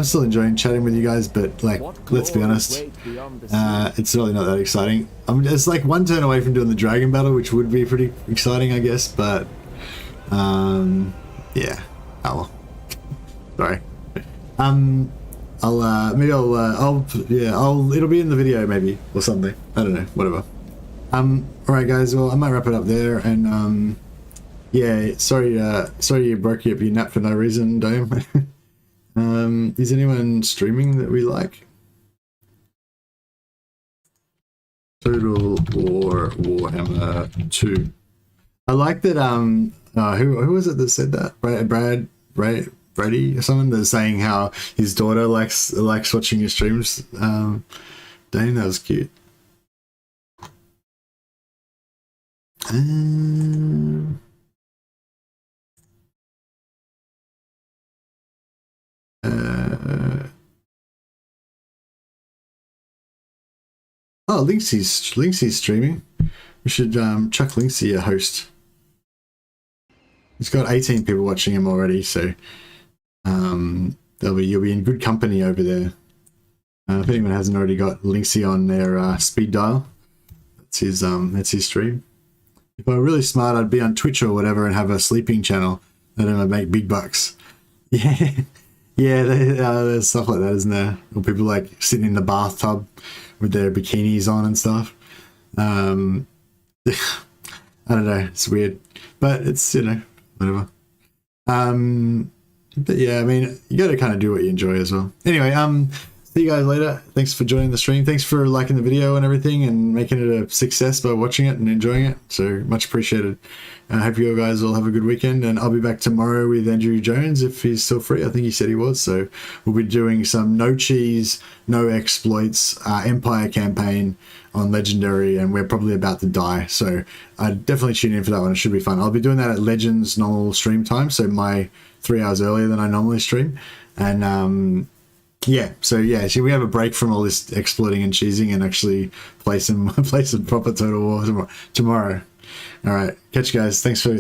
still enjoying chatting with you guys, but like, let's be honest, it's really not that exciting. It's like 1 turn away from doing the dragon battle, which would be pretty exciting, I guess. But yeah, oh well. Sorry. It'll be in the video maybe or something. I don't know, whatever. Alright guys, well I might wrap it up there and yeah, sorry you broke up your nap for no reason, Dome. Is anyone streaming that we like? Total War Warhammer 2. I like that who was it that said that? Brady or someone that's saying how his daughter likes watching your streams. Dang, that was cute. Oh, Linksy's streaming. We should chuck links to your host. He's got 18 people watching him already, so you'll be in good company over there. If anyone hasn't already got Linksy on their speed dial, that's his stream. If I were really smart, I'd be on Twitch or whatever and have a sleeping channel, and then I'd make big bucks. Yeah, yeah, there's stuff like that, isn't there? Or people like sitting in the bathtub with their bikinis on and stuff. I don't know, it's weird, but it's, you know, whatever. But yeah, I mean, you got to kind of do what you enjoy as well. Anyway, see you guys later. Thanks for joining the stream. Thanks for liking the video and everything and making it a success by watching it and enjoying it. So much appreciated. I hope you guys all have a good weekend, and I'll be back tomorrow with Andrew Jones if he's still free. I think he said he was. So we'll be doing some no cheese, no exploits, Empire campaign on Legendary, and we're probably about to die. So I'd definitely tune in for that one. It should be fun. I'll be doing that at Legends normal stream time, so my 3 hours earlier than I normally stream. And yeah, so we have a break from all this exploiting and cheesing and actually play some proper Total War tomorrow. All right, catch you guys. Thanks for